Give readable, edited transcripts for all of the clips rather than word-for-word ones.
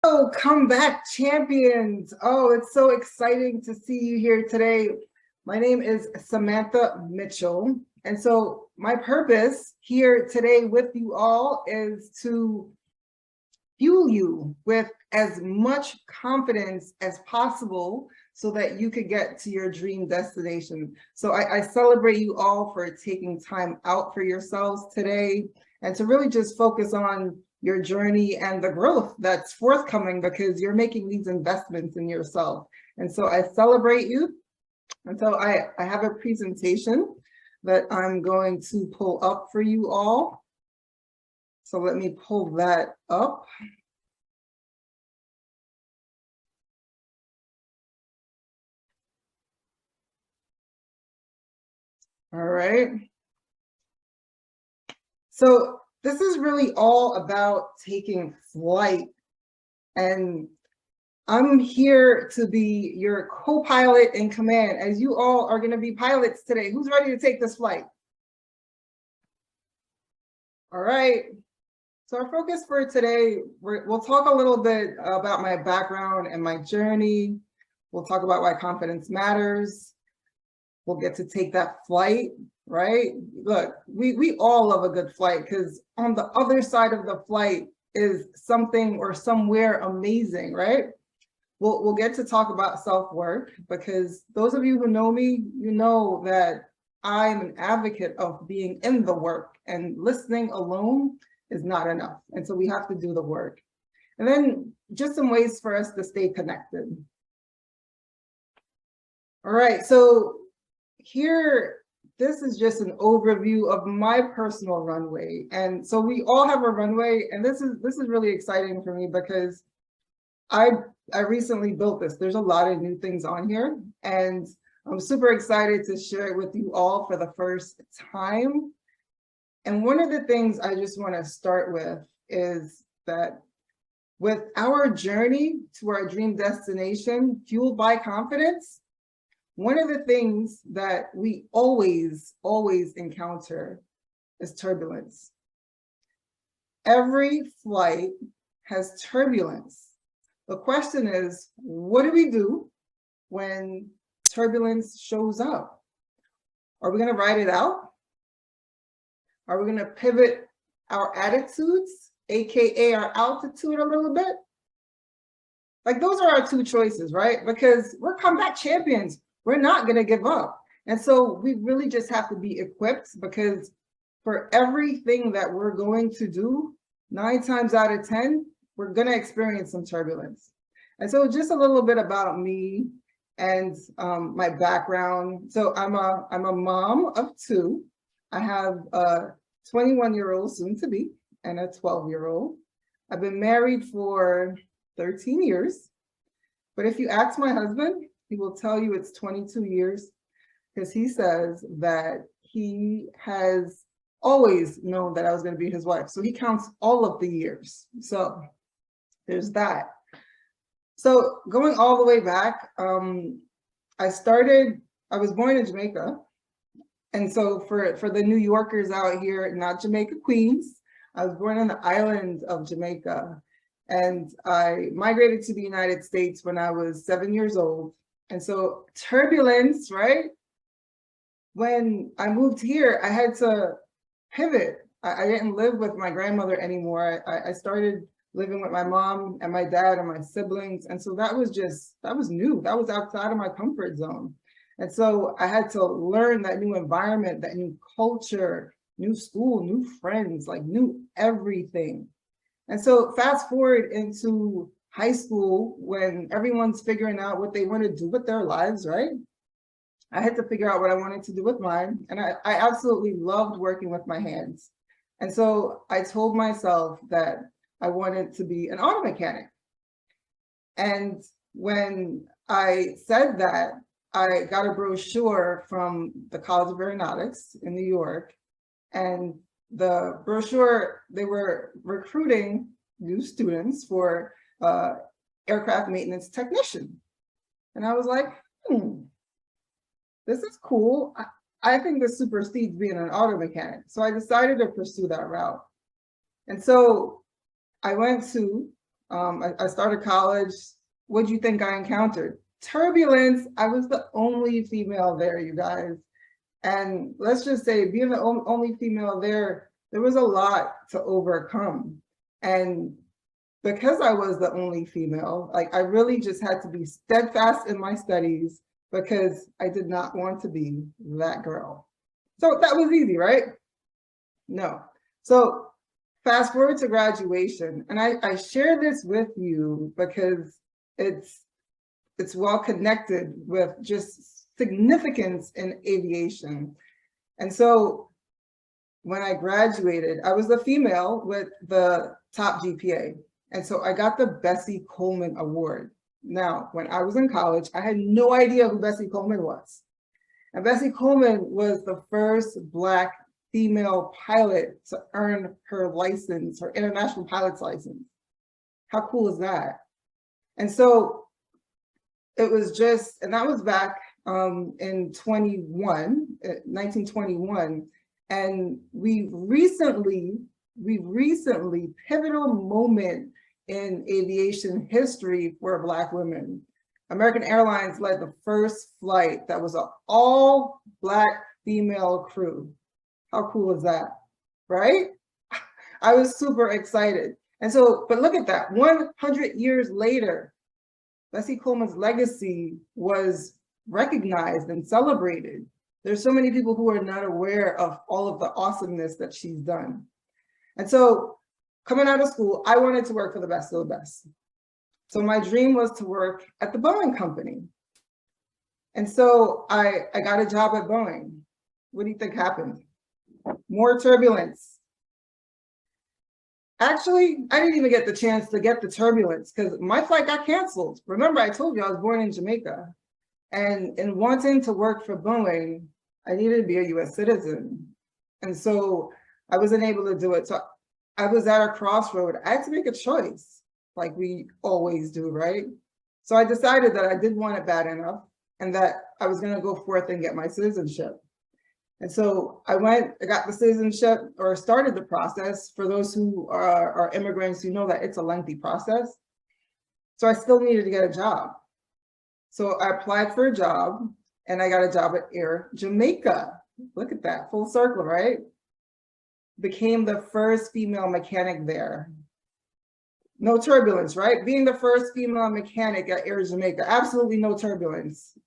Oh, come back, champions. Oh, it's so exciting to see you here today. My name is Samantha Mitchell. And so my purpose here today with you all is to fuel you with as much confidence as possible so that you could get to your dream destination. So I celebrate you all for taking time out for yourselves today and to really just focus on your journey and the growth that's forthcoming because you're making these investments in yourself. And so I celebrate you. And so I have a presentation that I'm going to pull up for you all. So let me pull that up. All right. So this is really all about taking flight. And I'm here to be your co-pilot in command, as you all are going to be pilots today. Who's ready to take this flight? All right. So our focus for today, we'll talk a little bit about my background and my journey. We'll talk about why confidence matters. We'll get to take that flight, right? Look, we all love a good flight because on the other side of the flight is something or somewhere amazing, right? We'll get to talk about self-work because those of you who know me, you know that I'm an advocate of being in the work, and listening alone is not enough. And so we have to do the work. And then just some ways for us to stay connected. All right, so here, this is just an overview of my personal runway. And so we all have a runway, and this is really exciting for me because I recently built this. There's a lot of new things on here, and I'm super excited to share it with you all for the first time. And one of the things I just want to start with is that with our journey to our dream destination, fueled by confidence, one of the things that we always encounter is turbulence. Every flight has turbulence. The question is, what do we do when turbulence shows up? Are we going to ride it out? Are we going to pivot our attitudes, AKA our altitude a little bit? Like those are our two choices, right? Because we're comeback champions. We're not going to give up. And so we really just have to be equipped because for everything that we're going to do, 9 times out of 10, we're going to experience some turbulence. And so just a little bit about me and my background. So I'm a mom of 2. I have a 21-year-old soon to be and a 12-year-old. I've been married for 13 years. But if you ask my husband, he will tell you it's 22 years because he says that he has always known that I was going to be his wife. So he counts all of the years. So there's that. So going all the way back, I was born in Jamaica. And so for the New Yorkers out here, not Jamaica, Queens, I was born on the island of Jamaica. And I migrated to the United States when I was 7 years old. And so turbulence, right? When I moved here, I had to pivot. I didn't live with my grandmother anymore. I started living with my mom and my dad and my siblings. And so that was new. That was outside of my comfort zone. And so I had to learn that new environment, that new culture, new school, new friends, like new everything. And so fast forward into high school when everyone's figuring out what they want to do with their lives, right? I had to figure out what I wanted to do with mine. And I absolutely loved working with my hands. And so I told myself that I wanted to be an auto mechanic. And when I said that, I got a brochure from the College of Aeronautics in New York. And the brochure, they were recruiting new students for aircraft maintenance technician. And I was like, this is cool. I think this supersedes being an auto mechanic. So I decided to pursue that route. And so I went to I started college. What do you think I encountered? Turbulence. I was the only female there, you guys. And let's just say, being the only female there was a lot to overcome. And because I was the only female, like, I really just had to be steadfast in my studies because I did not want to be that girl. So that was easy, right? No. So fast forward to graduation, and I share this with you because it's well connected with just significance in aviation. And so when I graduated, I was the female with the top GPA. And so I got the Bessie Coleman Award. Now, when I was in college, I had no idea who Bessie Coleman was. And Bessie Coleman was the first Black female pilot to earn her license, her international pilot's license. How cool is that? And so it was just, and that was back in 1921. And we recently, pivotal moment in aviation history for Black women. American Airlines led the first flight that was an all Black female crew. How cool is that, right? I was super excited. And so, but look at that, 100 years later, Bessie Coleman's legacy was recognized and celebrated. There's so many people who are not aware of all of the awesomeness that she's done. And so coming out of school, I wanted to work for the best of the best. So my dream was to work at the Boeing company. And so I got a job at Boeing. What do you think happened? More turbulence. Actually, I didn't even get the chance to get the turbulence because my flight got canceled. Remember, I told you I was born in Jamaica. And in wanting to work for Boeing, I needed to be a US citizen. And so I wasn't able to do it. So I was at a crossroad. I had to make a choice, like we always do, right? So I decided that I did want it bad enough and that I was going to go forth and get my citizenship. And so I got the citizenship, or started the process. For those who are immigrants, you know that it's a lengthy process. So I still needed to get a job. So I applied for a job and I got a job at Air Jamaica. Look at that, full circle, right? Became the first female mechanic there. No turbulence, right? Being the first female mechanic at Air Jamaica, absolutely no turbulence.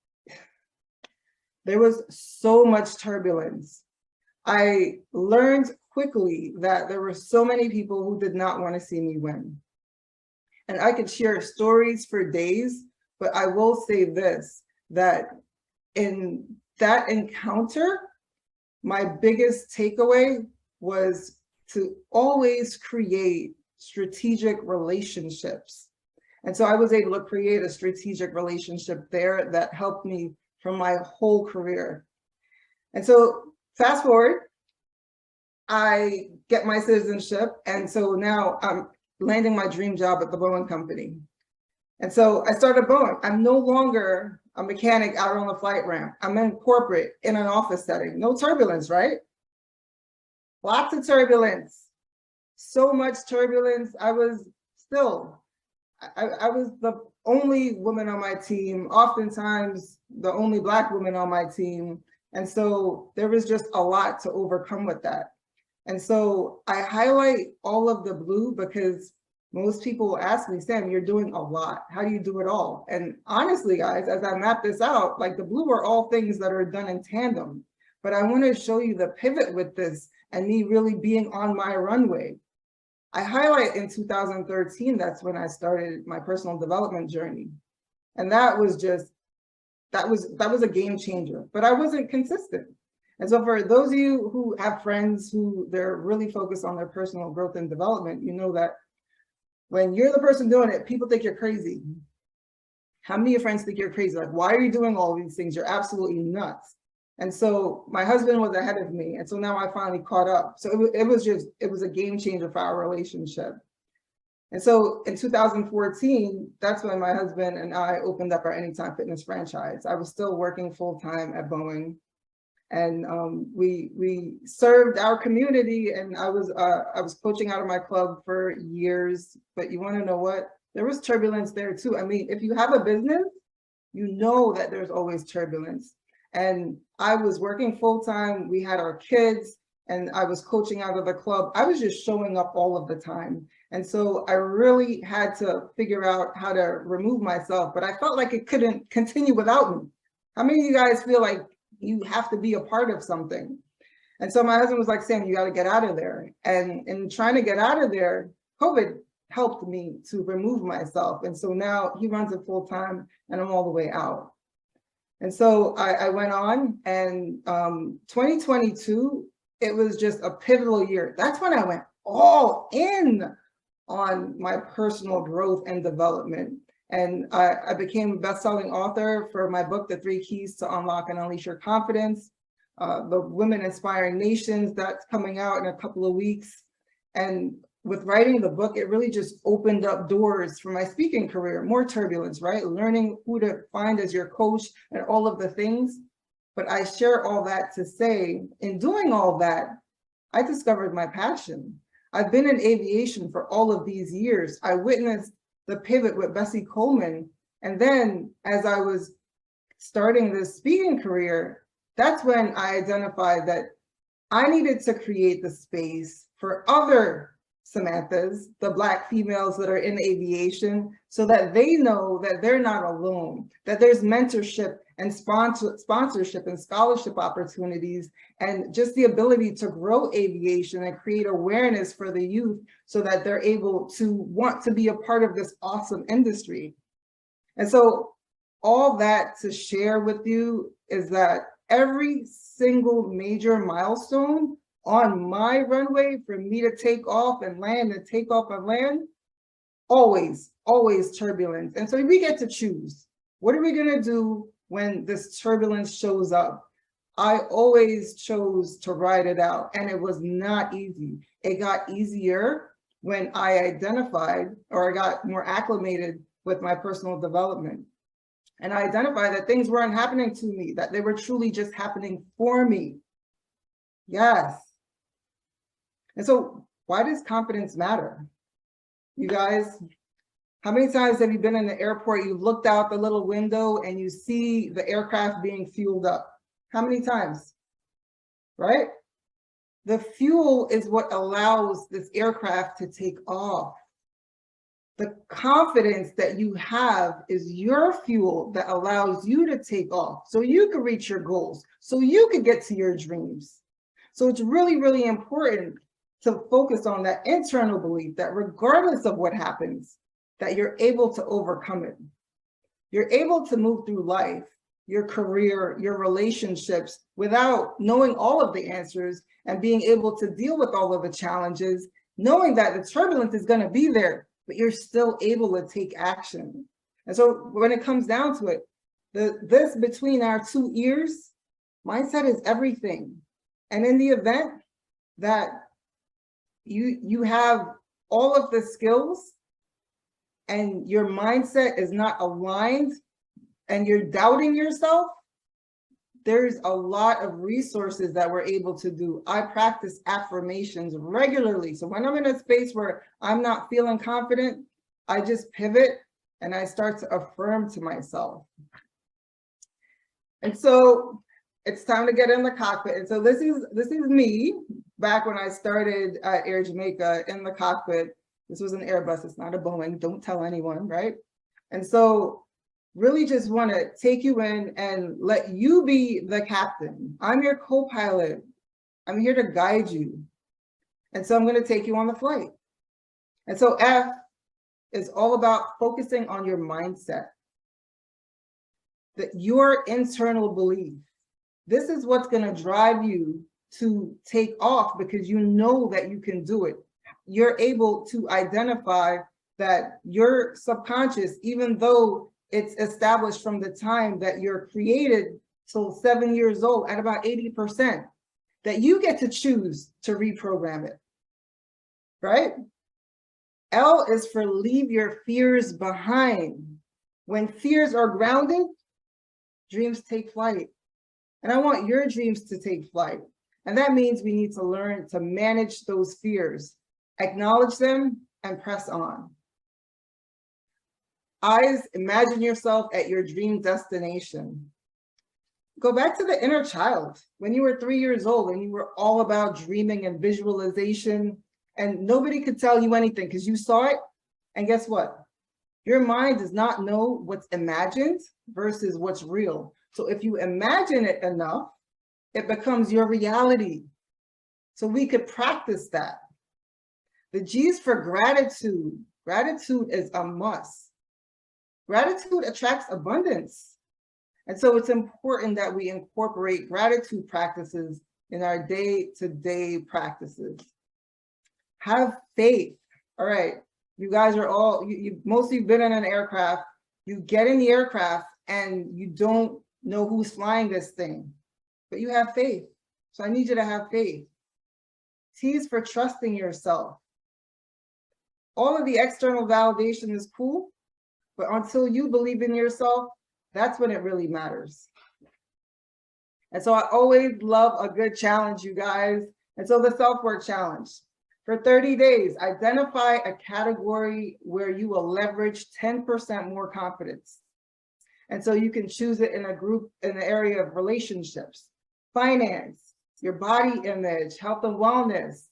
There was so much turbulence. I learned quickly that there were so many people who did not want to see me win. And I could share stories for days, but I will say this, that in that encounter, my biggest takeaway was to always create strategic relationships. And so I was able to create a strategic relationship there that helped me from my whole career. And so fast forward, I get my citizenship. And so now I'm landing my dream job at the Boeing company. And so I started Boeing. I'm no longer a mechanic out on the flight ramp. I'm in corporate in an office setting. No turbulence, right? Lots of turbulence. So much turbulence. I was the only woman on my team, oftentimes the only Black woman on my team. And so there was just a lot to overcome with that. And so I highlight all of the blue because most people will ask me, Sam, you're doing a lot. How do you do it all? And honestly, guys, as I map this out, like the blue are all things that are done in tandem. But I want to show you the pivot with this and me really being on my runway. I highlight in 2013, that's when I started my personal development journey. And that was just, that was a game changer, but I wasn't consistent. And so for those of you who have friends who they're really focused on their personal growth and development, you know that when you're the person doing it, people think you're crazy. How many of your friends think you're crazy? Like, why are you doing all these things? You're absolutely nuts. And so my husband was ahead of me. And so now I finally caught up. So it was a game changer for our relationship. And so in 2014, that's when my husband and I opened up our Anytime Fitness franchise. I was still working full-time at Boeing. And we served our community, and I was coaching out of my club for years. But you want to know what? There was turbulence there too. I mean, if you have a business, you know that there's always turbulence. And I was working full time. We had our kids, and I was coaching out of the club. I was just showing up all of the time. And so I really had to figure out how to remove myself, but I felt like it couldn't continue without me. How many of you guys feel like you have to be a part of something? And so my husband was like, Sam, you got to get out of there. And in trying to get out of there, COVID helped me to remove myself. And so now he runs it full time, and I'm all the way out. And so I went on, and 2022, it was just a pivotal year. That's when I went all in on my personal growth and development. And I became a best-selling author for my book, The 3 Keys to Unlock and Unleash Your Confidence, the Women Inspiring Nations, that's coming out in a couple of weeks. And with writing the book, it really just opened up doors for my speaking career, more turbulence, right? Learning who to find as your coach and all of the things. But I share all that to say, in doing all that, I discovered my passion. I've been in aviation for all of these years. I witnessed the pivot with Bessie Coleman. And then as I was starting this speaking career, that's when I identified that I needed to create the space for other Samanthas, the Black females that are in aviation, so that they know that they're not alone, that there's mentorship and sponsorship and scholarship opportunities, and just the ability to grow aviation and create awareness for the youth so that they're able to want to be a part of this awesome industry. And so all that to share with you is that every single major milestone on my runway for me to take off and land and take off and land, always turbulence. And so we get to choose. What are we going to do when this turbulence shows up? I always chose to ride it out, and it was not easy. It got easier when I identified, or I got more acclimated with my personal development. And I identified that things weren't happening to me, that they were truly just happening for me. Yes. And so why does confidence matter? You guys, how many times have you been in the airport, you looked out the little window and you see the aircraft being fueled up? How many times, right? The fuel is what allows this aircraft to take off. The confidence that you have is your fuel that allows you to take off so you can reach your goals, so you can get to your dreams. So it's really, really important to focus on that internal belief that regardless of what happens, that you're able to overcome it. You're able to move through life, your career, your relationships, without knowing all of the answers and being able to deal with all of the challenges, knowing that the turbulence is going to be there, but you're still able to take action. And so when it comes down to it, this between our 2 ears, mindset is everything. And in the event that you have all of the skills and your mindset is not aligned and you're doubting yourself, there's a lot of resources that we're able to do. I practice affirmations regularly. So when I'm in a space where I'm not feeling confident, I just pivot and I start to affirm to myself. And so it's time to get in the cockpit. And so this is me back when I started at Air Jamaica in the cockpit. This was an Airbus, it's not a Boeing, don't tell anyone, right? And so really just want to take you in and let you be the captain. I'm your co-pilot. I'm here to guide you. And so I'm going to take you on the flight. And so F is all about focusing on your mindset, that your internal belief. This is what's going to drive you to take off because you know that you can do it. You're able to identify that your subconscious, even though it's established from the time that you're created till 7 years old at about 80%, that you get to choose to reprogram it, right? L is for leave your fears behind. When fears are grounded, dreams take flight. And I want your dreams to take flight. And that means we need to learn to manage those fears, acknowledge them, and press on. Eyes, imagine yourself at your dream destination. Go back to the inner child when you were 3 years old and you were all about dreaming and visualization, and nobody could tell you anything because you saw it. And guess what? Your mind does not know what's imagined versus what's real. So if you imagine it enough, it becomes your reality. So we could practice that. The G's for gratitude. Gratitude is a must. Gratitude attracts abundance. And so it's important that we incorporate gratitude practices in our day-to-day practices. Have faith. All right, you guys are all, most of you've been in an aircraft. You get in the aircraft and you don't know who's flying this thing, but you have faith. So I need you to have faith. T is for trusting yourself. All of the external validation is cool, but until you believe in yourself, that's when it really matters. And so I always love a good challenge, you guys. And so the self-work challenge. For 30 days, identify a category where you will leverage 10% more confidence. And so you can choose it in a group, in the area of relationships, finance, your body image, health and wellness.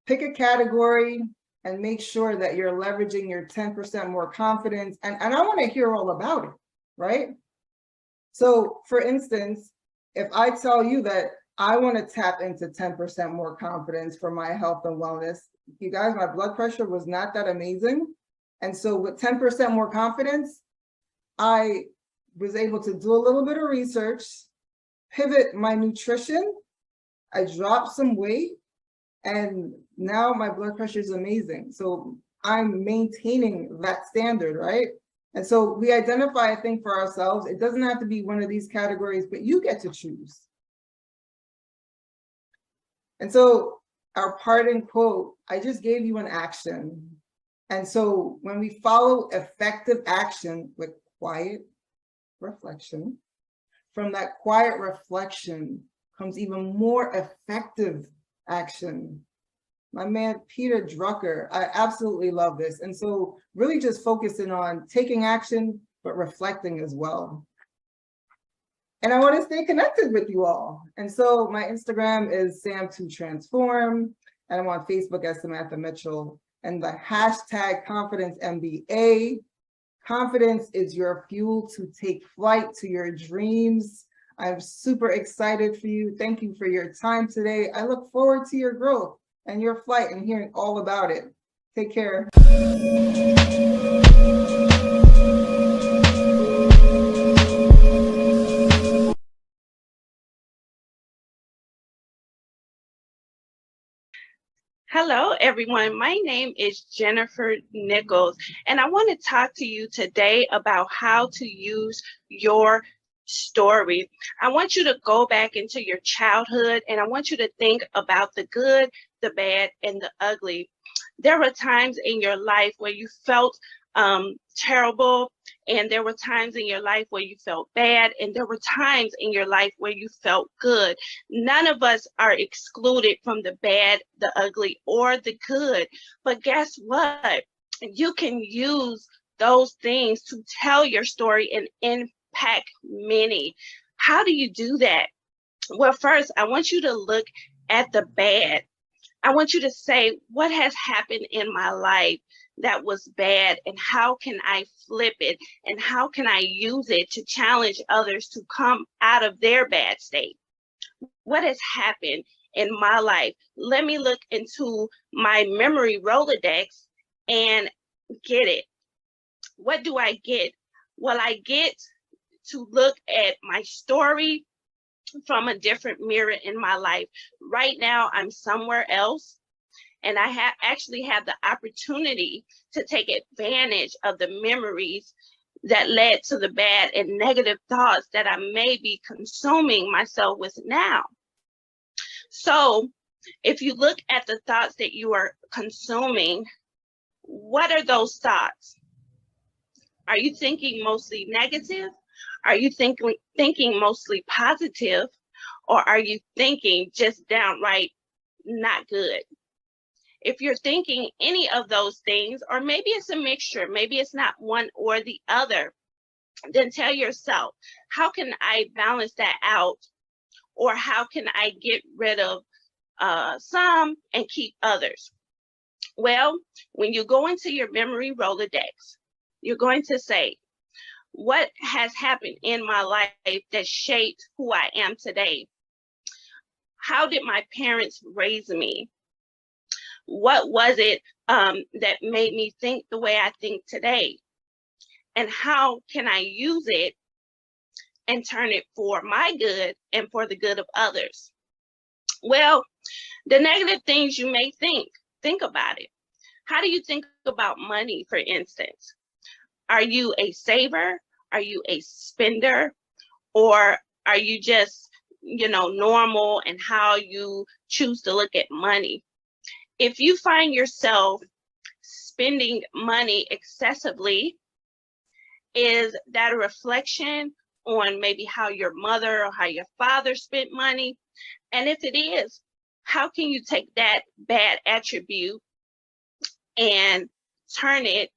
Pick a category and make sure that you're leveraging your 10% more confidence. And I want to hear all about it, right? So for instance, if I tell you that I want to tap into 10% more confidence for my health and wellness, you guys, my blood pressure was not that amazing. And so with 10% more confidence, I was able to do a little bit of research, pivot my nutrition, I dropped some weight, and now my blood pressure is amazing. So I'm maintaining that standard, right? And so we identify a thing for ourselves. It doesn't have to be one of these categories, but you get to choose. And so our parting quote, I just gave you an action. And so when we follow effective action with quiet reflection, from that quiet reflection comes even more effective action. My man, Peter Drucker, I absolutely love this. And so really just focusing on taking action, but reflecting as well. And I want to stay connected with you all. And so my Instagram is Sam2Transform, and I'm on Facebook as Samantha Mitchell, and the hashtag ConfidenceMBA. Confidence is your fuel to take flight to your dreams. I'm super excited for you. Thank you for your time today. I look forward to your growth and your flight and hearing all about it. Take care. Hello, everyone. My name is Jennifer Nichols, and I want to talk to you today about how to use your story. I want you to go back into your childhood, and I want you to think about the good, the bad, and the ugly. There were times in your life where you felt terrible, and there were times in your life where you felt bad, and there were times in your life where you felt good. None of us are excluded from the bad, the ugly, or the good. But guess what? You can use those things to tell your story and impact many. How do you do that? Well, first, I want you to look at the bad. I want you to say, what has happened in my life that was bad, and how can I flip it, and how can I use it to challenge others to come out of their bad state? What has happened in my life? Let me look into my memory Rolodex and get it. What do I get? Well, I get to look at my story from a different mirror in my life. Right now, I'm somewhere else, and I actually have the opportunity to take advantage of the memories that led to the bad and negative thoughts that I may be consuming myself with now. So if you look at the thoughts that you are consuming, what are those thoughts? Are you thinking mostly negative? Are you thinking mostly positive, or are you thinking just downright not good? If you're thinking any of those things, or maybe it's a mixture, maybe it's not one or the other, then tell yourself, how can I balance that out? Or how can I get rid of some and keep others? Well, when you go into your memory Rolodex, you're going to say, what has happened in my life that shaped who I am today? How did my parents raise me? What was it that made me think the way I think today? And how can I use it and turn it for my good and for the good of others? Well, the negative things you may think about it. How do you think about money, for instance? Are you a saver? Are you a spender? Or are you just, normal in how you choose to look at money? If you find yourself spending money excessively, is that a reflection on maybe how your mother or how your father spent money? And if it is, how can you take that bad attribute and turn it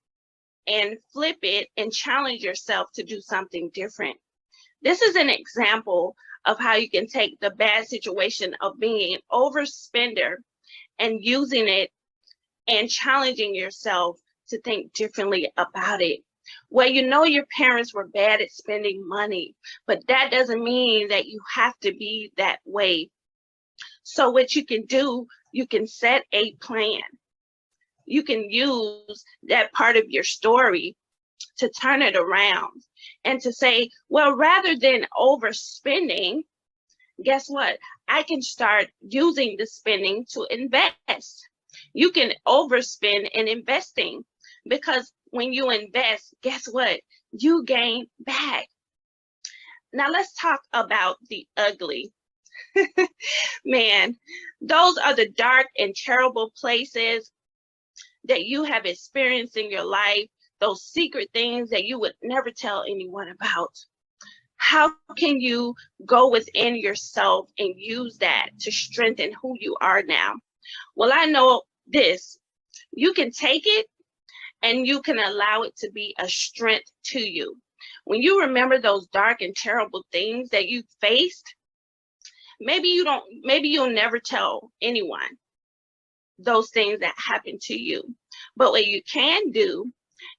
and flip it and challenge yourself to do something different? This is an example of how you can take the bad situation of being an overspender and using it and challenging yourself to think differently about it. Well, your parents were bad at spending money, but that doesn't mean that you have to be that way. So what you can do, you can set a plan. You can use that part of your story to turn it around and to say, well, rather than overspending, guess what? I can start using the spending to invest. You can overspend in investing, because when you invest, guess what? You gain back. Now let's talk about the ugly. Man, those are the dark and terrible places that you have experienced in your life, those secret things that you would never tell anyone about. How can you go within yourself and use that to strengthen who you are now? Well, I know this. You can take it and you can allow it to be a strength to you. When you remember those dark and terrible things that you faced, maybe you'll never tell anyone those things that happened to you. But what you can do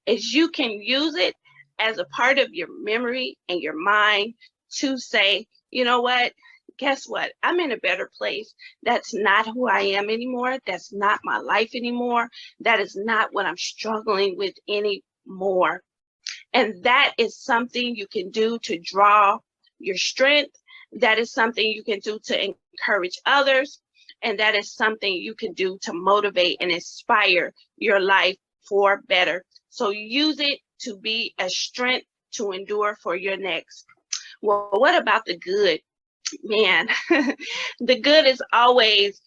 is you can use it as a part of your memory and your mind to say, you know what? Guess what? I'm in a better place. That's not who I am anymore. That's not my life anymore. That is not what I'm struggling with anymore. And that is something you can do to draw your strength. That is something you can do to encourage others. And that is something you can do to motivate and inspire your life for better. So use it to be a strength to endure for your next. Well, what about the good? Man, the good is always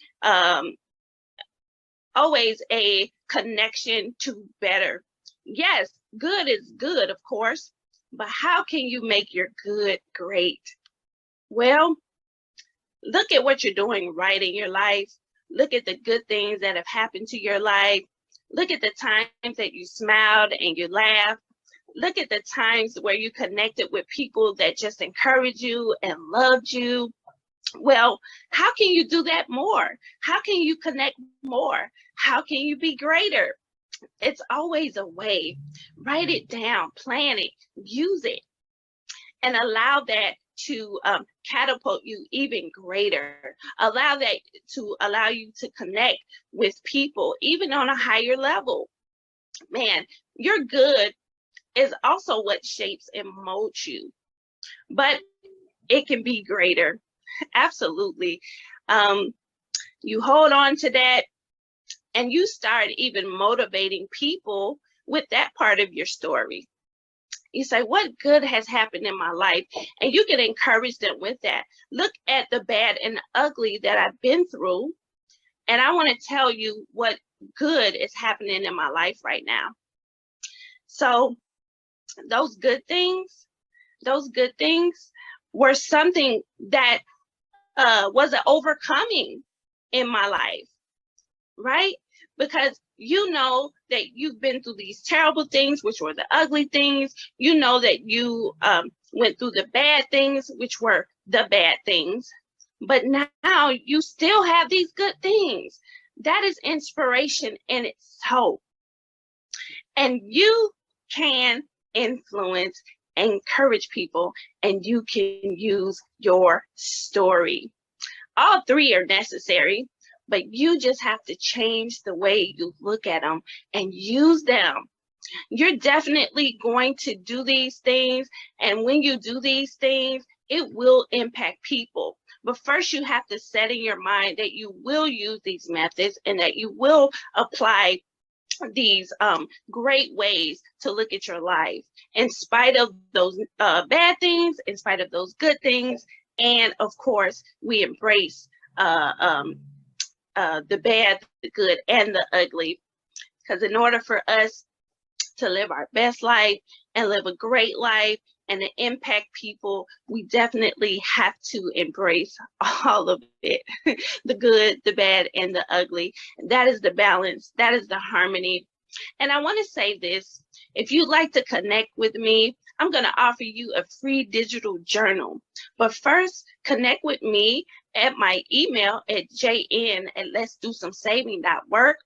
a connection to better. Yes, good is good, of course, but how can you make your good great? Well, look at what you're doing right in your life. Look at the good things that have happened to your life. Look at the times that you smiled and you laughed. Look at the times where you connected with people that just encouraged you and loved you. Well, how can you do that more? How can you connect more? How can you be greater? It's always a way. Write it down, plan it, use it, and allow that to catapult you even greater. Allow you to connect with people, even on a higher level. Man, your good is also what shapes and molds you, but it can be greater. Absolutely. You hold on to that and you start even motivating people with that part of your story. You say, what good has happened in my life? And you can encourage them with that. Look at the bad and ugly that I've been through. And I want to tell you what good is happening in my life right now. So those good things, those good things were something that was an overcoming in my life, right? Because you know that you've been through these terrible things, which were the ugly things. You know that you went through the bad things, which were the bad things. But now you still have these good things. That is inspiration in itself. And you can influence, encourage people, and you can use your story. All three are necessary, but you just have to change the way you look at them and use them. You're definitely going to do these things. And when you do these things, it will impact people. But first, you have to set in your mind that you will use these methods and that you will apply these great ways to look at your life in spite of those bad things, in spite of those good things. And of course, we embrace the bad, the good, and the ugly. Because in order for us to live our best life and live a great life and to impact people, we definitely have to embrace all of it. The good, the bad, and the ugly. That is the balance. That is the harmony. And I want to say this. If you'd like to connect with me, I'm going to offer you a free digital journal. But first, connect with me at my email at jn@letsdosomesaving.work.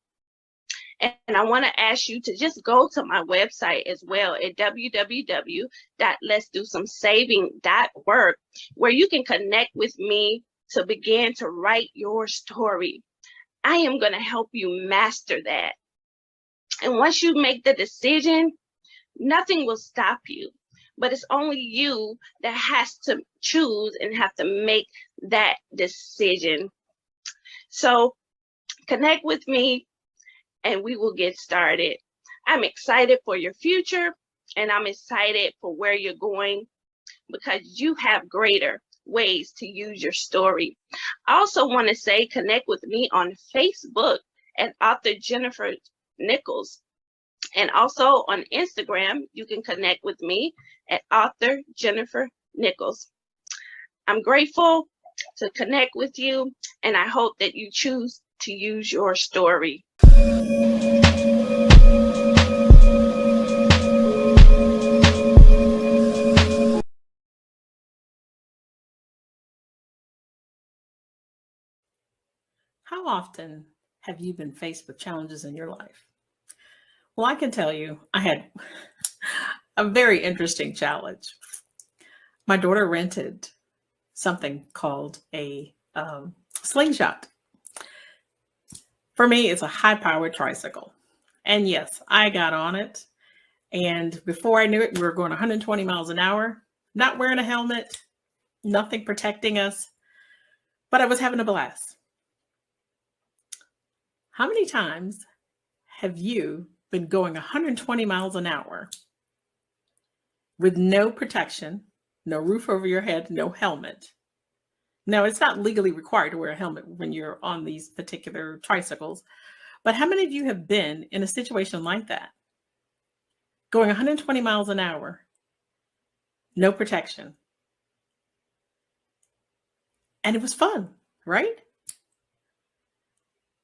And I want to ask you to just go to my website as well at www.letsdosomesaving.work, where you can connect with me to begin to write your story. I am going to help you master that. And once you make the decision, nothing will stop you. But it's only you that has to choose and have to make that decision. So connect with me and we will get started. I'm excited for your future and I'm excited for where you're going because you have greater ways to use your story. I also want to say connect with me on Facebook at author Jennifer Nichols. And also on Instagram, you can connect with me at author Jennifer Nichols. I'm grateful to connect with you, and I hope that you choose to use your story. How often have you been faced with challenges in your life? Well, I can tell you, I had a very interesting challenge. My daughter rented something called a slingshot. For me, it's a high-powered tricycle. And yes, I got on it. And before I knew it, we were going 120 miles an hour, not wearing a helmet, nothing protecting us, but I was having a blast. How many times have you been going 120 miles an hour with no protection, no roof over your head, no helmet? Now, it's not legally required to wear a helmet when you're on these particular tricycles, but how many of you have been in a situation like that? Going 120 miles an hour, no protection. And it was fun, right?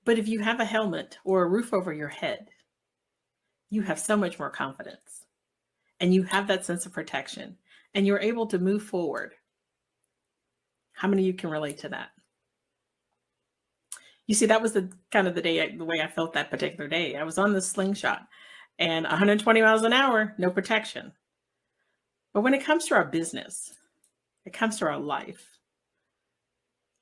But if you have a helmet or a roof over your head, you have so much more confidence and you have that sense of protection and you're able to move forward. How many of you can relate to that? You see, that was the way I felt that particular day. I was on the slingshot and 120 miles an hour, no protection. But when it comes to our business, it comes to our life,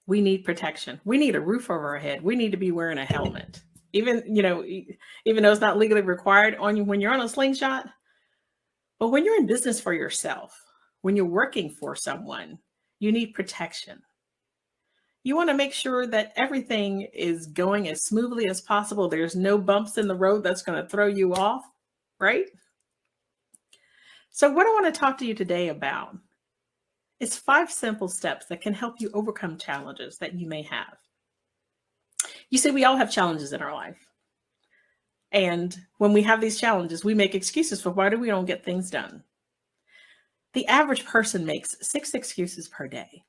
we need protection. We need a roof over our head. We need to be wearing a helmet. Even though it's not legally required on you when you're on a slingshot, but when you're in business for yourself, when you're working for someone, you need protection. You want to make sure that everything is going as smoothly as possible. There's no bumps in the road that's going to throw you off, right? So what I want to talk to you today about is 5 simple steps that can help you overcome challenges that you may have. You see, we all have challenges in our life. And when we have these challenges, we make excuses for why we don't get things done. The average person makes 6 excuses per day.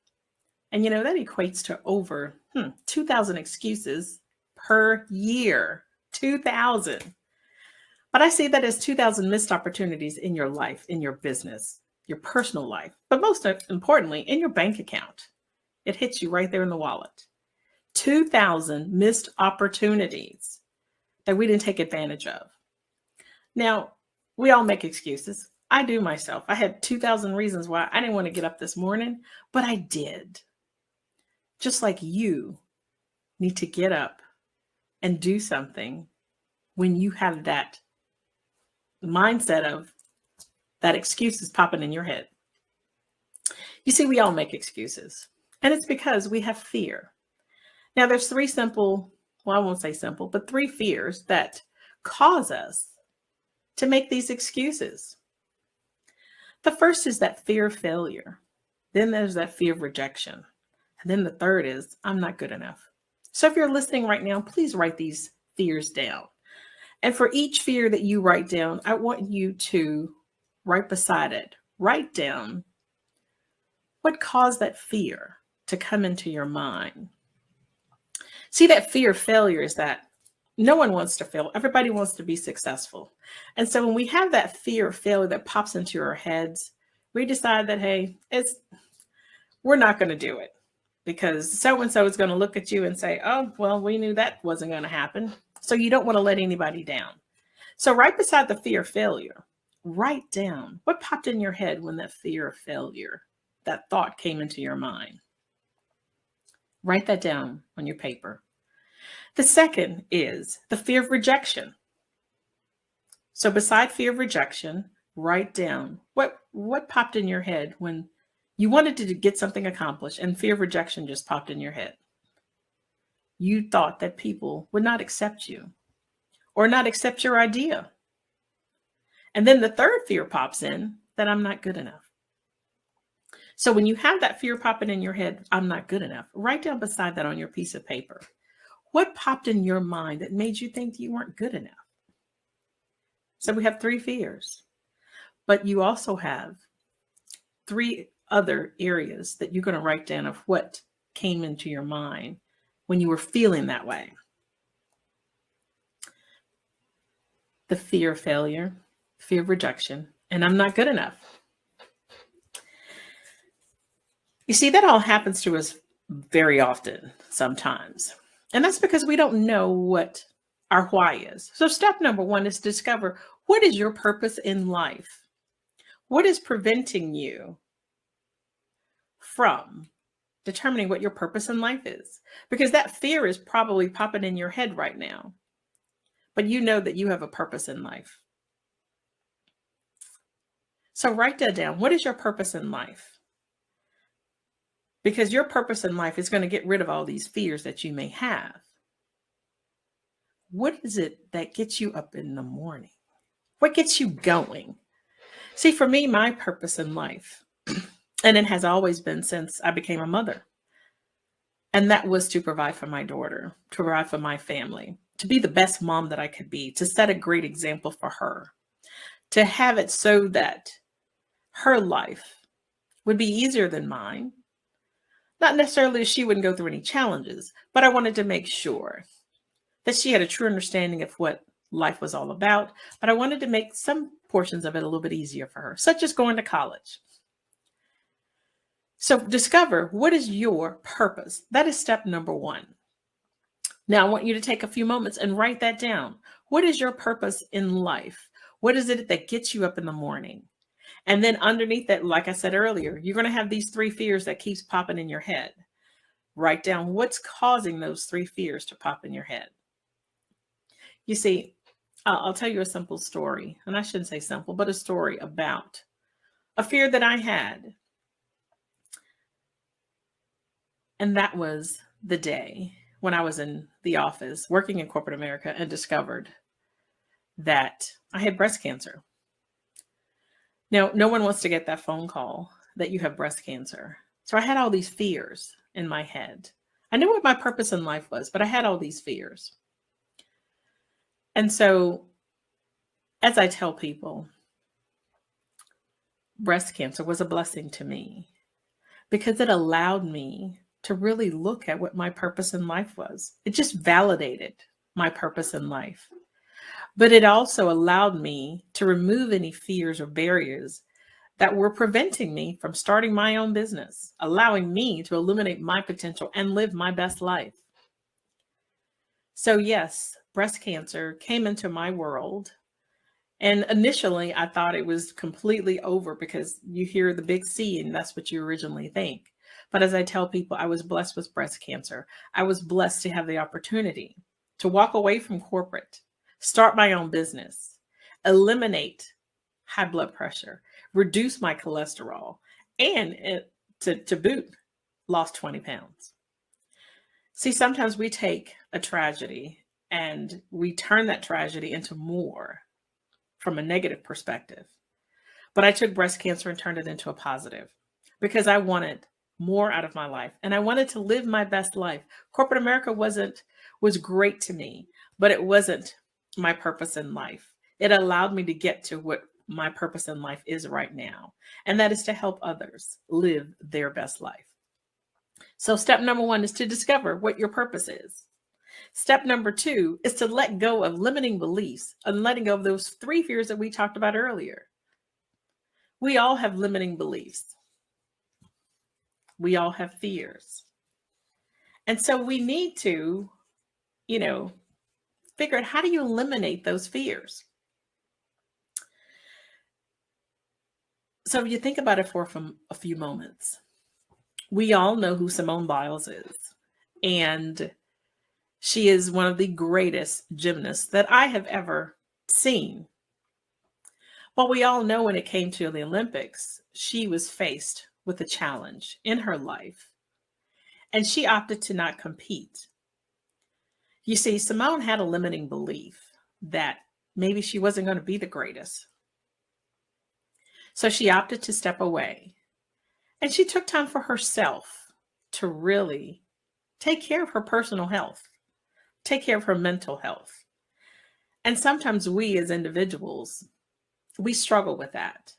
And that equates to over 2,000 excuses per year. 2,000. But I see that as 2,000 missed opportunities in your life, in your business, your personal life, but most importantly, in your bank account. It hits you right there in the wallet. 2,000 missed opportunities that we didn't take advantage of. Now, we all make excuses. I do myself. I had 2,000 reasons why I didn't want to get up this morning, but I did. Just like you need to get up and do something when you have that mindset of that excuse is popping in your head. You see, we all make excuses, and it's because we have fear. Now, there's three simple, well, I won't say simple, but 3 fears that cause us to make these excuses. The first is that fear of failure. Then there's that fear of rejection. And then the third is, I'm not good enough. So if you're listening right now, please write these fears down. And for each fear that you write down, I want you to, right beside it, write down what caused that fear to come into your mind. See, that fear of failure is that no one wants to fail. Everybody wants to be successful. And so when we have that fear of failure that pops into our heads, we decide that, hey, we're not going to do it because so-and-so is going to look at you and say, oh, well, we knew that wasn't going to happen. So you don't want to let anybody down. So right beside the fear of failure, write down what popped in your head when that fear of failure, that thought came into your mind. Write that down on your paper. The second is the fear of rejection. So beside fear of rejection, write down what popped in your head when you wanted to get something accomplished and fear of rejection just popped in your head. You thought that people would not accept you or not accept your idea. And then the third fear pops in that I'm not good enough. So when you have that fear popping in your head, I'm not good enough, write down beside that on your piece of paper. What popped in your mind that made you think you weren't good enough? So we have 3 fears, but you also have 3 other areas that you're going to write down of what came into your mind when you were feeling that way. The fear of failure, fear of rejection, and I'm not good enough. You see, that all happens to us very often sometimes. And that's because we don't know what our why is. So step number 1 is discover what is your purpose in life? What is preventing you from determining what your purpose in life is? Because that fear is probably popping in your head right now, but you know that you have a purpose in life. So write that down. What is your purpose in life? Because your purpose in life is going to get rid of all these fears that you may have. What is it that gets you up in the morning? What gets you going? See, for me, my purpose in life, and it has always been since I became a mother, and that was to provide for my daughter, to provide for my family, to be the best mom that I could be, to set a great example for her, to have it so that her life would be easier than mine. Not necessarily she wouldn't go through any challenges, but I wanted to make sure that she had a true understanding of what life was all about. But I wanted to make some portions of it a little bit easier for her, such as going to college. So discover what is your purpose. That is step number 1. Now I want you to take a few moments and write that down. What is your purpose in life? What is it that gets you up in the morning? And then underneath that, like I said earlier, you're going to have these 3 fears that keeps popping in your head. Write down what's causing those 3 fears to pop in your head. You see, I'll tell you a simple story, and I shouldn't say simple, but a story about a fear that I had. And that was the day when I was in the office working in corporate America and discovered that I had breast cancer. Now, no one wants to get that phone call that you have breast cancer. So I had all these fears in my head. I knew what my purpose in life was, but I had all these fears. And so, as I tell people, breast cancer was a blessing to me because it allowed me to really look at what my purpose in life was. It just validated my purpose in life. But it also allowed me to remove any fears or barriers that were preventing me from starting my own business, allowing me to illuminate my potential and live my best life. So yes, breast cancer came into my world. And initially, I thought it was completely over because you hear the big C and that's what you originally think. But as I tell people, I was blessed with breast cancer. I was blessed to have the opportunity to walk away from corporate, start my own business, eliminate high blood pressure, reduce my cholesterol, and to boot, lost 20 pounds. See, sometimes we take a tragedy and we turn that tragedy into more from a negative perspective. But I took breast cancer and turned it into a positive because I wanted more out of my life and I wanted to live my best life. Corporate America was great to me, but it wasn't my purpose in life. It allowed me to get to what my purpose in life is right now, and that is to help others live their best life. So step number 1 is to discover what your purpose is. Step number 2 is to let go of limiting beliefs and letting go of those 3 fears that we talked about earlier. We all have limiting beliefs. We all have fears. And so we need to, figure out, how do you eliminate those fears? So if you think about it for a few moments, we all know who Simone Biles is. And she is one of the greatest gymnasts that I have ever seen. But we all know when it came to the Olympics, she was faced with a challenge in her life, and she opted to not compete. You see, Simone had a limiting belief that maybe she wasn't going to be the greatest. So she opted to step away, and she took time for herself to really take care of her personal health, take care of her mental health. And sometimes we as individuals, we struggle with that.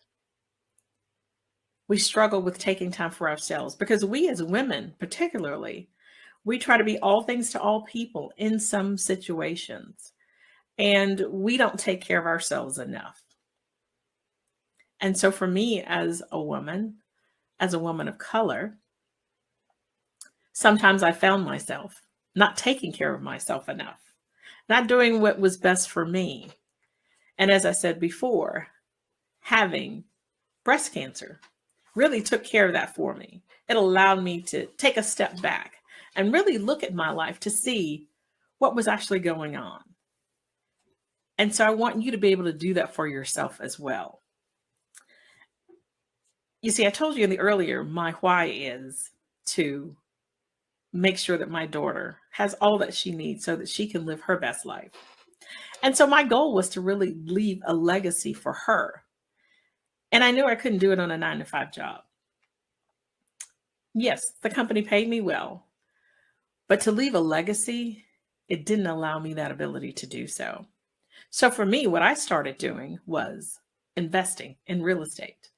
We struggle with taking time for ourselves because we as women, particularly, we try to be all things to all people in some situations, and we don't take care of ourselves enough. And so for me as a woman of color, sometimes I found myself not taking care of myself enough, not doing what was best for me. And as I said before, having breast cancer really took care of that for me. It allowed me to take a step back and really look at my life to see what was actually going on. And so I want you to be able to do that for yourself as well. You see, I told you in the earlier, my why is to make sure that my daughter has all that she needs so that she can live her best life. And so my goal was to really leave a legacy for her. And I knew I couldn't do it on a 9-to-5 job. Yes, the company paid me well, but to leave a legacy, it didn't allow me that ability to do so. So for me, what I started doing was investing in real estate.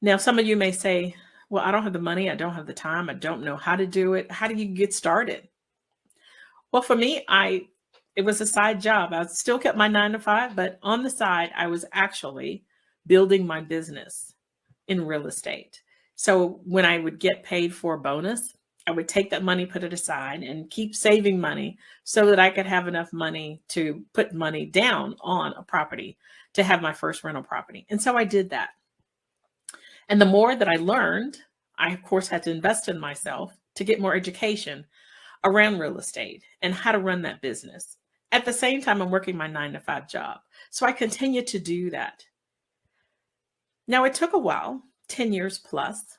Now, some of you may say, well, I don't have the money. I don't have the time. I don't know how to do it. How do you get started? Well, for me, it was a side job. I still kept my 9-to-5, but on the side, I was actually building my business in real estate. So when I would get paid for a bonus, I would take that money, put it aside, and keep saving money so that I could have enough money to put money down on a property to have my first rental property. And so I did that. And the more that I learned, I, of course, had to invest in myself to get more education around real estate and how to run that business. At the same time, I'm working my 9-to-5 job. So I continued to do that. Now, it took a while, 10 years plus,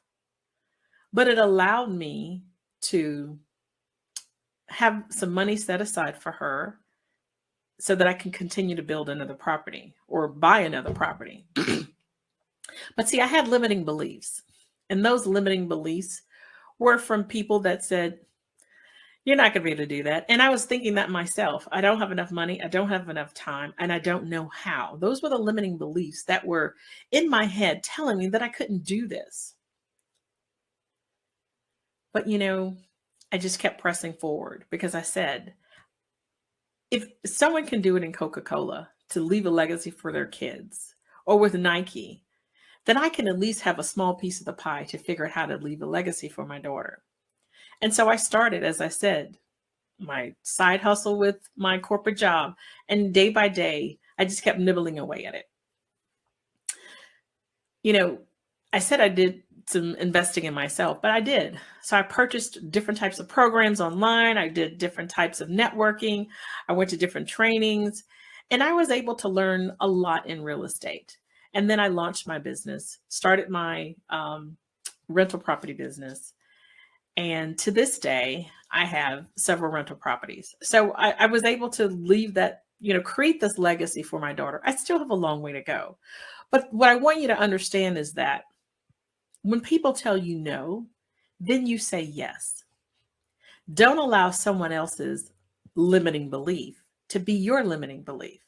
but it allowed me to have some money set aside for her so that I can continue to build another property or buy another property. But see, I had limiting beliefs, and those limiting beliefs were from people that said, You're not going to be able to do that. And I was thinking that myself. I don't have enough money. I don't have enough time. And I don't know how. Those were the limiting beliefs that were in my head telling me that I couldn't do this. But, I just kept pressing forward because I said, if someone can do it in Coca-Cola to leave a legacy for their kids, or with Nike, then I can at least have a small piece of the pie to figure out how to leave a legacy for my daughter. And so I started, as I said, my side hustle with my corporate job. And day by day, I just kept nibbling away at it. I said I did some investing in myself, but I did. So I purchased different types of programs online. I did different types of networking. I went to different trainings, and I was able to learn a lot in real estate. And then I launched my business, started my rental property business. And to this day, I have several rental properties. So I was able to leave that, create this legacy for my daughter. I still have a long way to go. But what I want you to understand is that when people tell you no, then you say yes. Don't allow someone else's limiting belief to be your limiting belief.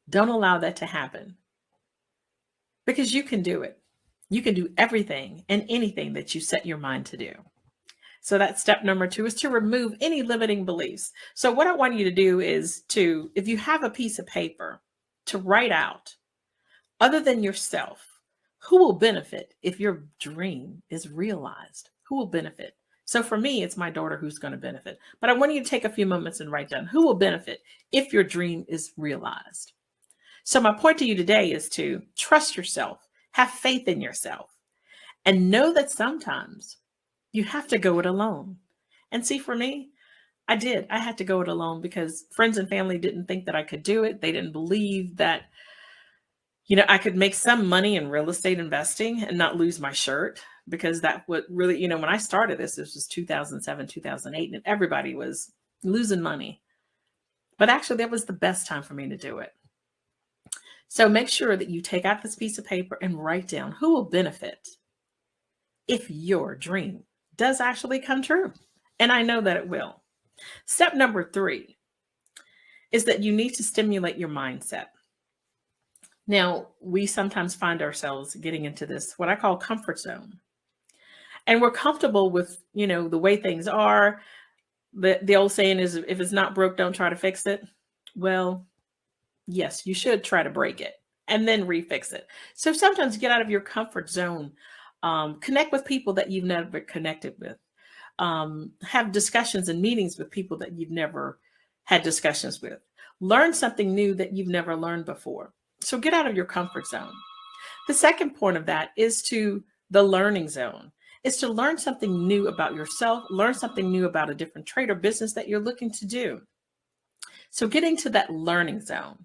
Don't allow that to happen, because you can do it. You can do everything and anything that you set your mind to do. So that's step number 2, is to remove any limiting beliefs. So what I want you to do is to, if you have a piece of paper, to write out, other than yourself, who will benefit if your dream is realized? Who will benefit? So for me, it's my daughter who's going to benefit. But I want you to take a few moments and write down who will benefit if your dream is realized. So my point to you today is to trust yourself, have faith in yourself, and know that sometimes you have to go it alone. And see, for me, I did. I had to go it alone because friends and family didn't think that I could do it. They didn't believe that, I could make some money in real estate investing and not lose my shirt, because that would really, when I started this was 2007, 2008, and everybody was losing money. But actually, that was the best time for me to do it. So make sure that you take out this piece of paper and write down who will benefit if your dream does actually come true. And I know that it will. Step number 3 is that you need to stimulate your mindset. Now, we sometimes find ourselves getting into this, what I call comfort zone. And we're comfortable with, the way things are. The old saying is, if it's not broke, don't try to fix it. Well, yes, you should try to break it and then refix it. So sometimes get out of your comfort zone. Connect with people that you've never connected with. Have discussions and meetings with people that you've never had discussions with. Learn something new that you've never learned before. So get out of your comfort zone. The second point of that is to the learning zone. Is to learn something new about yourself, learn something new about a different trade or business that you're looking to do. So getting to that learning zone.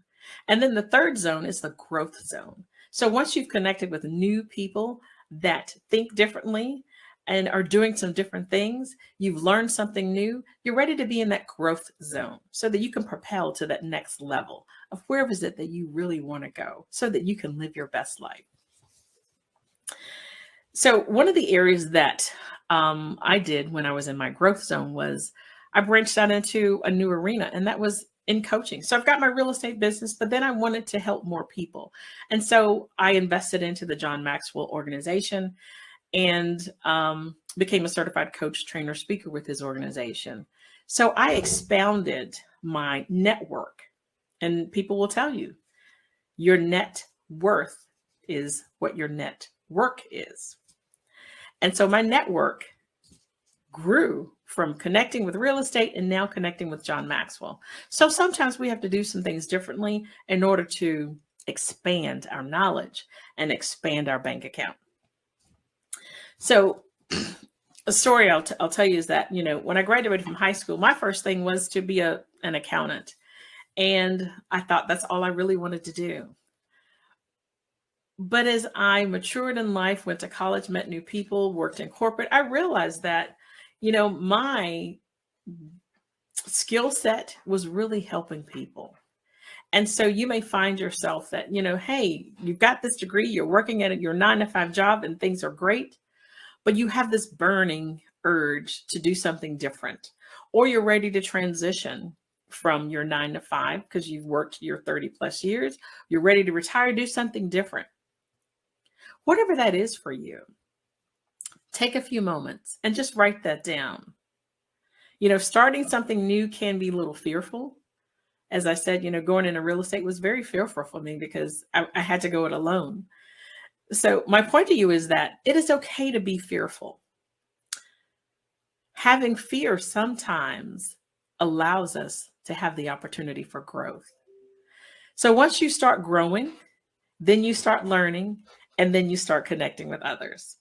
And then the third zone is the growth zone. So once you've connected with new people that think differently and are doing some different things, you've learned something new, you're ready to be in that growth zone so that you can propel to that next level of where is it that you really want to go so that you can live your best life. So one of the areas that I did when I was in my growth zone was I branched out into a new arena, and that was in coaching. So I've got my real estate business, but then I wanted to help more people. And so I invested into the John Maxwell organization and became a certified coach, trainer, speaker with his organization. So I expounded my network, and people will tell you your net worth is what your net work is. And so my network grew from connecting with real estate and now connecting with John Maxwell. So sometimes we have to do some things differently in order to expand our knowledge and expand our bank account. So a story I'll tell you is that, when I graduated from high school, my first thing was to be an accountant. And I thought that's all I really wanted to do. But as I matured in life, went to college, met new people, worked in corporate, I realized that, my skill set was really helping people. And so you may find yourself that, hey, you've got this degree, you're working at your 9-to-5 job and things are great, but you have this burning urge to do something different, or you're ready to transition from your 9 to 5 because you've worked your 30 plus years, you're ready to retire, do something different. Whatever that is for you, take a few moments and just write that down. Starting something new can be a little fearful. As I said, going into real estate was very fearful for me because I had to go it alone. So my point to you is that it is okay to be fearful. Having fear sometimes allows us to have the opportunity for growth. So once you start growing, then you start learning, and then you start connecting with others.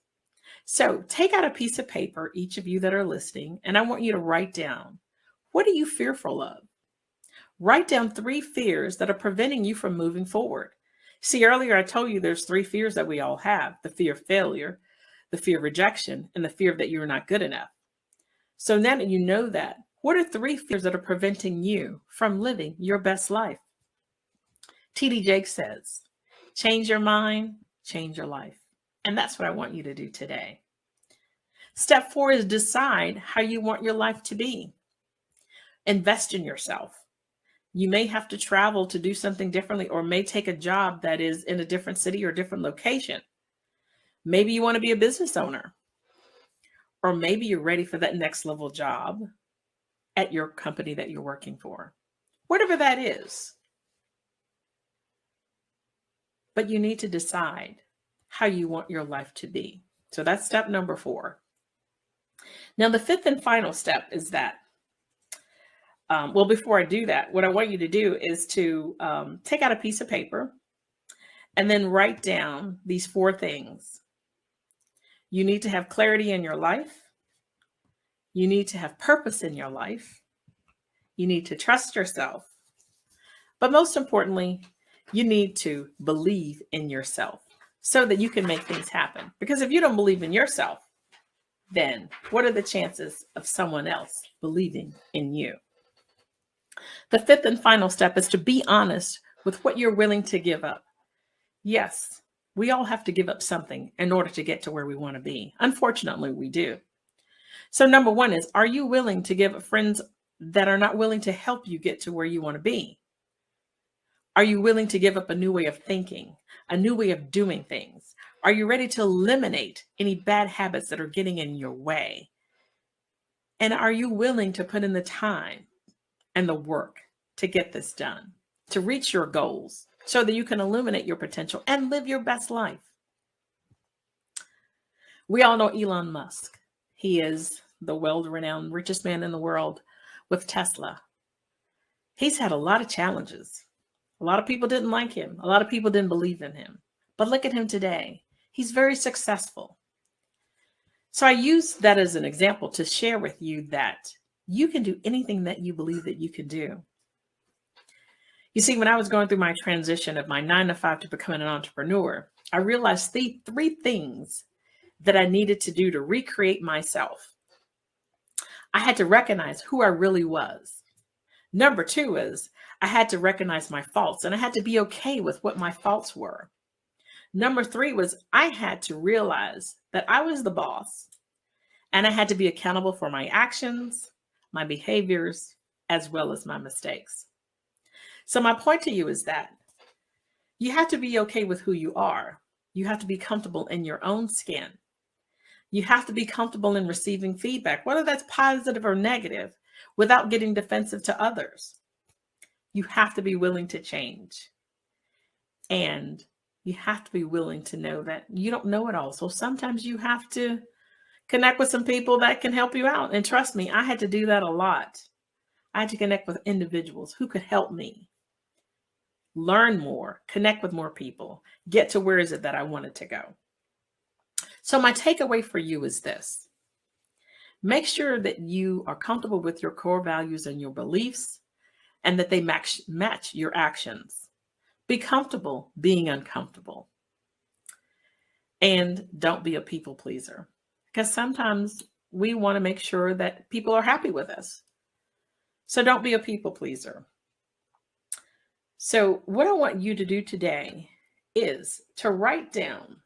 So take out a piece of paper, each of you that are listening, and I want you to write down, what are you fearful of? Write down 3 fears that are preventing you from moving forward. See, earlier I told you there's 3 fears that we all have: the fear of failure, the fear of rejection, and the fear that you're not good enough. So now that you know that, what are 3 fears that are preventing you from living your best life? T.D. Jakes says, change your mind, change your life. And that's what I want you to do today. Step 4 is decide how you want your life to be. Invest in yourself. You may have to travel to do something differently, or may take a job that is in a different city or different location. Maybe you want to be a business owner, or maybe you're ready for that next level job at your company that you're working for. Whatever that is. But you need to decide how you want your life to be. So that's step number 4. Now, the 5th and final step is that, before I do that, what I want you to do is to take out a piece of paper and then write down these 4 things. You need to have clarity in your life. You need to have purpose in your life. You need to trust yourself. But most importantly, you need to believe in yourself so that you can make things happen. Because if you don't believe in yourself, then what are the chances of someone else believing in you? The 5th and final step is to be honest with what you're willing to give up. Yes, we all have to give up something in order to get to where we want to be. Unfortunately, we do. So number 1 is, are you willing to give up friends that are not willing to help you get to where you want to be? Are you willing to give up a new way of thinking, a new way of doing things? Are you ready to eliminate any bad habits that are getting in your way? And are you willing to put in the time and the work to get this done, to reach your goals so that you can illuminate your potential and live your best life? We all know Elon Musk. He is the world-renowned richest man in the world with Tesla. He's had a lot of challenges. A lot of people didn't like him. A lot of people didn't believe in him. But look at him today. He's very successful. So I use that as an example to share with you that you can do anything that you believe that you can do. You see, when I was going through my transition of my 9 to 5 to becoming an entrepreneur, I realized the 3 things that I needed to do to recreate myself. I had to recognize who I really was. Number 2 is I had to recognize my faults, and I had to be okay with what my faults were. Number 3 was I had to realize that I was the boss, and I had to be accountable for my actions, my behaviors, as well as my mistakes. So my point to you is that you have to be okay with who you are. You have to be comfortable in your own skin. You have to be comfortable in receiving feedback, whether that's positive or negative, without getting defensive to others. You have to be willing to change. And you have to be willing to know that you don't know it all. So sometimes you have to connect with some people that can help you out. And trust me, I had to do that a lot. I had to connect with individuals who could help me learn more, connect with more people, get to where is it that I wanted to go. So my takeaway for you is this. Make sure that you are comfortable with your core values and your beliefs, and that they match your actions. Be comfortable being uncomfortable. And don't be a people pleaser, because sometimes we want to make sure that people are happy with us. So don't be a people pleaser. So what I want you to do today is to write down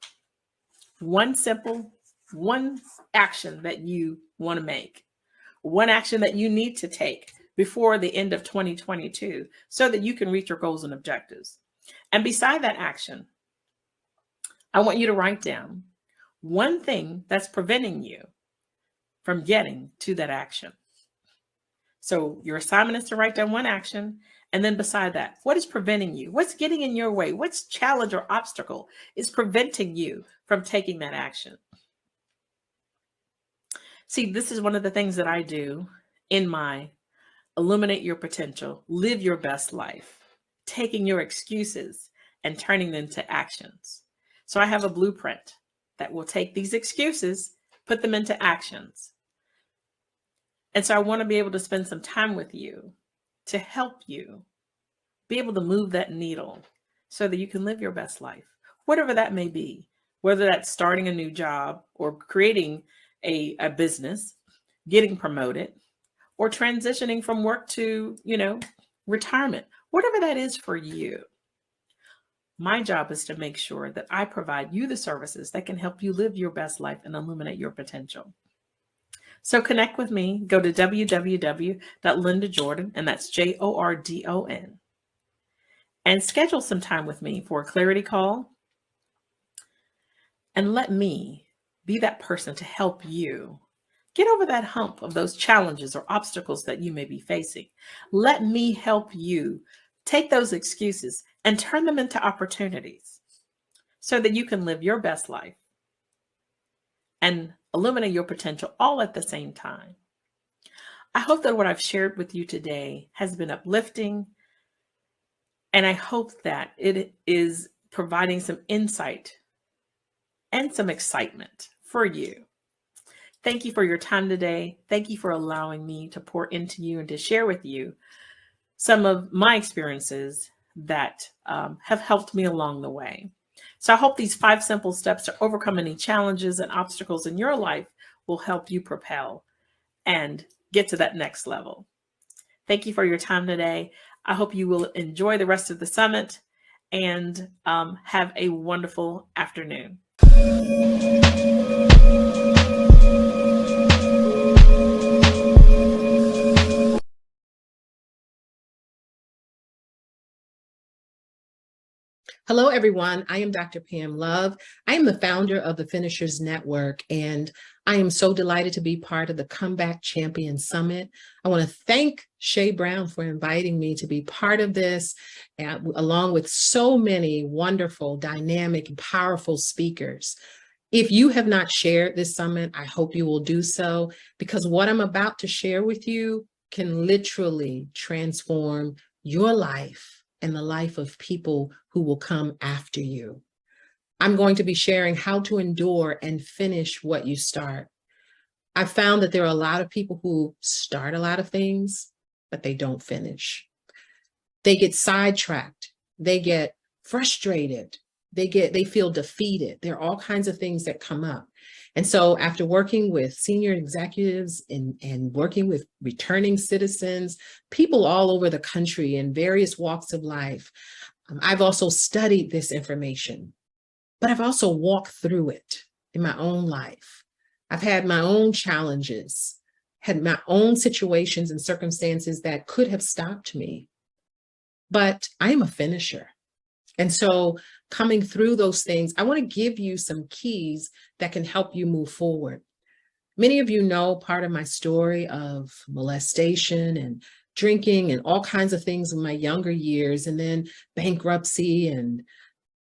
one simple one action that you want to make, one action that you need to take before the end of 2022 so that you can reach your goals and objectives. And beside that action, I want you to write down one thing that's preventing you from getting to that action. So your assignment is to write down one action. And then beside that, what is preventing you? What's getting in your way? What's challenge or obstacle is preventing you from taking that action? See, this is one of the things that I do in my Illuminate Your Potential, Live Your Best Life, taking your excuses and turning them into actions. So I have a blueprint that will take these excuses, put them into actions. And so I want to be able to spend some time with you to help you be able to move that needle so that you can live your best life, whatever that may be, whether that's starting a new job or creating a business, getting promoted, or transitioning from work to, retirement, whatever that is for you. My job is to make sure that I provide you the services that can help you live your best life and illuminate your potential. So connect with me, go to www.lindajordan, and that's JORDON, and schedule some time with me for a clarity call. And let me be that person to help you get over that hump of those challenges or obstacles that you may be facing. Let me help you take those excuses and turn them into opportunities so that you can live your best life and illuminate your potential all at the same time. I hope that what I've shared with you today has been uplifting, and I hope that it is providing some insight and some excitement for you. Thank you for your time today. Thank you for allowing me to pour into you and to share with you some of my experiences that have helped me along the way. So I hope these 5 simple steps to overcome any challenges and obstacles in your life will help you propel and get to that next level. Thank you for your time today. I hope you will enjoy the rest of the summit and have a wonderful afternoon. Hello, everyone. I am Dr. Pam Love. I am the founder of the Finishers Network, and I am so delighted to be part of the Comeback Champion Summit. I want to thank Shay Brown for inviting me to be part of this, along with so many wonderful, dynamic, and powerful speakers. If you have not shared this summit, I hope you will do so, because what I'm about to share with you can literally transform your life and the life of people who will come after you. I'm going to be sharing how to endure and finish what you start. I've found that there are a lot of people who start a lot of things, but they don't finish. They get sidetracked. They get frustrated. They feel defeated. There are all kinds of things that come up. And so after working with senior executives and working with returning citizens, people all over the country in various walks of life, I've also studied this information, but I've also walked through it in my own life. I've had my own challenges, had my own situations and circumstances that could have stopped me, but I am a finisher. And so coming through those things, I want to give you some keys that can help you move forward. Many of you know part of my story of molestation and drinking and all kinds of things in my younger years, and then bankruptcy and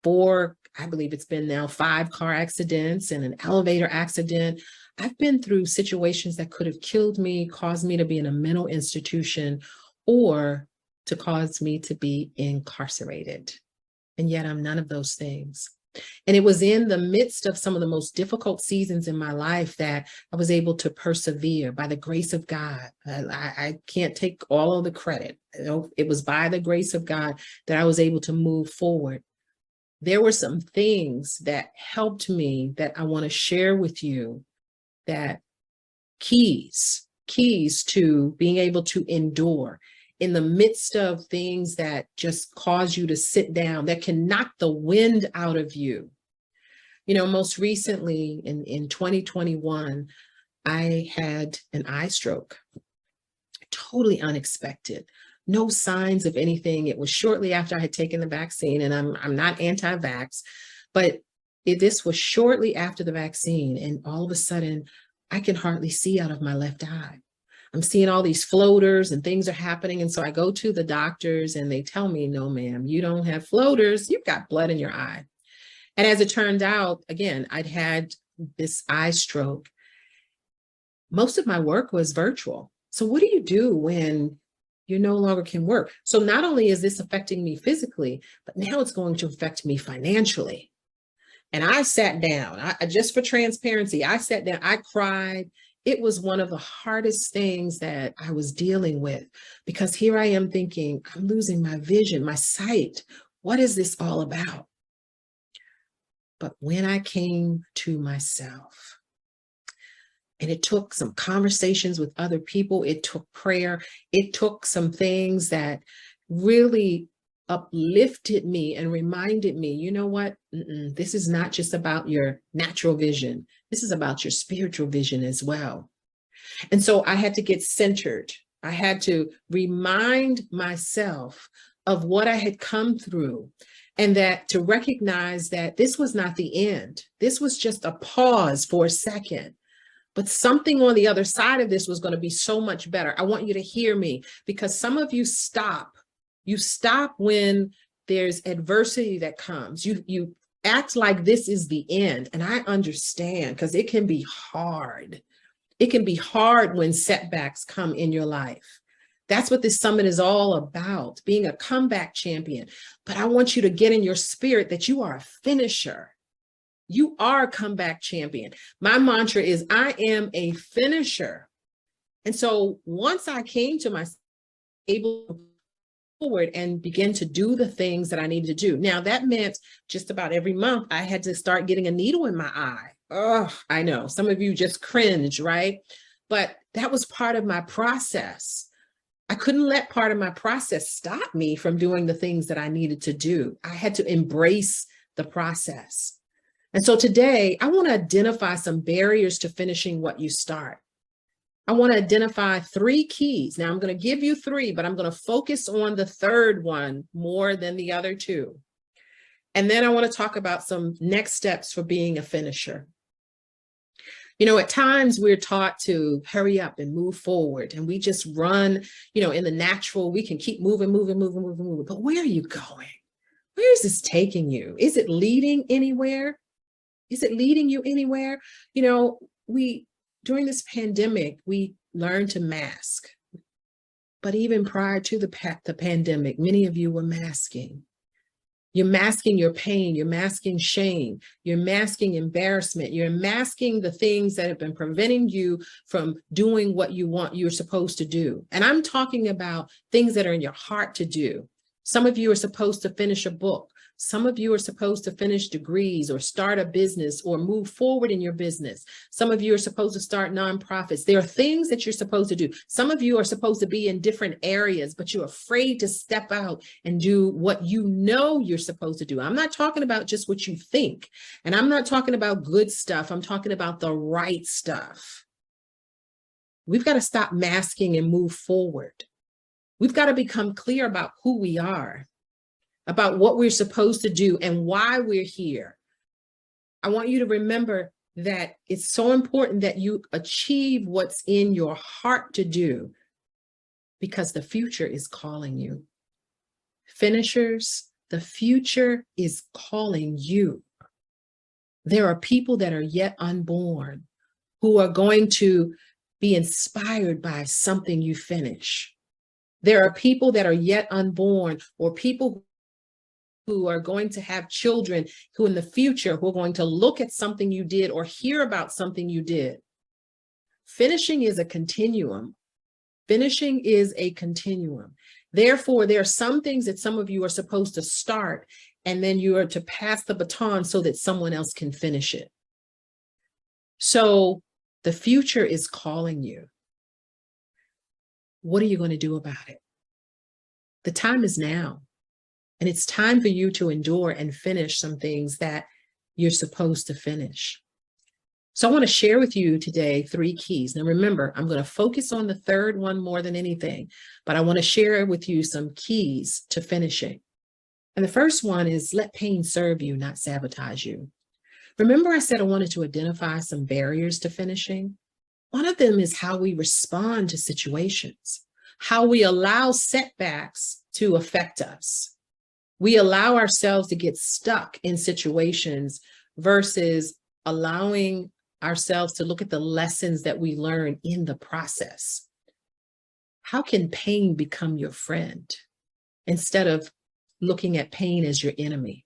4, I believe it's been now 5 car accidents and an elevator accident. I've been through situations that could have killed me, caused me to be in a mental institution, or to cause me to be incarcerated. And yet I'm none of those things. And it was in the midst of some of the most difficult seasons in my life that I was able to persevere by the grace of God. I can't take all of the credit. It was by the grace of God that I was able to move forward. There were some things that helped me that I want to share with you, that keys to being able to endure in the midst of things that just cause you to sit down, that can knock the wind out of you. Most recently in 2021, I had an eye stroke, totally unexpected. No signs of anything. It was shortly after I had taken the vaccine, and I'm not anti-vax, but this was shortly after the vaccine, and all of a sudden, I can hardly see out of my left eye. I'm seeing all these floaters and things are happening. And so I go to the doctors and they tell me, no, ma'am, you don't have floaters. You've got blood in your eye. And as it turned out, again, I'd had this eye stroke. Most of my work was virtual. So what do you do when you no longer can work? So not only is this affecting me physically, but now it's going to affect me financially. And I sat down, just for transparency, I sat down, I cried. It was one of the hardest things that I was dealing with, because here I am thinking, I'm losing my vision, my sight. What is this all about? But when I came to myself, and it took some conversations with other people, it took prayer, it took some things that really uplifted me and reminded me, you know what? This is not just about your natural vision. This is about your spiritual vision as well. And so I had to get centered. I had to remind myself of what I had come through, and that to recognize that this was not the end. This was just a pause for a second. But something on the other side of this was going to be so much better. I want you to hear me, because some of you stop. You stop when there's adversity that comes. You act like this is the end. And I understand, because it can be hard. It can be hard when setbacks come in your life. That's what this summit is all about, being a comeback champion. But I want you to get in your spirit that you are a finisher. You are a comeback champion. My mantra is, I am a finisher. And so once I came to myself, able forward and begin to do the things that I needed to do. Now that meant just about every month I had to start getting a needle in my eye. Oh, I know some of you just cringe, right? But that was part of my process. I couldn't let part of my process stop me from doing the things that I needed to do. I had to embrace the process. And so today I want to identify some barriers to finishing what you start. I want to identify 3 keys. Now I'm going to give you 3, but I'm going to focus on the third one more than the other 2. And then I want to talk about some next steps for being a finisher. At times we're taught to hurry up and move forward, and we just run, in the natural, we can keep moving. But where are you going? Where is this taking you? Is it leading anywhere? Is it leading you anywhere? During this pandemic, we learned to mask. But even prior to the pandemic, many of you were masking. You're masking your pain. You're masking shame. You're masking embarrassment. You're masking the things that have been preventing you from doing what you're supposed to do. And I'm talking about things that are in your heart to do. Some of you are supposed to finish a book. Some of you are supposed to finish degrees or start a business or move forward in your business. Some of you are supposed to start nonprofits. There are things that you're supposed to do. Some of you are supposed to be in different areas, but you're afraid to step out and do what you're supposed to do. I'm not talking about just what you think, and I'm not talking about good stuff. I'm talking about the right stuff. We've got to stop masking and move forward. We've got to become clear about who we are, about what we're supposed to do and why we're here. I want you to remember that it's so important that you achieve what's in your heart to do, because the future is calling you. Finishers, the future is calling you. There are people that are yet unborn who are going to be inspired by something you finish. There are people that are yet unborn, or people who are going to have children who in the future who are going to look at something you did or hear about something you did. Finishing is a continuum. Finishing is a continuum. Therefore, there are some things that some of you are supposed to start, and then you are to pass the baton so that someone else can finish it. So the future is calling you. What are you going to do about it? The time is now. And it's time for you to endure and finish some things that you're supposed to finish. So I want to share with you today 3 keys. Now remember, I'm going to focus on the third one more than anything, but I want to share with you some keys to finishing. And the first one is let pain serve you, not sabotage you. Remember I said I wanted to identify some barriers to finishing? One of them is how we respond to situations, how we allow setbacks to affect us. We allow ourselves to get stuck in situations versus allowing ourselves to look at the lessons that we learn in the process. How can pain become your friend instead of looking at pain as your enemy?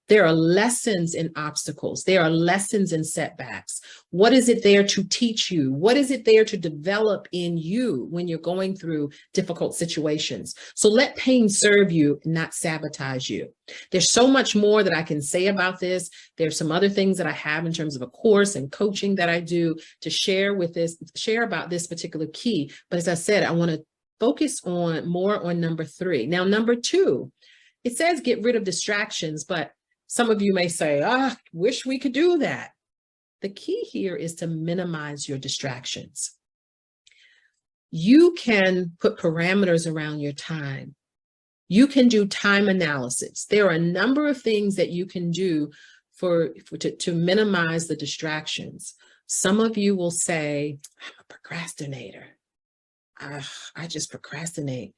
There are lessons in obstacles. There are lessons in setbacks. What is it there to teach you? What is it there to develop in you when you're going through difficult situations? So let pain serve you, not sabotage you. There's so much more that I can say about this. There's some other things that I have in terms of a course and coaching that I do to share about this particular key. But as I said, I want to focus more on number 3. Now, number 2, it says get rid of distractions, but some of you may say, wish we could do that. The key here is to minimize your distractions. You can put parameters around your time. You can do time analysis. There are a number of things that you can do to minimize the distractions. Some of you will say, I'm a procrastinator. I just procrastinate.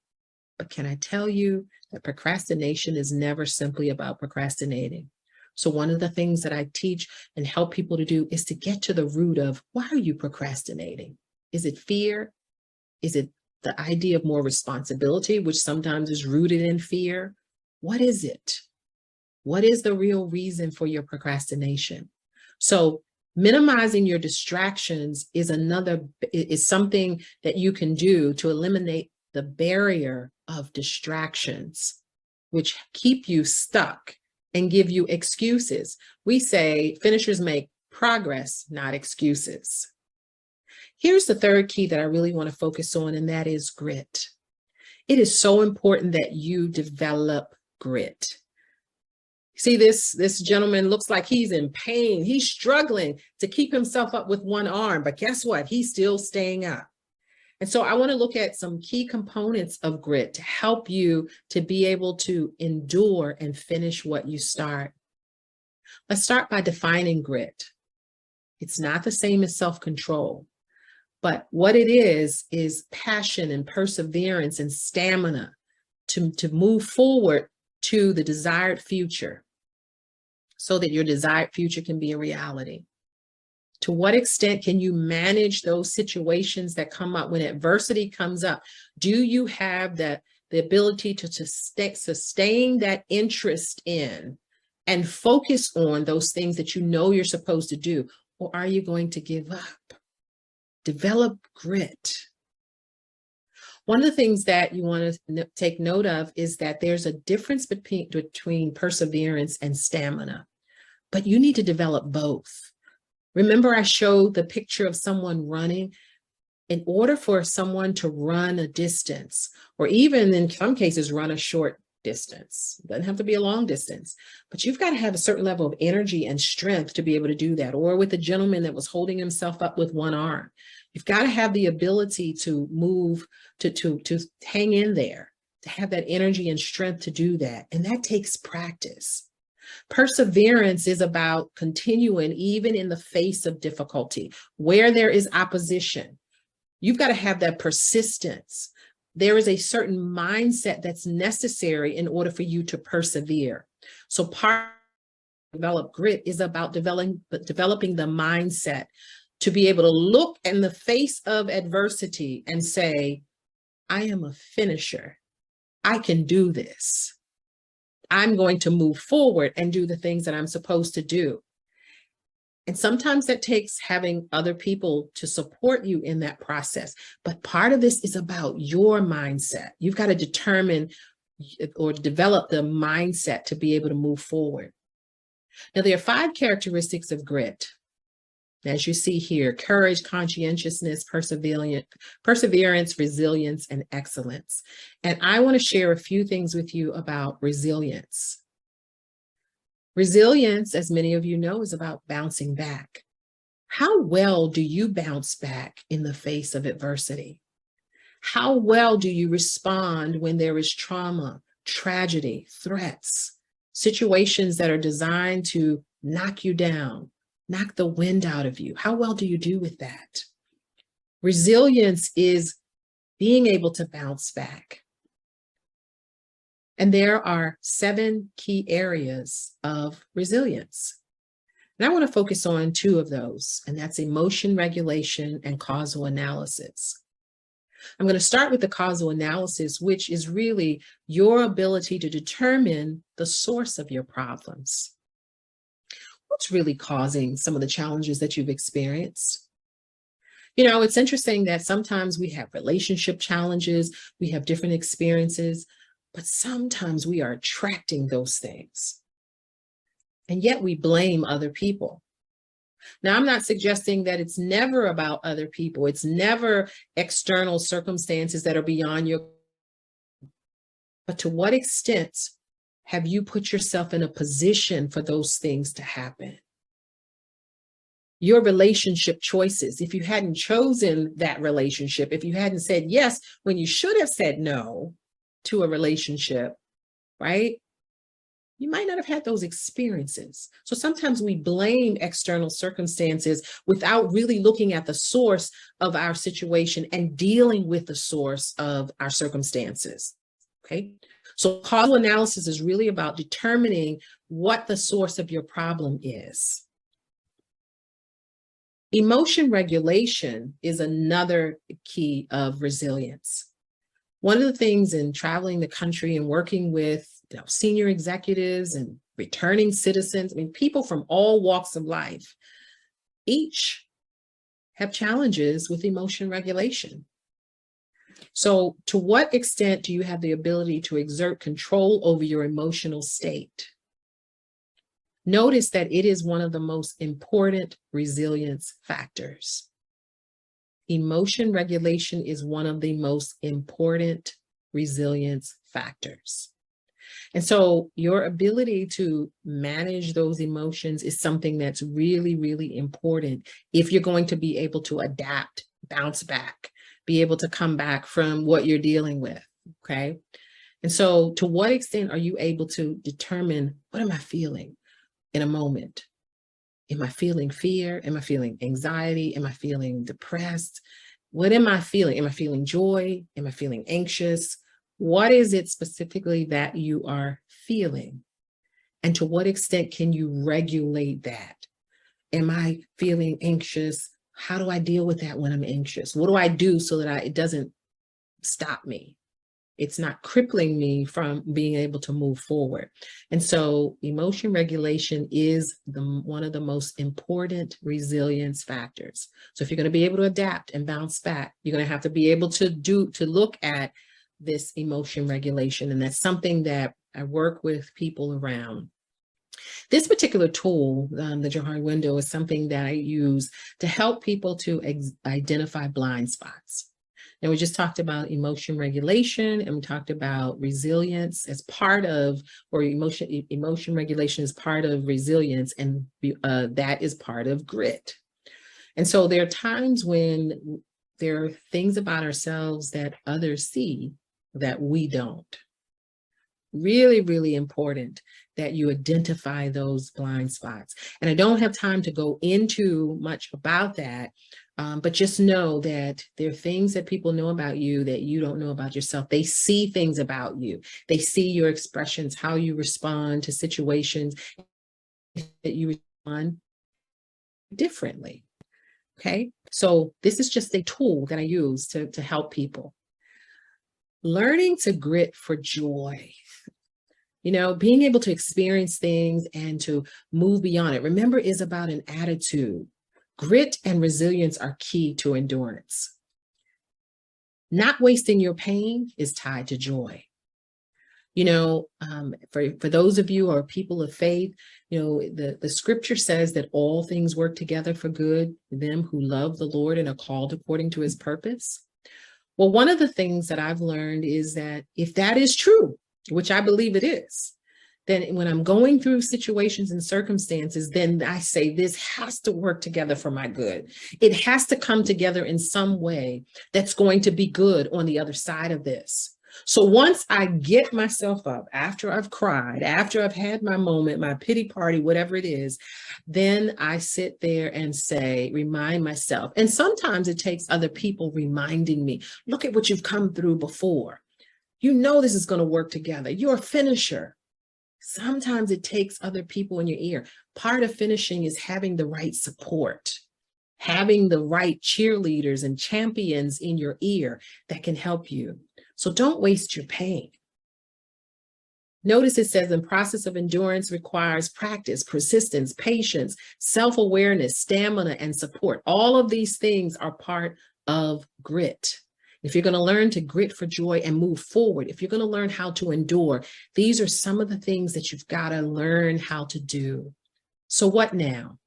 But can I tell you that procrastination is never simply about procrastinating? So one of the things that I teach and help people to do is to get to the root of, why are you procrastinating? Is it fear? Is it the idea of more responsibility, which sometimes is rooted in fear? What is it? What is the real reason for your procrastination? So minimizing your distractions is something that you can do to eliminate the barrier of distractions, which keep you stuck and give you excuses. We say finishers make progress, not excuses. Here's the third key that I really want to focus on, and that is grit. It is so important that you develop grit. See, this gentleman looks like he's in pain. He's struggling to keep himself up with one arm, but guess what? He's still staying up. And so I want to look at some key components of grit to help you to be able to endure and finish what you start. Let's start by defining grit. It's not the same as self-control, but what it is passion and perseverance and stamina to move forward to the desired future so that your desired future can be a reality. To what extent can you manage those situations that come up when adversity comes up? Do you have the ability to sustain that interest in and focus on those things that you know you're supposed to do? Or are you going to give up? Develop grit. One of the things that you want to take note of is that there's a difference between perseverance and stamina, but you need to develop both. Remember, I showed the picture of someone running. In order for someone to run a distance, or even in some cases, run a short distance, it doesn't have to be a long distance, but you've got to have a certain level of energy and strength to be able to do that. Or with the gentleman that was holding himself up with one arm, you've got to have the ability to move, to hang in there, to have that energy and strength to do that. And that takes practice. Perseverance is about continuing even in the face of difficulty, where there is opposition. You've got to have that persistence. There is a certain mindset that's necessary in order for you to persevere. So part of develop grit is about developing the mindset to be able to look in the face of adversity and say, I am a finisher. I can do this. I'm going to move forward and do the things that I'm supposed to do. And sometimes that takes having other people to support you in that process. But part of this is about your mindset. You've got to determine or develop the mindset to be able to move forward. Now, there are 5 characteristics of grit. As you see here: courage, conscientiousness, perseverance, resilience, and excellence. And I want to share a few things with you about resilience. Resilience, as many of you know, is about bouncing back. How well do you bounce back in the face of adversity? How well do you respond when there is trauma, tragedy, threats, situations that are designed to knock you down, knock the wind out of you? How well do you do with that? Resilience is being able to bounce back. And there are 7 key areas of resilience. And I want to focus on 2 of those, and that's emotion regulation and causal analysis. I'm going to start with the causal analysis, which is really your ability to determine the source of your problems. What's really causing some of the challenges that you've experienced? You know, it's interesting that sometimes we have relationship challenges, we have different experiences, but sometimes we are attracting those things. And yet we blame other people. Now, I'm not suggesting that it's never about other people. It's never external circumstances that are beyond your. But to what extent have you put yourself in a position for those things to happen? Your relationship choices, if you hadn't chosen that relationship, if you hadn't said yes when you should have said no to a relationship, right? You might not have had those experiences. So sometimes we blame external circumstances without really looking at the source of our situation and dealing with the source of our circumstances. Okay. So causal analysis is really about determining what the source of your problem is. Emotion regulation is another key of resilience. One of the things in traveling the country and working with senior executives and returning citizens, I mean, people from all walks of life, each have challenges with emotion regulation. So to what extent do you have the ability to exert control over your emotional state? Notice that it is one of the most important resilience factors. Emotion regulation is one of the most important resilience factors. And so your ability to manage those emotions is something that's really, really important if you're going to be able to adapt, bounce back, be able to come back from what you're dealing with, okay? And so to what extent are you able to determine, what am I feeling in a moment? Am I feeling fear? Am I feeling anxiety? Am I feeling depressed? What am I feeling? Am I feeling joy? Am I feeling anxious? What is it specifically that you are feeling? And to what extent can you regulate that? Am I feeling anxious? How do I deal with that when I'm anxious? What do I do so that it doesn't stop me? It's not crippling me from being able to move forward. And so emotion regulation is one of the most important resilience factors. So if you're going to be able to adapt and bounce back, you're going to have to be able to look at this emotion regulation. And that's something that I work with people around. This particular tool, the Johari window, is something that I use to help people to identify blind spots. And we just talked about emotion regulation, and we talked about resilience as part of, or emotion regulation is part of resilience, and that is part of grit. And so there are times when there are things about ourselves that others see that we don't. Really, really important that you identify those blind spots. And I don't have time to go into much about that, but just know that there are things that people know about you that you don't know about yourself. They see things about you. They see your expressions, how you respond to situations, that you respond differently. Okay, so this is just a tool that I use to help people. Learning to grit for joy. You know, being able to experience things and to move beyond it. Remember, is about an attitude. Grit and resilience are key to endurance. Not wasting your pain is tied to joy. You know, for those of you who are people of faith, you know, the scripture says that all things work together for good, them who love the Lord and are called according to his purpose. Well, one of the things that I've learned is that if that is true, which I believe it is, then when I'm going through situations and circumstances, then I say, this has to work together for my good. It has to come together in some way that's going to be good on the other side of this. So once I get myself up, after I've cried, after I've had my moment, my pity party, whatever it is, then I sit there and say, remind myself. And sometimes it takes other people reminding me, look at what you've come through before. You know this is going to work together. You're a finisher. Sometimes it takes other people in your ear. Part of finishing is having the right support, having the right cheerleaders and champions in your ear that can help you. So don't waste your pain. Notice it says the process of endurance requires practice, persistence, patience, self-awareness, stamina, and support. All of these things are part of grit. If you're going to learn to grit for joy and move forward, if you're going to learn how to endure, these are some of the things that you've got to learn how to do. So what now?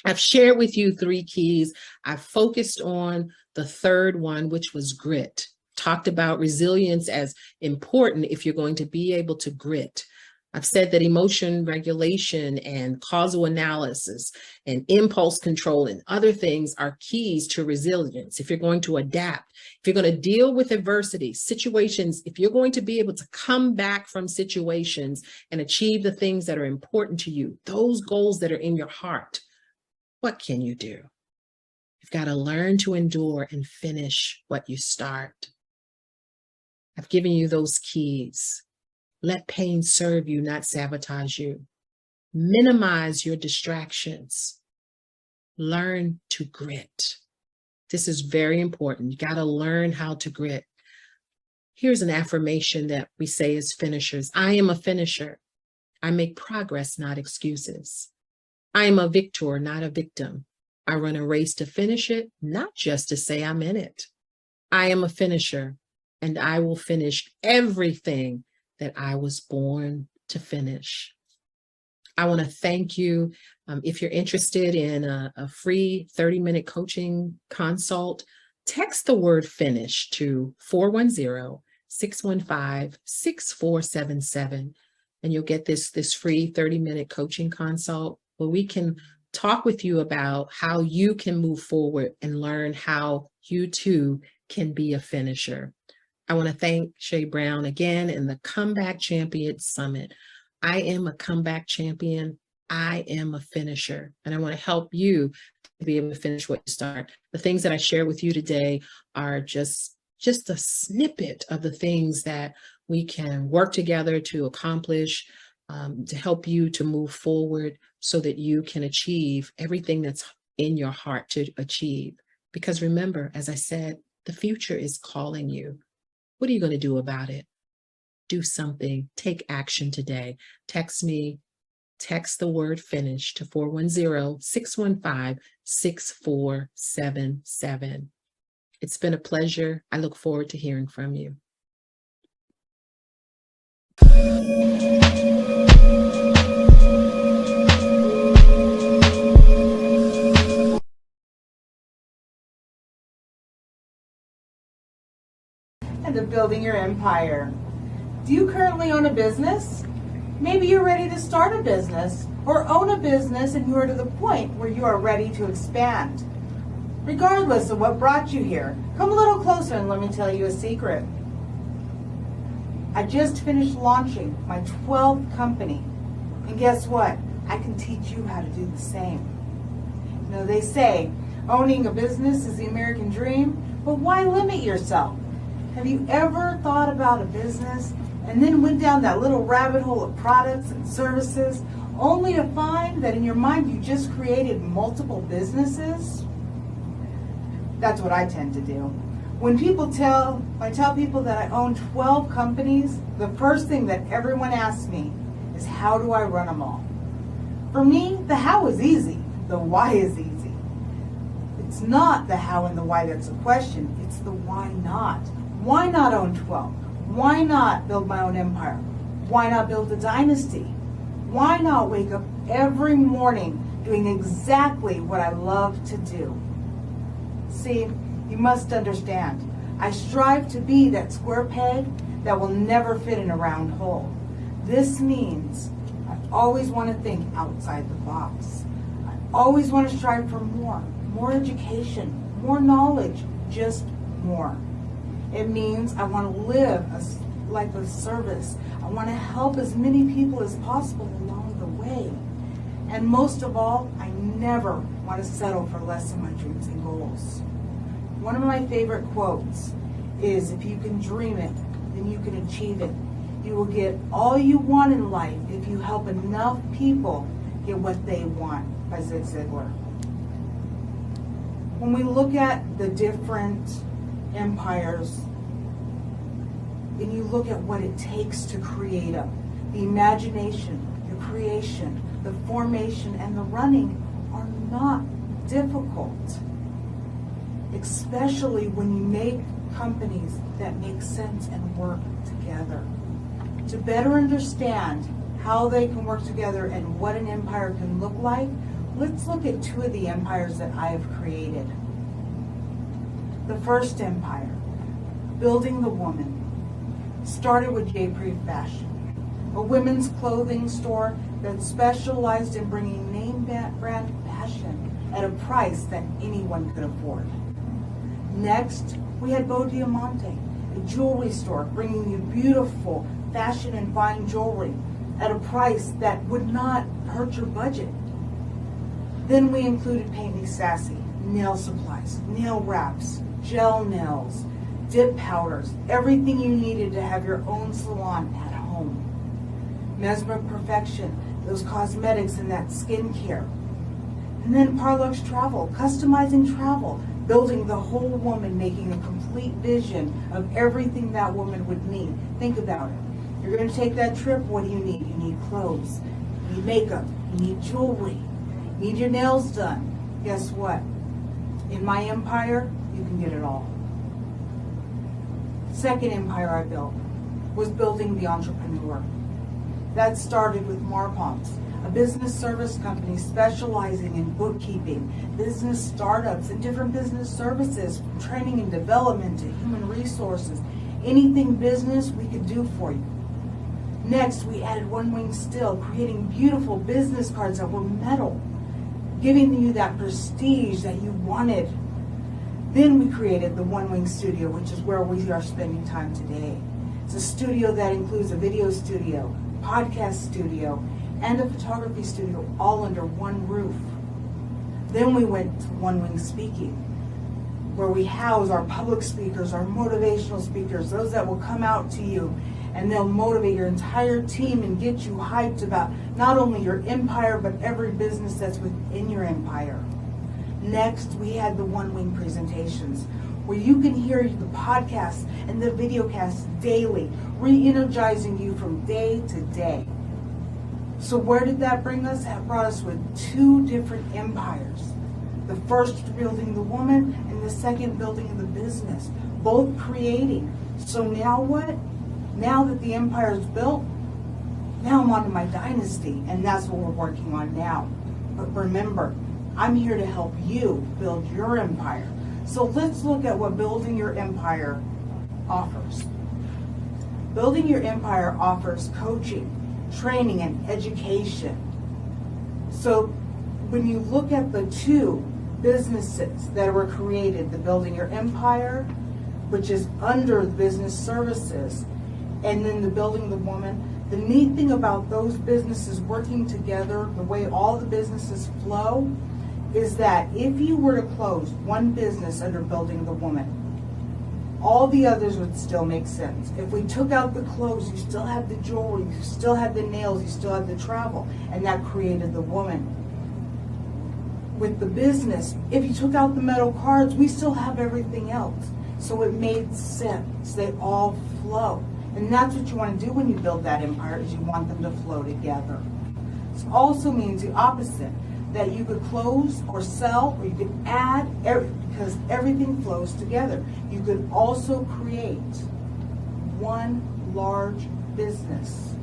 I've shared with you 3 keys. I've focused on the third one, which was grit. Talked about resilience as important if you're going to be able to grit. I've said that emotion regulation and causal analysis and impulse control and other things are keys to resilience. If you're going to adapt, if you're going to deal with adversity, situations, if you're going to be able to come back from situations and achieve the things that are important to you, those goals that are in your heart, what can you do? You've got to learn to endure and finish what you start. I've given you those keys. Let pain serve you, not sabotage you. Minimize your distractions. Learn to grit. This is very important. You got to learn how to grit. Here's an affirmation that we say as finishers. I am a finisher. I make progress, not excuses. I am a victor, not a victim. I run a race to finish it, not just to say I'm in it. I am a finisher, and I will finish everything that I was born to finish. I want to thank you. If you're interested in a free 30-minute coaching consult, text the word finish to 410-615-6477, and you'll get this free 30-minute coaching consult where we can talk with you about how you can move forward and learn how you too can be a finisher. I want to thank Shay Brown again and the Comeback Champion Summit. I am a comeback champion. I am a finisher, and I want to help you to be able to finish what you start. The things that I share with you today are just a snippet of the things that we can work together to accomplish, to help you to move forward so that you can achieve everything that's in your heart to achieve. Because remember, as I said, the future is calling you. What are you going to do about it? Do something. Take action today. Text me. Text the word finish to 410-615-6477. It's been a pleasure. I look forward to hearing from you. And of building your empire. Do you currently own a business? Maybe you're ready to start a business or own a business and you are to the point where you are ready to expand. Regardless of what brought you here, come a little closer and let me tell you a secret. I just finished launching my 12th company. And guess what? I can teach you how to do the same. You know, they say owning a business is the American dream, but why limit yourself? Have you ever thought about a business and then went down that little rabbit hole of products and services only to find that in your mind you just created multiple businesses? That's what I tend to do. When I tell people that I own 12 companies, the first thing that everyone asks me is, how do I run them all? For me, the how is easy, the why is easy. It's not the how and the why that's the question, it's the why not. Why not own 12? Why not build my own empire? Why not build a dynasty? Why not wake up every morning doing exactly what I love to do? See, you must understand, I strive to be that square peg that will never fit in a round hole. This means I always want to think outside the box. I always want to strive for more education, more knowledge, just more. It means I want to live a life of service. I want to help as many people as possible along the way. And most of all, I never want to settle for less than my dreams and goals. One of my favorite quotes is, if you can dream it, then you can achieve it. You will get all you want in life if you help enough people get what they want, by Zig Ziglar. When we look at the different empires, and you look at what it takes to create them, the imagination, the creation, the formation, and the running are not difficult, especially when you make companies that make sense and work together. To better understand how they can work together and what an empire can look like, let's look at two of the empires that I have created. The first empire, Building the Woman, started with J. Pre Fashion, a women's clothing store that specialized in bringing name brand fashion at a price that anyone could afford. Next, we had Beau Diamante, a jewelry store bringing you beautiful fashion and fine jewelry at a price that would not hurt your budget. Then we included Paint Me Sassy, nail supplies, nail wraps, gel nails, dip powders, everything you needed to have your own salon at home. Mesmer Perfection, those cosmetics and that skincare. And then Parlux Travel, customizing travel, building the whole woman, making a complete vision of everything that woman would need. Think about it. You're going to take that trip, what do you need? You need clothes, you need makeup, you need jewelry, you need your nails done. Guess what? In my empire, you can get it all. Second empire I built was Building the Entrepreneur. That started with Marpoms, a business service company specializing in bookkeeping, business startups, and different business services, from training and development to human resources. Anything business we could do for you. Next, we added One Wing Still, creating beautiful business cards that were metal, giving you that prestige that you wanted. Then we created the One Wing Studio, which is where we are spending time today. It's a studio that includes a video studio, podcast studio, and a photography studio, all under one roof. Then we went to One Wing Speaking, where we house our public speakers, our motivational speakers, those that will come out to you and they'll motivate your entire team and get you hyped about not only your empire, but every business that's within your empire. Next, we had the One Wing presentations, where you can hear the podcasts and the videocasts daily, re-energizing you from day to day. So where did that bring us? That brought us with two different empires. The first building the woman, and the second building the business, both creating. So now what? Now that the empire is built, now I'm on to my dynasty, and that's what we're working on now. But remember, I'm here to help you build your empire. So let's look at what building your empire offers. Building your empire offers coaching, training, and education. So when you look at the two businesses that were created, the Building Your Empire, which is under the business services, and then the Building the Woman, the neat thing about those businesses working together, the way all the businesses flow, is that if you were to close one business under Building the Woman, all the others would still make sense. If we took out the clothes, you still had the jewelry, you still had the nails, you still had the travel, and that created the woman. With the business, if you took out the metal cards, we still have everything else. So it made sense. They all flow. And that's what you want to do when you build that empire, is you want them to flow together. This also means the opposite, that you could close or sell, or you could add, because everything flows together. You could also create one large business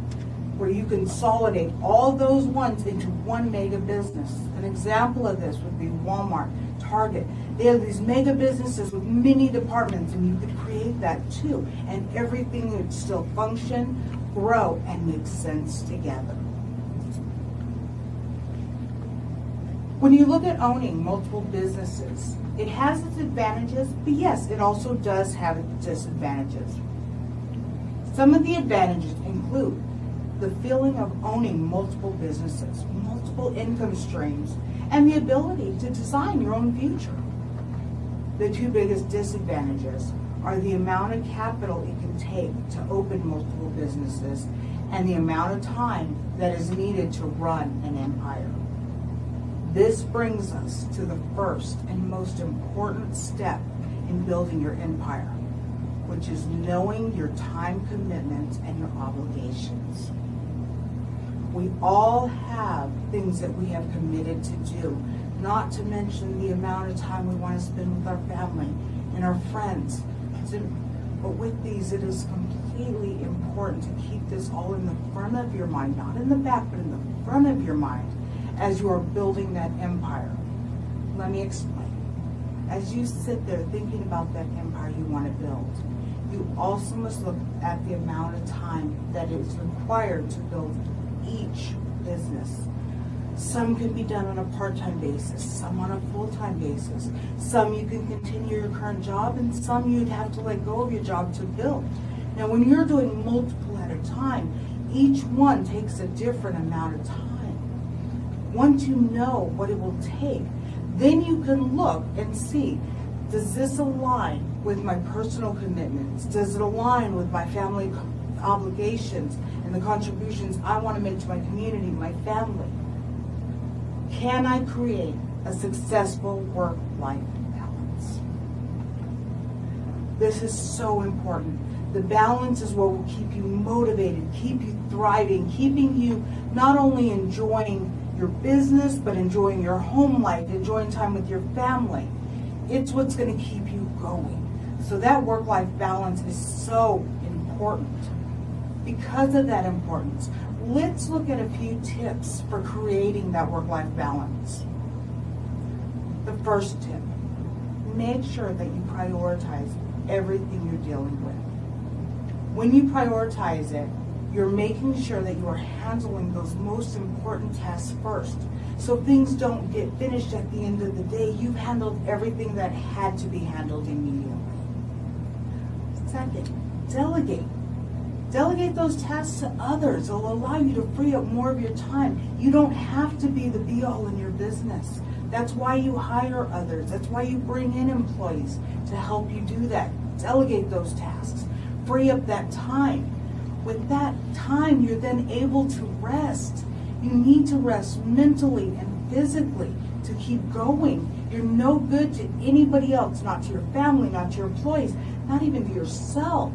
where you consolidate all those ones into one mega business. An example of this would be Walmart, Target. They have these mega businesses with many departments, and you could create that too. And everything would still function grow, and make sense together. When you look at owning multiple businesses, it has its advantages, but yes, it also does have its disadvantages. Some of the advantages include the feeling of owning multiple businesses, multiple income streams, and the ability to design your own future. The two biggest disadvantages are the amount of capital it can take to open multiple businesses and the amount of time that is needed to run an empire. This brings us to the first and most important step in building your empire, which is knowing your time commitments and your obligations. We all have things that we have committed to do, not to mention the amount of time we want to spend with our family and our friends. But with these, it is completely important to keep this all in the front of your mind, not in the back, but in the front of your mind as you are building that empire. Let me explain. As you sit there thinking about that empire you want to build, you also must look at the amount of time that is required to build each business. Some can be done on a part-time basis, some on a full-time basis. Some you can continue your current job, and some you'd have to let go of your job to build. Now, when you're doing multiple at a time, each one takes a different amount of time. Once you know what it will take, then you can look and see, does this align with my personal commitments? Does it align with my family obligations and the contributions I want to make to my community, my family? Can I create a successful work-life balance? This is so important. The balance is what will keep you motivated, keep you thriving, keeping you not only enjoying your business, but enjoying your home life, enjoying time with your family. It's what's going to keep you going. So that work-life balance is so important. Because of that importance, let's look at a few tips for creating that work-life balance. The first tip, make sure that you prioritize everything you're dealing with. When you prioritize it, you're making sure that you are handling those most important tasks first. So things don't get finished at the end of the day. You've handled everything that had to be handled immediately. Second, delegate. Delegate those tasks to others. It'll allow you to free up more of your time. You don't have to be the be-all in your business. That's why you hire others. That's why you bring in employees to help you do that. Delegate those tasks. Free up that time. With that time, you're then able to rest. You need to rest mentally and physically to keep going. You're no good to anybody else, not to your family, not to your employees, not even to yourself.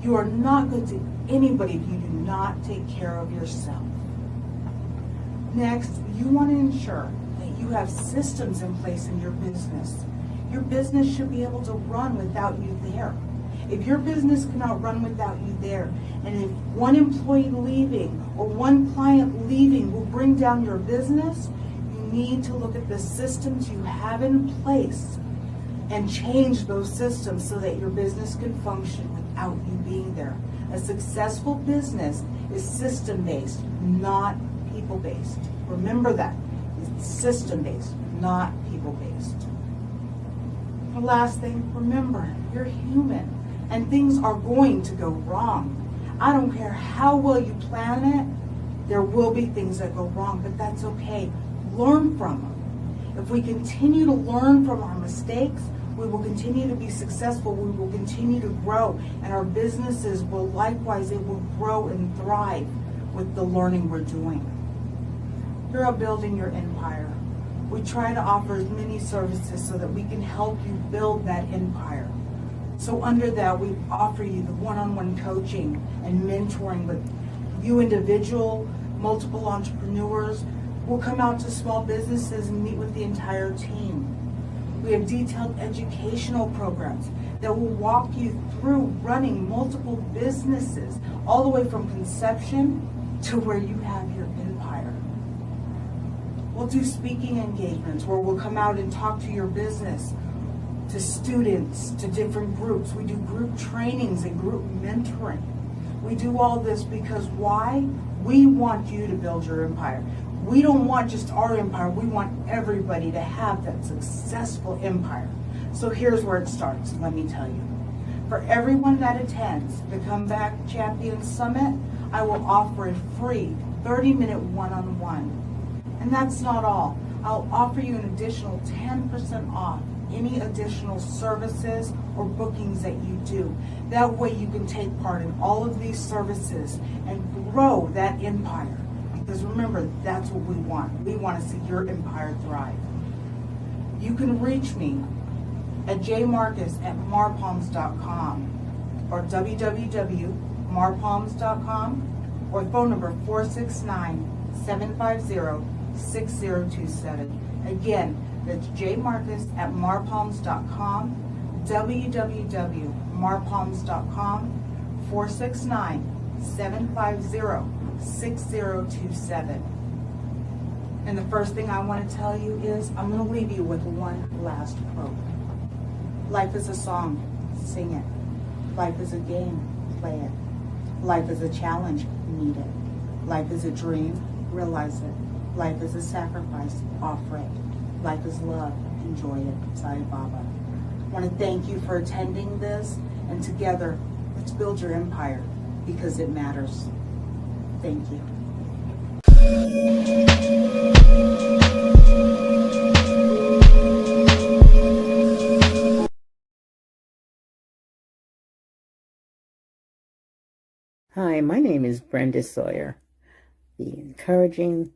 You are not good to anybody if you do not take care of yourself. Next, you want to ensure that you have systems in place in your business. Your business should be able to run without you there. If your business cannot run without you there, and if one employee leaving or one client leaving will bring down your business, you need to look at the systems you have in place and change those systems so that your business can function without you being there. A successful business is system-based, not people-based. Remember that. It's system-based, not people-based. The last thing, remember, you're human. And things are going to go wrong. I don't care how well you plan it, there will be things that go wrong, but that's okay. Learn from them. If we continue to learn from our mistakes, we will continue to be successful, we will continue to grow, and our businesses will likewise, it will grow and thrive with the learning we're doing. You're out building your empire. We try to offer as many services so that we can help you build that empire. So under that, we offer you the one-on-one coaching and mentoring with you individual, multiple entrepreneurs. We'll come out to small businesses and meet with the entire team. We have detailed educational programs that will walk you through running multiple businesses, all the way from conception to where you have your empire. We'll do speaking engagements where we'll come out and talk to your business, to students, to different groups. We do group trainings and group mentoring. We do all this because why? We want you to build your empire. We don't want just our empire. We want everybody to have that successful empire. So here's where it starts, let me tell you. For everyone that attends the Comeback Champions Summit, I will offer a free 30-minute one-on-one. And that's not all. I'll offer you an additional 10% off any additional services or bookings that you do. That way you can take part in all of these services and grow that empire. Because remember, that's what we want. We want to see your empire thrive. You can reach me at jmarcus@marpalms.com or www.marpalms.com or phone number 469-750-6027. Again, that's jmarcus@marpalms.com, www.marpalms.com, 469-750-6027. And the first thing I want to tell you is I'm going to leave you with one last quote. Life is a song, sing it. Life is a game, play it. Life is a challenge, meet it. Life is a dream, realize it. Life is a sacrifice, offer it. Life is love, enjoy it. Sai Baba. I want to thank you for attending this, and together, let's build your empire because it matters. Thank you. Hi, my name is Brenda Sawyer, the encouraging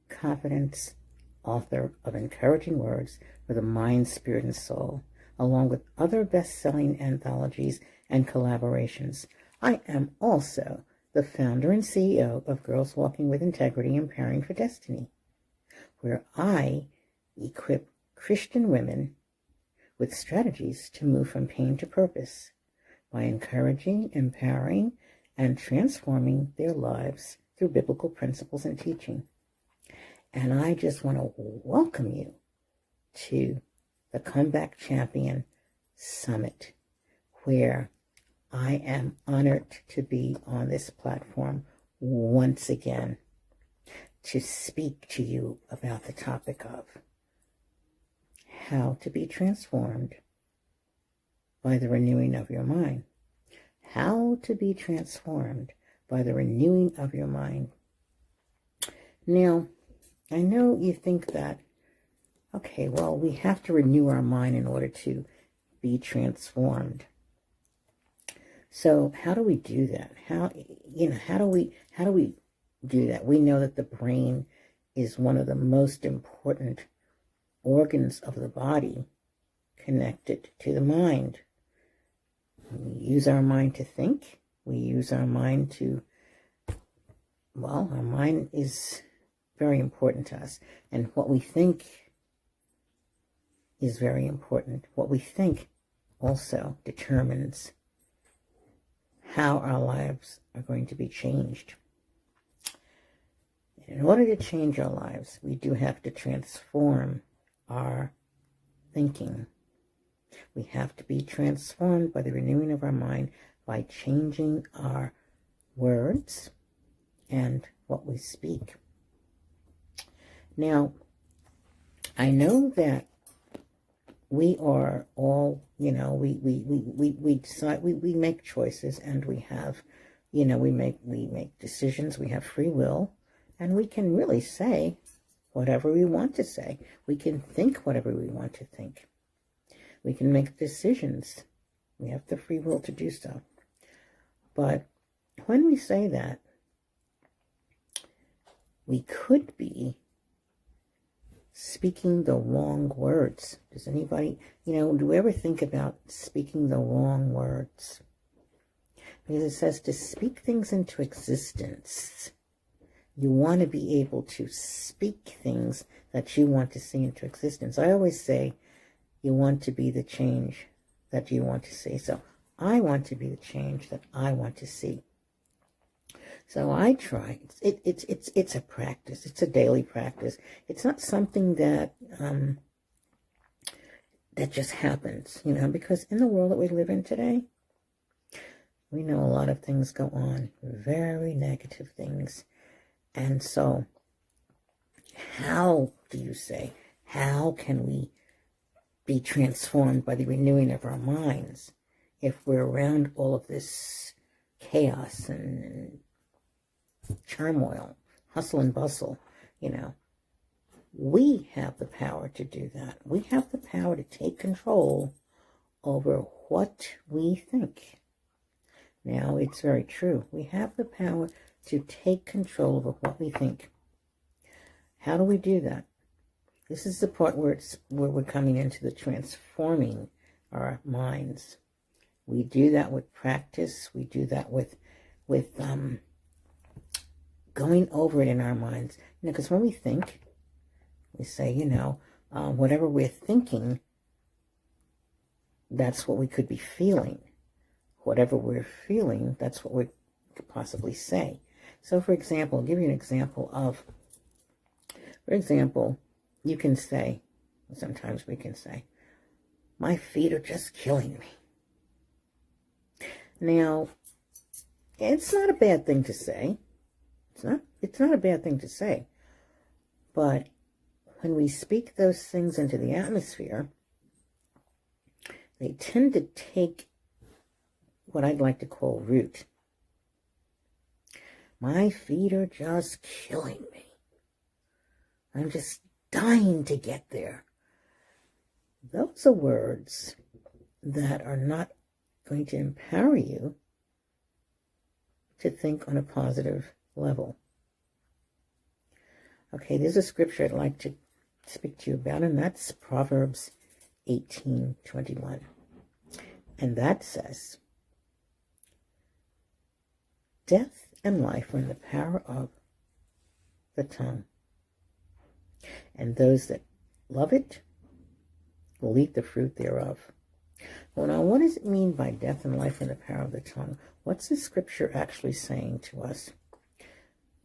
confidence author of Encouraging Words for the Mind, Spirit, and Soul, along with other best-selling anthologies and collaborations. I am also the founder and CEO of Girls Walking with Integrity, Empowering for Destiny, where I equip Christian women with strategies to move from pain to purpose by encouraging, empowering, and transforming their lives through biblical principles and teaching. And I just want to welcome you to the Comeback Champion Summit, where I am honored to be on this platform once again to speak to you about the topic of how to be transformed by the renewing of your mind. How to be transformed by the renewing of your mind. Now, I know you think that, okay, well, we have to renew our mind in order to be transformed. So how do we do that? How do we do that? We know that the brain is one of the most important organs of the body connected to the mind. We use our mind to think. We use our mind to, well, our mind is very important to us. And what we think is very important. What we think also determines how our lives are going to be changed. In order to change our lives, we do have to transform our thinking. We have to be transformed by the renewing of our mind by changing our words and what we speak. Now, I know that we are all, we decide, we make choices, and we have, we make decisions, we have free will, and we can really say whatever we want to say. We can think whatever we want to think. We can make decisions. We have the free will to do so. But when we say that, we could be speaking the wrong words. Does anybody, do we ever think about speaking the wrong words? Because it says to speak things into existence. You want to be able to speak things that you want to see into existence. I always say, you want to be the change that you want to see. So I want to be the change that I want to see. So I try. It's a practice. It's a daily practice. It's not something that that just happens, because in the world that we live in today, We know a lot of things go on, very negative things. And so, how do you say, how can we be transformed by the renewing of our minds if we're around all of this chaos and turmoil, hustle and bustle, you know? We have the power to do that. We have the power to take control over what we think. Now, it's very true. We have the power to take control over what we think. How do we do that? This is the part where we're coming into the transforming our minds. We do that with practice. We do that with going over it in our minds. Because when we think, we say, whatever we're thinking, that's what we could be feeling. Whatever we're feeling, that's what we could possibly say. So, for example, I'll give you an example of, you can say, sometimes we can say, my feet are just killing me. Now, it's not a bad thing to say. It's not a bad thing to say. But when we speak those things into the atmosphere, they tend to take what I'd like to call root. My feet are just killing me. I'm just dying to get there. Those are words that are not going to empower you to think on a positive level. Okay, there's a scripture I'd like to speak to you about, and that's Proverbs 18:21. And that says, death and life are in the power of the tongue, and those that love it will eat the fruit thereof. Well, now, what does it mean by death and life in the power of the tongue? What's the scripture actually saying to us?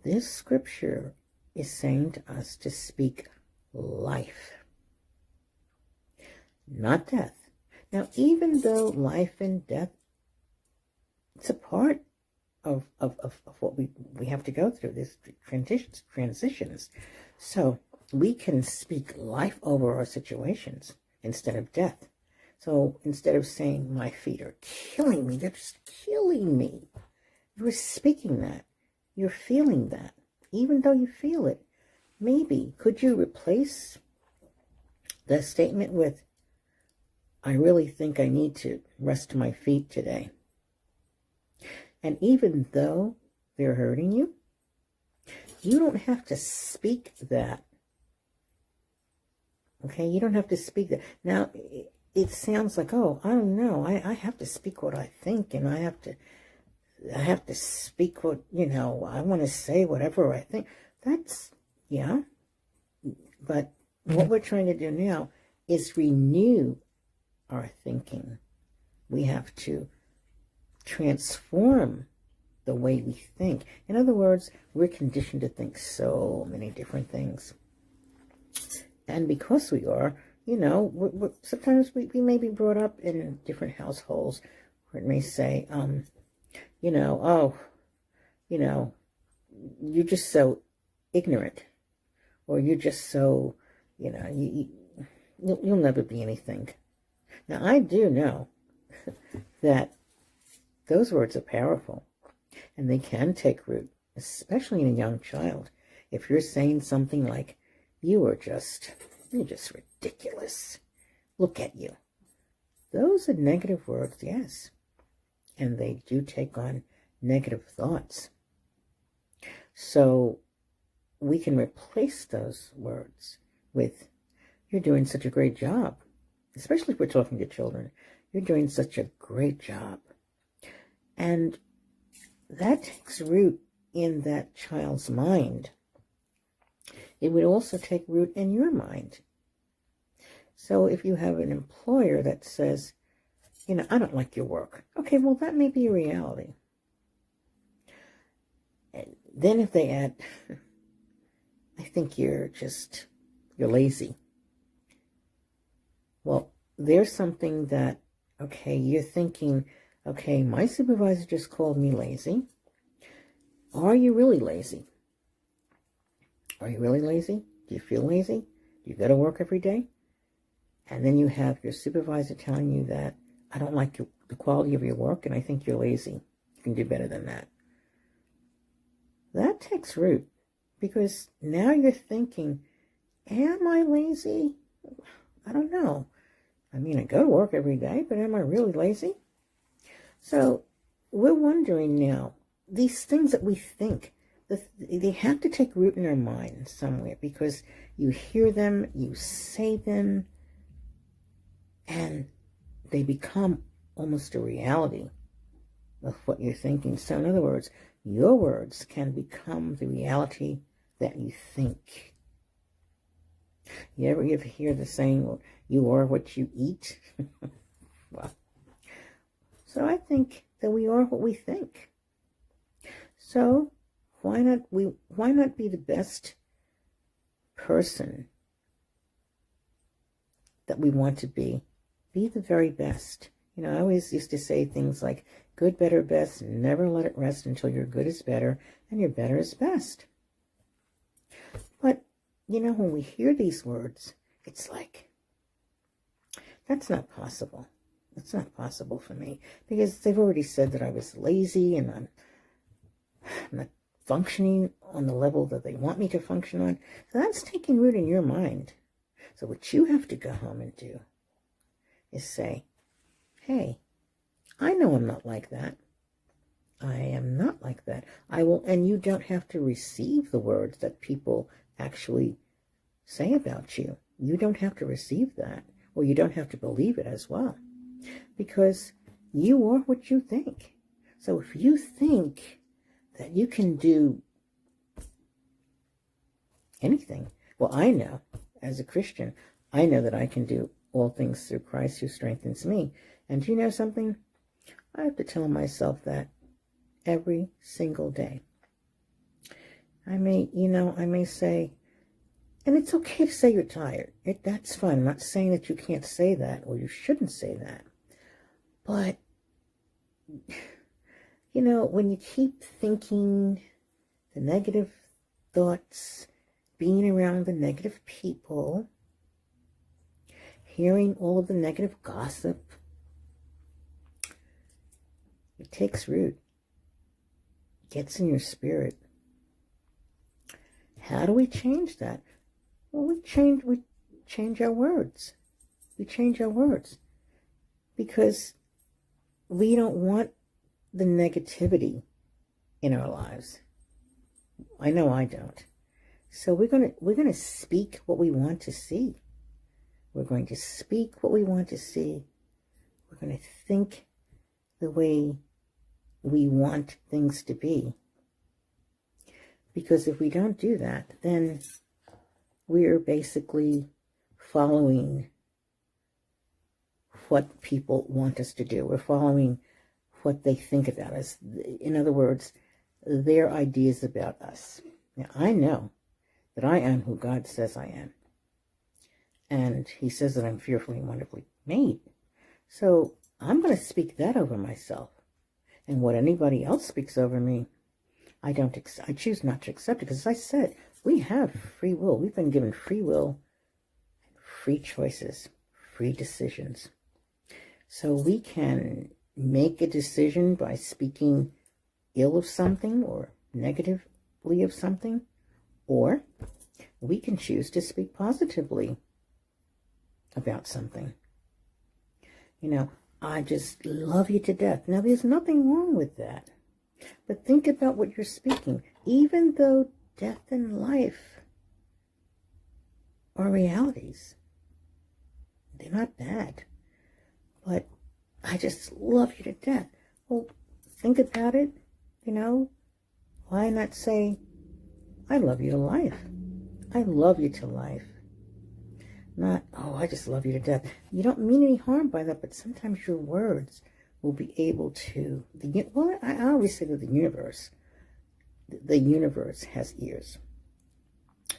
This scripture is saying to us to speak life, not death. Now, even though life and death, it's a part of what we have to go through, this transitions. So we can speak life over our situations instead of death. So instead of saying, my feet are killing me, they're just killing me, you're speaking that. You're feeling that. Even though you feel it, maybe could you replace the statement with, I really think I need to rest my feet today. And even though they're hurting you, you don't have to speak that. Okay, you don't have to speak that. Now, it sounds like, oh, I don't know. I have to speak what I think, and I have to speak what, I want to say whatever I think. That's, yeah. But what we're trying to do now is renew our thinking. We have to transform the way we think. In other words, we're conditioned to think so many different things. And because we are, sometimes we may be brought up in different households where it may say, you're just so ignorant, or you're just so, you'll never be anything. Now, I do know that those words are powerful, and they can take root, especially in a young child. If you're saying something like, you're just ridiculous. Look at you. Those are negative words, yes. And they do take on negative thoughts. So we can replace those words with, you're doing such a great job. Especially if we're talking to children. You're doing such a great job. And that takes root in that child's mind. It would also take root in your mind. So if you have an employer that says, I don't like your work. Okay, well, that may be a reality. And then if they add, I think you're lazy. Well, there's something that, okay, you're thinking, Okay, my supervisor just called me lazy. Are you really lazy? Are you really lazy? Do you feel lazy? Do you go to work every day? And then you have your supervisor telling you that I don't like the quality of your work and I think you're lazy. You can do better than that. That takes root because now you're thinking, am I lazy? I don't know. I mean, I go to work every day, but am I really lazy? So we're wondering now, these things that we think, they have to take root in our mind somewhere because you hear them, you say them, and they become almost a reality of what you're thinking. So in other words, your words can become the reality that you think. You ever hear the saying, well, you are what you eat? Well, so I think that we are what we think. So why not be the best person that we want to be? Be the very best. You know, I always used to say things like, good, better, best, never let it rest until your good is better and your better is best. But, you know, when we hear these words, it's like, that's not possible. That's not possible for me because they've already said that I was lazy and I'm not functioning on the level that they want me to function on. So that's taking root in your mind. So what you have to go home and do is say, hey, I know I'm not like that. I am not like that. I will, and you don't have to receive the words that people actually say about you. You don't have to receive that, or you don't have to believe it as well, because you are what you think. So if you think that you can do anything, well, I know, as a Christian, I know that I can do all things through Christ who strengthens me. And do you know something? I have to tell myself that every single day. I may say, and it's okay to say you're tired. That's fine. I'm not saying that you can't say that or you shouldn't say that. But, you know, when you keep thinking the negative thoughts, being around the negative people, hearing all of the negative gossip, it takes root. It gets in your spirit. How do we change that? Well, we change our words. We change our words because we don't want the negativity in our lives. I know I don't. So we're gonna speak what we want to see. We're going to speak what we want to see. We're going to think the way we want things to be. Because if we don't do that, then we're basically following what people want us to do. We're following what they think about us. In other words, their ideas about us. Now, I know that I am who God says I am. And he says that I'm fearfully and wonderfully made. So I'm going to speak that over myself. And what anybody else speaks over me, I choose not to accept it. Because as I said, we have free will. We've been given free will, free choices, free decisions. So we can make a decision by speaking ill of something or negatively of something, or we can choose to speak positively about something. You know, I just love you to death. Now, there's nothing wrong with that. But think about what you're speaking. Even though death and life are realities, they're not bad. But I just love you to death. Well, think about it. You know, why not say, I love you to life. I love you to life. Not, oh, I just love you to death. You don't mean any harm by that, but sometimes your words will be able to, I always say to the universe has ears.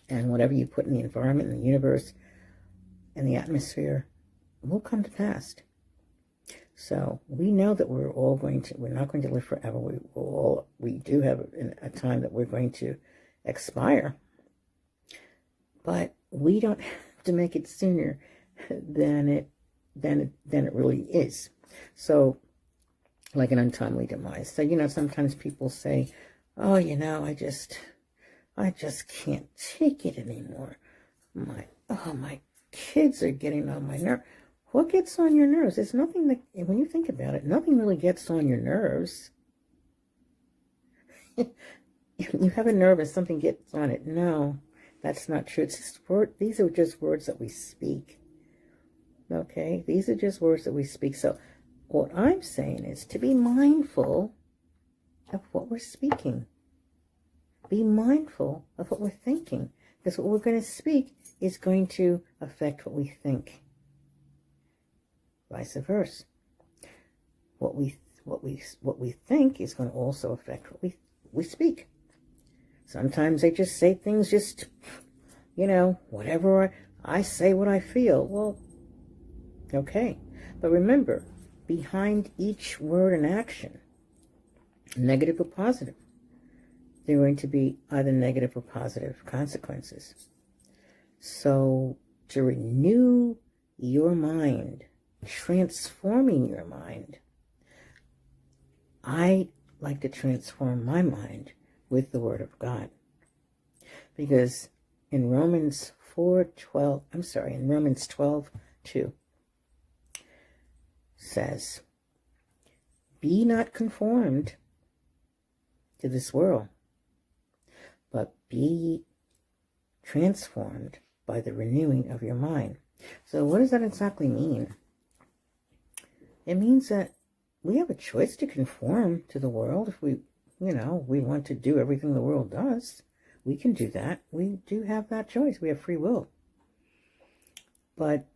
And whatever you put in the environment, in the universe, in the atmosphere, will come to pass. So we know that we're not going to live forever. We do have a time that we're going to expire, but we don't have to make it sooner than it really is. So, like an untimely demise. So, sometimes people say, oh, I just can't take it anymore. My kids are getting on my nerves. What gets on your nerves? There's nothing that, when you think about it, nothing really gets on your nerves. You have a nerve and something gets on it. No, that's not true. It's just these are just words that we speak. Okay? These are just words that we speak. So what I'm saying is to be mindful of what we're speaking. Be mindful of what we're thinking. Because what we're going to speak is going to affect what we think. Vice versa. What we think is going to also affect what we speak. Sometimes I just say things just, whatever I say what I feel. Well, okay. But remember, behind each word and action, negative or positive, there are going to be either negative or positive consequences. So to renew your mind, transforming your mind, I like to transform my mind with the Word of God. Because in Romans 12:2 says, be not conformed to this world, but be transformed by the renewing of your mind. So what does that exactly mean? It means that we have a choice to conform to the world. If we want to do everything the world does, we can do that. We do have that choice. We have free will. But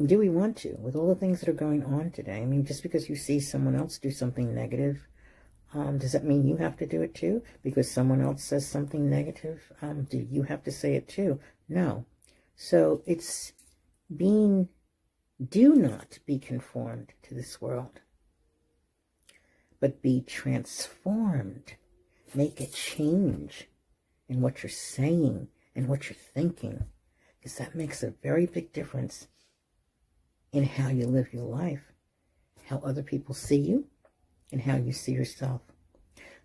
do we want to? With all the things that are going on today, I mean, just because you see someone else do something negative, does that mean you have to do it too? Because someone else says something negative, do you have to say it too? No. So it's do not be conformed to this world, but be transformed. Make a change in what you're saying and what you're thinking, because that makes a very big difference in how you live your life, how other people see you, and how you see yourself.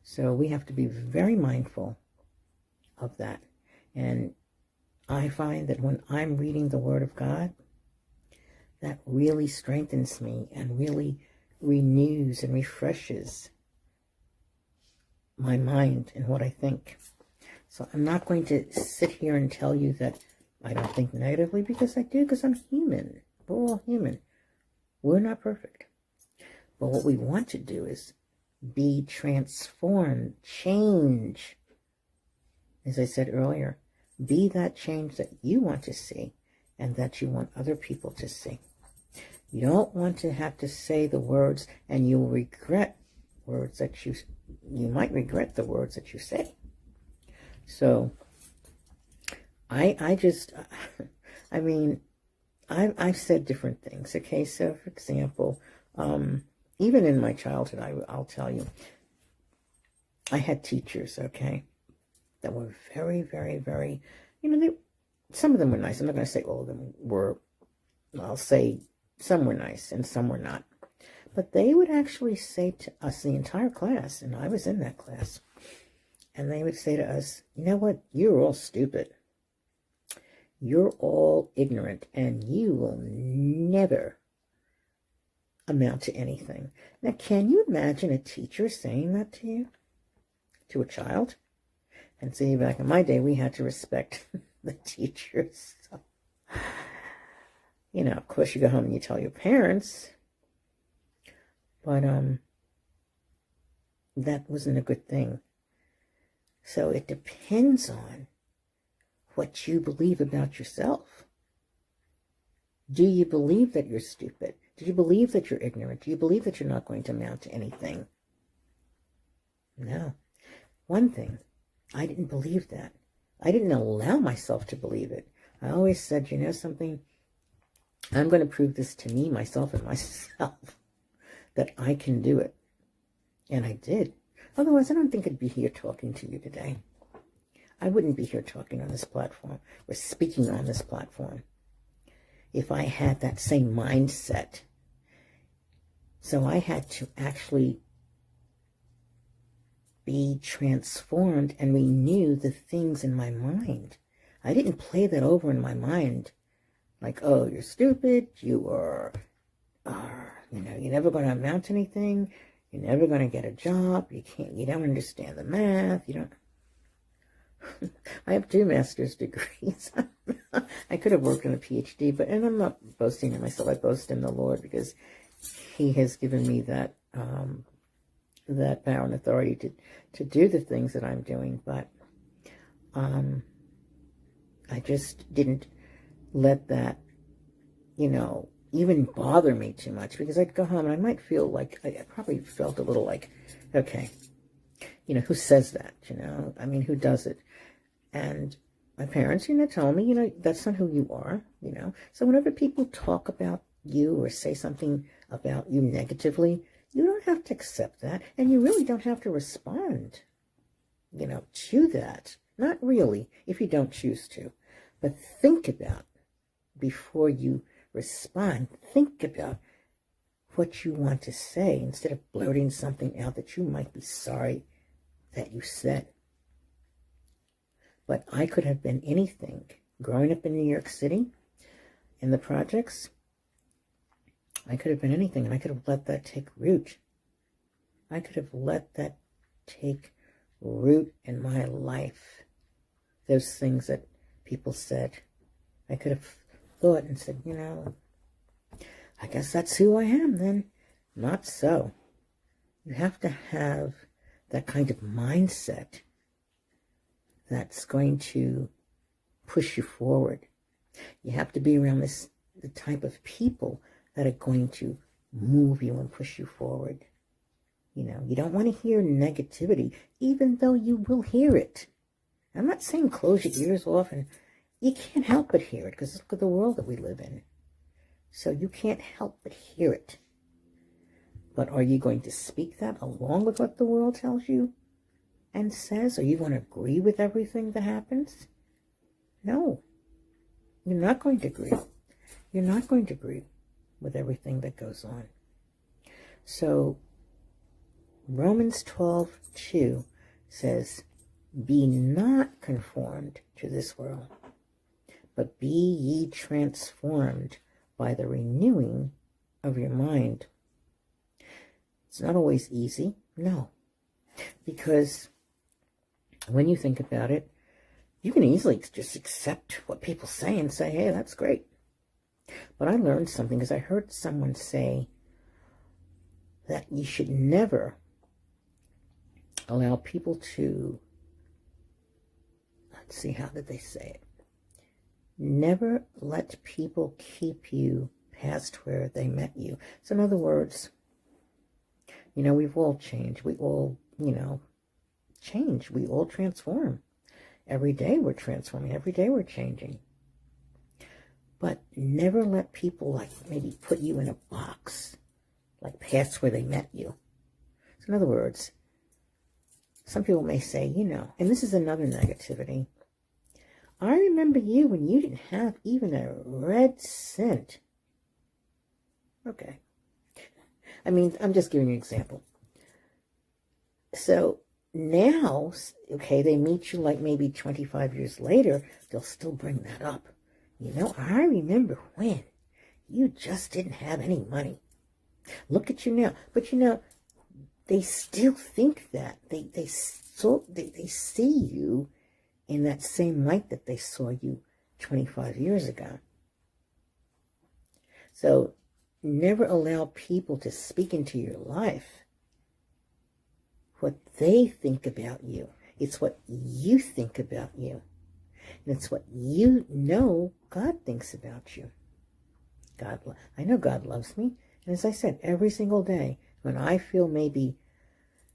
So we have to be very mindful of that. And I find that when I'm reading the Word of God, that really strengthens me and really renews and refreshes my mind and what I think. So I'm not going to sit here and tell you that I don't think negatively, because I do, because I'm human. We're all human. We're not perfect. But what we want to do is be transformed, change. As I said earlier, be that change that you want to see and that you want other people to see. You don't want to have to say the words, and you'll regret words that you might regret the words that you say. So I've said different things. Okay, so for example, even in my childhood, I'll tell you, I had teachers, okay, that were very, very, very, some of them were nice. I'm not going to say all of them were. I'll say some were nice and some were not. But they would actually say to us, the entire class, and I was in that class, and they would say to us, you know what, you're all stupid. You're all ignorant, and you will never amount to anything. Now, can you imagine a teacher saying that to you? To a child? And see, back in my day, we had to respect the teachers. So, of course, you go home and you tell your parents. But that wasn't a good thing. So it depends on what you believe about yourself. Do you believe that you're stupid? Do you believe that you're ignorant? Do you believe that you're not going to amount to anything? No. One thing, I didn't believe that. I didn't allow myself to believe it. I always said, something, I'm going to prove this to me, myself, and myself. that I can do it. And I did. Otherwise, I don't think I'd be here talking to you today. I wouldn't be here talking on this platform or speaking on this platform if I had that same mindset. So I had to actually be transformed and renew the things in my mind. I didn't play that over in my mind like, oh, you're stupid, you are you're never going to amount to anything, you're never going to get a job, you don't understand the math, you don't. I have 2 master's degrees. I could have worked on a PhD, and I'm not boasting in myself. I boast in the Lord because He has given me that that power and authority to do the things that I'm doing. But I just didn't let that, even bother me too much, because I'd go home and I might feel like, I probably felt a little like, okay, who says that, I mean, who does it? And my parents, told me, that's not who you are, So whenever people talk about you or say something about you negatively, you don't have to accept that. And you really don't have to respond, to that. Not really, if you don't choose to. But think about, before you respond, think about what you want to say instead of blurting something out that you might be sorry that you said. But I could have been anything. Growing up in New York City, in the projects, I could have been anything, and I could have let that take root. I could have let that take root in my life. Those things that people said, I could have thought and said, I guess that's who I am then. Not so. You have to have that kind of mindset that's going to push you forward. You have to be around the type of people that are going to move you and push you forward. You don't want to hear negativity, even though you will hear it. I'm not saying close your ears off, and you can't help but hear it, because look at the world that we live in. So you can't help but hear it. But are you going to speak that along with what the world tells you and says? Are you going to agree with everything that happens? No. You're not going to agree. You're not going to agree with everything that goes on. So Romans 12:2 says, be not conformed to this world, but be ye transformed by the renewing of your mind. It's not always easy, no, because when you think about it, you can easily just accept what people say and say, hey, that's great. But I learned something, because I heard someone say that you should never allow people to, let's see, how did they say it? Never let people keep you past where they met you. So in other words, we've all changed. We all, change. We all transform. Every day we're transforming. Every day we're changing. But never let people maybe put you in a box, past where they met you. So in other words, some people may say, and this is another negativity. I remember you when you didn't have even a red cent. Okay. I mean, I'm just giving you an example. So now, okay, they meet you maybe 25 years later, they'll still bring that up. I remember when you just didn't have any money. Look at you now. But they still think that. They see you in that same light that they saw you 25 years ago. So never allow people to speak into your life what they think about you. It's what you think about you. And it's what God thinks about you. I know God loves me. And as I said, every single day, when I feel maybe,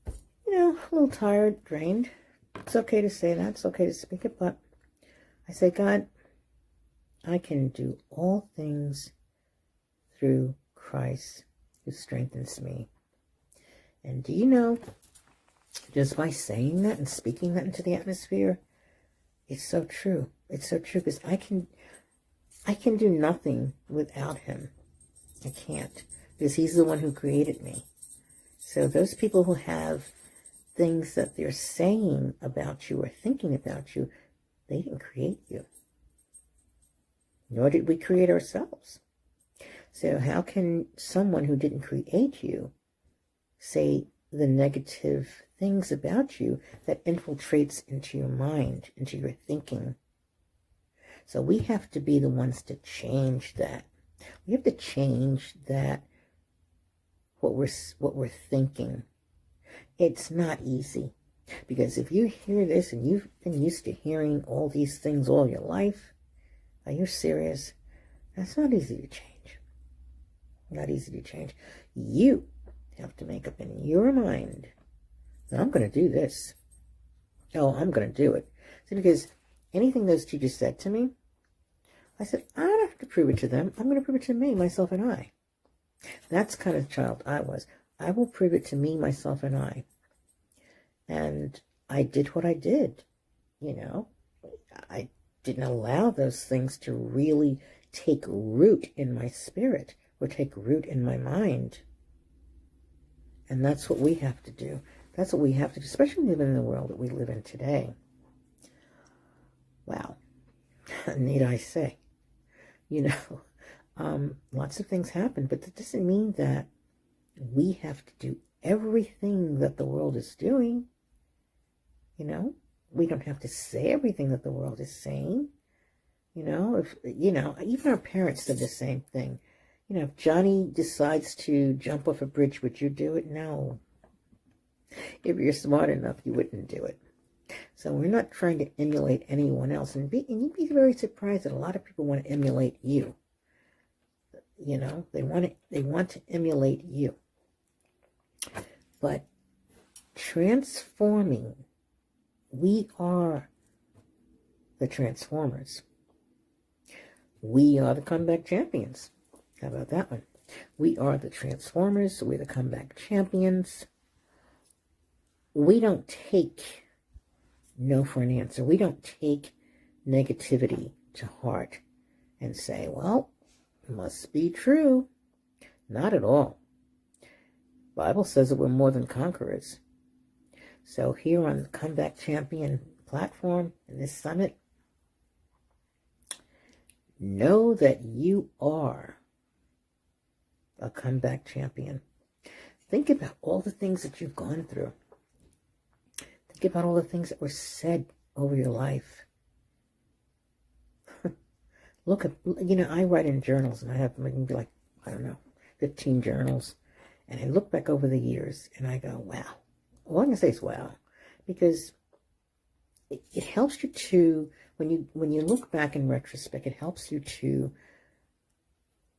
a little tired, drained, it's okay to say that. It's okay to speak it. But I say, God, I can do all things through Christ who strengthens me. And do you know, just by saying that and speaking that into the atmosphere, it's so true. It's so true, because I can do nothing without him. I can't, because he's the one who created me. So those people who have things that they're saying about you or thinking about you, they didn't create you. Nor did we create ourselves. So how can someone who didn't create you say the negative things about you that infiltrates into your mind, into your thinking? So we have to be the ones to change that. We have to change that, what we're thinking. It's not easy, because if you hear this and you've been used to hearing all these things all your life, are you serious? That's not easy to change. Not easy to change. You have to make up in your mind that I'm going to do this. Oh, I'm going to do it. See, because anything those teachers said to me, I said, I don't have to prove it to them. I'm going to prove it to me, myself, and I. That's the kind of child I was. I will prove it to me, myself, and I. And I did what I did. You know, I didn't allow those things to really take root in my spirit or take root in my mind. And that's what we have to do. That's what we have to do, especially living in the world that we live in today. Wow. Need I say? You know, lots of things happen, but that doesn't mean that we have to do everything that the world is doing. You know, we don't have to say everything that the world is saying. You know, if, you know, even our parents said the same thing. You know, if Johnny decides to jump off a bridge, would you do it? No. If you're smart enough, you wouldn't do it. So we're not trying to emulate anyone else. And you'd be very surprised that a lot of people want to emulate you. You know, they want to emulate you. But transforming, we are the transformers. We are the comeback champions. How about that one? We are the transformers. We're the comeback champions. We don't take no for an answer. We don't take negativity to heart and say, well, it must be true. Not at all. The Bible says that we're more than conquerors. So here on the Comeback Champion platform in this summit, know that you are a comeback champion. Think about all the things that you've gone through. Think about all the things that were said over your life. Look at, you know, I write in journals, and I have maybe like, I don't know, 15 journals. And I look back over the years and I go, wow. All I'm going to say is wow. Because it helps you to, when you look back in retrospect, it helps you to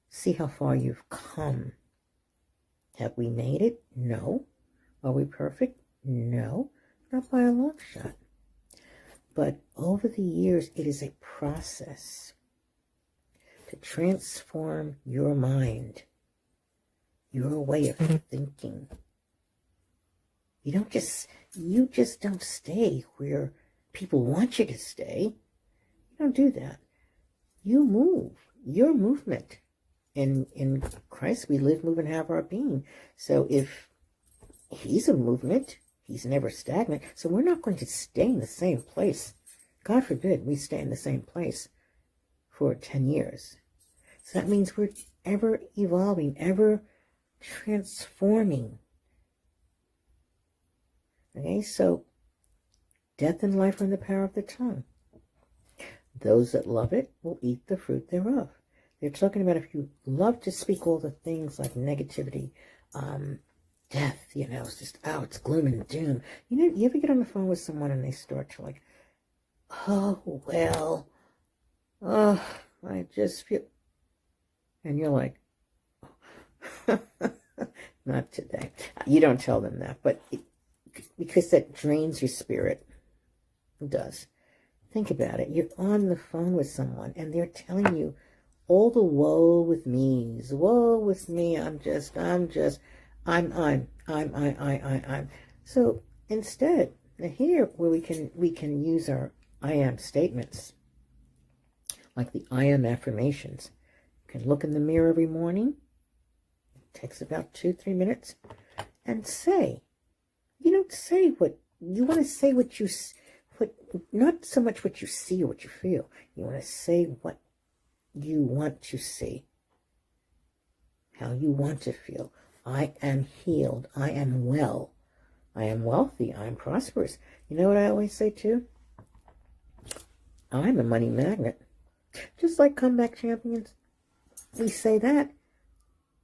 see how far you've come. Have we made it? No. Are we perfect? No. Not by a long shot. But over the years, it is a process to transform your mind, your way of thinking. You just don't stay where people want you to stay. You don't do that. You move. Your movement. In Christ, we live, move, and have our being. So if he's a movement, he's never stagnant. So we're not going to stay in the same place. God forbid we stay in the same place for 10 years. So that means we're ever evolving, ever transforming. Okay, so death and life are in the power of the tongue. Those that love it will eat the fruit thereof. They're talking about if you love to speak all the things like negativity, death, you know, it's just, oh, it's gloom and doom. You know, you ever get on the phone with someone and they start to like, oh, well, oh, I just feel, and you're like, not today. You don't tell them that, but because that drains your spirit. It does. Think about it. You're on the phone with someone and they're telling you all the woe with me's, woe with me, I'm. So instead, here where we can use our I am statements, like the I am affirmations. You can look in the mirror every morning. It takes about 2-3 minutes, and say. You don't say what you want to say. Not so much what you see or what you feel. You want to say what you want to see, how you want to feel. I am healed. I am well. I am wealthy. I am prosperous. You know what I always say too? I'm a money magnet. Just like comeback champions, we say that.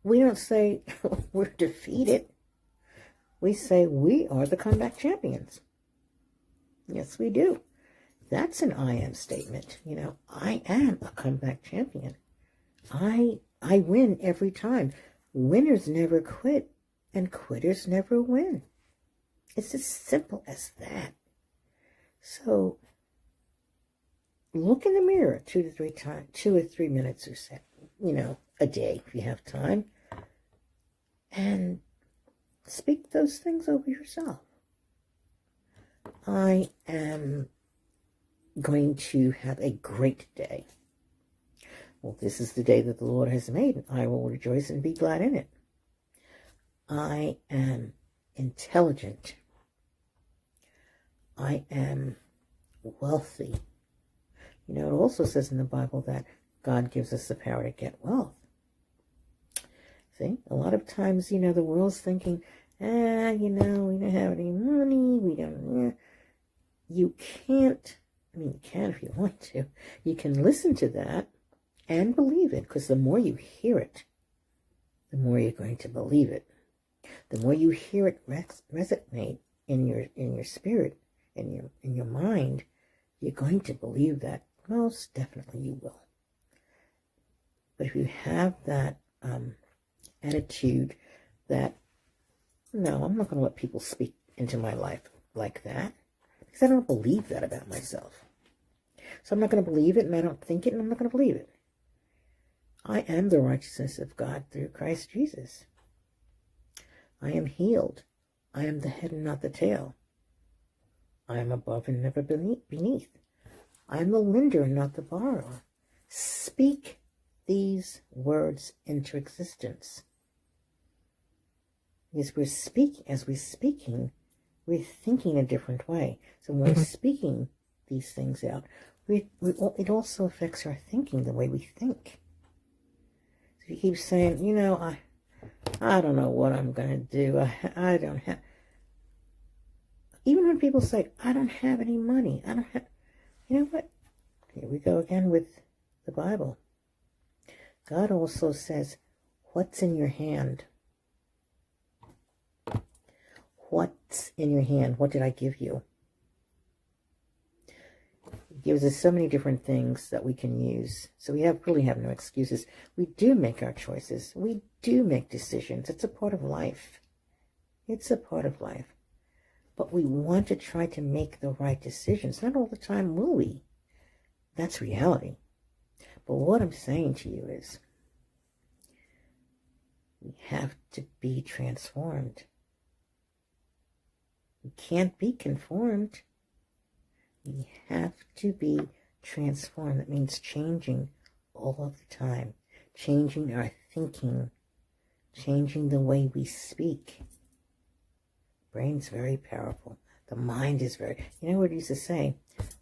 We don't say we're defeated. We say we are the comeback champions. Yes, we do. That's an I am statement. I am a comeback champion. I win every time. Winners never quit, and quitters never win. It's as simple as that. So look in the mirror 2 or 3 minutes or so, a day if you have time, and speak those things over yourself. I am going to have a great day. Well, this is the day that the Lord has made, and I will rejoice and be glad in it. I am intelligent. I am wealthy. It also says in the Bible that God gives us the power to get wealth. See, a lot of times, the world's thinking, we don't have any money, we don't, you can't, you can if you want to. You can listen to that and believe it, because the more you hear it, the more you're going to believe it. The more you hear it resonate in your spirit, in your mind, you're going to believe that. Most definitely you will. But if you have that attitude that, no, I'm not going to let people speak into my life like that, because I don't believe that about myself. So I'm not going to believe it, and I don't think it, and I'm not going to believe it. I am the righteousness of God through Christ Jesus. I am healed. I am the head and not the tail. I am above and never beneath. I am the lender and not the borrower. Speak these words into existence. As we're speaking, we're thinking a different way. So when we're speaking these things out, it also affects our thinking, the way we think. So you keep saying, I don't know what I'm going to do. I don't have... Even when people say, I don't have any money, I don't have... You know what? Here we go again with the Bible. God also says, what's in your hand? What's in your hand? What did I give you? He gives us so many different things that we can use. So we really have no excuses. We do make our choices. We do make decisions. It's a part of life. It's a part of life. But we want to try to make the right decisions. Not all the time will we. That's reality. But what I'm saying to you is, we have to be transformed. We can't be conformed. We have to be transformed. That means changing all of the time. Changing our thinking. Changing the way we speak. Brain's very powerful. The mind is very... You know what it used to say?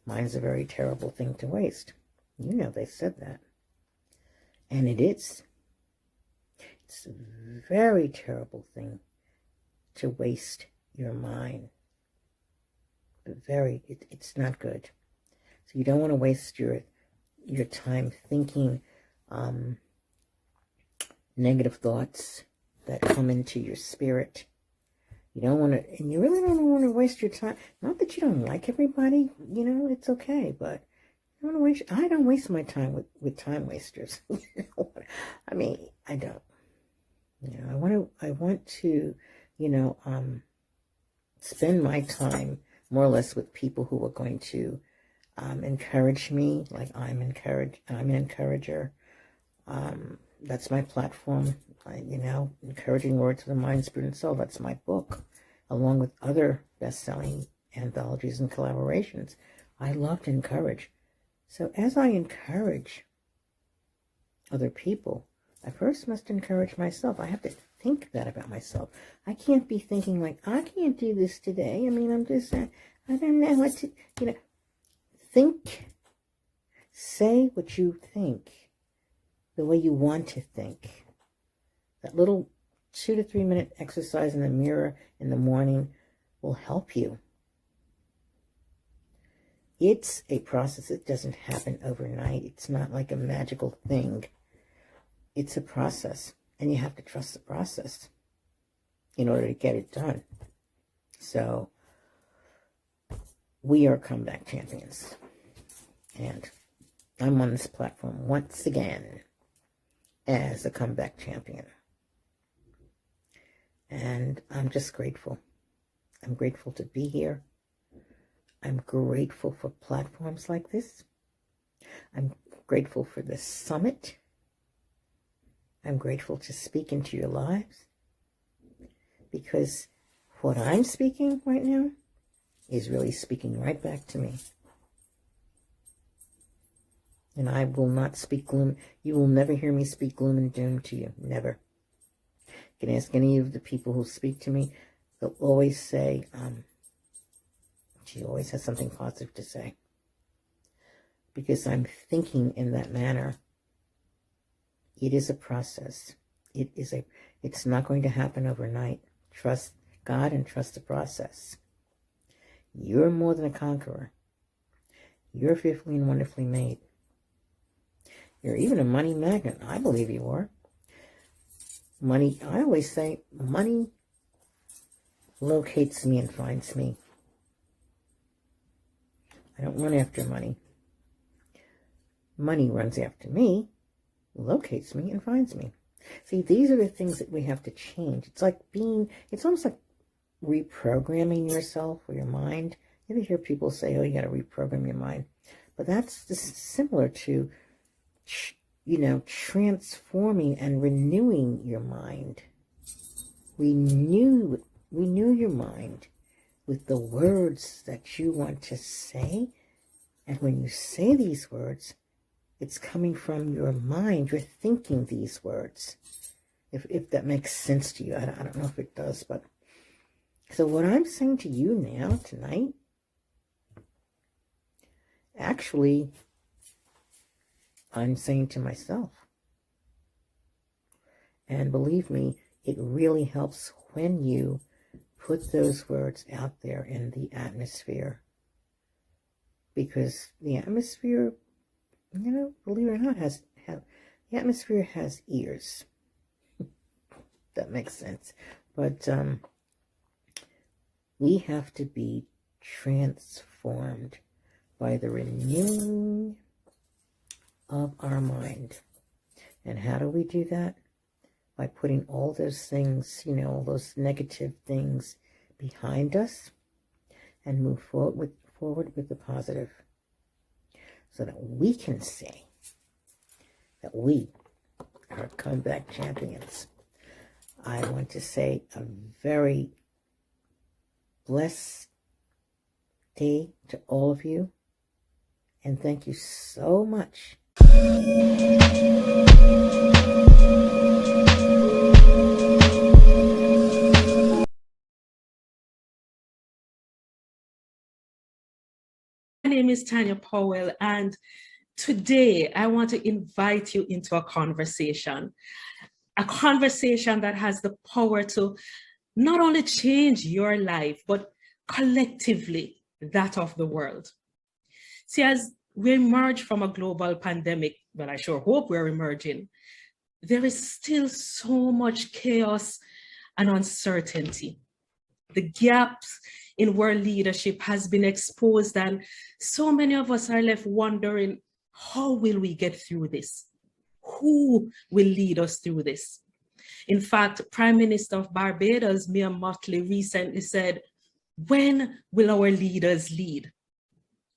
Mind's a very terrible thing to waste. They said that. And it is. It's a very terrible thing to waste your mind. It's not good. So you don't want to waste your time thinking negative thoughts that come into your spirit. You don't want to, and you really don't want to waste your time. Not that you don't like everybody, it's okay, but you don't want to I don't waste my time with time wasters. I don't. I want to, spend my time more or less with people who are going to encourage me, like I'm an encourager. That's my platform. Encouraging Words for the Mind, Spirit, and Soul. That's my book, along with other best-selling anthologies and collaborations. I love to encourage. So as I encourage other people, I first must encourage myself. I have to think that about myself. I can't be thinking like, I can't do this today. I mean, I don't know what to, think. Say what you think the way you want to think. That little 2 to 3 minute exercise in the mirror in the morning will help you. It's a process. It doesn't happen overnight. It's not like a magical thing. It's a process, and you have to trust the process in order to get it done. So we are comeback champions, and I'm on this platform once again as a comeback champion. And I'm just grateful. I'm grateful to be here. I'm grateful for platforms like this. I'm grateful for this summit. I'm grateful to speak into your lives, because what I'm speaking right now is really speaking right back to me. And I will not speak gloom. You will never hear me speak gloom and doom to you. Never. You can ask any of the people who speak to me. They'll always say, she always has something positive to say. Because I'm thinking in that manner. It is a process. It's not going to happen overnight. Trust God and trust the process. You're more than a conqueror. You're fearfully and wonderfully made. You're even a money magnet. I believe you are. Money, I always say, money locates me and finds me. I don't run after money. Money runs after me, locates me, and finds me. See, these are the things that we have to change. It's almost like reprogramming yourself or your mind. You ever hear people say, oh, you got to reprogram your mind? But that's similar to, transforming and renewing your mind. Renew your mind with the words that you want to say. And when you say these words, it's coming from your mind. You're thinking these words. If that makes sense to you. I don't know if it does, but so what I'm saying to you now, tonight, actually, I'm saying to myself. And believe me, it really helps when you put those words out there in the atmosphere. Because the atmosphere, believe it or not, the atmosphere has ears. That makes sense. But we have to be transformed by the renewing of our mind. And how do we do that? By putting all those things, all those negative things behind us and move forward with the positive. So that we can say that we are comeback champions. I want to say a very blessed day to all of you. And thank you so much. My name is Tanya Powell, and today I want to invite you into a conversation that has the power to not only change your life, but collectively that of the world. See, as we emerge from a global pandemic, well, I sure hope we're emerging, there is still so much chaos and uncertainty. The gaps in world leadership has been exposed, and so many of us are left wondering, how will we get through this? Who will lead us through this? In fact, Prime Minister of Barbados, Mia Mottley, recently said, when will our leaders lead?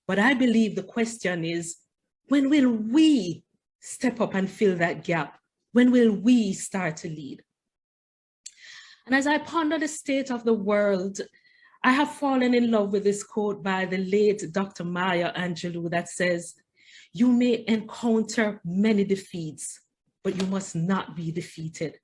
But I believe the question is, when will we step up and fill that gap? When will we start to lead? And as I ponder the state of the world, I have fallen in love with this quote by the late Dr. Maya Angelou that says, "You may encounter many defeats, but you must not be defeated.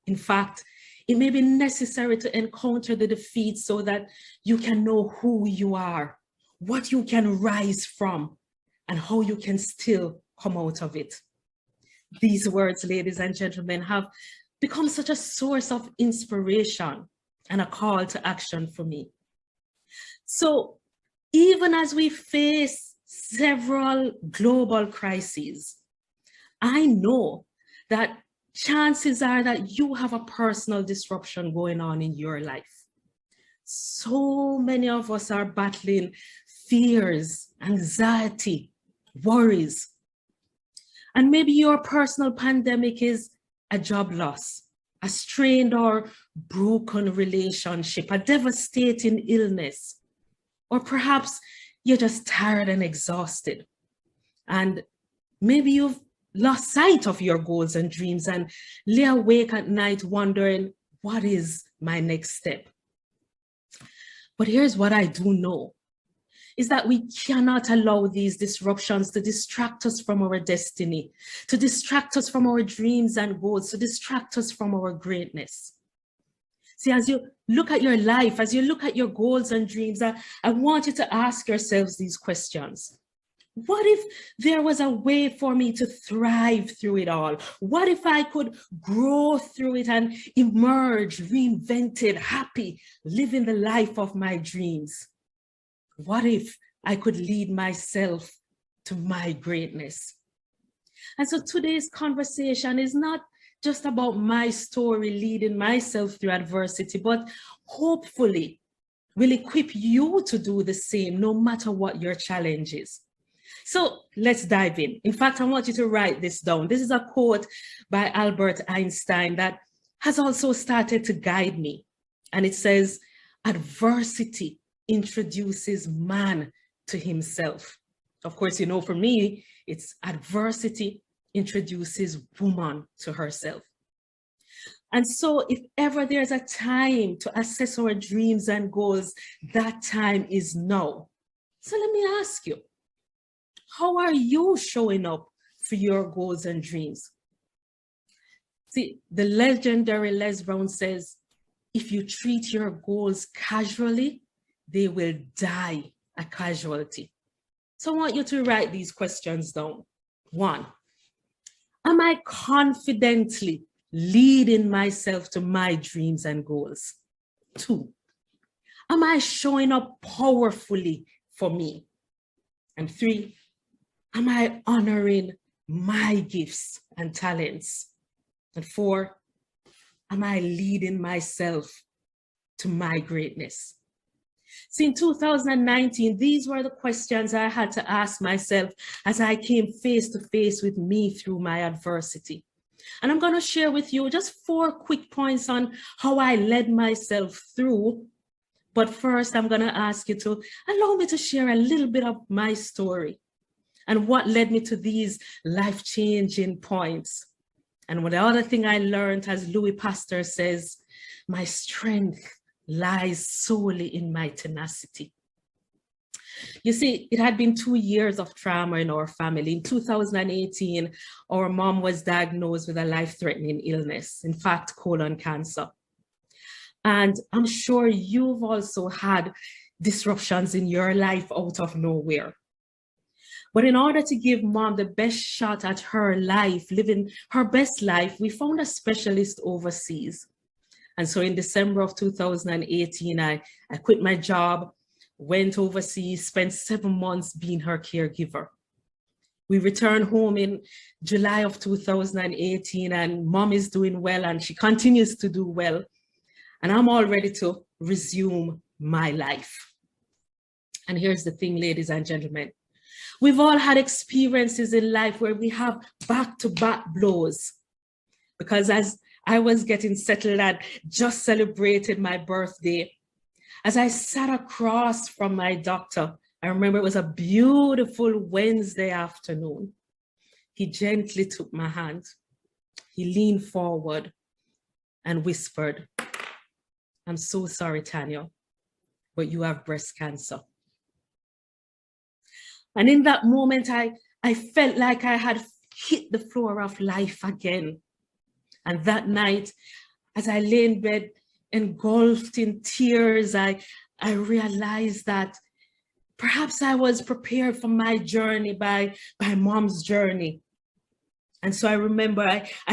In fact, it may be necessary to encounter the defeat so that you can know who you are, what you can rise from, and how you can still come out of it." These words, ladies and gentlemen, have become such a source of inspiration and a call to action for me. So even as we face several global crises, I know that chances are that you have a personal disruption going on in your life. So many of us are battling fears, anxiety, worries. And maybe your personal pandemic is a job loss, a strained or broken relationship, a devastating illness, or perhaps you're just tired and exhausted. And maybe you've lost sight of your goals and dreams and lay awake at night wondering, what is my next step? But here's what I do know, is that we cannot allow these disruptions to distract us from our destiny, to distract us from our dreams and goals, to distract us from our greatness. See, as you look at your life, as you look at your goals and dreams, I want you to ask yourselves these questions. What if there was a way for me to thrive through it all? What if I could grow through it and emerge reinvented, happy, living the life of my dreams? What if I could lead myself to my greatness? And so today's conversation is not just about my story leading myself through adversity, but hopefully will equip you to do the same no matter what your challenge is. So let's dive in. In fact, I want you to write this down. This is a quote by Albert Einstein that has also started to guide me. And it says, "Adversity introduces man to himself." Of course, you know, for me, it's adversity introduces woman to herself. And so if ever there's a time to assess our dreams and goals, that time is now. So let me ask you, how are you showing up for your goals and dreams? See, the legendary Les Brown says, if you treat your goals casually, they will die a casualty. So I want you to write these questions down. 1, am I confidently leading myself to my dreams and goals? 2, am I showing up powerfully for me? And 3, am I honoring my gifts and talents? And 4, am I leading myself to my greatness? See, in 2019, these were the questions I had to ask myself as I came face to face with me through my adversity. And I'm going to share with you just 4 quick points on how I led myself through. But first, I'm going to ask you to allow me to share a little bit of my story and what led me to these life-changing points. And the other thing I learned, as Louis Pasteur says, my strength lies solely in my tenacity. You see, it had been 2 years of trauma in our family. In 2018, our mom was diagnosed with a life-threatening illness, in fact, colon cancer. And I'm sure you've also had disruptions in your life out of nowhere. But in order to give mom the best shot at her life, living her best life, we found a specialist overseas. And so in December of 2018, I quit my job, went overseas, spent 7 months being her caregiver. We returned home in July of 2018, and mom is doing well, and she continues to do well. And I'm all ready to resume my life. And here's the thing, ladies and gentlemen. We've all had experiences in life where we have back-to-back blows. Because as I was getting settled, I'd just celebrated my birthday. As I sat across from my doctor, I remember it was a beautiful Wednesday afternoon. he gently took my hand. He leaned forward and whispered, "I'm so sorry, Tanya, but you have breast cancer." And in that moment, I felt like I had hit the floor of life again. And that night, as I lay in bed, engulfed in tears, I realized that perhaps I was prepared for my journey by mom's journey. And so I remember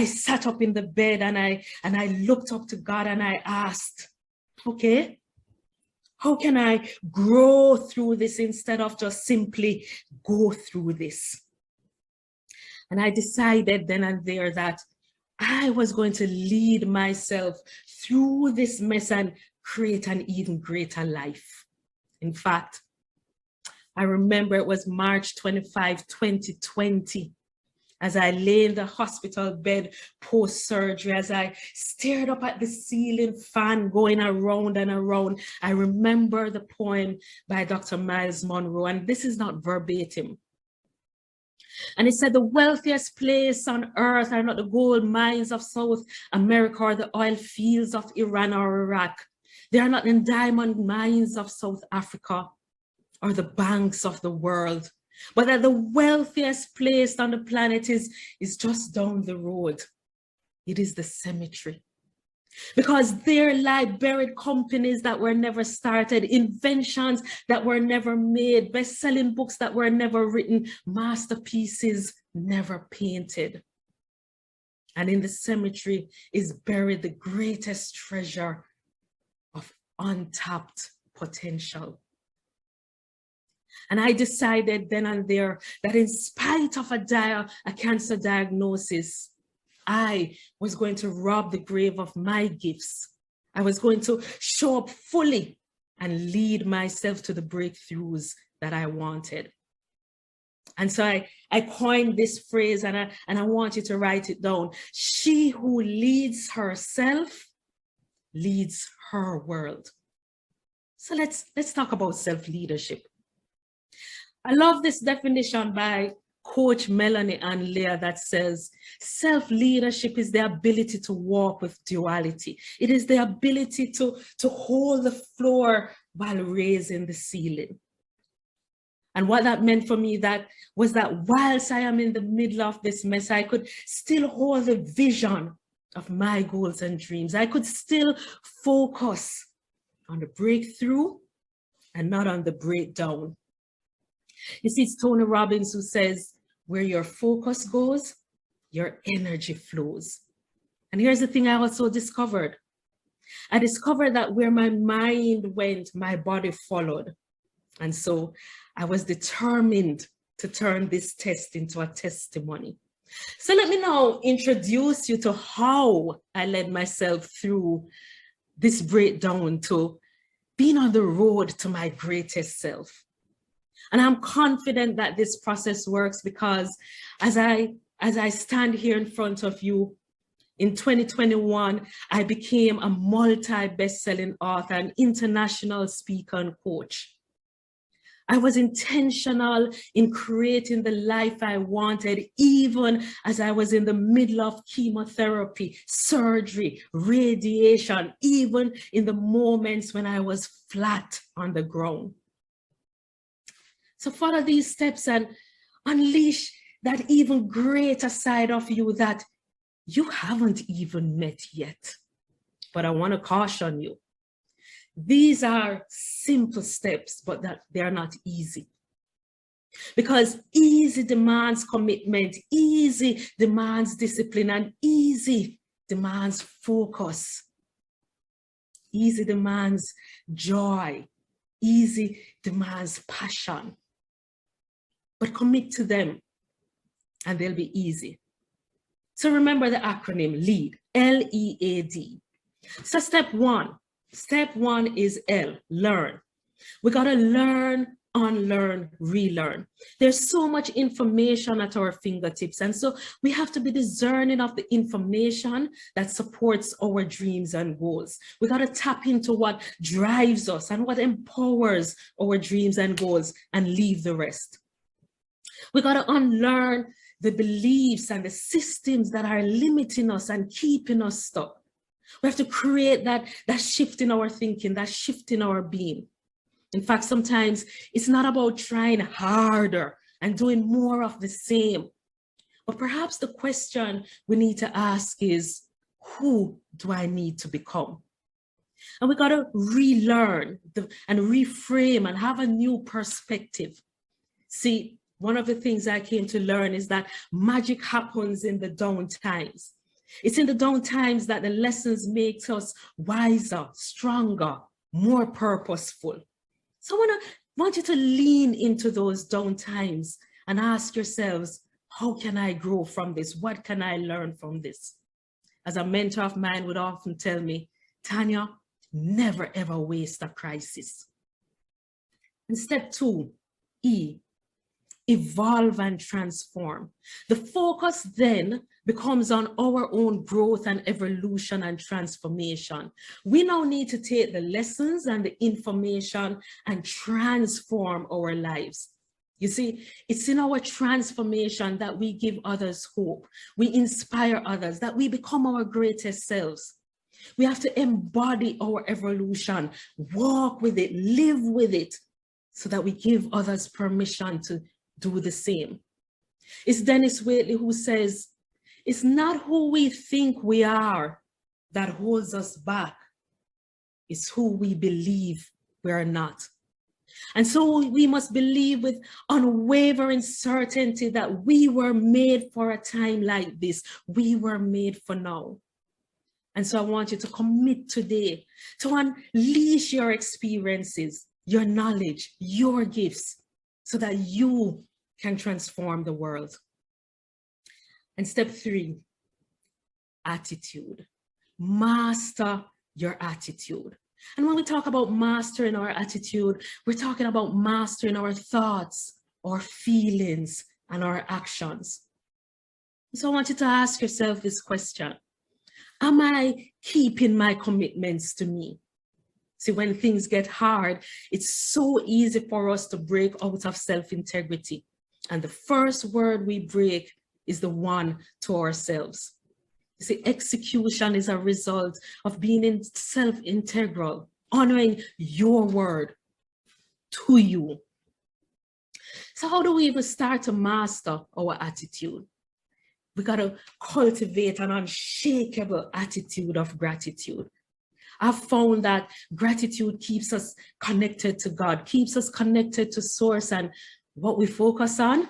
I sat up in the bed and I looked up to God and I asked, okay, how can I grow through this instead of just simply go through this? And I decided then and there that I was going to lead myself through this mess and create an even greater life. In fact, I remember it was March 25, 2020, as I lay in the hospital bed post-surgery, as I stared up at the ceiling fan going around and around. I remember the poem by Dr. Miles Monroe, and this is not verbatim. And it said, "The wealthiest place on earth are not the gold mines of South America or the oil fields of Iran or Iraq. They are not the diamond mines of South Africa or the banks of the world, but that the wealthiest place on the planet is just down the road. It is the cemetery. Because there lie buried companies that were never started, inventions that were never made, best-selling books that were never written, masterpieces never painted. And in the cemetery is buried the greatest treasure of untapped potential." And I decided then and there that in spite of a cancer diagnosis, I was going to rob the grave of my gifts. I was going to show up fully and lead myself to the breakthroughs that I wanted. And so I coined this phrase, and I want you to write it down. She who leads herself leads her world. So let's talk about self-leadership. I love this definition by Coach Melanie Ann Lear that says, self-leadership is the ability to walk with duality. It is the ability to hold the floor while raising the ceiling. And what that meant for me was that whilst I am in the middle of this mess, I could still hold the vision of my goals and dreams. I could still focus on the breakthrough and not on the breakdown. You see, it's Tony Robbins who says, where your focus goes, your energy flows. And here's the thing I also discovered. I discovered that where my mind went, my body followed. And so I was determined to turn this test into a testimony. So let me now introduce you to how I led myself through this breakdown to being on the road to my greatest self. And I'm confident that this process works because as I stand here in front of you, in 2021, I became a multi-best-selling author, an international speaker and coach. I was intentional in creating the life I wanted, even as I was in the middle of chemotherapy, surgery, radiation, even in the moments when I was flat on the ground. So follow these steps and unleash that even greater side of you that you haven't even met yet. But I want to caution you. These are simple steps, but that they are not easy. Because easy demands commitment, easy demands discipline, and easy demands focus. Easy demands joy. Easy demands passion. But commit to them and they'll be easy. So remember the acronym LEAD, L-E-A-D. So step one is L, learn. We got to learn, unlearn, relearn. There's so much information at our fingertips. And so we have to be discerning of the information that supports our dreams and goals. We got to tap into what drives us and what empowers our dreams and goals and leave the rest. We got to unlearn the beliefs and the systems that are limiting us and keeping us stuck. We have to create that shift in our thinking, that shift in our being. In fact, sometimes it's not about trying harder and doing more of the same. But perhaps the question we need to ask is, who do I need to become? And we got to relearn and reframe and have a new perspective. See, one of the things I came to learn is that magic happens in the down times. It's in the down times that the lessons make us wiser, stronger, more purposeful. So I want you to lean into those down times and ask yourselves, how can I grow from this? What can I learn from this? As a mentor of mine would often tell me, Tanya, never ever waste a crisis. And step 2, E, evolve and transform. The focus then becomes on our own growth and evolution and transformation. We now need to take the lessons and the information and transform our lives. You see, it's in our transformation that we give others hope. We inspire others, that we become our greatest selves. We have to embody our evolution, walk with it, live with it, so that we give others permission to do the same. It's Dennis Waitley who says, it's not who we think we are that holds us back. It's who we believe we are not. And so we must believe with unwavering certainty that we were made for a time like this. We were made for now. And so I want you to commit today to unleash your experiences, your knowledge, your gifts, so that you can transform the world. And step 3, attitude. Master your attitude. And when we talk about mastering our attitude, we're talking about mastering our thoughts, our feelings, and our actions. So I want you to ask yourself this question. Am I keeping my commitments to me? See, when things get hard, it's so easy for us to break out of self-integrity. And the first word we break is the one to ourselves. You see, execution is a result of being self-integral, honoring your word to you. So how do we even start to master our attitude? We got to cultivate an unshakable attitude of gratitude. I've found that gratitude keeps us connected to God, keeps us connected to source, and what we focus on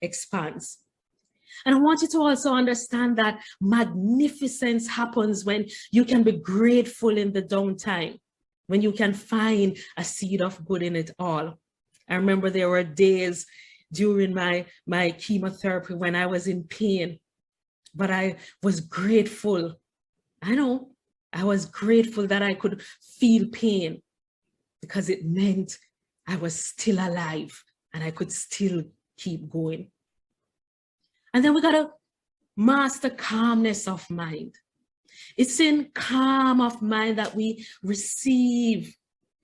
expands. And I want you to also understand that magnificence happens when you can be grateful in the downtime, when you can find a seed of good in it all. I remember there were days during my chemotherapy when I was in pain, but I was grateful. I was grateful that I could feel pain because it meant I was still alive and I could still keep going. And then we got to master calmness of mind. It's in calm of mind that we receive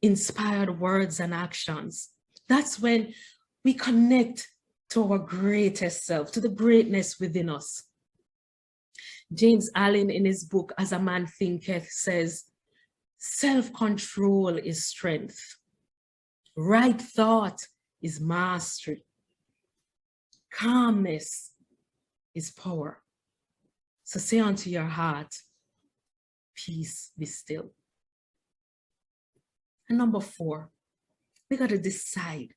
inspired words and actions. That's when we connect to our greatest self, to the greatness within us. James Allen, in his book, As a Man Thinketh, says, self-control is strength. Right thought is mastery. Calmness is power. So say unto your heart, peace, be still. And number 4, we got to decide.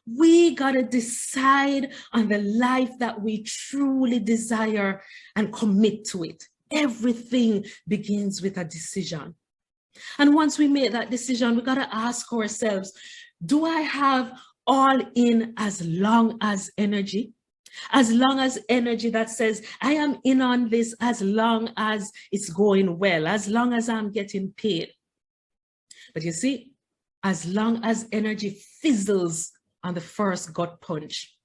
We got to decide on the life that we truly desire and commit to it. Everything begins with a decision. And once we make that decision, we got to ask ourselves, do I have all in as long as energy? As long as energy that says, I am in on this as long as it's going well, as long as I'm getting paid. But you see, as long as energy fizzles on the first gut punch?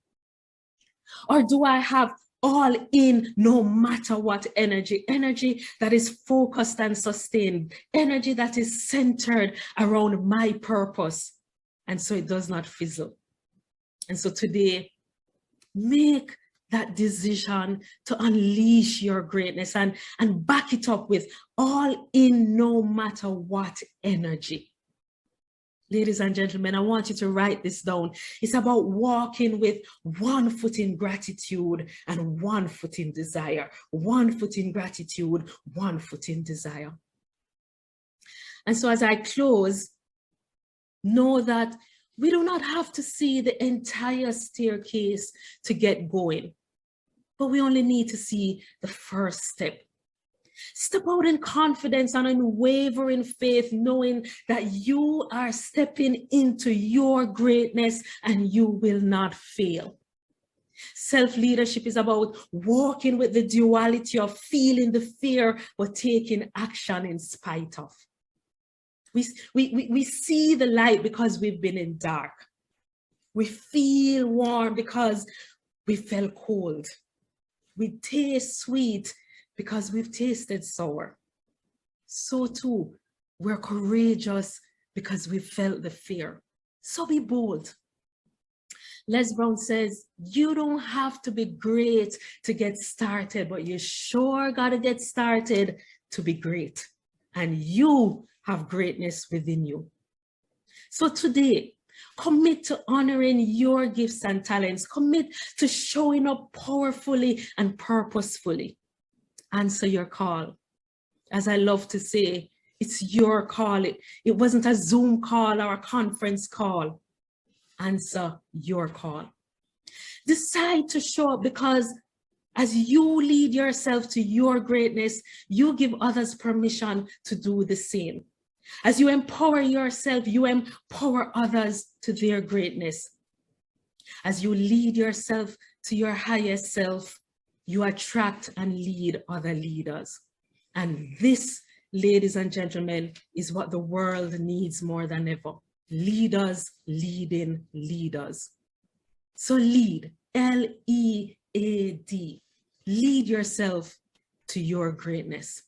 Or do I have all in no matter what energy? Energy that is focused and sustained, energy that is centered around my purpose, and so it does not fizzle. And so today, make that decision to unleash your greatness and back it up with all in, no matter what energy. Ladies and gentlemen, I want you to write this down. It's about walking with one foot in gratitude and one foot in desire. One foot in gratitude, one foot in desire. And so as I close, know that we do not have to see the entire staircase to get going, but we only need to see the first step. Step out in confidence and unwavering faith, knowing that you are stepping into your greatness and you will not fail. Self-leadership is about walking with the duality of feeling the fear, but taking action in spite of. We see the light because we've been in dark. We feel warm because we felt cold. We taste sweet because we've tasted sour. So too, we're courageous because we felt the fear. So be bold. Les Brown says, you don't have to be great to get started, but you sure gotta get started to be great. And you have greatness within you. So today, commit to honoring your gifts and talents. Commit to showing up powerfully and purposefully. Answer your call. As I love to say, it's your call. It wasn't a Zoom call or a conference call. Answer your call. Decide to show up, because as you lead yourself to your greatness, you give others permission to do the same. As you empower yourself, you empower others to their greatness. As you lead yourself to your highest self, you attract and lead other leaders. And this, ladies and gentlemen, is what the world needs more than ever. Leaders leading leaders. So lead, L-E-A-D. Lead yourself to your greatness.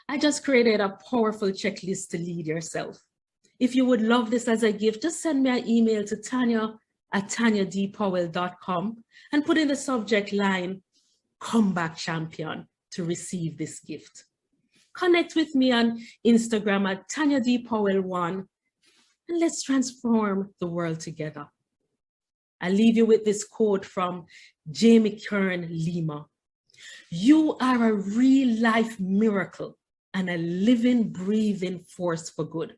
I just created a powerful checklist to lead yourself. If you would love this as a gift, just send me an email to tanya@tanyadpowell.com and put in the subject line, Comeback Champion, to receive this gift. Connect with me on Instagram at TanyaDPowell1, and let's transform the world together. I leave you with this quote from Jamie Kern Lima. You are a real life miracle and a living, breathing force for good.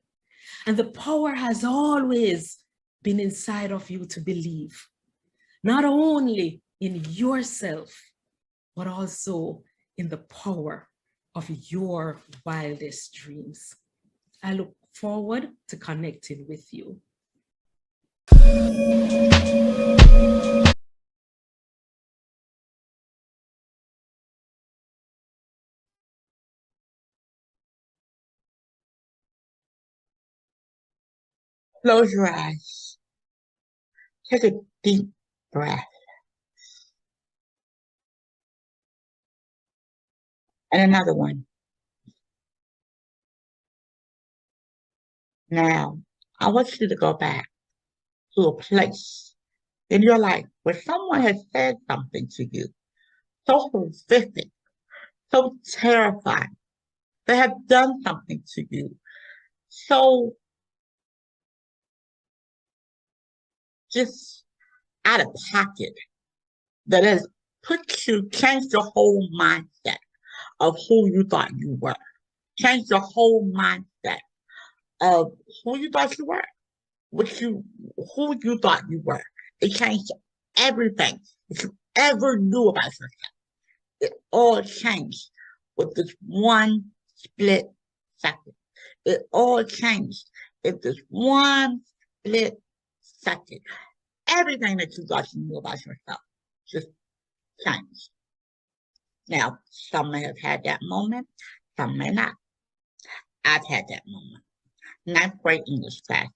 And the power has always been inside of you to believe, not only in yourself, but also in the power of your wildest dreams. I look forward to connecting with you. Close your eyes. Take a deep breath. And another one. Now, I want you to go back to a place in your life where someone has said something to you so horrific, so terrifying. They have done something to you so just out of pocket that has changed your whole mindset of who you thought you were. Changed your whole mindset of who you thought you were, who you thought you were. It changed everything that you ever knew about yourself. It all changed with this one split second. It all changed in this one split second. Everything that you thought you knew about yourself just changed. Now, some may have had that moment, some may not. I've had that moment. 9th grade English class.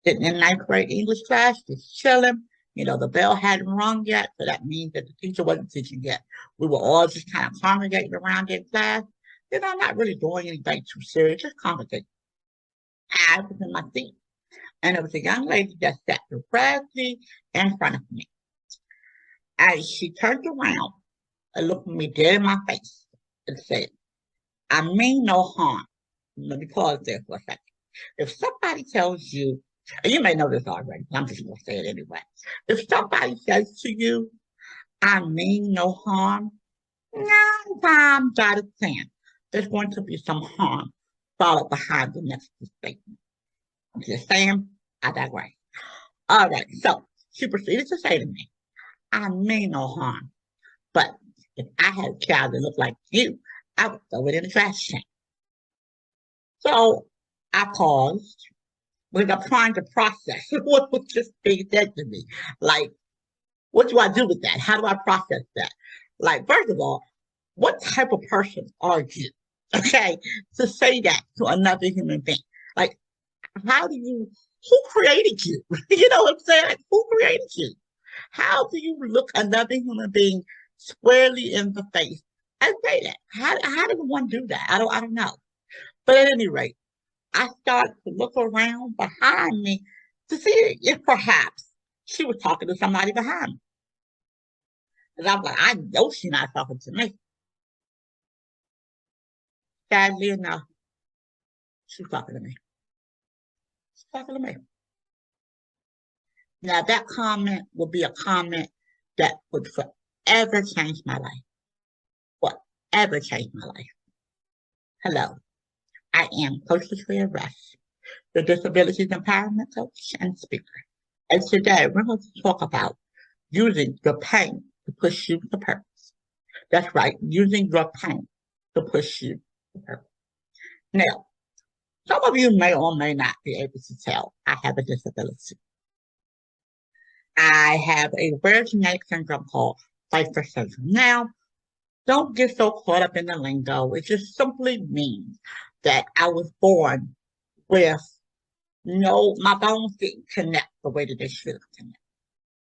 Sitting in 9th grade English class, just chilling. You know, the bell hadn't rung yet, so that means that the teacher wasn't teaching yet. We were all just kind of congregating around in class. You know, not really doing anything too serious, just congregating. I was in my seat, and there was a young lady that sat directly in front of me. And she turned around and looked me dead in my face and said, I mean no harm. Let me pause there for a second. If somebody tells you, and you may know this already, I'm just going to say it anyway. If somebody says to you, I mean no harm, 9 times out of 10, there's going to be some harm followed behind the next statement. I'm just saying, I digress. All right, so she proceeded to say to me, I mean no harm, but if I had a child that looked like you, I would throw it in the trash can. So I paused because I'm trying to process what was just being said to me. Like, what do I do with that? How do I process that? Like, first of all, what type of person are you? Okay, to say that to another human being. Like, who created you? You know what I'm saying? Like, who created you? How do you look another human being squarely in the face and say that? How does one do that? I don't know. But at any rate, I started to look around behind me to see if perhaps she was talking to somebody behind me. And I'm like, I know she's not talking to me. Sadly enough, she's talking to me. She's talking to me. Now, that comment would be a comment that would forever change my life. Forever change my life. Hello, I am Coach Latoya Rush, the Disabilities Empowerment Coach and Speaker. And today, we're going to talk about using your pain to push you to purpose. That's right, using your pain to push you to purpose. Now, some of you may or may not be able to tell I have a disability. I have a rare genetic syndrome called Pfeiffer syndrome. Now, don't get so caught up in the lingo. It just simply means that I was born with my bones didn't connect the way that they should have connected.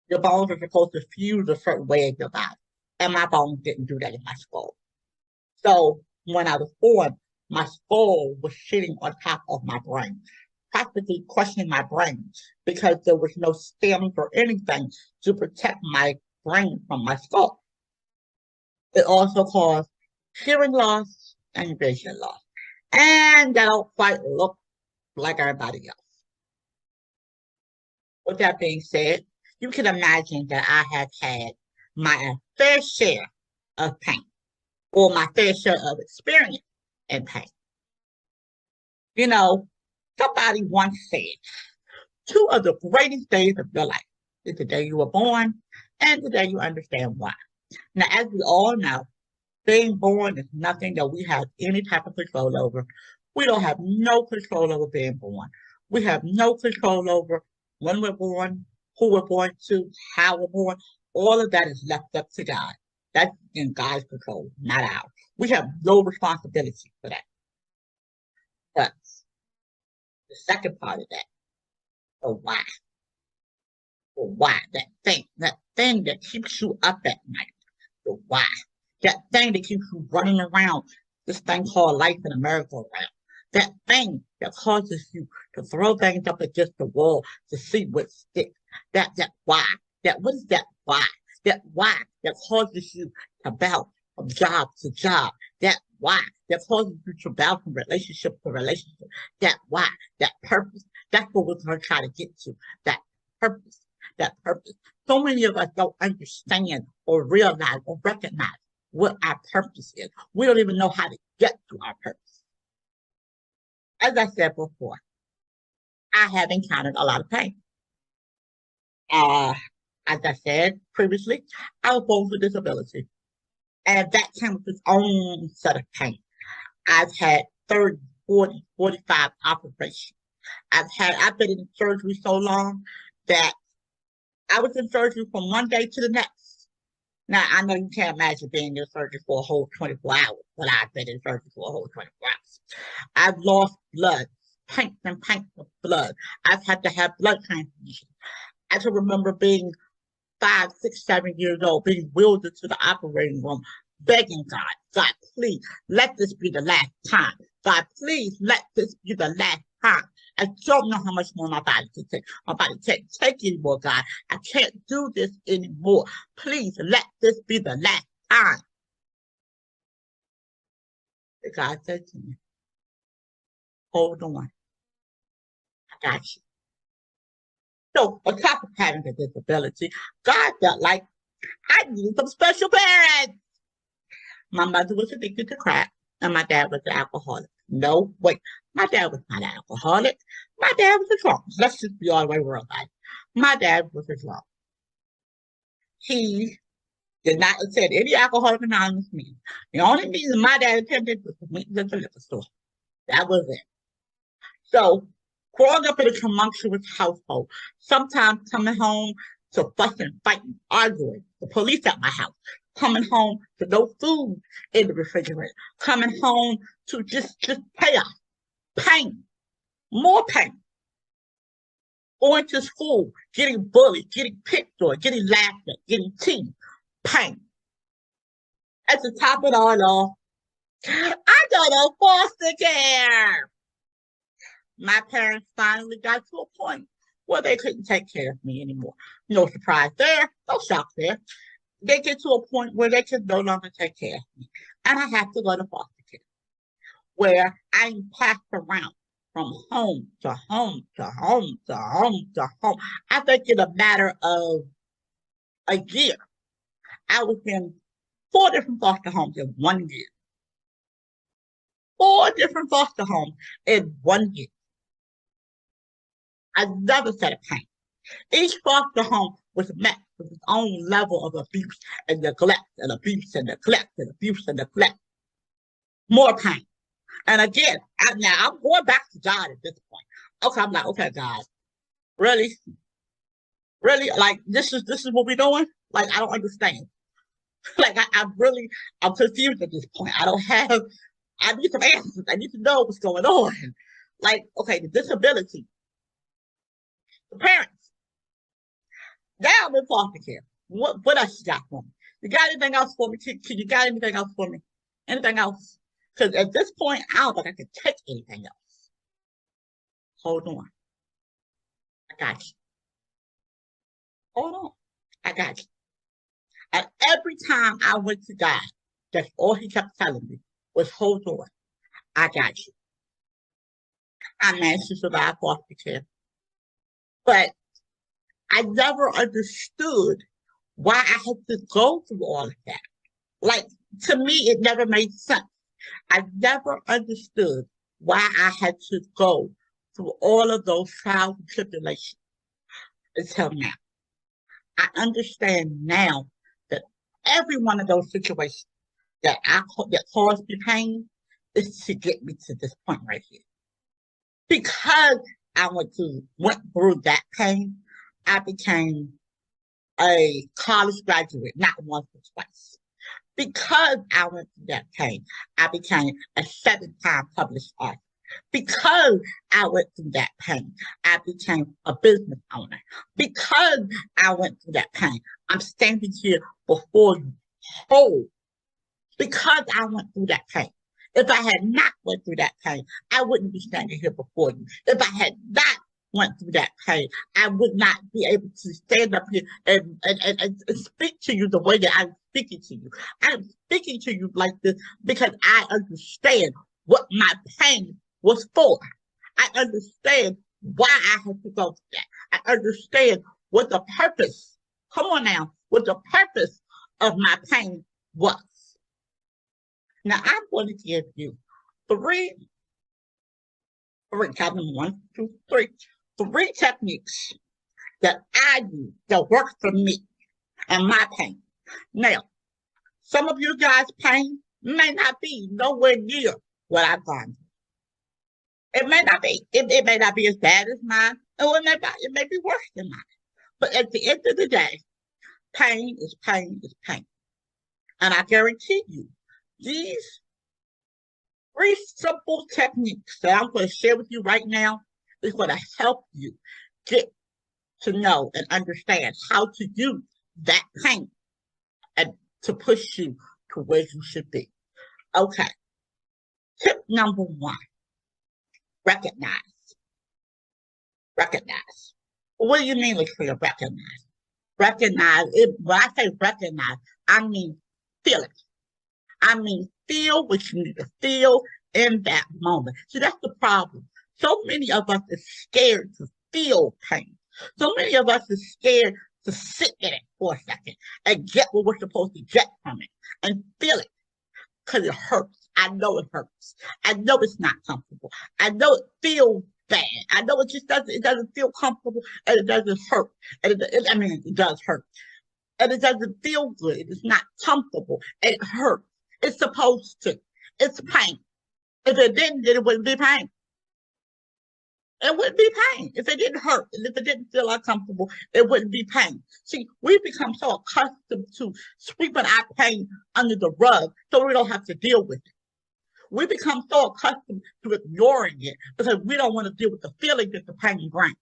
Your bones are supposed to fuse a certain way in your body, and my bones didn't do that in my skull. So when I was born, my skull was sitting on top of my brain, practically crushing my brain because there was no stems or anything to protect my brain from my skull. It also caused hearing loss and vision loss. And I don't quite look like everybody else. With that being said, you can imagine that I have had my fair share of pain, or my fair share of experience in pain. You know, somebody once said, 2 of the greatest days of your life is the day you were born and the day you understand why. Now, as we all know, being born is nothing that we have any type of control over. We don't have no control over being born. We have no control over when we're born, who we're born to, how we're born. All of that is left up to God. That's in God's control, not ours. We have no responsibility for that. But the second part of that, the why. The why, that thing that keeps you up at night. The why. That thing that keeps you running around this thing called life in a merry-go-round. That thing that causes you to throw things up against the wall to see what sticks. That why. What is that why? That why that causes you to bounce from job to job. That why that causes you to bounce from relationship to relationship. That why, that purpose. That's what we're going to try to get to. That purpose. That purpose. So many of us don't understand or realize or recognize what our purpose is. We don't even know how to get to our purpose. As I said before, I have encountered a lot of pain. As I said previously, I was born with a disability. And that came with its own set of pain. I've had 30, 40, 45 operations. I've been in surgery so long that I was in surgery from one day to the next. Now, I know you can't imagine being in surgery for a whole 24 hours, but I've been in surgery for a whole 24 hours. I've lost blood, pints and pints of blood. I've had to have blood transfusions. I can remember being 5, 6, 7 years old, being wheeled into the operating room, begging God, please, let this be the last time. God, please, let this be the last time. I don't know how much more my body can take. My body can't take anymore, God. I can't do this anymore. Please let this be the last time. And God said to me, hold on. I got you. So on top of having a disability, God felt like I needed some special parents. My mother was addicted to crack, and my dad was an alcoholic. No, wait, my dad was not an alcoholic. My dad was a drunk. Let's just be all the way real, guys. My dad was a drunk. He did not attend any Alcoholic Anonymous meeting. The only meeting my dad attended was the meeting at the liquor store. That was it. So, growing up in a tumultuous household, sometimes coming home to fussing, fighting, arguing, the police at my house, coming home to no food in the refrigerator, coming home to just chaos, pain, more pain. Going to school, getting bullied, getting picked on, getting laughed at, getting teased, pain. At the top of it all, I go to foster care. My parents finally got to a point where they couldn't take care of me anymore. No surprise there, no shock there. They get to a point where they can no longer take care of me. And I have to go to foster care, where I'm passed around from home to home to home to home to home. I think in a matter of a year, I was in 4 different foster homes in 1 year. 4 different foster homes in 1 year. Another set of pain. Each foster home was met with its own level of abuse and neglect and abuse and neglect and abuse and neglect. More pain. And again, now I'm going back to God at this point. Okay, I'm like, okay, God, really? Really? Like, this is what we're doing? Like, I don't understand. Like, I'm confused at this point. I need some answers. I need to know what's going on. Like, okay, the disability, the parents. Now I'm in foster care. What else you got for me? You got anything else for me? Can you got anything else for me? Anything else? Because at this point, I don't think I can take anything else. Hold on. I got you. Hold on. I got you. And every time I went to God, that's all he kept telling me was, hold on. I got you. I managed to survive foster care. But I never understood why I had to go through all of that. Like, to me, it never made sense. I never understood why I had to go through all of those trials and tribulations until now. I understand now that every one of those situations that caused me pain is to get me to this point right here. Because I went through that pain, I became a college graduate, not once but twice. Because I went through that pain, I became a 7-time published author. Because I went through that pain, I became a business owner. Because I went through that pain, I'm standing here before you whole. Because I went through that pain. If I had not went through that pain, I wouldn't be standing here before you. If I had not went through that pain, I would not be able to stand up here and speak to you the way that I'm speaking to you. I'm speaking to you like this because I understand what my pain was for. I understand why I had to go through that. I understand what the purpose, come on now, what the purpose of my pain was. Now I'm going to give you three, count them 1, 2, 3, 3 techniques that I use that work for me and my pain. Now, some of you guys' pain may not be nowhere near what I've gone through. It may not be. It may not be as bad as mine, or it may be worse than mine. But at the end of the day, pain is pain is pain. And I guarantee you, these 3 simple techniques that I'm going to share with you right now is going to help you get to know and understand how to use that pain and to push you to where you should be. Okay. Tip number 1, recognize. Recognize. What do you mean, Latoya, recognize? Recognize, when I say recognize, I mean feel it. I mean feel what you need to feel in that moment. So that's the problem. So many of us are scared to feel pain. So many of us are scared to sit in it for a second and get what we're supposed to get from it and feel it because it hurts. I know it hurts. I know it's not comfortable. I know it feels bad. I know it doesn't feel comfortable and it doesn't hurt. And it does hurt. And it doesn't feel good. It's not comfortable and it hurts. It's supposed to. It's pain. If it didn't, then it wouldn't be pain. It wouldn't be pain. If it didn't hurt, and if it didn't feel uncomfortable, it wouldn't be pain. See, we become so accustomed to sweeping our pain under the rug so we don't have to deal with it. We become so accustomed to ignoring it because we don't want to deal with the feeling that the pain brings.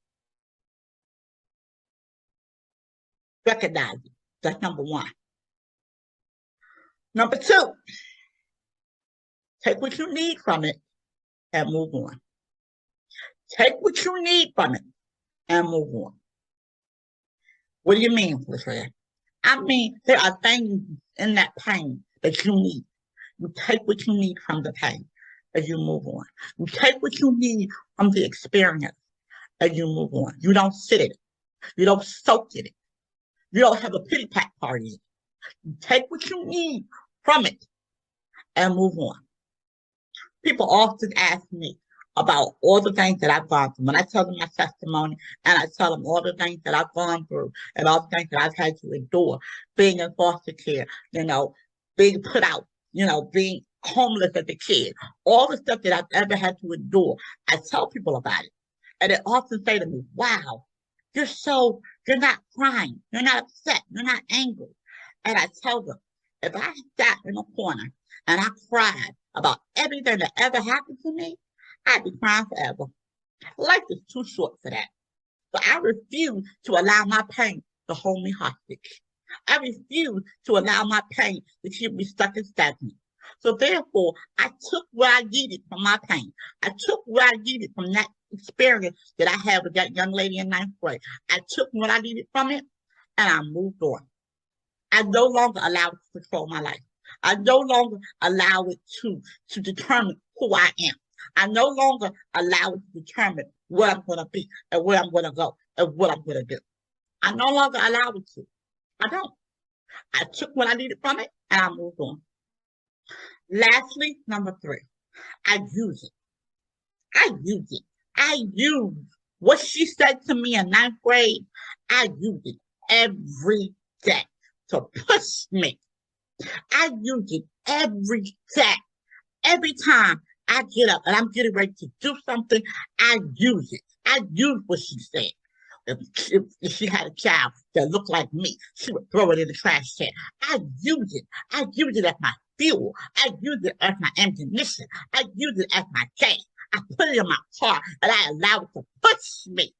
Recognize it. That's number one. Number two, take what you need from it and move on. Take what you need from it and move on. What do you mean, Latoya? I mean, there are things in that pain that you need. You take what you need from the pain and you move on. You take what you need from the experience and you move on. You don't sit in it. You don't soak in it. You don't have a pity pat party. You take what you need from it and move on. People often ask me about all the things that I've gone through. When I tell them my testimony and I tell them all the things that I've gone through and all the things that I've had to endure, being in foster care, being put out, being homeless as a kid, all the stuff that I've ever had to endure, I tell people about it. And they often say to me, wow, you're not crying, you're not upset, you're not angry. And I tell them, if I sat in a corner and I cried about everything that ever happened to me, I'd be crying forever. Life is too short for that. So I refuse to allow my pain to hold me hostage. I refuse to allow my pain to keep me stuck and stagnant. So therefore, I took what I needed from my pain. I took what I needed from that experience that I had with that young lady in 9th grade. I took what I needed from it and I moved on. I no longer allow it to control my life. I no longer allow it to determine who I am. I no longer allow it to determine what I'm going to be and where I'm going to go and what I'm going to do. I no longer allow it to. I don't. I took what I needed from it and I moved on. Lastly, number 3, I use it. I use what she said to me in 9th grade. I use it every day to push me. I use it every day. Every time I get up and I'm getting ready to do something, I use it. I use what she said. If she had a child that looked like me, she would throw it in the trash can. I use it. I use it as my fuel. I use it as my ammunition. I use it as my gas. I put it in my car and I allow it to push me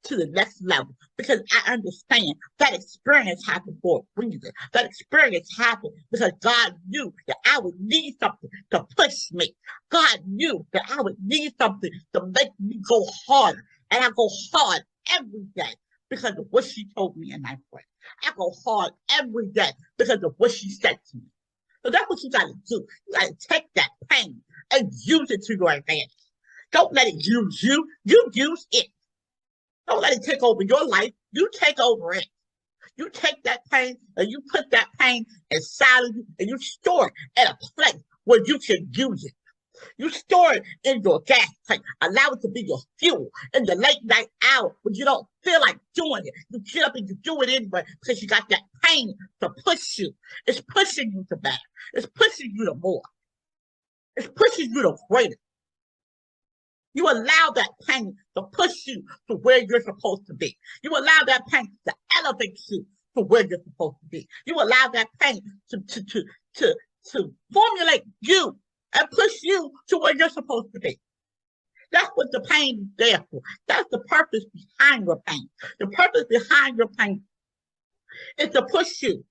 to the next level because I understand that experience happened for a reason. That experience happened because God knew that I would need something to push me. God knew that I would need something to make me go harder. And I go hard every day because of what she told me in 9th grade. I go hard every day because of what she said to me. So that's what you got to do. You got to take that pain and use it to your advantage. Don't let it use you. You use it. Don't let it take over your life. You take over it. You take that pain and you put that pain inside of you and you store it at a place where you can use it. You store it in your gas tank. Allow it to be your fuel in the late night hour when you don't feel like doing it. You get up and you do it anyway because you got that pain to push you. It's pushing you to better. It's pushing you to more. It's pushing you to greater. You allow that pain to push you to where you're supposed to be. You allow that pain to elevate you to where you're supposed to be. You allow that pain to formulate you and push you to where you're supposed to be. That's what the pain is there for. That's the purpose behind your pain. The purpose behind your pain is to push you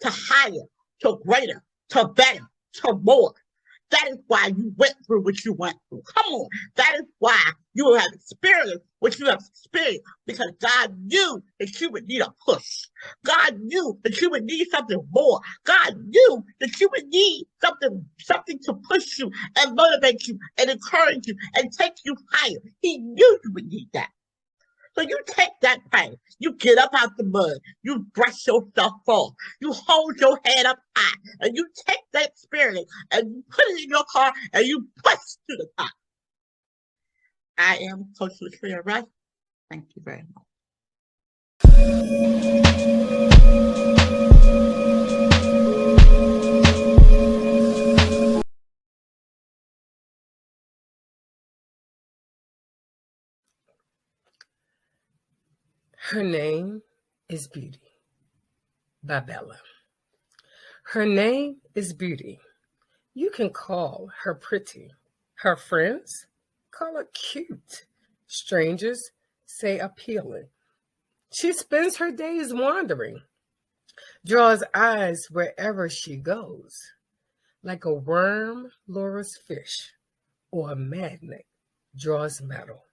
to higher, to greater, to better, to more. That is why you went through what you went through. Come on. That is why you have experienced what you have experienced, because God knew that you would need a push. God knew that you would need something more. God knew that you would need something to push you and motivate you and encourage you and take you higher. He knew you would need that. So you take that pain, you get up out the mud, you brush yourself off, you hold your head up high, and you take that experience and you put it in your car and you push to the top. I am Coach Latria Rush. Thank you very much. Her name is Beauty by Bella. Her name is Beauty. You can call her pretty. Her friends call her cute. Strangers say appealing. She spends her days wandering, draws eyes wherever she goes, like a worm lures fish or a magnet draws metal.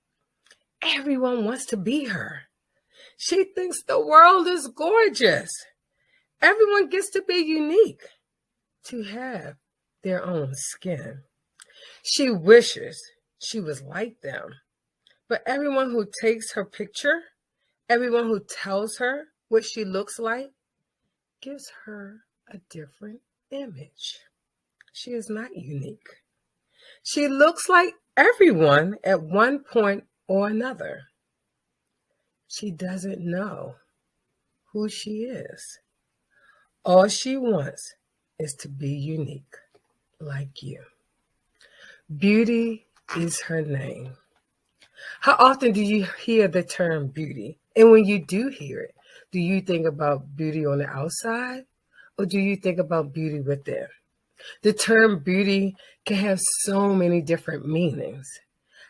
Everyone wants to be her. She thinks the world is gorgeous. Everyone gets to be unique, to have their own skin. She wishes she was like them, but everyone who takes her picture, everyone who tells her what she looks like, gives her a different image. She is not unique. She looks like everyone at one point or another. She doesn't know who she is. All she wants is to be unique, like you. Beauty is her name. How often do you hear the term beauty? And when you do hear it, do you think about beauty on the outside, or do you think about beauty within? The term beauty can have so many different meanings.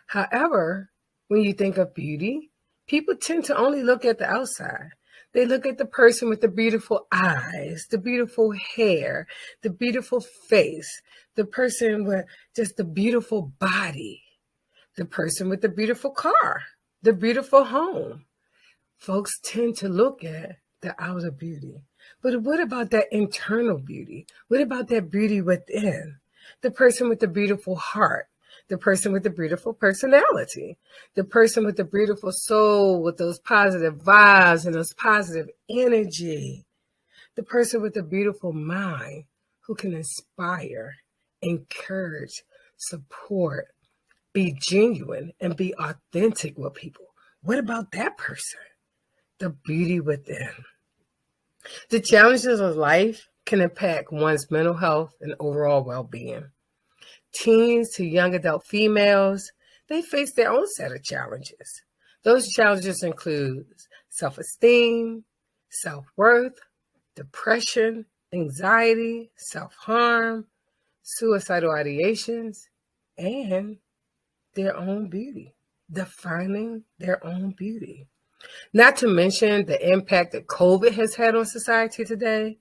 However, when you think of beauty, people tend to only look at the outside. They look at the person with the beautiful eyes, the beautiful hair, the beautiful face, the person with just the beautiful body, the person with the beautiful car, the beautiful home. Folks tend to look at the outer beauty. But what about that internal beauty? What about that beauty within? The person with the beautiful heart, the person with the beautiful personality, the person with the beautiful soul, with those positive vibes and those positive energy, the person with the beautiful mind who can inspire, encourage, support, be genuine, and be authentic with people. What about that person? The beauty within. The challenges of life can impact one's mental health and overall well-being. Teens to young adult females, they face their own set of challenges. Those challenges include self-esteem, self-worth, depression, anxiety, self-harm, suicidal ideations, and their own beauty, defining their own beauty. Not to mention the impact that COVID has had on society today.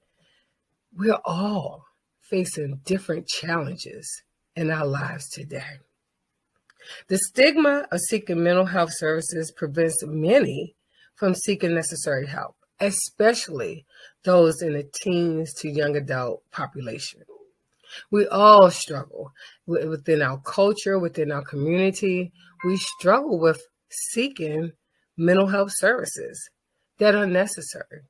We're all facing different challenges in our lives today. The stigma of seeking mental health services prevents many from seeking necessary help, especially those in the teens to young adult population. We all struggle within our culture, within our community. We struggle with seeking mental health services that are necessary.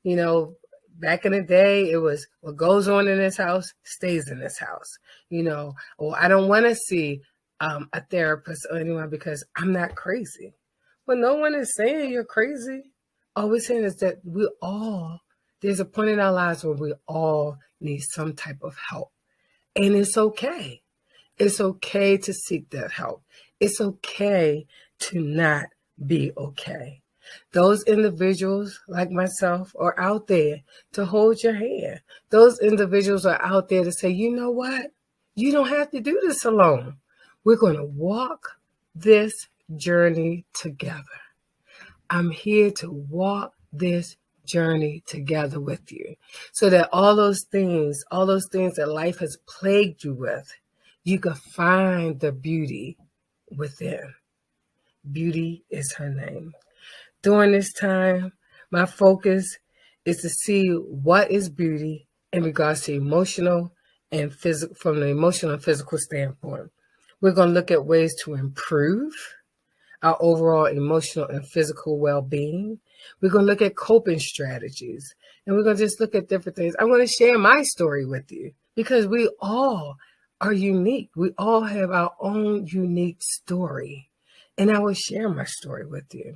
You know, back in the day, it was what goes on in this house stays in this house. You know, or I don't want to see a therapist or anyone because I'm not crazy. Well, no one is saying you're crazy. All we're saying is that there's a point in our lives where we all need some type of help. And it's okay. It's okay to seek that help. It's okay to not be okay. Those individuals like myself are out there to hold your hand. Those individuals are out there to say, you know what? You don't have to do this alone. We're going to walk this journey together. I'm here to walk this journey together with you so that all those things that life has plagued you with, you can find the beauty within. Beauty is her name. During this time, my focus is to see what is beauty in regards to emotional and physical, from the emotional and physical standpoint. We're going to look at ways to improve our overall emotional and physical well-being. We're going to look at coping strategies, and we're going to just look at different things. I want to share my story with you because we all are unique. We all have our own unique story, and I will share my story with you.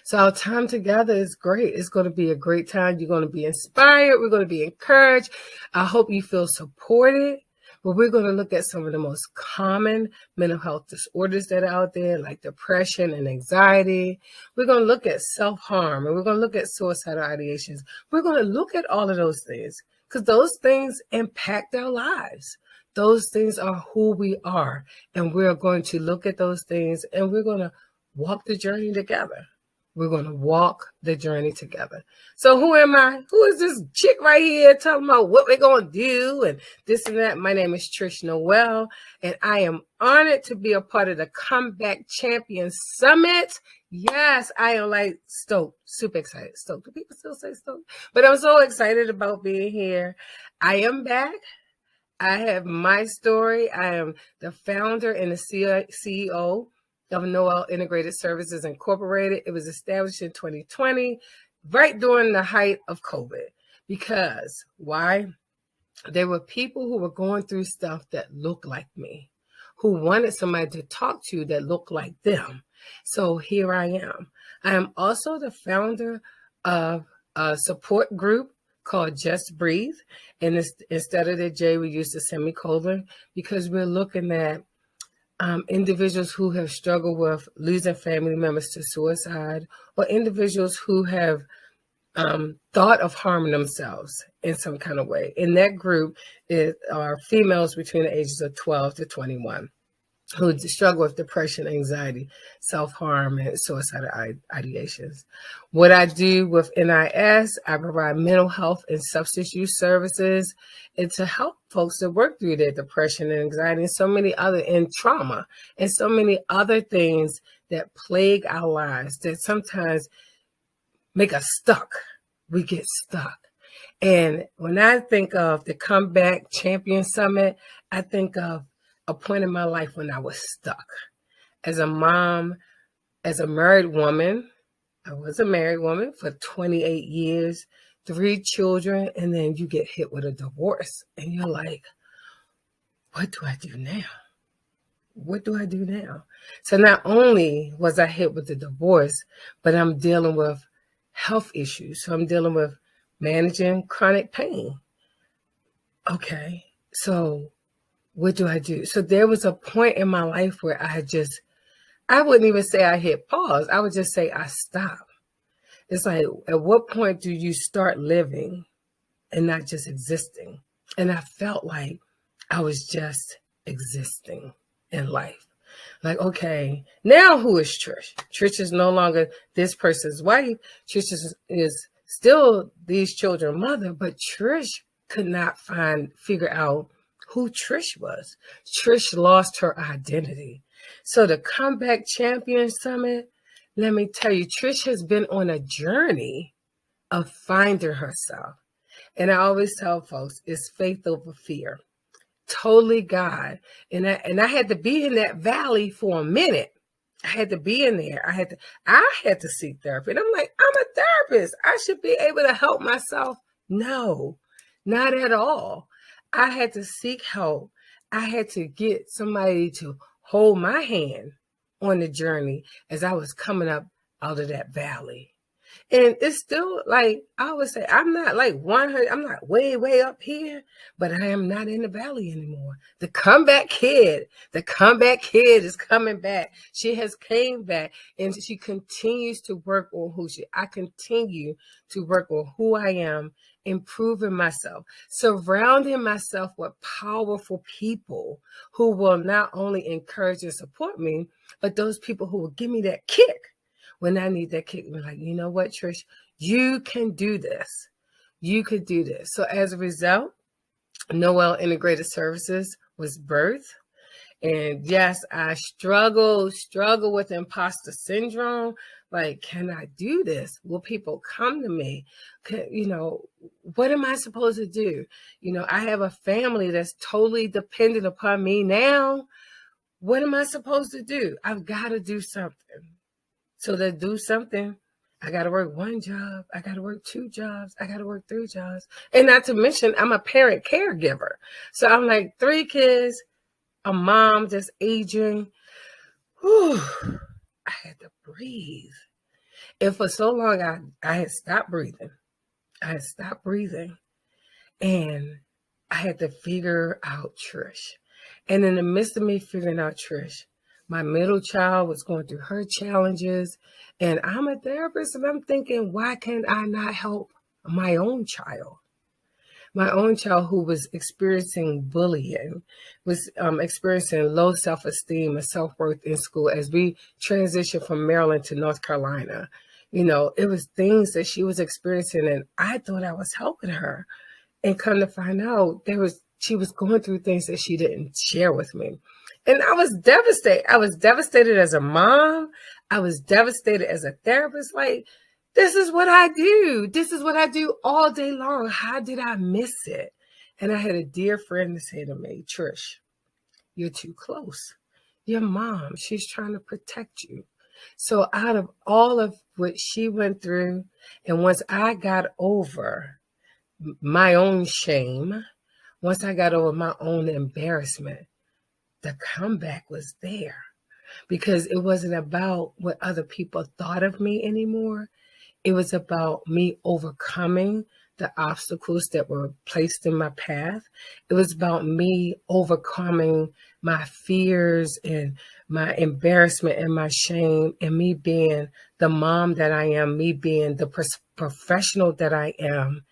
So our time together is great. It's going to be a great time. You're going to be inspired. We're going to be encouraged. I hope you feel supported. But we're going to look at some of the most common mental health disorders that are out there, like depression and anxiety. We're going to look at self-harm, and we're going to look at suicidal ideations. We're going to look at all of those things because those things impact our lives. Those things are who we are. And we're going to look at those things, and we're going to walk the journey together. We're going to walk the journey together. So who am I? Who is this chick right here talking about what we're going to do and this and that? My name is Trish Noel, and I am honored to be a part of the Comeback Champion Summit. Yes, I am like stoked, super excited. Stoked. Do people still say stoked? But I'm so excited about being here. I am back. I have my story. I am the founder and the CEO of Noel Integrated Services Incorporated. It was established in 2020, right during the height of COVID. Because why? There were people who were going through stuff that looked like me, who wanted somebody to talk to that looked like them. So here I am. I am also the founder of a support group called Just Breathe. And instead of the J, we use the semicolon because we're looking at individuals who have struggled with losing family members to suicide, or individuals who have thought of harming themselves in some kind of way. In that group are females between the ages of 12 to 21 who struggle with depression, anxiety, self-harm, and suicidal ideations. What I do with NIS, I provide mental health and substance use services, and to help folks to work through their depression and anxiety and so many other, and trauma, and so many other things that plague our lives that sometimes make us stuck. We get stuck. And when I think of the Comeback Champion Summit, I think of a point in my life when I was stuck. As a mom, as a married woman, I was a married woman for 28 years, 3 children, and then you get hit with a divorce. And you're like, what do I do now? What do I do now? So not only was I hit with the divorce, but I'm dealing with health issues. So I'm dealing with managing chronic pain. Okay, so what do I do? So there was a point in my life where I wouldn't even say I hit pause. I would just say I stopped. It's like, at what point do you start living and not just existing? And I felt like I was just existing in life. Like, okay, now who is Trish? Trish is no longer this person's wife. Trish is still these children's mother, but Trish could not figure out who Trish was. Trish lost her identity. So the Comeback Champion Summit, let me tell you, Trish has been on a journey of finding herself. And I always tell folks, it's faith over fear. Totally God. And I had to be in that valley for a minute. I had to be in there. I had to seek therapy. And I'm like, I'm a therapist. I should be able to help myself. No, not at all. I had to seek help. I had to get somebody to hold my hand on the journey as I was coming up out of that valley. And it's still like, I always say, I'm not like 100, I'm not way, way up here, but I am not in the valley anymore. The comeback kid is coming back. She has came back and she continues to work on I continue to work on who I am, improving myself, surrounding myself with powerful people who will not only encourage and support me, but those people who will give me that kick. When I need that kick, we're like, you know what, Trish, you can do this. You could do this. So as a result, Noel Integrated Services, was birth. And yes, I struggle with imposter syndrome. Like, can I do this? Will people come to me? What am I supposed to do? I have a family that's totally dependent upon me now. What am I supposed to do? I've got to do something. So to do something, I got to work one job. I got to work two jobs. I got to work three jobs. And not to mention, I'm a parent caregiver. So I'm like 3 kids, a mom that's aging. Whew, I had to breathe. And for so long, I had stopped breathing. And I had to figure out Trish. And in the midst of me figuring out Trish, my middle child was going through her challenges. And I'm a therapist, and I'm thinking, why can't I not help my own child? My own child who was experiencing bullying, was experiencing low self-esteem and self-worth in school as we transitioned from Maryland to North Carolina. It was things that she was experiencing, and I thought I was helping her. And come to find out, she was going through things that she didn't share with me. And I was devastated. I was devastated as a mom. I was devastated as a therapist. Like, this is what I do. This is what I do all day long. How did I miss it? And I had a dear friend to say to me, Trish, you're too close. Your mom, she's trying to protect you. So out of all of what she went through, and once I got over my own shame, once I got over my own embarrassment, the comeback was there, because it wasn't about what other people thought of me anymore. It was about me overcoming the obstacles that were placed in my path. It was about me overcoming my fears and my embarrassment and my shame, and me being the mom that I am, me being the professional that I am.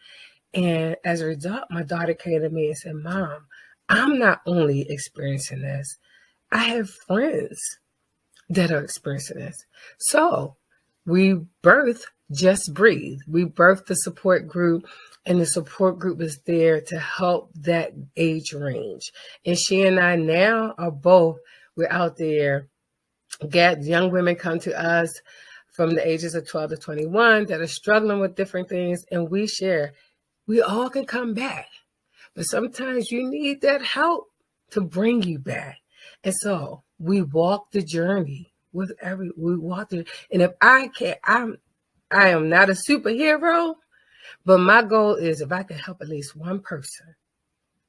And as a result, my daughter came to me and said, Mom, I'm not only experiencing this, I have friends that are experiencing this. So we birthed Just Breathe. We birthed the support group, and the support group is there to help that age range. And she and I now are both, we're out there, get young women come to us from the ages of 12 to 21 that are struggling with different things, and we share. We all can come back, but sometimes you need that help to bring you back. And so we walk the journey we walk through. And if I am not a superhero, but my goal is, if I can help at least one person,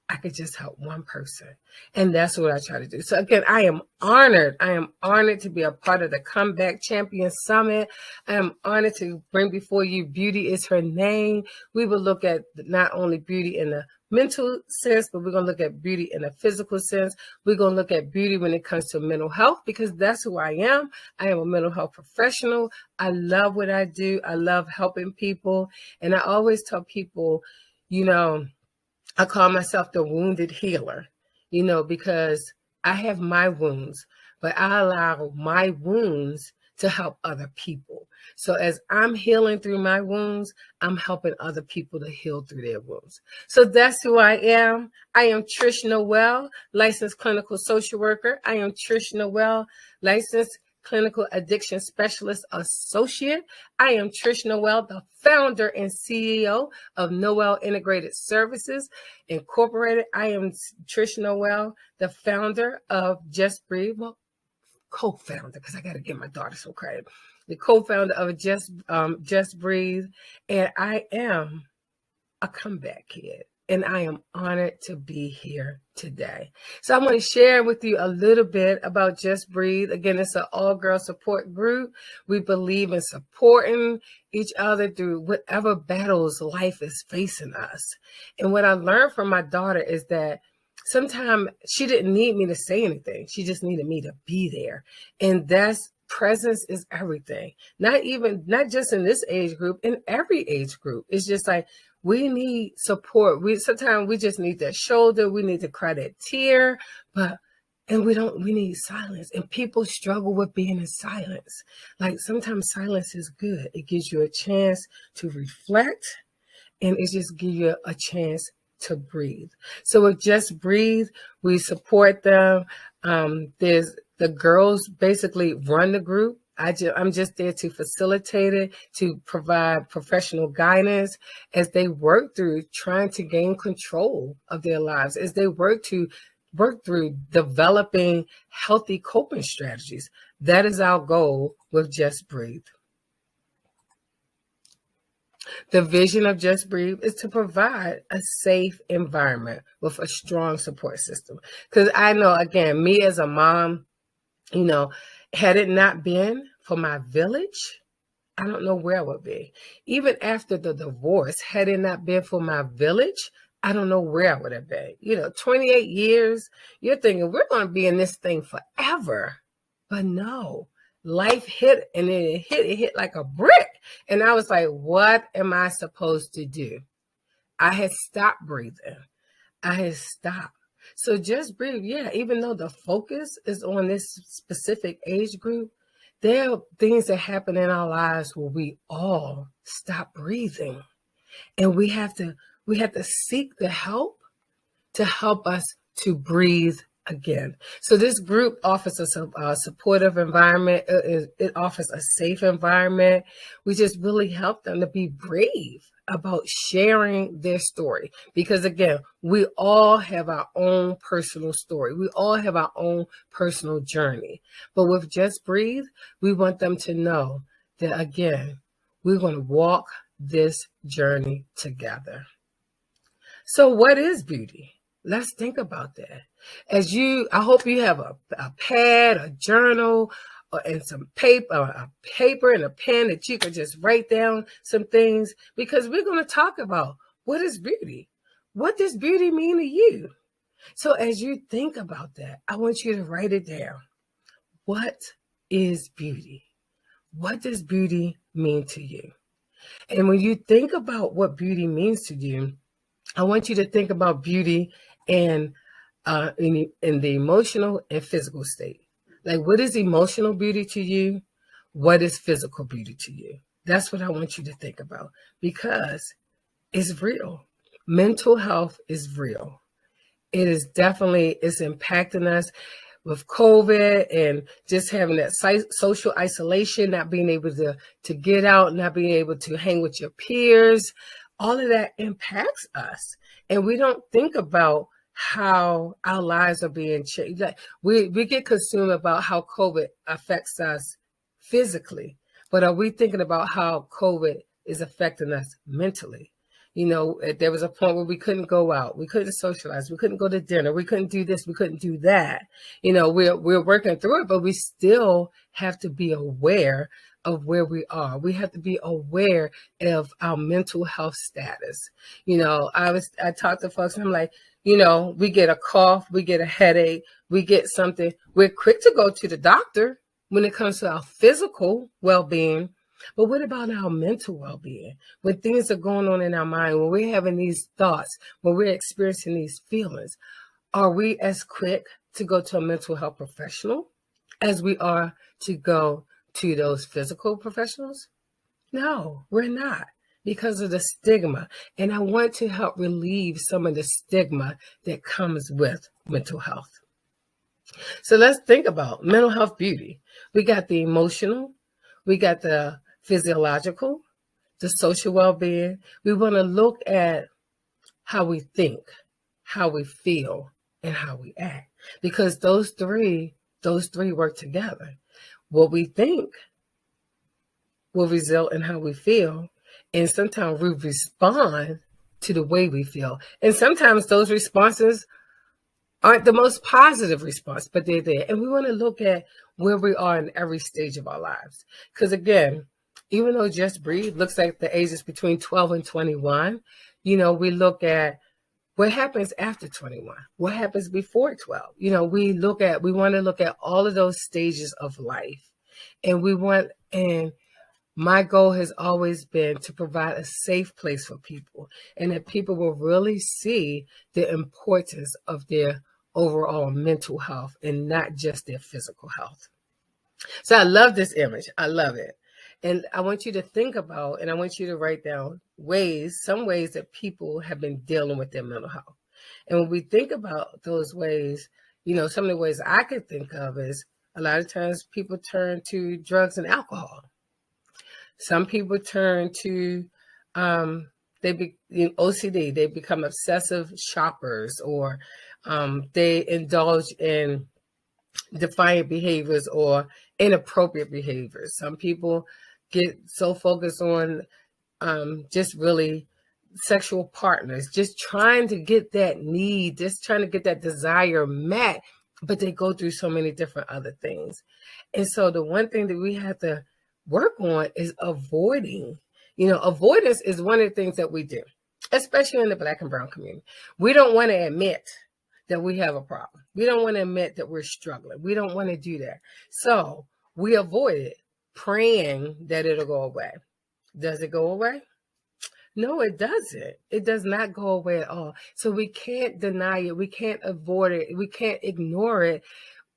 I could just help one person. And that's what I try to do. So again, I am honored. I am honored to be a part of the Comeback Champion Summit. I am honored to bring before you Beauty is Her Name. We will look at not only beauty in the mental sense, but we're going to look at beauty in a physical sense. We're going to look at beauty when it comes to mental health, because that's who I am. I am a mental health professional. I love what I do. I love helping people. And I always tell people, I call myself the wounded healer, because I have my wounds, but I allow my wounds to help other people. So as I'm healing through my wounds, I'm helping other people to heal through their wounds. So that's who I am. I am Trish Noel, licensed clinical social worker. I am Trish Noel, licensed clinical addiction specialist associate. I am Trish Noel, the founder and CEO of Noel Integrated Services Incorporated. I am Trish Noel, the founder of Just Breathe. Well, co-founder, because I got to give my daughter some credit. The co-founder of Just Breathe, and I am a comeback kid, and I am honored to be here today. So I'm going to share with you a little bit about Just Breathe. Again, it's an all-girl support group. We believe in supporting each other through whatever battles life is facing us. And what I learned from my daughter is that sometimes she didn't need me to say anything. She just needed me to be there. And that's presence is everything. Not just in this age group, in every age group. It's just like, we need support. Sometimes we just need that shoulder. We need to cry that tear, we need silence. And people struggle with being in silence. Like, sometimes silence is good. It gives you a chance to reflect, and it just gives you a chance to breathe. So with Just Breathe, we support them. There's the girls basically run the group. I'm just there to facilitate it, to provide professional guidance as they work through trying to gain control of their lives, as they work through developing healthy coping strategies. That is our goal with Just Breathe. The vision of Just Breathe is to provide a safe environment with a strong support system. Because I know, again, me as a mom, had it not been for my village, I don't know where I would be. Even after the divorce, had it not been for my village, I don't know where I would have been. 28 years, you're thinking we're going to be in this thing forever. But no, life hit, and it hit like a brick. And I was like, what am I supposed to do? I had stopped breathing. I had stopped. So Just Breathe, even though the focus is on this specific age group, there are things that happen in our lives where we all stop breathing. And we have to seek the help to help us to breathe again. So this group offers us a supportive environment. It offers a safe environment. We just really help them to be brave about sharing their story. Because again, we all have our own personal story. We all have our own personal journey. But with Just Breathe, we want them to know that, again, we're going to walk this journey together. So what is beauty? Let's think about that. I hope you have a pad, a journal, and some paper, a paper and a pen that you can just write down some things, because we're going to talk about what is beauty. What does beauty mean to you? So as you think about that, I want you to write it down. What is beauty? What does beauty mean to you? And when you think about what beauty means to you, I want you to think about beauty in the emotional and physical state. Like, what is emotional beauty to you? What is physical beauty to you? That's what I want you to think about, because it's real. Mental health is real. It is definitely, it's impacting us with COVID and just having that social isolation, not being able to get out, not being able to hang with your peers. All of that impacts us. And we don't think about how our lives are being changed. Like we get consumed about how COVID affects us physically, but are we thinking about how COVID is affecting us mentally? There was a point where we couldn't go out, we couldn't socialize, we couldn't go to dinner, we couldn't do this, we couldn't do that. We're working through it, but we still have to be aware of where we are. We have to be aware of our mental health status. I talk to folks and I'm like, we get a cough, we get a headache, we get something. We're quick to go to the doctor when it comes to our physical well-being. But what about our mental well-being? When things are going on in our mind, when we're having these thoughts, when we're experiencing these feelings, are we as quick to go to a mental health professional as we are to go to those physical professionals? No, we're not, because of the stigma. And I want to help relieve some of the stigma that comes with mental health. So let's think about mental health beauty. We got the emotional, we got the physiological, the social well-being. We want to look at how we think, how we feel, and how we act, because those three work together. What we think will result in how we feel, and sometimes we respond to the way we feel. And sometimes those responses aren't the most positive response, but they're there. And we want to look at where we are in every stage of our lives. Because again, even though Just Breathe looks like the ages between 12 and 21, we look at what happens after 21, what happens before 12. We want to look at all of those stages of life. And my goal has always been to provide a safe place for people, and that people will really see the importance of their overall mental health and not just their physical health. So I love this image. I love it. And I want you to think about, and I want you to write down some ways that people have been dealing with their mental health. And when we think about those ways, some of the ways I could think of is a lot of times people turn to drugs and alcohol. Some people turn to OCD. They become obsessive shoppers, or they indulge in defiant behaviors or inappropriate behaviors. Some people get so focused on just really sexual partners, just trying to get that need, just trying to get that desire met, but they go through so many different other things. And so the one thing that we have to work on is avoiding. Avoidance is one of the things that we do, especially in the Black and brown community. We don't want to admit that we have a problem. We don't want to admit that we're struggling. We don't want to do that. So we avoid it, praying that it'll go away. Does it go away? No, it doesn't. It does not go away at all. So we can't deny it. We can't avoid it. We can't ignore it.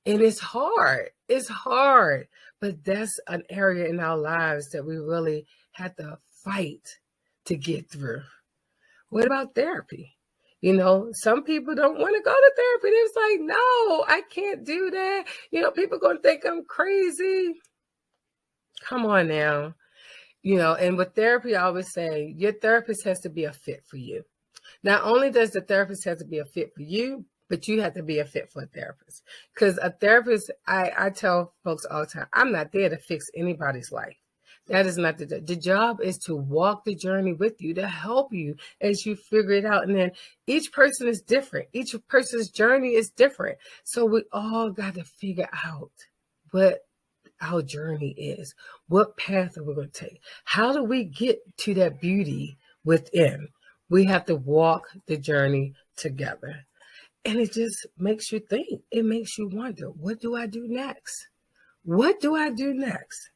And it's hard. It's hard. But that's an area in our lives that we really have to fight to get through. What about therapy? Some people don't want to go to therapy. It's like, no, I can't do that. People are going to think I'm crazy. Come on now. And with therapy, I always say your therapist has to be a fit for you. Not only does the therapist have to be a fit for you, but you have to be a fit for a therapist. Because a therapist, I tell folks all the time, I'm not there to fix anybody's life. That is not the job is to walk the journey with you, to help you as you figure it out. And then each person is different. Each person's journey is different. So we all got to figure out what our journey is. What path are we going to take? How do we get to that beauty within? We have to walk the journey together. And it just makes you think. It makes you wonder, what do I do next? What do I do next?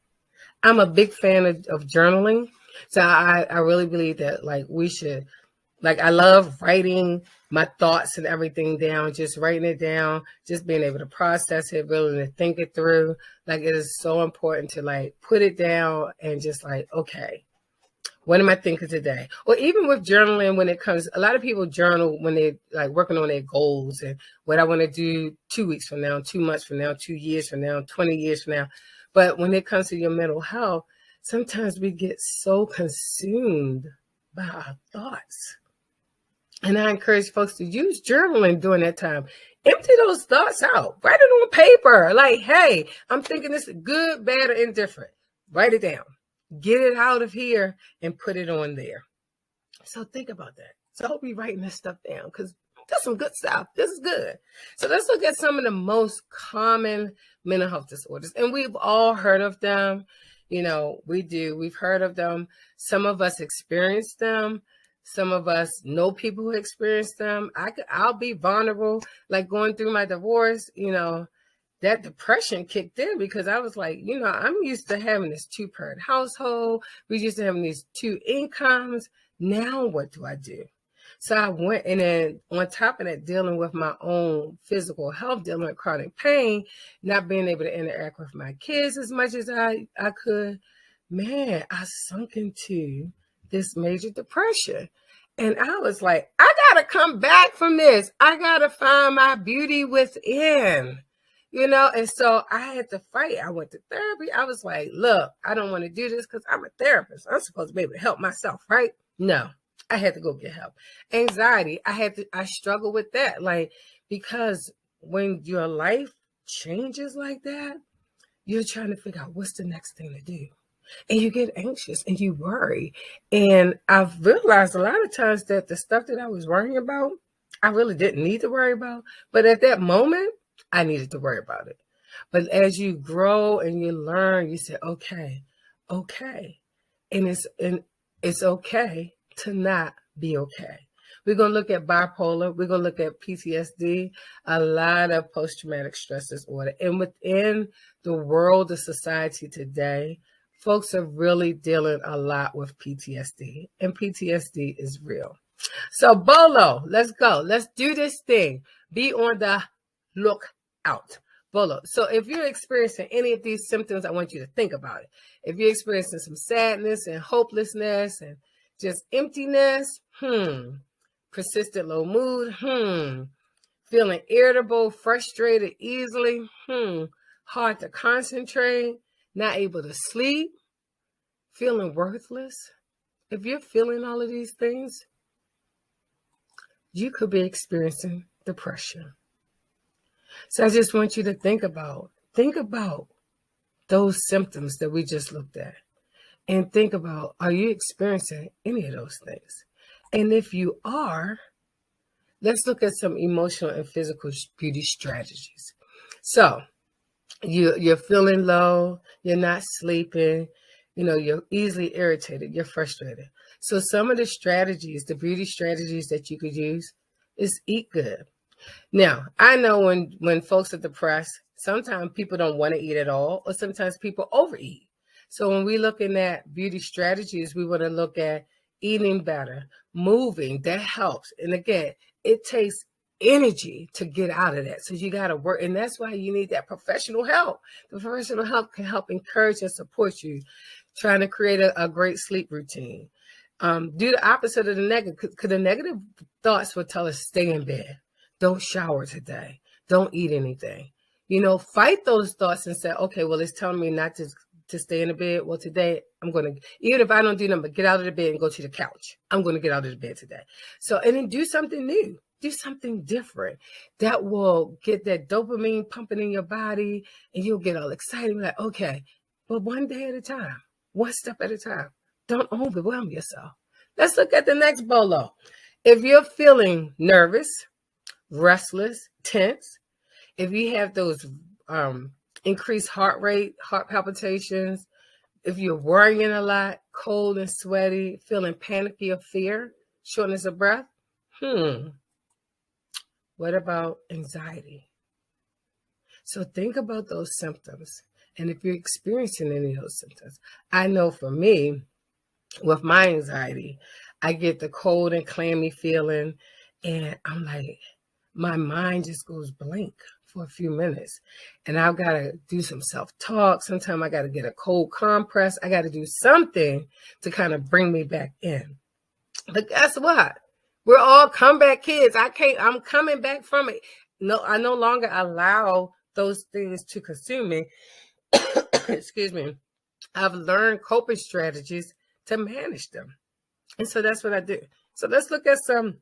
I'm a big fan of journaling. So I really believe that we should, I love writing my thoughts and everything down, just writing it down, just being able to process it, really to think it through. It is so important to put it down and just okay, what am I thinking today? Or even with journaling, when it comes, a lot of people journal when they're working on their goals and what I want to do 2 weeks from now, 2 months from now, 2 years from now, 20 years from now. But when it comes to your mental health, sometimes we get so consumed by our thoughts. And I encourage folks to use journaling during that time. Empty those thoughts out. Write it on paper. Hey, I'm thinking this good, bad, or indifferent. Write it down. Get it out of here and put it on there. So think about that. So I hope you're writing this stuff down, because that's some good stuff. This is good. So let's look at some of the most common mental health disorders. And we've all heard of them. We've heard of them. Some of us experience them. Some of us know people who experience them. I'll be vulnerable, going through my divorce, that depression kicked in, because I was I'm used to having this 2-parent household. We're used to having these 2 incomes. Now what do I do? So I went, and then on top of that, dealing with my own physical health, dealing with chronic pain, not being able to interact with my kids as much as I could, man, I sunk into this major depression. And I was like, I got to come back from this. I got to find my beauty within, and so I had to fight. I went to therapy. I was like, look, I don't want to do this because I'm a therapist. I'm supposed to be able to help myself, right? No, I had to go get help. Anxiety, I struggle with that. Because when your life changes like that, you're trying to figure out what's the next thing to do. And you get anxious and you worry. And I've realized a lot of times that the stuff that I was worrying about, I really didn't need to worry about. But at that moment, I needed to worry about it. But as you grow and you learn, you say, okay. And it's okay to not be okay. We're going to look at bipolar. We're going to look at PTSD, a lot of post-traumatic stress disorder. And within the world of society today, folks are really dealing a lot with PTSD, and PTSD is real. So Bolo, let's go. Let's do this thing. Be on the lookout. bolo. So if you're experiencing any of these symptoms, I want you to think about it. If you're experiencing some sadness and hopelessness and just emptiness, persistent low mood, feeling irritable, frustrated easily, hard to concentrate, not able to sleep, feeling worthless. If you're feeling all of these things, you could be experiencing depression. So I just want you to think about those symptoms that we just looked at, and think about, are you experiencing any of those things? And if you are, let's look at some emotional and physical beauty strategies. So you're feeling low, you're not sleeping, you're easily irritated, you're frustrated. So some of the strategies, the beauty strategies that you could use is eat good. Now, I know when folks are depressed, sometimes people don't want to eat at all, or sometimes people overeat. So when we're looking at beauty strategies, we want to look at eating better, moving, that helps. And again, it takes energy to get out of that. So you got to work. And that's why you need that professional help. The professional help can help encourage and support you, trying to create a great sleep routine. Do the opposite of the negative, because the negative thoughts will tell us stay in bed. Don't shower today. Don't eat anything. Fight those thoughts and say, okay, well, it's telling me not to stay in the bed. Well, today I'm going to, even if I don't do nothing, get out of the bed and go to the couch. I'm going to get out of the bed today. So, and then do something new. Do something different that will get that dopamine pumping in your body, and you'll get all excited. Like, okay, but one day at a time, one step at a time. Don't overwhelm yourself. Let's look at the next bolo. If you're feeling nervous, restless, tense, if you have those increased heart rate, heart palpitations, if you're worrying a lot, cold and sweaty, feeling panicky or fear, shortness of breath, what about anxiety? So think about those symptoms. And if you're experiencing any of those symptoms, I know for me, with my anxiety, I get the cold and clammy feeling, and I'm like, my mind just goes blank for a few minutes. And I've got to do some self-talk. Sometimes I got to get a cold compress. I got to do something to kind of bring me back in. But guess what? We're all comeback kids. I'm coming back from it. No, I no longer allow those things to consume me. Excuse me. I've learned coping strategies to manage them. And so that's what I do. So let's look at some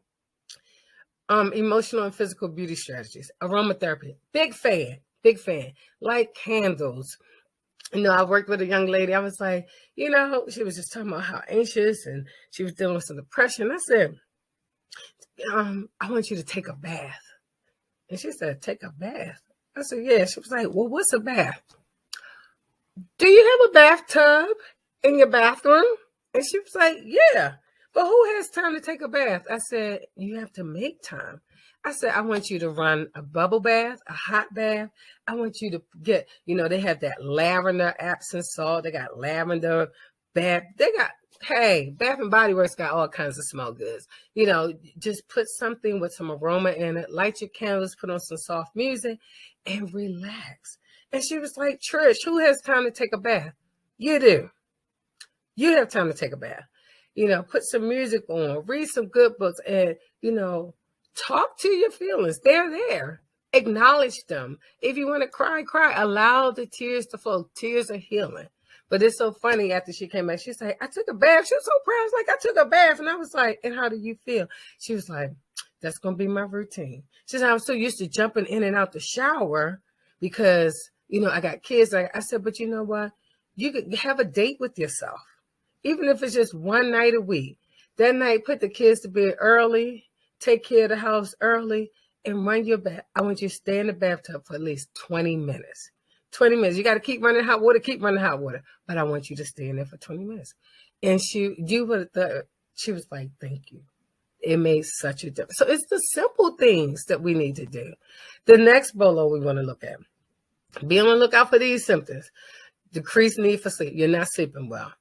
emotional and physical beauty strategies. Aromatherapy, big fan. Light candles. I worked with a young lady. I was like, she was just talking about how anxious and she was dealing with some depression. I said, I want you to take a bath. And she said, take a bath? I said, yeah. She was like, well, what's a bath? Do you have a bathtub in your bathroom? And she was like, yeah. But who has time to take a bath? I said, you have to make time. I said, I want you to run a bubble bath, a hot bath. I want you to get, they have that lavender Epsom salt. They got lavender bath. Bath and Body Works got all kinds of smell goods. Just put something with some aroma in it, light your candles, put on some soft music, and relax. And she was like, Trish, who has time to take a bath? You do. You have time to take a bath. Put some music on, read some good books, and, talk to your feelings. They're there. Acknowledge them. If you want to cry, cry. Allow the tears to flow. Tears are healing. But it's so funny, after she came back, she said, I took a bath. She was so proud. I was like, I took a bath. And I was like, and how do you feel? She was like, that's going to be my routine. She said, I'm so used to jumping in and out the shower because, I got kids. I said, but you know what? You could have a date with yourself. Even if it's just one night a week. That night, put the kids to bed early, take care of the house early, and run your bath. I want you to stay in the bathtub for at least 20 minutes. 20 minutes. You got to keep running hot water, but I want you to stay in there for 20 minutes. And she was like, thank you. It made such a difference. So it's the simple things that we need to do. The next bolo we want to look at. Be on the lookout for these symptoms. Decreased need for sleep. You're not sleeping well.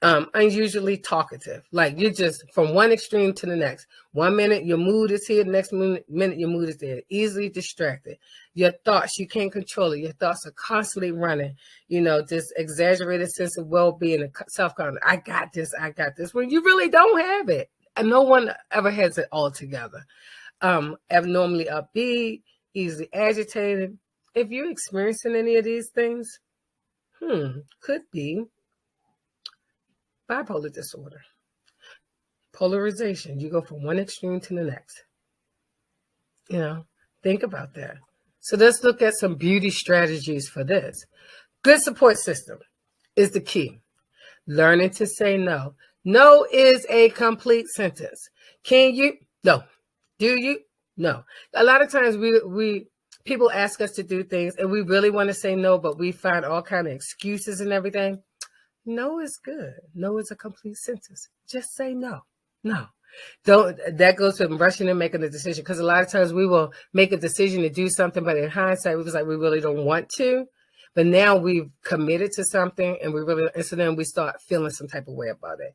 Unusually talkative. Like you're just from one extreme to the next. 1 minute your mood is here, the next minute your mood is there. Easily distracted. Your thoughts, you can't control it. Your thoughts are constantly running. This exaggerated sense of well-being and self-confidence. I got this. When you really don't have it. And no one ever has it all together. Abnormally upbeat, easily agitated. If you're experiencing any of these things, could be bipolar disorder. Polarization. You go from one extreme to the next. Think about that. So let's look at some beauty strategies for this. Good support system is the key. Learning to say no. No is a complete sentence. Can you? No. Do you? No. A lot of times we people ask us to do things and we really want to say no, but we find all kind of excuses and everything. No is good. No is a complete sentence. Just say no. No. That goes with rushing and making a decision, because a lot of times we will make a decision to do something, but in hindsight, we was like, we really don't want to. But now we've committed to something and so then we start feeling some type of way about it.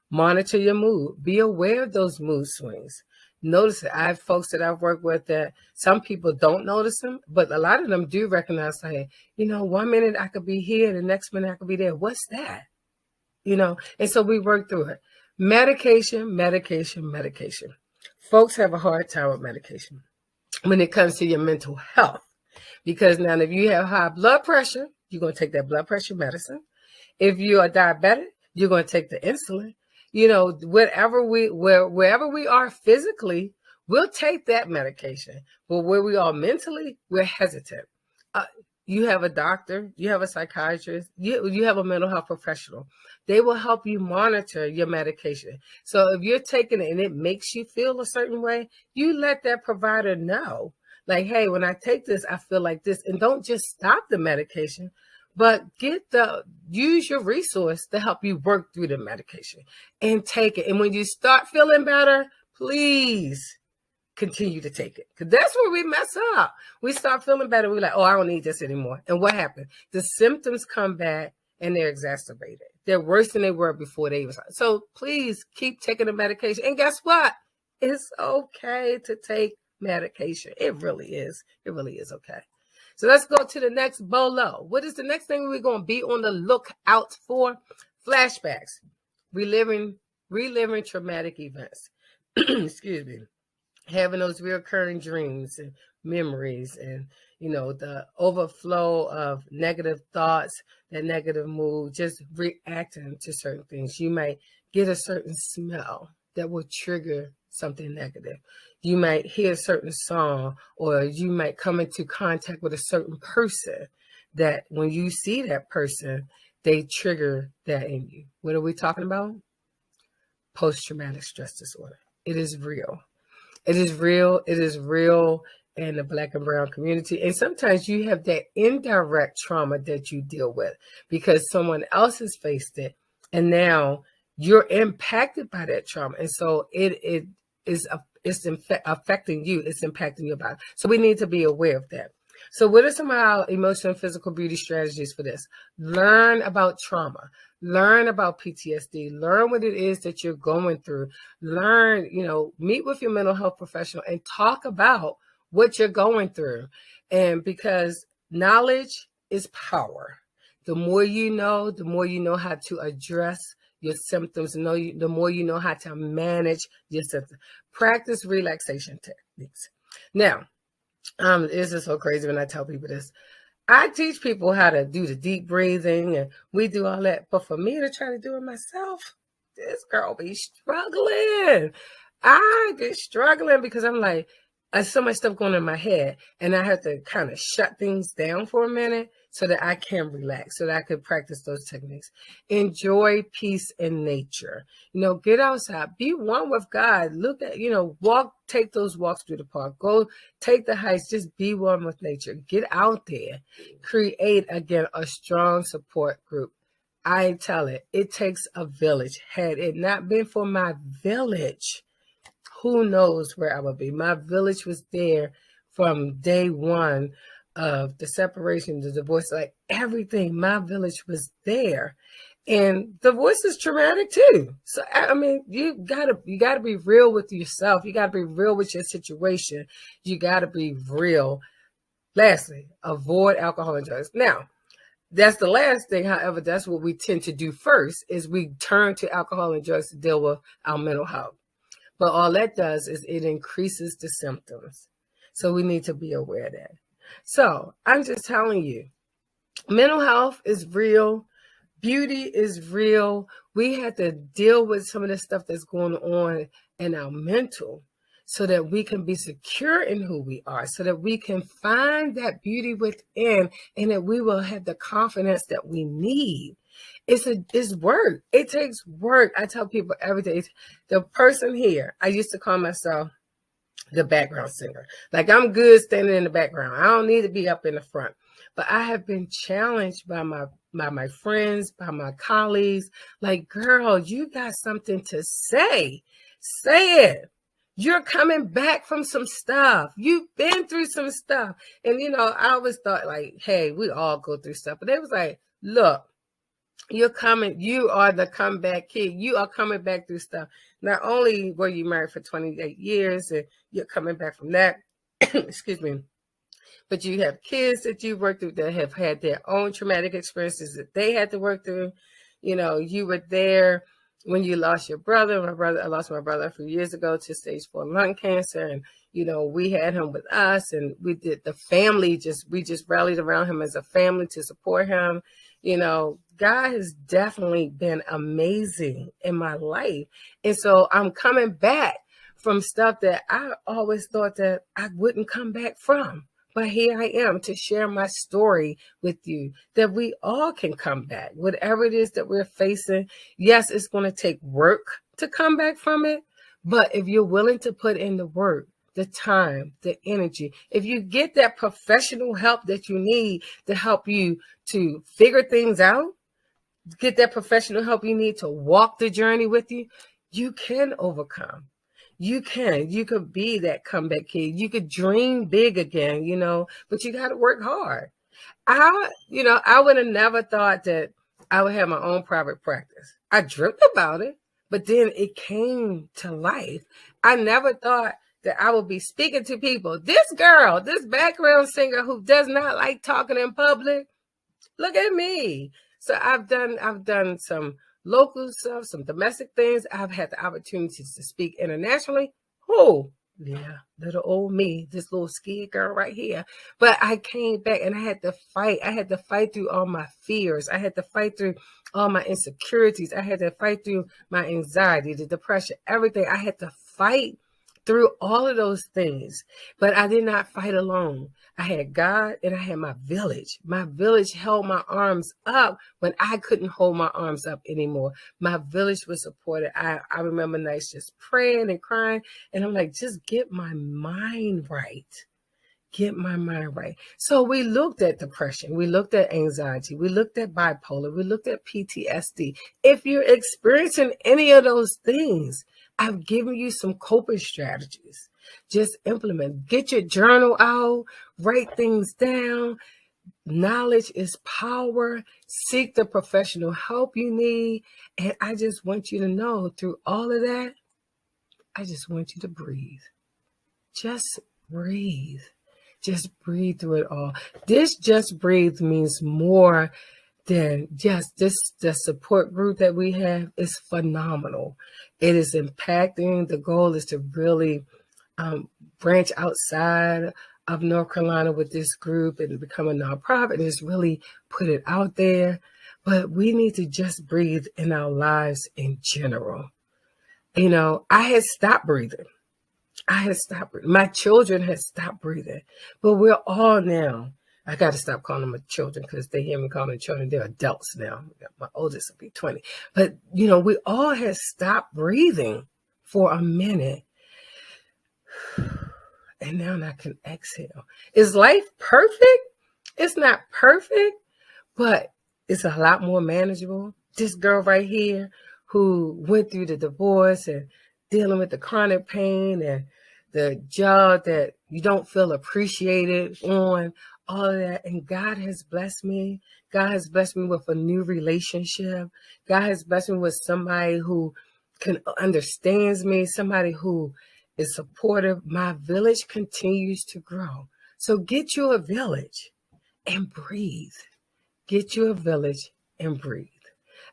Monitor your mood. Be aware of those mood swings. Notice it. I have folks that I've worked with that some people don't notice them, but a lot of them do recognize, like, 1 minute I could be here, the next minute I could be there. What's that? And so we work through it. Medication. Folks have a hard time with medication when it comes to your mental health, because now if you have high blood pressure, you're going to take that blood pressure medicine. If you are diabetic, you're going to take the insulin. Wherever we are physically, we'll take that medication. But where we are mentally, we're hesitant. You have a doctor, you have a psychiatrist, you have a mental health professional. They will help you monitor your medication. So if you're taking it and it makes you feel a certain way, you let that provider know, like, hey, when I take this, I feel like this. And don't just stop the medication, but use your resource to help you work through the medication and take it. And when you start feeling better, please continue to take it, because that's where we mess up. We start feeling better. We're like, oh, I don't need this anymore. And what happened? The symptoms come back and they're exacerbated. They're worse than they were before they was. So please keep taking the medication. And guess what? It's okay to take medication. It really is. It really is okay. So let's go to the next bolo. What is the next thing we're going to be on the lookout for? Flashbacks. Reliving traumatic events. Excuse me. Having those recurring dreams and memories, and the overflow of negative thoughts, that negative mood, just reacting to certain things. You might get a certain smell that will trigger something negative. You might hear a certain song, or you might come into contact with a certain person that when you see that person, they trigger that in you. What are we talking about? Post-traumatic stress disorder. It is real. It is real. It is real in the Black and brown community. And sometimes you have that indirect trauma that you deal with because someone else has faced it, and now you're impacted by that trauma. And so it's affecting you. It's impacting your body. So we need to be aware of that. So what are some of our emotional and physical beauty strategies for this? Learn about trauma. Learn about PTSD. Learn what it is that you're going through. Learn, meet with your mental health professional and talk about what you're going through. And because knowledge is power. The more you know how to address your symptoms, the more you know how to manage your symptoms. Practice relaxation techniques. Now, this is so crazy when I tell people this. I teach people how to do the deep breathing, and we do all that. But for me to try to do it myself, this girl be struggling. I get struggling because I'm like, there's so much stuff going on in my head, and I have to kind of shut things down for a minute so that I can relax, so that I can practice those techniques. Enjoy peace in nature. Get outside, be one with God. Look at, walk, take those walks through the park, go take the hikes, just be one with nature. Get out there, create, again, a strong support group. I tell it takes a village. Had it not been for my village, who knows where I would be? My village was there from day one of the separation, the divorce, like everything. My village was there. And divorce is traumatic too. So I mean, you gotta be real with yourself. You gotta be real with your situation. You gotta be real. Lastly, avoid alcohol and drugs. Now, that's the last thing. However, that's what we tend to do first is we turn to alcohol and drugs to deal with our mental health. But all that does is it increases the symptoms. So we need to be aware of that. So I'm just telling you, mental health is real. Beauty is real. We have to deal with some of the stuff that's going on in our mental so that we can be secure in who we are, so that we can find that beauty within and that we will have the confidence that we need. It's work. It takes work. I tell people every day, the person here, I used to call myself the background singer. Like I'm good standing in the background. I don't need to be up in the front. But I have been challenged by my friends, by my colleagues. Like, girl, you got something to say. Say it. You're coming back from some stuff. You've been through some stuff. And, I always thought like, hey, we all go through stuff. But they was like, look, you are the comeback kid. You are coming back through stuff. Not only were you married for 28 years and you're coming back from that, excuse me, but you have kids that you worked with that have had their own traumatic experiences that they had to work through. You were there when you lost your brother. I lost my brother a few years ago to stage 4 lung cancer. And, we had him with us and we did the family, we just rallied around him as a family to support him. God has definitely been amazing in my life. And so I'm coming back from stuff that I always thought that I wouldn't come back from. But here I am to share my story with you, that we all can come back. Whatever it is that we're facing, yes, it's going to take work to come back from it. But if you're willing to put in the work, the time, the energy, if you get that professional help that you need to help you to figure things out, get that professional help you need to walk the journey with you, you can overcome. You could be that comeback kid. You could dream big again, but you got to work hard. I would have never thought that I would have my own private practice. I dreamt about it, but then it came to life. I never thought that I would be speaking to people. This girl, this background singer who does not like talking in public, look at me. So I've done some local stuff, some domestic things. I've had the opportunities to speak internationally. Oh, yeah, little old me, this little scared girl right here. But I came back and I had to fight. I had to fight through all my fears. I had to fight through all my insecurities. I had to fight through my anxiety, the depression, everything. I had to fight through all of those things, but I did not fight alone. I had God and I had my village. My village held my arms up when I couldn't hold my arms up anymore. My village was supported. I remember nights just praying and crying, and I'm like, just get my mind right. Get my mind right. So we looked at depression. We looked at anxiety. We looked at bipolar. We looked at PTSD. If you're experiencing any of those things, I've given you some coping strategies. Just implement. Get your journal out. Write things down. Knowledge is power. Seek the professional help you need. And I just want you to know through all of that, I just want you to breathe. Just breathe. Just breathe through it all. This just breathe means more than just the support group that we have is phenomenal. It is impacting. The goal is to really branch outside of North Carolina with this group and become a nonprofit and just really put it out there. But we need to just breathe in our lives in general. I had stopped breathing. My children had stopped breathing, but we're all now. I got to stop calling them children because they hear me calling them children. They're adults now. My oldest will be 20. But, we all had stopped breathing for a minute. And now I can exhale. Is life perfect? It's not perfect, but it's a lot more manageable. This girl right here who went through the divorce and dealing with the chronic pain and the job that you don't feel appreciated on, all of that. And God has blessed me. God has blessed me with a new relationship. God has blessed me with somebody who understands me, somebody who is supportive. My village continues to grow. So get you a village and breathe. Get you a village and breathe.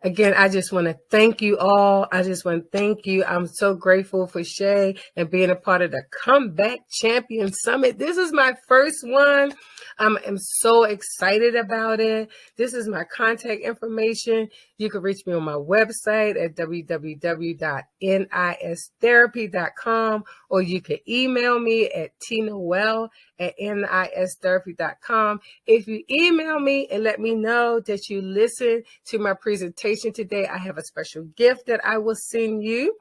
Again, I just want to thank you all. I just want to thank you. I'm so grateful for Shay and being a part of the Comeback Champion Summit. This is my first one. I'm so excited about it. This is my contact information. You can reach me on my website at www.nistherapy.com, or you can email me at tnoel@nistherapy.com. If you email me and let me know that you listen to my presentation today, I have a special gift that I will send you.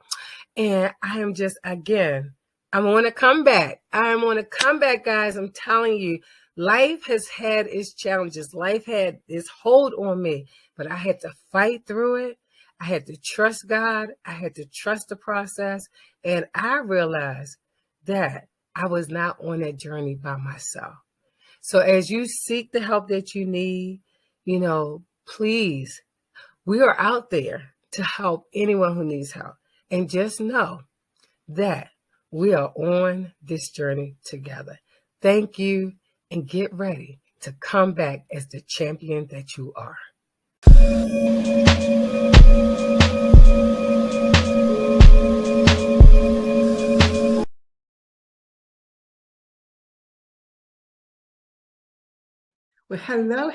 And I am just, again, I want to come back. I want to come back, guys. I'm telling you, life has had its challenges. Life had its hold on me, but I had to fight through it. I had to trust God. I had to trust the process. And I realized that I was not on that journey by myself. So as you seek the help that you need, please, we are out there to help anyone who needs help. And just know that we are on this journey together. Thank you, and get ready to come back as the champion that you are. Well, hello,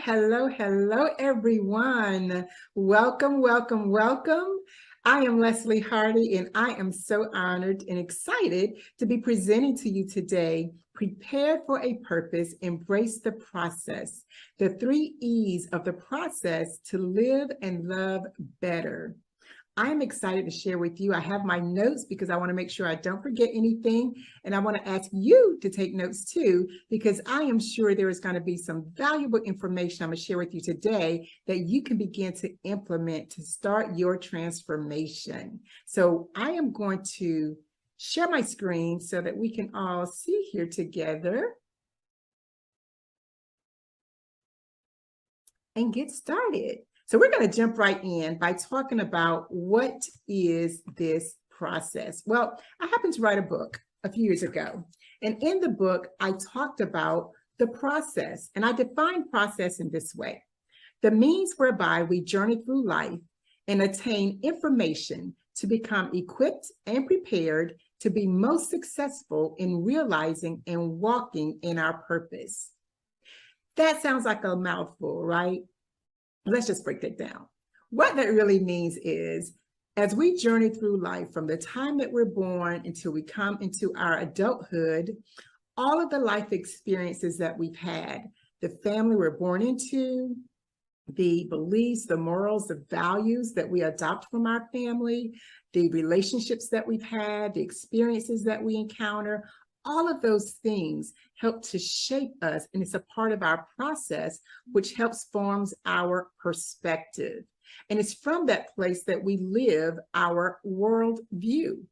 everyone. Welcome, welcome, welcome. I am Leslie Hardy, and I am so honored and excited to be presenting to you today, Prepare for a Purpose, Embrace the Process, the 3 E's of the process to live and love better. I'm excited to share with you. I have my notes because I want to make sure I don't forget anything. And I want to ask you to take notes too, because I am sure there is going to be some valuable information I'm going to share with you today that you can begin to implement to start your transformation. So I am going to share my screen so that we can all see here together and get started. So we're going to jump right in by talking about what is this process. Well, I happened to write a book a few years ago. And in the book, I talked about the process. And I defined process in this way: the means whereby we journey through life and attain information to become equipped and prepared to be most successful in realizing and walking in our purpose. That sounds like a mouthful, right? Let's just break that down. What that really means is, as we journey through life from the time that we're born until we come into our adulthood, all of the life experiences that we've had, the family we're born into, the beliefs, the morals, the values that we adopt from our family, the relationships that we've had, the experiences that we encounter, all of those things help to shape us, and it's a part of our process, which helps forms our perspective. And it's from that place that we live our world view.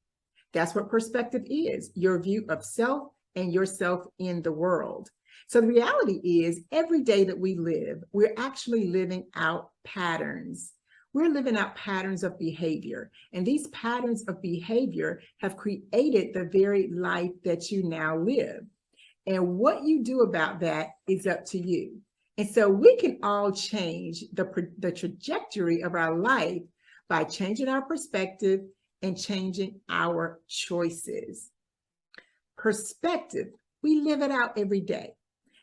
That's what perspective is: your view of self and yourself in the world. So the reality is, every day that we live, we're actually living out patterns. We're living out patterns of behavior, and these patterns of behavior have created the very life that you now live. And what you do about that is up to you. And so we can all change the trajectory of our life by changing our perspective and changing our choices. Perspective, we live it out every day.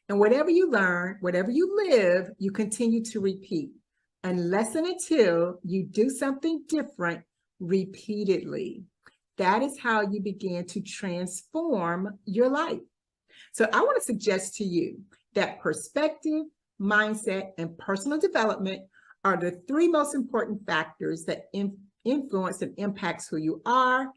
And whatever you learn, whatever you live, you continue to repeat, unless and until you do something different repeatedly. That is how you begin to transform your life. So I want to suggest to you that perspective, mindset, and personal development are the 3 most important factors that influence and impacts who you are,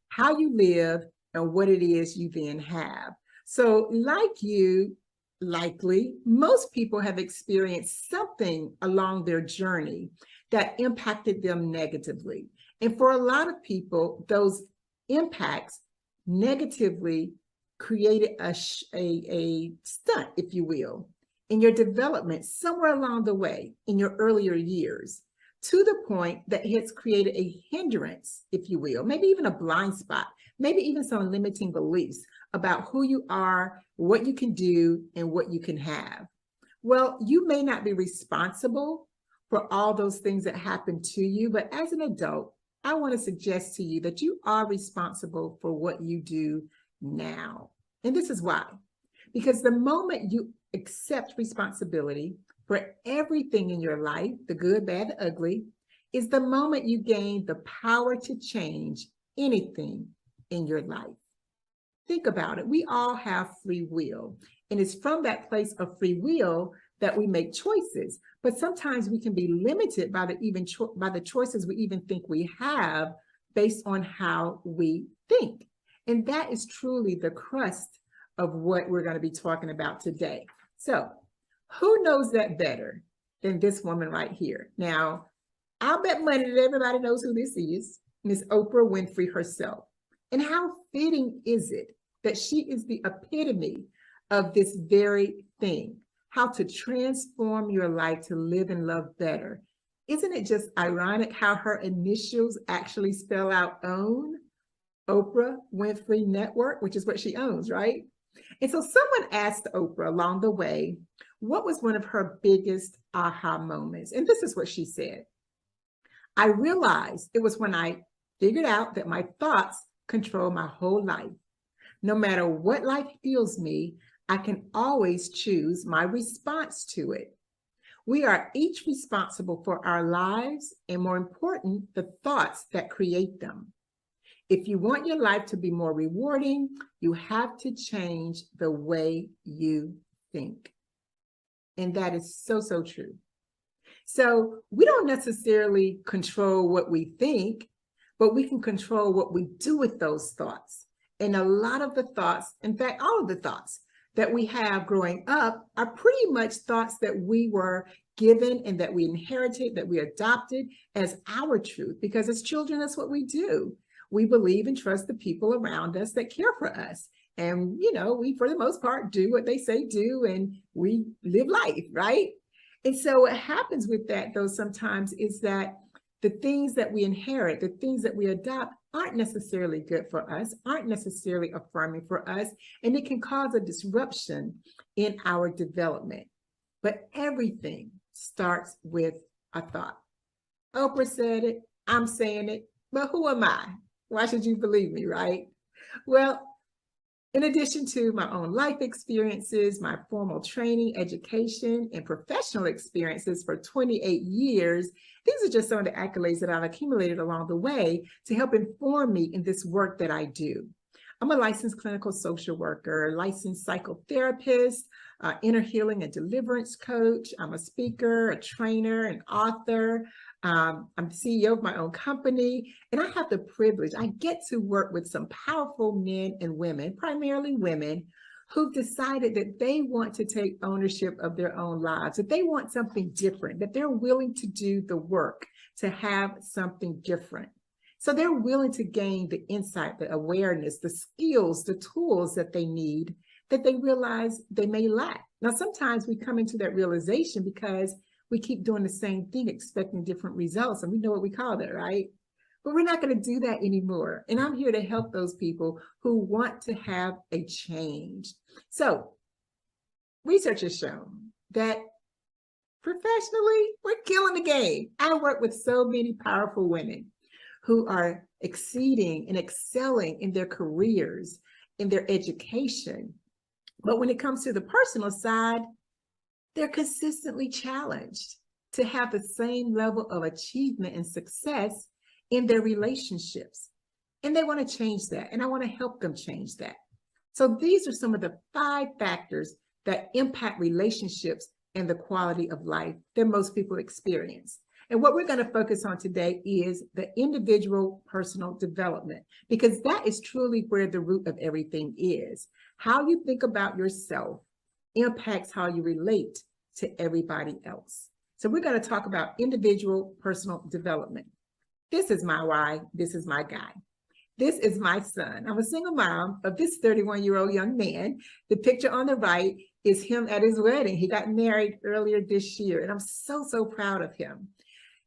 how you live, and what it is you then have. So like you, likely, most people have experienced something along their journey that impacted them negatively. And for a lot of people, those impacts negatively created a stunt, if you will, in your development somewhere along the way in your earlier years, to the point that it's created a hindrance, if you will, maybe even a blind spot, maybe even some limiting beliefs about who you are, what you can do, and what you can have. Well, you may not be responsible for all those things that happen to you, but as an adult, I want to suggest to you that you are responsible for what you do now. And this is why. Because the moment you accept responsibility for everything in your life, the good, bad, the ugly, is the moment you gain the power to change anything in your life. Think about it. We all have free will. And it's from that place of free will that we make choices. But sometimes we can be limited by the choices we even think we have based on how we think. And that is truly the crust of what we're going to be talking about today. So who knows that better than this woman right here? Now, I'll bet money that everybody knows who this is, Miss Oprah Winfrey herself. And how fitting is it that she is the epitome of this very thing, how to transform your life to live and love better. Isn't it just ironic how her initials actually spell out OWN, Oprah Winfrey Network, which is what she owns, right? And so someone asked Oprah along the way, what was one of her biggest aha moments? And this is what she said. I realized it was when I figured out that my thoughts control my whole life. No matter what life deals me, I can always choose my response to it. We are each responsible for our lives, and more important, the thoughts that create them. If you want your life to be more rewarding, you have to change the way you think. And that is so, so true. So we don't necessarily control what we think, but we can control what we do with those thoughts. And a lot of the thoughts, in fact, all of the thoughts that we have growing up are pretty much thoughts that we were given and that we inherited, that we adopted as our truth. Because as children, that's what we do. We believe and trust the people around us that care for us. And, you know, we, for the most part, do what they say do, and we live life, right? And so what happens with that, though, sometimes is that the things that we inherit, the things that we adopt aren't necessarily good for us, aren't necessarily affirming for us, and it can cause a disruption in our development. But everything starts with a thought. Oprah said it, I'm saying it, but who am I? Why should you believe me, right? Well, in addition to my own life experiences, my formal training, education, and professional experiences for 28 years, these are just some of the accolades that I've accumulated along the way to help inform me in this work that I do. I'm a licensed clinical social worker, licensed psychotherapist, inner healing and deliverance coach. I'm a speaker, a trainer, an author. I'm the CEO of my own company, and I have the privilege, I get to work with some powerful men and women, primarily women, who've decided that they want to take ownership of their own lives, that they want something different, that they're willing to do the work to have something different. So they're willing to gain the insight, the awareness, the skills, the tools that they need, that they realize they may lack. Now, sometimes we come into that realization because we keep doing the same thing, expecting different results. And we know what we call that, right? But we're not going to do that anymore. And I'm here to help those people who want to have a change. So research has shown that professionally, we're killing the game. I work with so many powerful women who are exceeding and excelling in their careers, in their education. But when it comes to the personal side, they're consistently challenged to have the same level of achievement and success in their relationships. And they want to change that. And I want to help them change that. So these are some of the 5 factors that impact relationships and the quality of life that most people experience. And what we're going to focus on today is the individual personal development, because that is truly where the root of everything is. How you think about yourself impacts how you relate to everybody else. So we're going to talk about individual personal development. This is my why. This is my guy. This is my son. I'm a single mom of this 31-year-old young man. The picture on the right is him at his wedding. He got married earlier this year, and I'm so, so proud of him.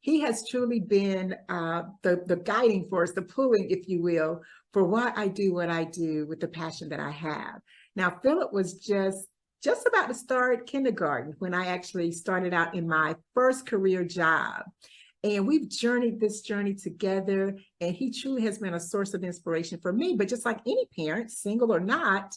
He has truly been the guiding force, the pulling, if you will, for why I do what I do with the passion that I have. Now, Philip was just about to start kindergarten when I actually started out in my first career job. And we've journeyed this journey together, and he truly has been a source of inspiration for me. But just like any parent, single or not,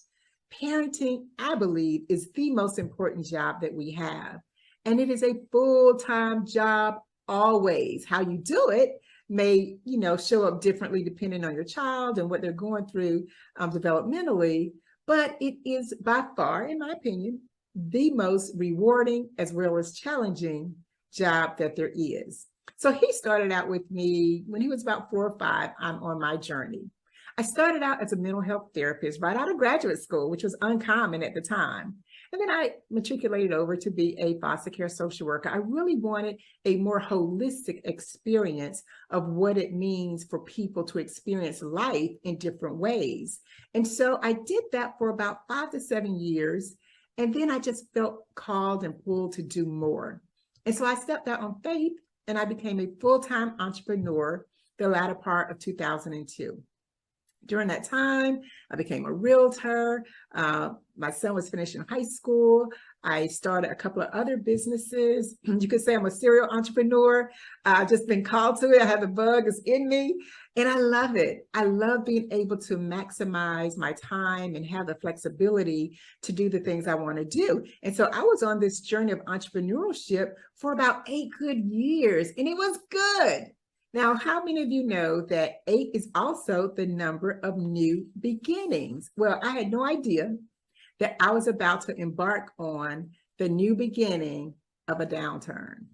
parenting, I believe, is the most important job that we have. And it is a full-time job always. How you do it may, show up differently depending on your child and what they're going through developmentally. But it is by far, in my opinion, the most rewarding as well as challenging job that there is. So he started out with me when he was about 4 or 5. I'm on my journey. I started out as a mental health therapist right out of graduate school, which was uncommon at the time. And then I matriculated over to be a foster care social worker. I really wanted a more holistic experience of what it means for people to experience life in different ways. And so I did that for about 5 to 7 years. And then I just felt called and pulled to do more. And so I stepped out on faith, and I became a full-time entrepreneur the latter part of 2002. During that time, I became a realtor. My son was finishing high school. I started a couple of other businesses. You could say I'm a serial entrepreneur. I've just been called to it. I have the bug, it's in me, and I love it. I love being able to maximize my time and have the flexibility to do the things I want to do. And so I was on this journey of entrepreneurship for about 8 good years, and it was good. Now, how many of you know that 8 is also the number of new beginnings? Well, I had no idea that I was about to embark on the new beginning of a downturn.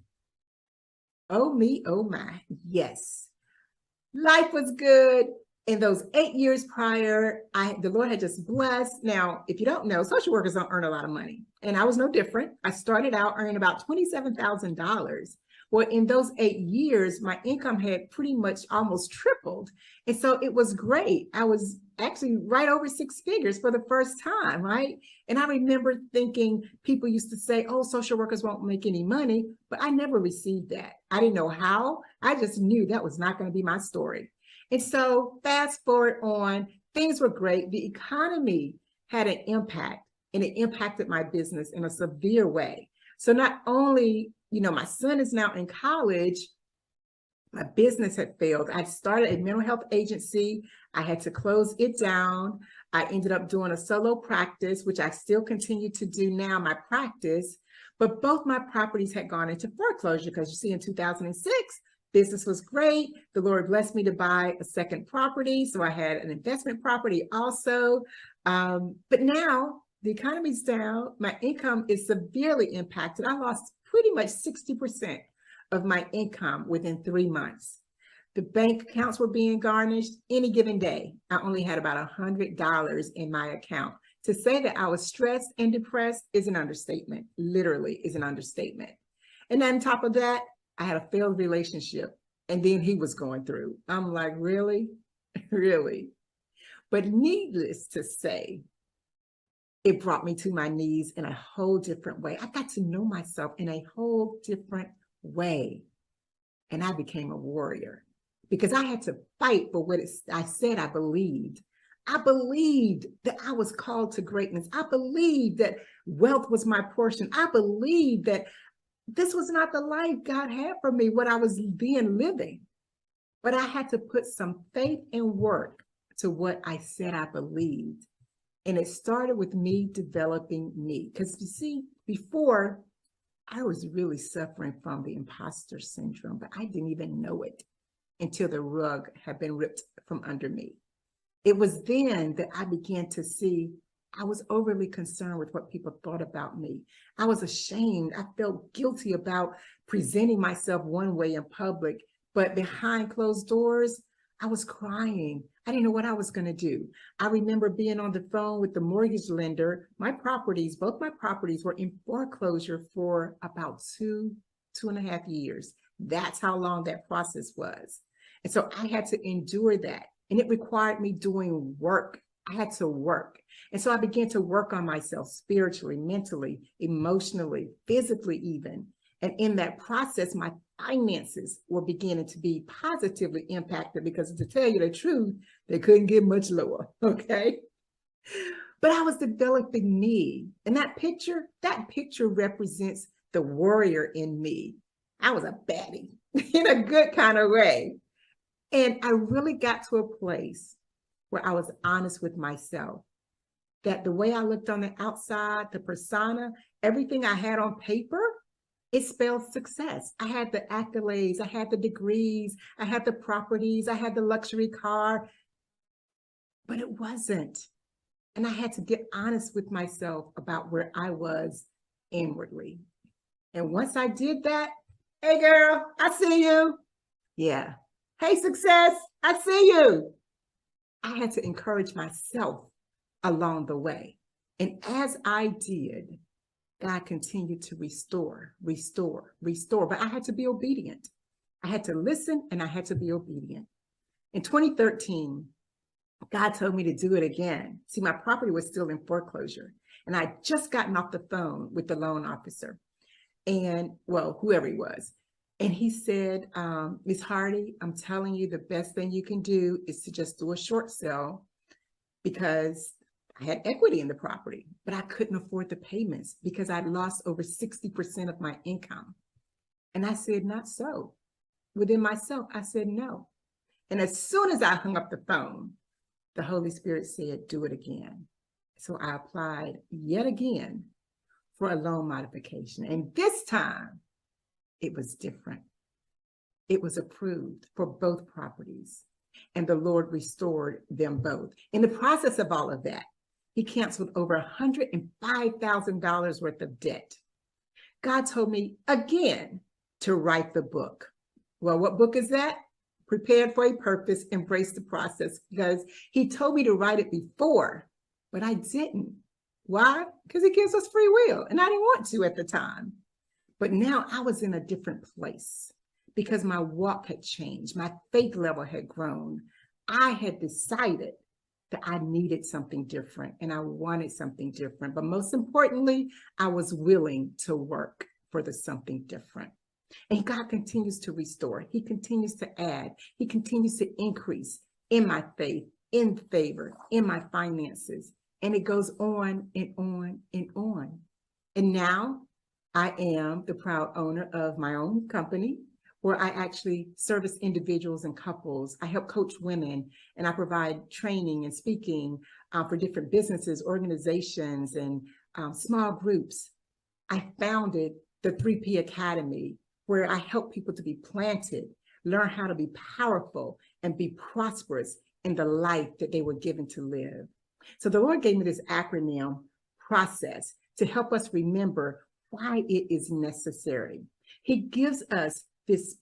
Oh me, oh my, yes. Life was good. In those 8 years prior, the Lord had just blessed. Now, if you don't know, social workers don't earn a lot of money. And I was no different. I started out earning about $27,000. Well, in those 8 years, my income had pretty much almost tripled. And so it was great. I was actually right over 6 figures for the first time, right? And I remember thinking, people used to say, oh, social workers won't make any money, but I never received that. I didn't know how. I just knew that was not going to be my story. And so fast forward on, things were great. The economy had an impact, and it impacted my business in a severe way. So not only my son is now in college, my business had failed. I started a mental health agency. I had to close it down. I ended up doing a solo practice, which I still continue to do now, my practice. But both my properties had gone into foreclosure because you see, in 2006, business was great. The Lord blessed me to buy a second property. So I had an investment property also. But now the economy's down. My income is severely impacted. I lost pretty much 60% of my income within 3 months. The bank accounts were being garnished any given day. I only had about $100 in my account. To say that I was stressed and depressed is an understatement, literally is an understatement. And then on top of that, I had a failed relationship, and then he was going through. I'm like, really? Really? But needless to say, it brought me to my knees in a whole different way. I got to know myself in a whole different way. And I became a warrior because I had to fight for what I said I believed. I believed that I was called to greatness. I believed that wealth was my portion. I believed that this was not the life God had for me, what I was being living. But I had to put some faith and work to what I said I believed. And it started with me developing me. Because you see, before, I was really suffering from the imposter syndrome, but I didn't even know it until the rug had been ripped from under me. It was then that I began to see I was overly concerned with what people thought about me. I was ashamed. I felt guilty about presenting myself one way in public, but behind closed doors, I was crying. I didn't know what I was going to do. I remember being on the phone with the mortgage lender. Both my properties were in foreclosure for about 2.5 years. That's how long that process was. And so I had to endure that. and it required me doing work. I had to work. And so I began to work on myself spiritually, mentally, emotionally, physically even. And in that process, my finances were beginning to be positively impacted because, to tell you the truth, they couldn't get much lower, okay? But I was developing me. And that picture represents the warrior in me. I was a baddie in a good kind of way. And I really got to a place where I was honest with myself, that the way I looked on the outside, the persona, everything I had on paper, it spelled success. I had the accolades, I had the degrees, I had the properties, I had the luxury car, but it wasn't. And I had to get honest with myself about where I was inwardly. And once I did that, hey girl, I see you. Yeah. Hey, success, I see you. I had to encourage myself along the way. And as I did, God continued to restore. But I had to be obedient. I had to listen and I had to be obedient. In 2013, God told me to do it again. See, my property was still in foreclosure. And I'd just gotten off the phone with the loan officer and, well, whoever he was. And he said, Ms. Hardy, I'm telling you, the best thing you can do is to just do a short sale, because I had equity in the property, but I couldn't afford the payments because I'd lost over 60% of my income. And I said, not so. Within myself, I said no. And as soon as I hung up the phone, the Holy Spirit said, do it again. So I applied yet again for a loan modification. And this time it was different. It was approved for both properties, and the Lord restored them both. In the process of all of that, he canceled over $105,000 worth of debt. God told me again to write the book. Well, what book is that? Prepared for a Purpose, Embrace the Process, because he told me to write it before, but I didn't. Why? Because he gives us free will, and I didn't want to at the time. But now I was in a different place because my walk had changed. My faith level had grown. I had decided that I needed something different and I wanted something different. But most importantly, I was willing to work for the something different. And God continues to restore. He continues to add. He continues to increase in my faith, in favor, in my finances. And it goes on and on and on. And now I am the proud owner of my own company, where I actually service individuals and couples. I help coach women, and I provide training and speaking for different businesses, organizations, and small groups. I founded the 3P Academy, where I help people to be planted, learn how to be powerful, and be prosperous in the life that they were given to live. So the Lord gave me this acronym, process, to help us remember why it is necessary. He gives us this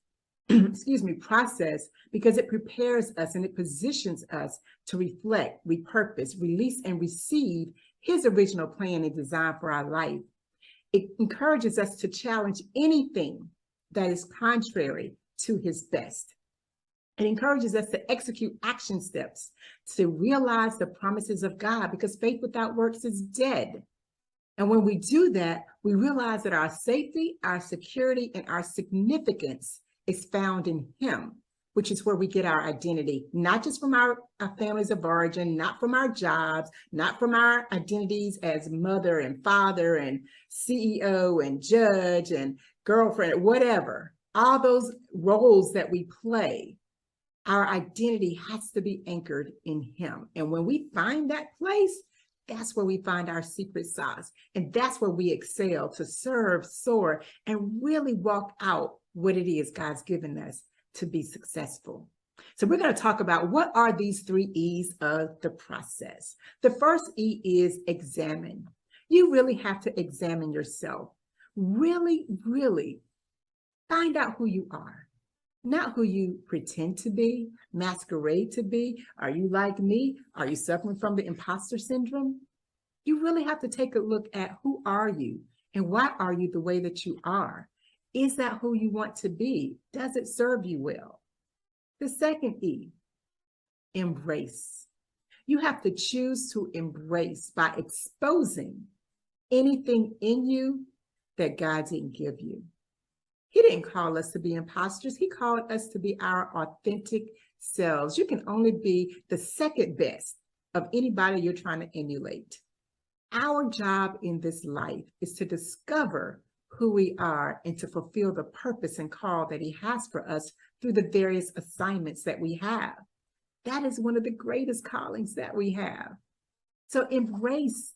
process because it prepares us and it positions us to reflect, repurpose, release, and receive his original plan and design for our life. It encourages us to challenge anything that is contrary to his best. It encourages us to execute action steps to realize the promises of God, because faith without works is dead. And when we do that, we realize that our safety, our security, and our significance is found in him, which is where we get our identity, not just from our families of origin, not from our jobs, not from our identities as mother and father and CEO and judge and girlfriend, whatever. All those roles that we play, our identity has to be anchored in him. And when we find that place, that's where we find our secret sauce. And that's where we excel to serve, soar, and really walk out what it is God's given us to be successful. So we're going to talk about what are these 3 E's of the process. The first E is examine. You really have to examine yourself. Really, really find out who you are. Not who you pretend to be, masquerade to be. Are you like me? Are you suffering from the imposter syndrome? You really have to take a look at who are you and why are you the way that you are? Is that who you want to be? Does it serve you well? The second E, embrace. You have to choose to embrace by exposing anything in you that God didn't give you. He didn't call us to be imposters. He called us to be our authentic selves. You can only be the second best of anybody you're trying to emulate. Our job in this life is to discover who we are and to fulfill the purpose and call that He has for us through the various assignments that we have. That is one of the greatest callings that we have. So embrace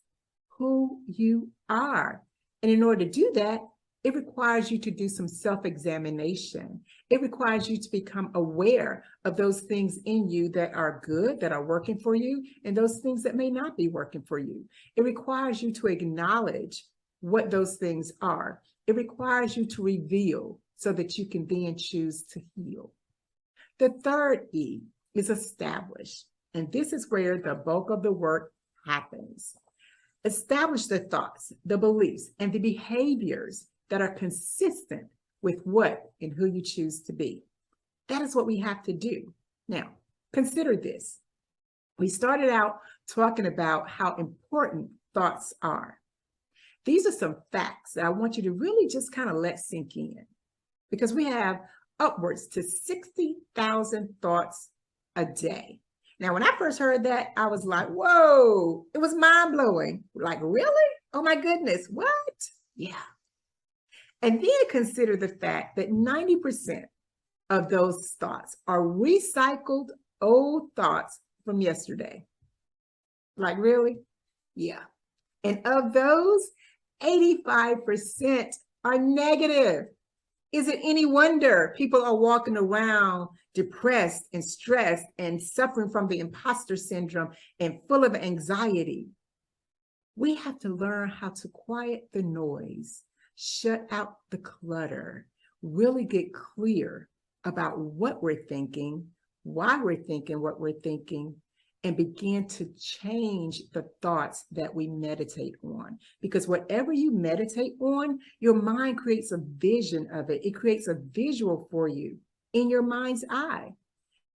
who you are. And in order to do that, it requires you to do some self-examination. It requires you to become aware of those things in you that are good, that are working for you, and those things that may not be working for you. It requires you to acknowledge what those things are. It requires you to reveal so that you can then choose to heal. The third E is establish. And this is where the bulk of the work happens. Establish the thoughts, the beliefs, and the behaviors that are consistent with what and who you choose to be. That is what we have to do. Now, consider this. We started out talking about how important thoughts are. These are some facts that I want you to really just kind of let sink in, because we have upwards to 60,000 thoughts a day. Now, when I first heard that, I was like, whoa, it was mind-blowing. Like, really? Oh my goodness, what? Yeah. And then consider the fact that 90% of those thoughts are recycled old thoughts from yesterday. Like, really? Yeah. And of those, 85% are negative. Is it any wonder people are walking around depressed and stressed and suffering from the imposter syndrome and full of anxiety? We have to learn how to quiet the noise, shut out the clutter, really get clear about what we're thinking, why we're thinking what we're thinking, and begin to change the thoughts that we meditate on. Because whatever you meditate on, your mind creates a vision of it. It creates a visual for you in your mind's eye.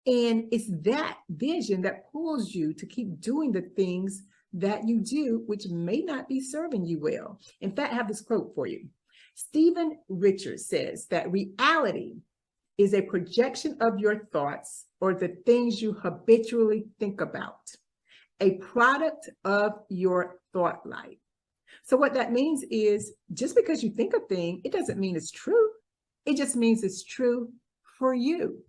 And it's that vision that pulls you to keep doing the things that you do, which may not be serving you well. In fact, I have this quote for you. Stephen Richards says that reality is a projection of your thoughts or the things you habitually think about, a product of your thought life. So what that means is just because you think a thing, it doesn't mean it's true. It just means it's true for you.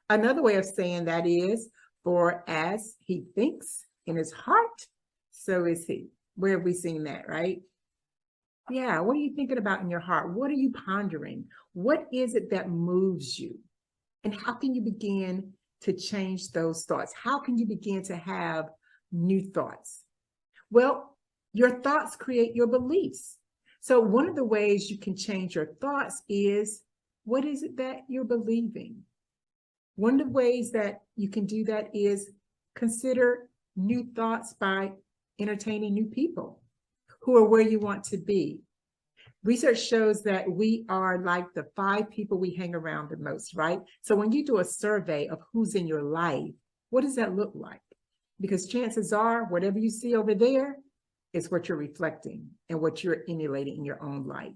Another way of saying that is, for as he thinks in his heart, so is he. Where have we seen that, right? Yeah, what are you thinking about in your heart? What are you pondering? What is it that moves you? And how can you begin to change those thoughts? How can you begin to have new thoughts? Well, your thoughts create your beliefs. So one of the ways you can change your thoughts is, what is it that you're believing? One of the ways that you can do that is consider new thoughts by entertaining new people who are where you want to be. Research shows that we are like the 5 people we hang around the most, right? So when you do a survey of who's in your life, what does that look like? Because chances are, whatever you see over there is what you're reflecting and what you're emulating in your own life.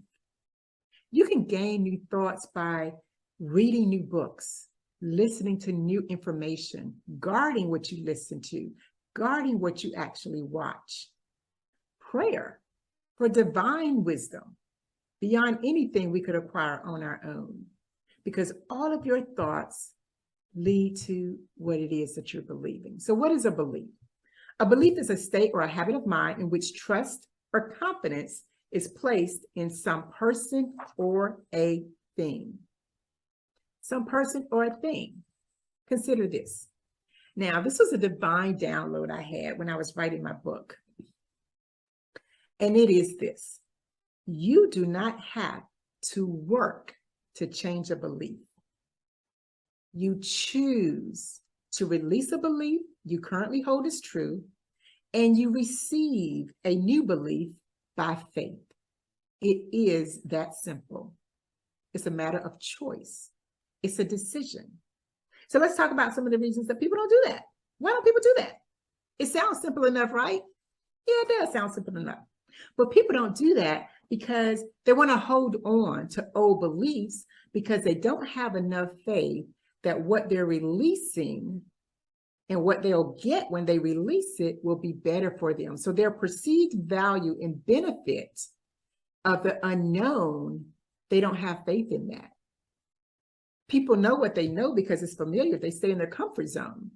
You can gain new thoughts by reading new books, listening to new information, guarding what you listen to, guarding what you actually watch. Prayer for divine wisdom beyond anything we could acquire on our own, because all of your thoughts lead to what it is that you're believing. So what is a belief? A belief is a state or a habit of mind in which trust or confidence is placed in some person or a thing. Some person or a thing. Consider this. Now, this was a divine download I had when I was writing my book. And it is this. You do not have to work to change a belief. You choose to release a belief you currently hold as true, and you receive a new belief by faith. It is that simple. It's a matter of choice. It's a decision. So let's talk about some of the reasons that people don't do that. Why don't people do that? It sounds simple enough, right? Yeah, it does sound simple enough. But people don't do that because they want to hold on to old beliefs because they don't have enough faith that what they're releasing and what they'll get when they release it will be better for them. So their perceived value and benefit of the unknown, they don't have faith in that. People know what they know because it's familiar. They stay in their comfort zone.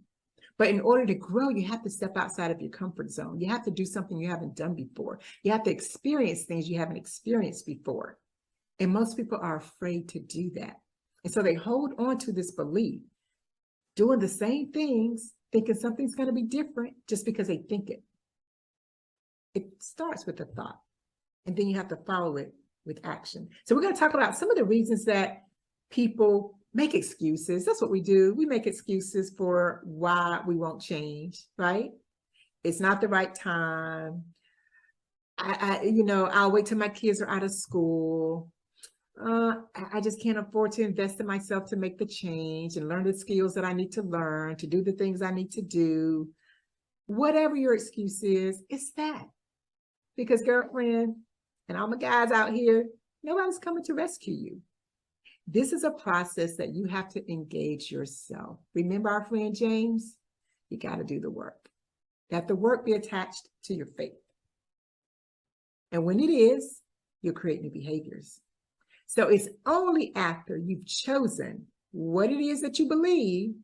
But in order to grow, you have to step outside of your comfort zone. You have to do something you haven't done before. You have to experience things you haven't experienced before. And most people are afraid to do that. And so they hold on to this belief, doing the same things, thinking something's going to be different just because they think it. It starts with a thought, and then you have to follow it with action. So we're going to talk about some of the reasons that people make excuses. That's what we do. We make excuses for why we won't change, right? It's not the right time. I'll wait till my kids are out of school. I just can't afford to invest in myself to make the change and learn the skills that I need to learn, to do the things I need to do. Whatever your excuse is, it's that. Because girlfriend, and all my guys out here, nobody's coming to rescue you. This is a process that you have to engage yourself. Remember our friend James? You got to do the work. Let the work be attached to your faith. And when it is, you'll create new behaviors. So it's only after you've chosen what it is that you believe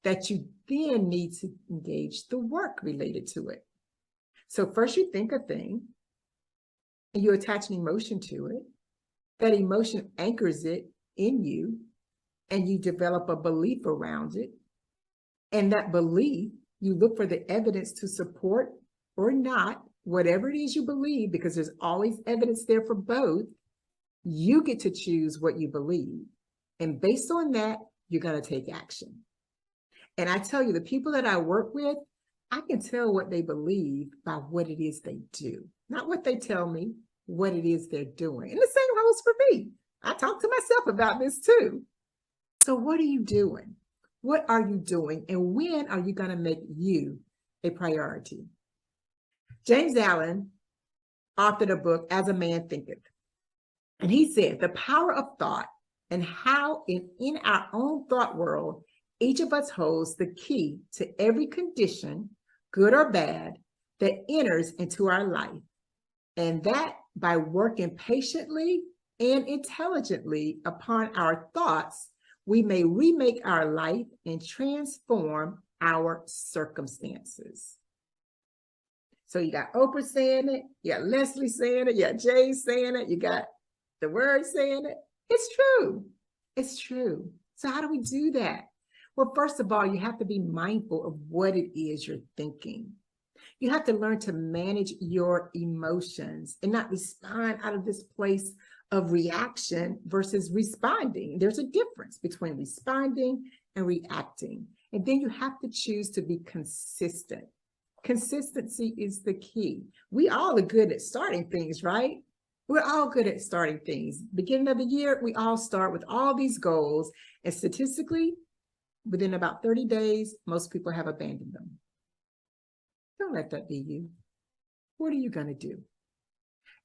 that you then need to engage the work related to it. So first you think a thing and you attach an emotion to it. That emotion anchors it in you and you develop a belief around it. And that belief, you look for the evidence to support or not, whatever it is you believe, because there's always evidence there for both. You get to choose what you believe. And based on that, you're going to take action. And I tell you, the people that I work with, I can tell what they believe by what it is they do. Not what they tell me, what it is they're doing. And the same holds for me. I talk to myself about this too. So what are you doing? What are you doing? And when are you going to make you a priority? James Allen authored a book, As a Man Thinketh. And he said, the power of thought and how in our own thought world, each of us holds the key to every condition, good or bad, that enters into our life. And that by working patiently and intelligently upon our thoughts, we may remake our life and transform our circumstances. So you got Oprah saying it, you got Leslie saying it, you got Jay saying it, you got the word saying it. It's true. It's true. So how do we do that? Well, first of all, you have to be mindful of what it is you're thinking. You have to learn to manage your emotions and not respond out of this place of reaction versus responding. There's a difference between responding and reacting. And then you have to choose to be consistent. Consistency is the key. We all are good at starting things, right? We're all good at starting things. Beginning of the year, we all start with all these goals. And statistically, within about 30 days, most people have abandoned them. Don't let that be you. What are you going to do?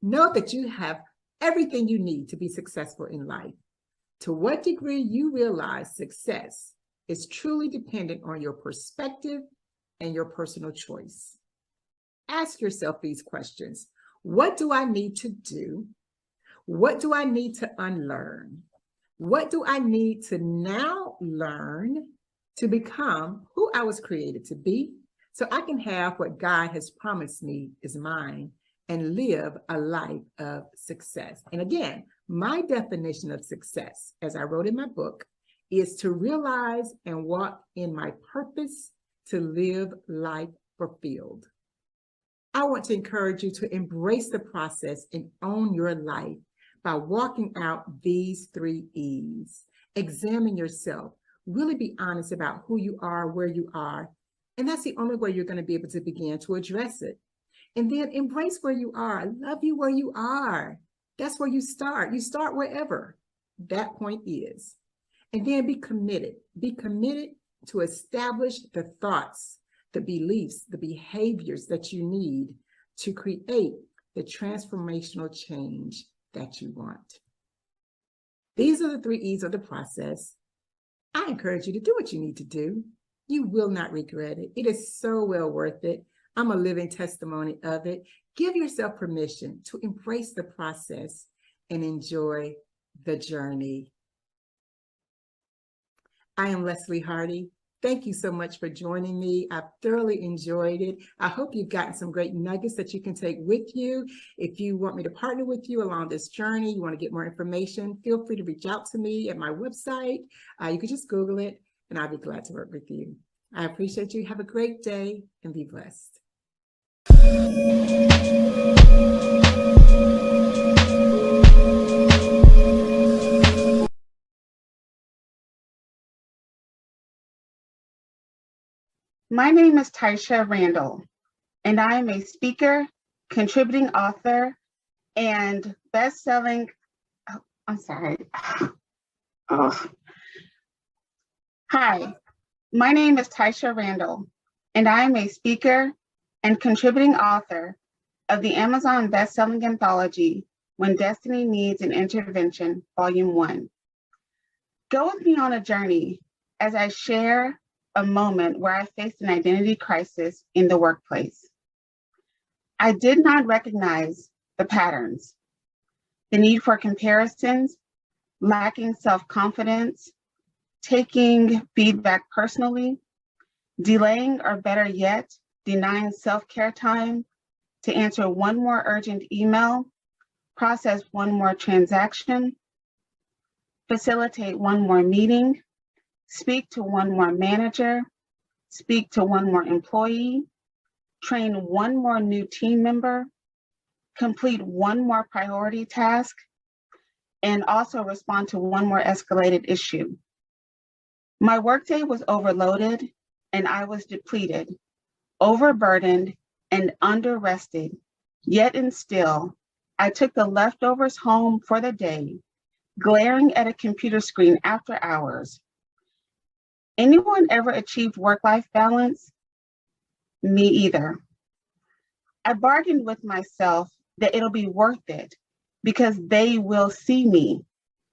Know that you have everything you need to be successful in life. To what degree you realize success is truly dependent on your perspective and your personal choice. Ask yourself these questions. What do I need to do? What do I need to unlearn? What do I need to now learn to become who I was created to be so I can have what God has promised me is mine and live a life of success? And again, my definition of success, as I wrote in my book, is to realize and walk in my purpose to live life fulfilled. I want to encourage you to embrace the process and own your life by walking out these 3 E's. Examine yourself. Really be honest about who you are, where you are. And that's the only way you're going to be able to begin to address it. And then embrace where you are. I love you where you are. That's where you start. You start wherever that point is. And then be committed. Be committed to establish the thoughts, the beliefs, the behaviors that you need to create the transformational change that you want. These are the 3 E's of the process. I encourage you to do what you need to do. You will not regret it. It is so well worth it. I'm a living testimony of it. Give yourself permission to embrace the process and enjoy the journey. I am Leslie Hardy. Thank you so much for joining me. I've thoroughly enjoyed it. I hope you've gotten some great nuggets that you can take with you. If you want me to partner with you along this journey, you want to get more information, feel free to reach out to me at my website. You can just Google it and I'll be glad to work with you. I appreciate you. Have a great day and be blessed. My name is Taisha Randall, and I am a speaker, contributing author, and best-selling, Hi, my name is Taisha Randall, and I am a speaker and contributing author of the Amazon best-selling anthology, When Destiny Needs an Intervention, Volume 1. Go with me on a journey as I share a moment where I faced an identity crisis in the workplace. I did not recognize the patterns, the need for comparisons, lacking self-confidence, taking feedback personally, delaying or better yet, denying self-care time to answer one more urgent email, process one more transaction, facilitate one more meeting, speak to one more manager, speak to one more employee, train one more new team member, complete one more priority task, and also respond to one more escalated issue. My workday was overloaded and I was depleted, overburdened, and under-rested, yet and still, I took the leftovers home for the day, glaring at a computer screen after hours. Anyone ever achieved work-life balance? Me either. I bargained with myself that it'll be worth it because they will see me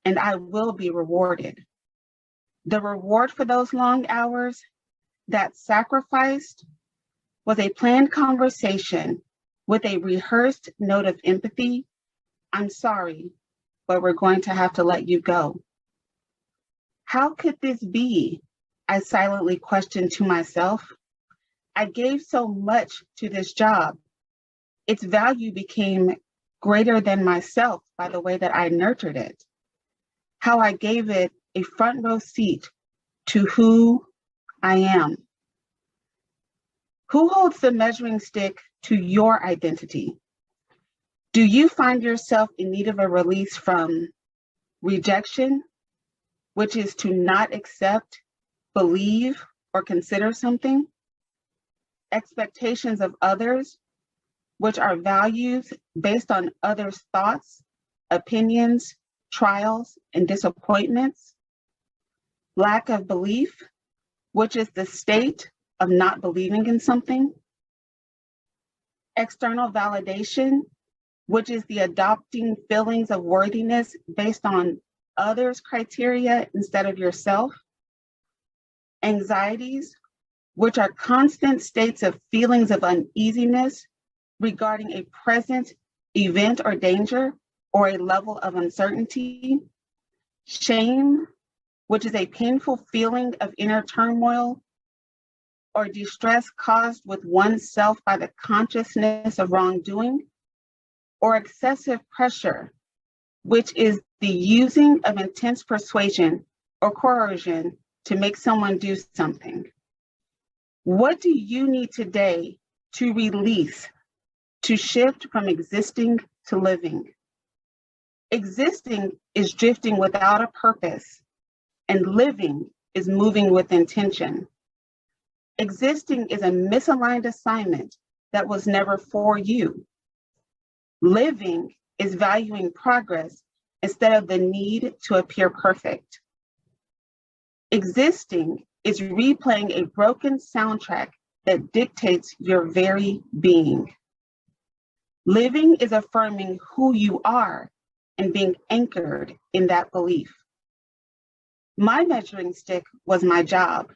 and I will be rewarded. The reward for those long hours, that sacrificed, was a planned conversation with a rehearsed note of empathy. I'm sorry, but we're going to have to let you go. How could this be? I silently questioned to myself. I gave so much to this job. Its value became greater than myself by the way that I nurtured it. How I gave it a front row seat to who I am. Who holds the measuring stick to your identity? Do you find yourself in need of a release from rejection, which is to not accept, believe, or consider something? Expectations of others, which are values based on others' thoughts, opinions, trials, and disappointments? Lack of belief, which is the state of not believing in something? External validation, which is the adopting feelings of worthiness based on others' criteria instead of yourself? Anxieties, which are constant states of feelings of uneasiness regarding a present event or danger or a level of uncertainty? Shame, which is a painful feeling of inner turmoil or distress caused with oneself by the consciousness of wrongdoing? Or excessive pressure, which is the using of intense persuasion or coercion to make someone do something? What do you need today to release, to shift from existing to living? Existing is drifting without a purpose, and living is moving with intention. Existing is a misaligned assignment that was never for you. Living is valuing progress instead of the need to appear perfect. Existing is replaying a broken soundtrack that dictates your very being. Living is affirming who you are and being anchored in that belief. My measuring stick was my job.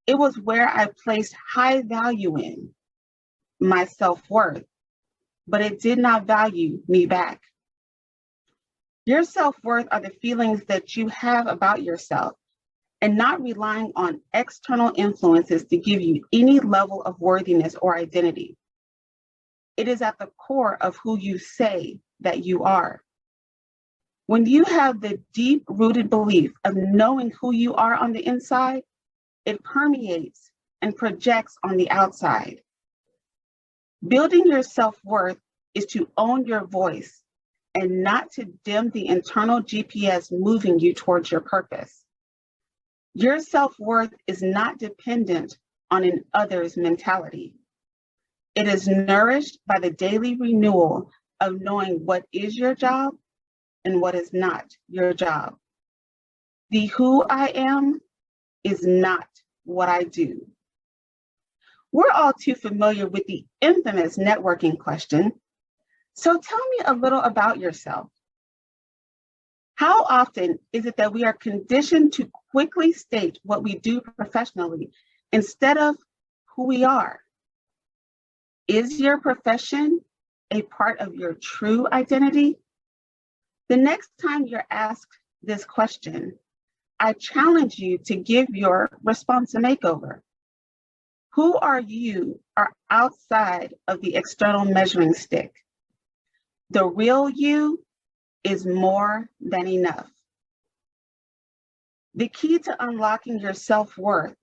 It was where I placed high value in my self-worth, but it did not value me back. Your self-worth are the feelings that you have about yourself and not relying on external influences to give you any level of worthiness or identity. It is at the core of who you say that you are. When you have the deep-rooted belief of knowing who you are on the inside, it permeates and projects on the outside. Building your self-worth is to own your voice and not to dim the internal GPS moving you towards your purpose. Your self-worth is not dependent on an others mentality. It is nourished by the daily renewal of knowing what is your job and what is not your job. The who I am is not what I do. We're all too familiar with the infamous networking question. So tell me a little about yourself. How often is it that we are conditioned to quickly state what we do professionally instead of who we are? Is your profession a part of your true identity? The next time you're asked this question, I challenge you to give your response a makeover. Who are you are outside of the external measuring stick. The real you is more than enough. The key to unlocking your self-worth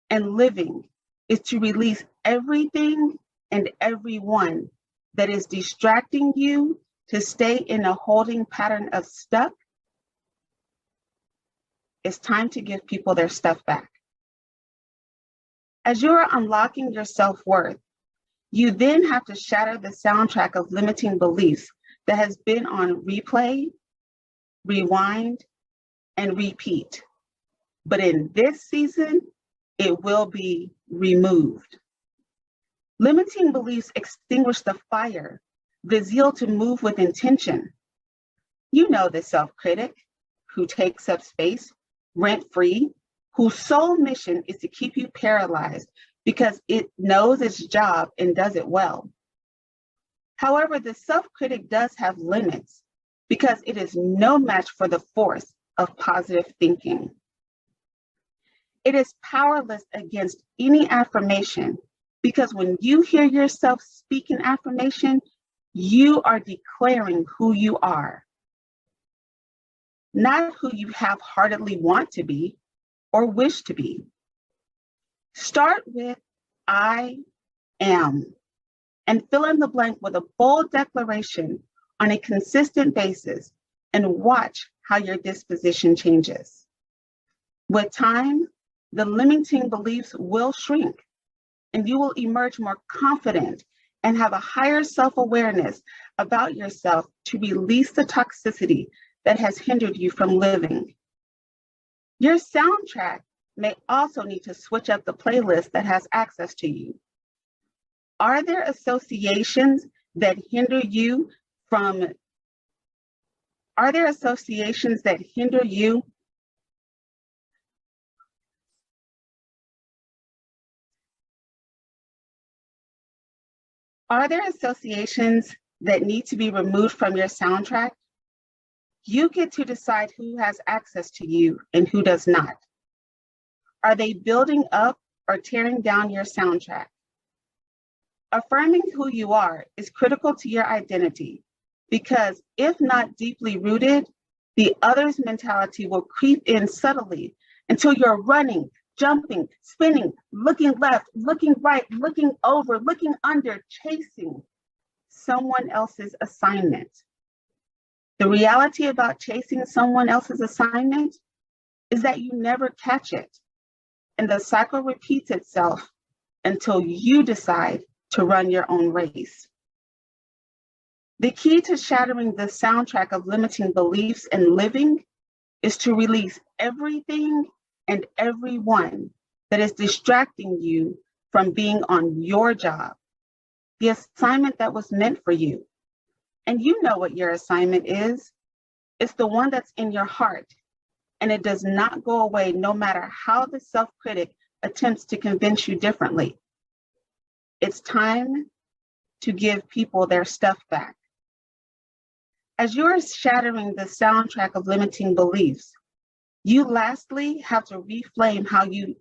and living is to release everything and everyone that is distracting you to stay in a holding pattern of stuck. It's time to give people their stuff back. As you are unlocking your self-worth, you then have to shatter the soundtrack of limiting beliefs that has been on replay, rewind, and repeat. But in this season, it will be removed. Limiting beliefs extinguish the fire, the zeal to move with intention. You know the self-critic who takes up space rent-free, whose sole mission is to keep you paralyzed because it knows its job and does it well. However, the self-critic does have limits because it is no match for the force of positive thinking. It is powerless against any affirmation because when you hear yourself speak an affirmation, you are declaring who you are, not who you half-heartedly want to be or wish to be. Start with I am and fill in the blank with a bold declaration on a consistent basis and watch how your disposition changes. With time, the limiting beliefs will shrink and you will emerge more confident and have a higher self-awareness about yourself to release the toxicity that has hindered you from living. Your soundtrack may also need to switch up the playlist that has access to you. Are there associations that hinder you from, are there associations that hinder you Are there associations that need to be removed from your soundtrack? You get to decide who has access to you and who does not. Are they building up or tearing down your soundtrack? Affirming who you are is critical to your identity because if not deeply rooted, the others mentality will creep in subtly until you're running, jumping, spinning, looking left, looking right, looking over, looking under, chasing someone else's assignment. The reality about chasing someone else's assignment is that you never catch it, and the cycle repeats itself until you decide to run your own race. The key to shattering the soundtrack of limiting beliefs and living is to release everything and everyone that is distracting you from being on your job, the assignment that was meant for you. And you know what your assignment is. It's the one that's in your heart, and it does not go away no matter how the self-critic attempts to convince you differently. It's time to give people their stuff back. As you're shattering the soundtrack of limiting beliefs, you lastly have to reframe how you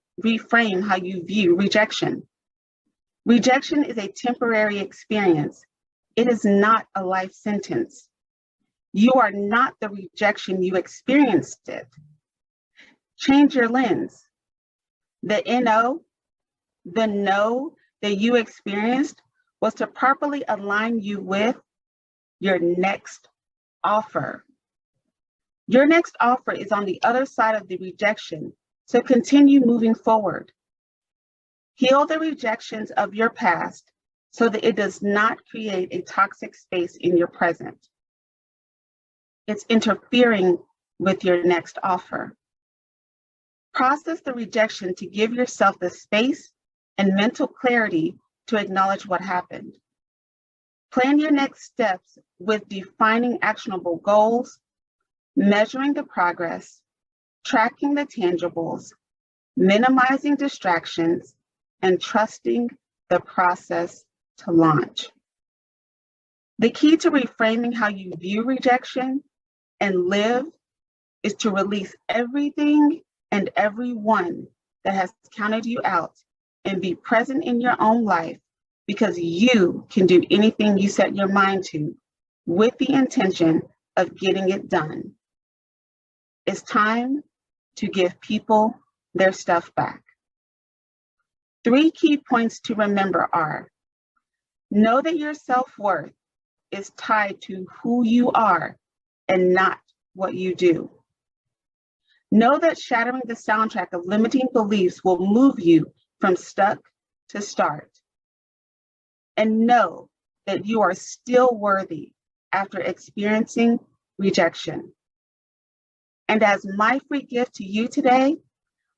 view rejection. Rejection is a temporary experience. It is not a life sentence. You are not the rejection, you experienced it. Change your lens. The no that you experienced was to properly align you with your next offer. Your next offer is on the other side of the rejection, so continue moving forward. Heal the rejections of your past so that it does not create a toxic space in your present. It's interfering with your next offer. Process the rejection to give yourself the space and mental clarity to acknowledge what happened. Plan your next steps with defining actionable goals, measuring the progress, tracking the tangibles, minimizing distractions, and trusting the process to launch. The key to reframing how you view rejection and live is to release everything and everyone that has counted you out and be present in your own life, because you can do anything you set your mind to with the intention of getting it done. It's time to give people their stuff back. 3 key points to remember are: know that your self-worth is tied to who you are and not what you do. Know that shattering the soundtrack of limiting beliefs will move you from stuck to start. And know that you are still worthy after experiencing rejection. And as my free gift to you today,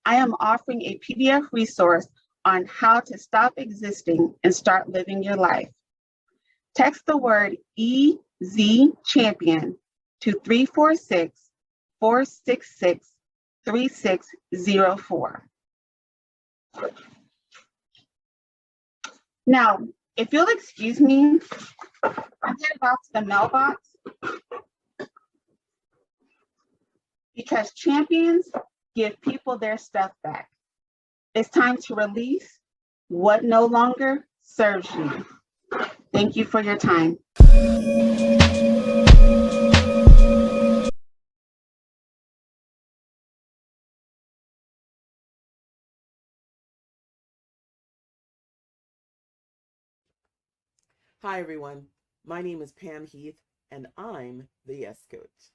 I am offering a PDF resource on how to stop existing and start living your life. Text the word EZ Champion to 346-466-3604. Now, if you'll excuse me, I'm headed off to the mailbox because champions give people their stuff back. It's time to release what no longer serves you. Thank you for your time. Hi, everyone. My name is Pam Heath, and I'm the Yes Coach.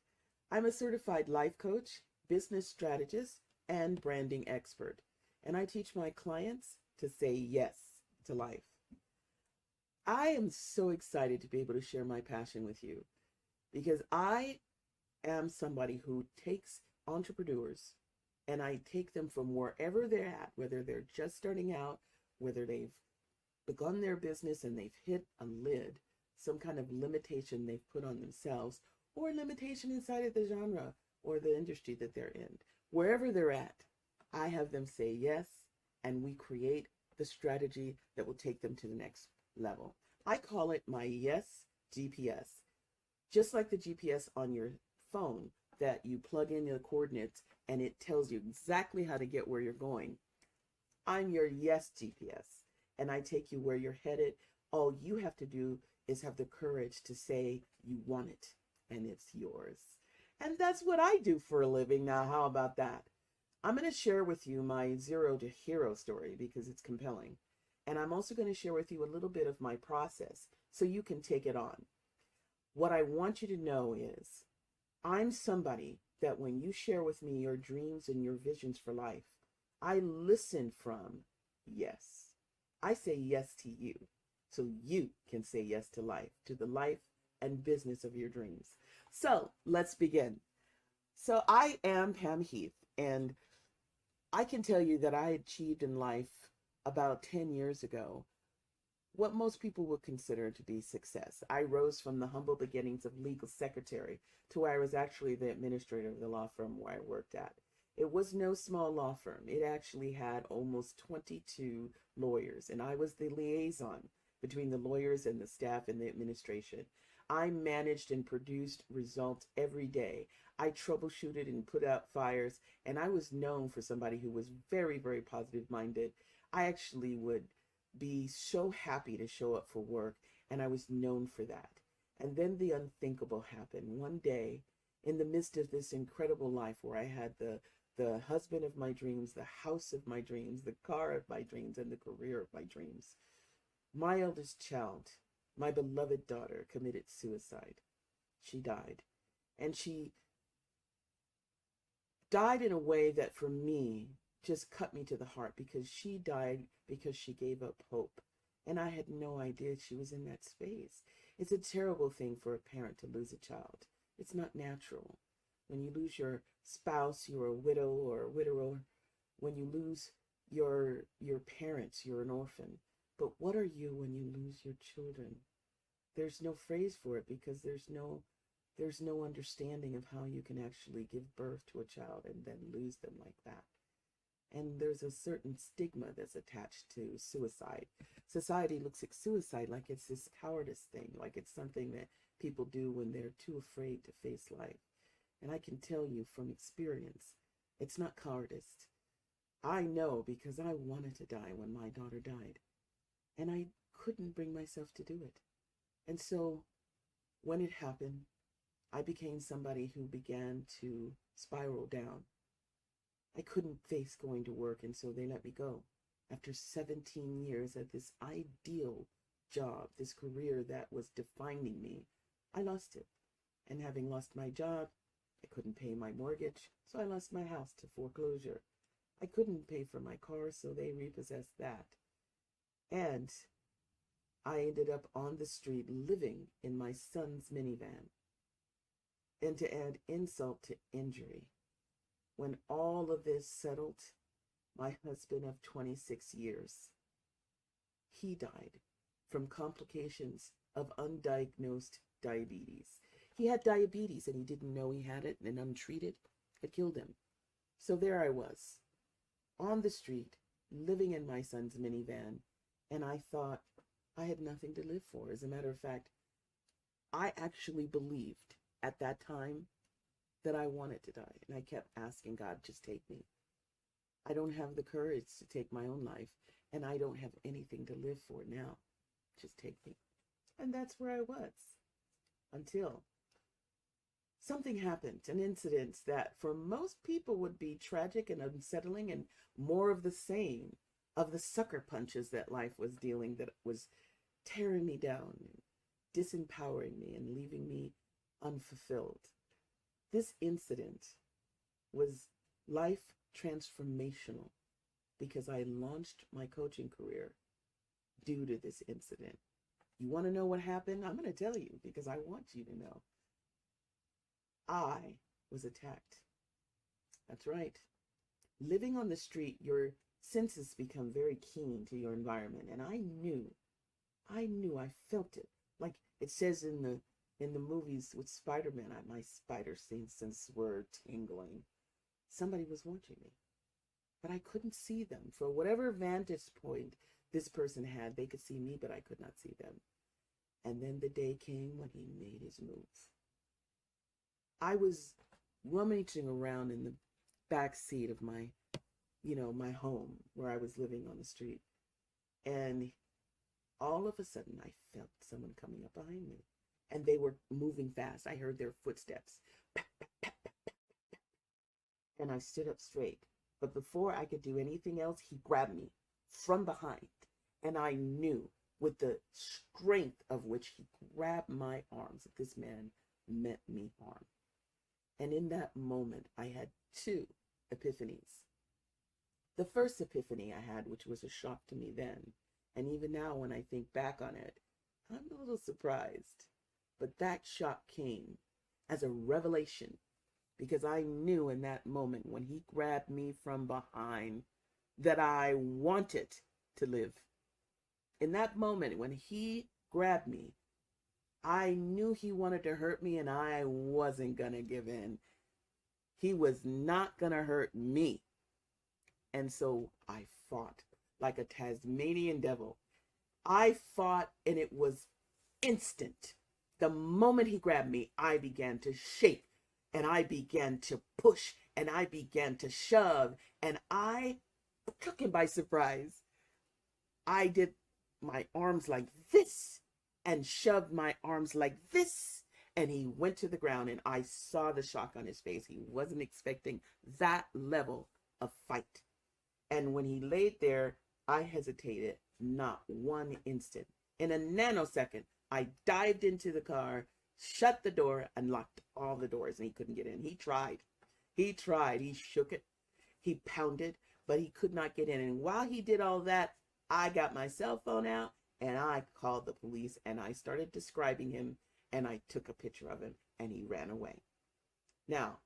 I'm a certified life coach, business strategist, and branding expert, and I teach my clients to say yes to life. I am so excited to be able to share my passion with you because I am somebody who takes entrepreneurs and I take them from wherever they're at, whether they're just starting out, whether they've begun their business and they've hit a lid, some kind of limitation they've put on themselves, or limitation inside of the genre or the industry that they're in. Wherever they're at, I have them say yes, and we create the strategy that will take them to the next level. I call it my Yes GPS. Just like the GPS on your phone that you plug in the coordinates and it tells you exactly how to get where you're going. I'm your Yes GPS, and I take you where you're headed. All you have to do is have the courage to say you want it, and it's yours. And that's what I do for a living now. How about that? I'm going to share with you my zero to hero story because it's compelling. And I'm also going to share with you a little bit of my process so you can take it on. What I want you to know is I'm somebody that when you share with me your dreams and your visions for life, I listen from yes. I say yes to you so you can say yes to life, to the life and business of your dreams. So let's begin. So I am Pam Heath, and I can tell you that I achieved in life about 10 years ago what most people would consider to be success. I rose from the humble beginnings of legal secretary to where I was actually the administrator of the law firm where I worked at. It was no small law firm. It actually had almost 22 lawyers, and I was the liaison between the lawyers and the staff and the administration. I managed and produced results every day. I troubleshooted and put out fires, and I was known for somebody who was very, very positive minded. I actually would be so happy to show up for work, and I was known for that. And then the unthinkable happened. One day, in the midst of this incredible life where I had the husband of my dreams, the house of my dreams, the car of my dreams, and the career of my dreams, my eldest child, my beloved daughter, committed suicide. She died. And she died in a way that for me just cut me to the heart, because she died because she gave up hope. And I had no idea she was in that space. It's a terrible thing for a parent to lose a child. It's not natural. When you lose your spouse, you're a widow or a widower. When you lose your parents, you're an orphan. But what are you when you lose your children? There's no phrase for it, because there's no understanding of how you can actually give birth to a child and then lose them like that. And there's a certain stigma that's attached to suicide. Society looks at suicide like it's this cowardice thing, like it's something that people do when they're too afraid to face life. And I can tell you from experience, it's not cowardice. I know, because I wanted to die when my daughter died, and I couldn't bring myself to do it. And so when it happened, I became somebody who began to spiral down. I couldn't face going to work, and so they let me go. After 17 years at this ideal job, this career that was defining me, I lost it. And having lost my job, I couldn't pay my mortgage, so I lost my house to foreclosure. I couldn't pay for my car, so they repossessed that. And I ended up on the street living in my son's minivan. And to add insult to injury, when all of this settled, my husband of 26 years, he died from complications of undiagnosed diabetes. He had diabetes and he didn't know he had it, and untreated, it killed him. So there I was, on the street, living in my son's minivan, and I thought I had nothing to live for. As a matter of fact, I actually believed at that time that I wanted to die, and I kept asking God, just take me. I don't have the courage to take my own life, and I don't have anything to live for now. Just take me. And that's where I was, until something happened, an incident that for most people would be tragic and unsettling, and more of the same, of the sucker punches that life was dealing, that was tearing me down, disempowering me, and leaving me unfulfilled. This incident was life transformational, because I launched my coaching career due to this incident. You want to know what happened? I'm going to tell you, because I want you to know. I was attacked. That's right. Living on the street, your senses become very keen to your environment. And I knew, I felt it. Like it says in the movies with Spider-Man, my spider senses were tingling. Somebody was watching me, but I couldn't see them. For whatever vantage point this person had, they could see me, but I could not see them. And then the day came when he made his move. I was rummaging around in the back seat of my home where I was living on the street. And all of a sudden, I felt someone coming up behind me. And they were moving fast. I heard their footsteps. And I stood up straight. But before I could do anything else, he grabbed me from behind. And I knew, with the strength of which he grabbed my arms, that this man meant me harm. And in that moment, I had two epiphanies. The first epiphany I had, which was a shock to me then, and even now when I think back on it, I'm a little surprised. But that shock came as a revelation because I knew in that moment when he grabbed me from behind that I wanted to live. In that moment when he grabbed me, I knew he wanted to hurt me, and I wasn't going to give in. He was not going to hurt me. And so I fought like a Tasmanian devil. I fought, and it was instant. The moment he grabbed me, I began to shake, and I began to push, and I began to shove, and I took him by surprise. I did my arms like this and shoved my arms like this, and he went to the ground, and I saw the shock on his face. He wasn't expecting that level of fight. And when he laid there, I hesitated not one instant. In a nanosecond, I dived into the car, shut the door, and locked all the doors, and he couldn't get in. He tried. He shook it. He pounded, but he could not get in. And while he did all that, I got my cell phone out, and I called the police, and I started describing him, and I took a picture of him, and he ran away. Now,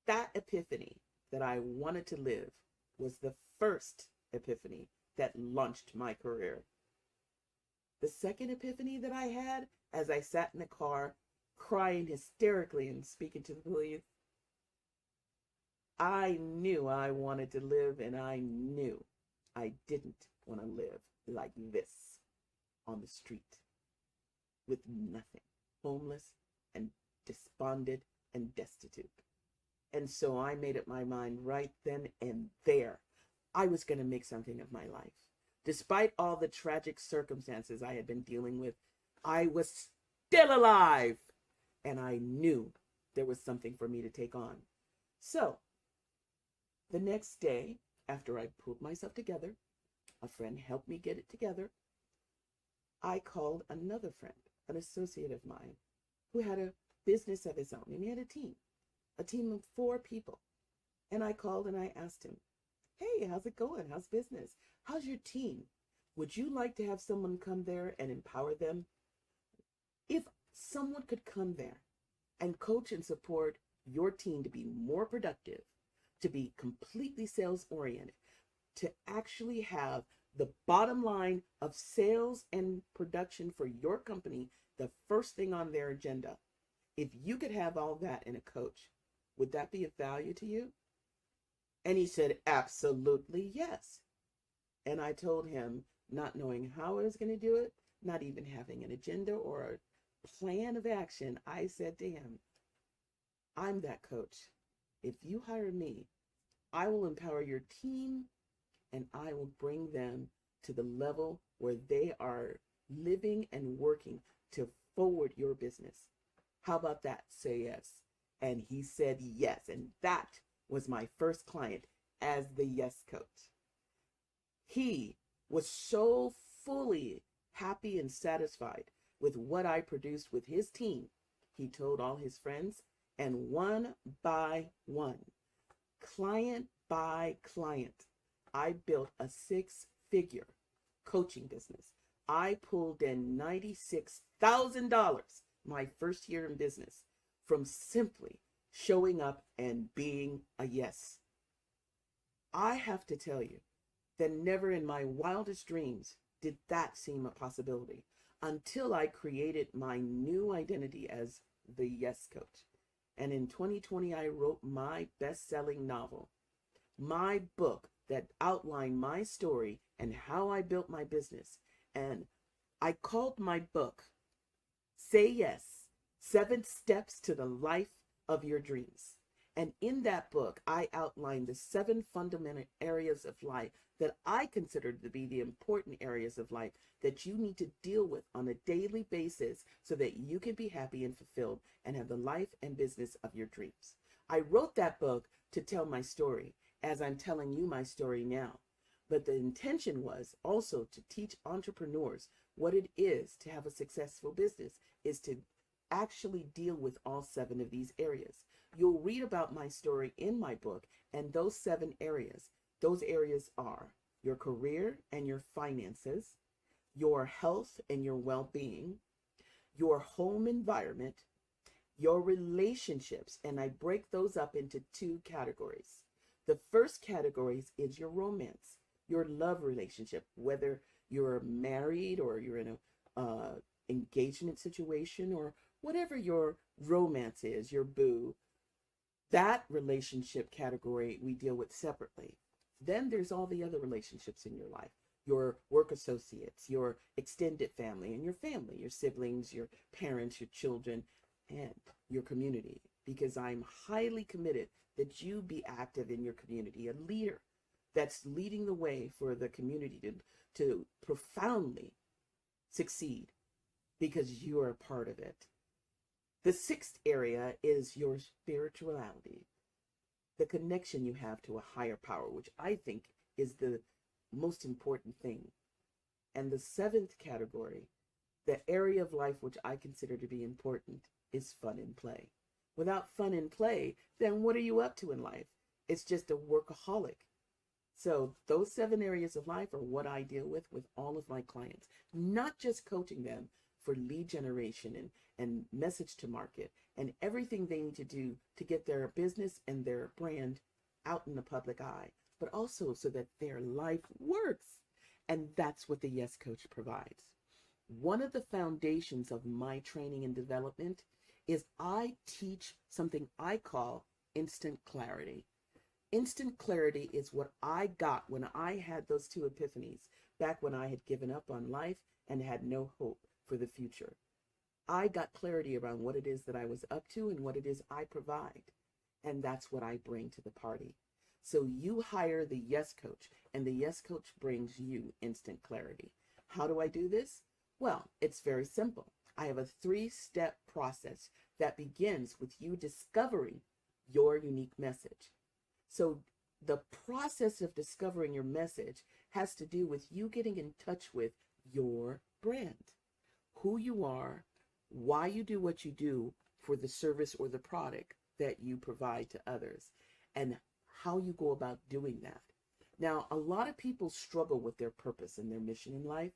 that epiphany that I wanted to live was the first epiphany that launched my career. The second epiphany that I had, as I sat in the car, crying hysterically and speaking to the police, I knew I wanted to live, and I knew I didn't want to live like this on the street with nothing, homeless and despondent and destitute. And so I made up my mind right then and there. I was going to make something of my life. Despite all the tragic circumstances I had been dealing with, I was still alive. And I knew there was something for me to take on. So the next day, after I pulled myself together, a friend helped me get it together, I called another friend, an associate of mine, who had a business of his own, and he had a team of 4 people. And I called and I asked him, hey, how's it going? How's business? How's your team? Would you like to have someone come there and empower them? If someone could come there and coach and support your team to be more productive, to be completely sales oriented, to actually have the bottom line of sales and production for your company the first thing on their agenda, if you could have all that in a coach, would that be of value to you? And he said, absolutely yes. And I told him, not knowing how I was going to do it, not even having an agenda or a plan of action, I said to him, I'm that coach. If you hire me, I will empower your team, and I will bring them to the level where they are living and working to forward your business. How about that? Say yes. And he said yes. And that was my first client as the yes coach. He was so fully happy and satisfied with what I produced with his team. He told all his friends, and one by one, client by client, I built a 6-figure coaching business. I pulled in $96,000 my first year in business from simply showing up and being a yes. I have to tell you that never in my wildest dreams did that seem a possibility until I created my new identity as the yes coach. And in 2020, I wrote my best-selling novel, my book that outlined my story and how I built my business. And I called my book, Say Yes, 7 Steps to the Life of Your Dreams. And in that book, I outlined the 7 fundamental areas of life that I consider to be the important areas of life that you need to deal with on a daily basis so that you can be happy and fulfilled and have the life and business of your dreams. I wrote that book to tell my story as I'm telling you my story now. But the intention was also to teach entrepreneurs what it is to have a successful business, is to actually deal with all 7 of these areas. You'll read about my story in my book, and those 7 areas, those areas are your career and your finances, your health and your well-being, your home environment, your relationships, and I break those up into two categories. The first category is your romance, your love relationship, whether you're married or you're in a engagement situation or whatever your romance is, your boo. That relationship category we deal with separately. Then there's all the other relationships in your life, your work associates, your extended family, and your family, your siblings, your parents, your children, and your community. Because I'm highly committed that you be active in your community, a leader that's leading the way for the community to profoundly succeed because you are a part of it. The sixth area is your spirituality, the connection you have to a higher power, which I think is the most important thing. And the seventh category, the area of life which I consider to be important, is fun and play. Without fun and play, then what are you up to in life? It's just a workaholic. So those 7 areas of life are what I deal with all of my clients, not just coaching them for lead generation and message to market and everything they need to do to get their business and their brand out in the public eye, but also so that their life works. And that's what the Yes Coach provides. One of the foundations of my training and development is I teach something I call instant clarity. Instant clarity is what I got when I had those 2 epiphanies back when I had given up on life and had no hope for the future. I got clarity around what it is that I was up to and what it is I provide. And that's what I bring to the party. So you hire the Yes Coach, and the Yes Coach brings you instant clarity. How do I do this? Well, it's very simple. I have a 3-step process that begins with you discovering your unique message. So the process of discovering your message has to do with you getting in touch with your brand, who you are, why you do what you do for the service or the product that you provide to others, and how you go about doing that. Now, a lot of people struggle with their purpose and their mission in life.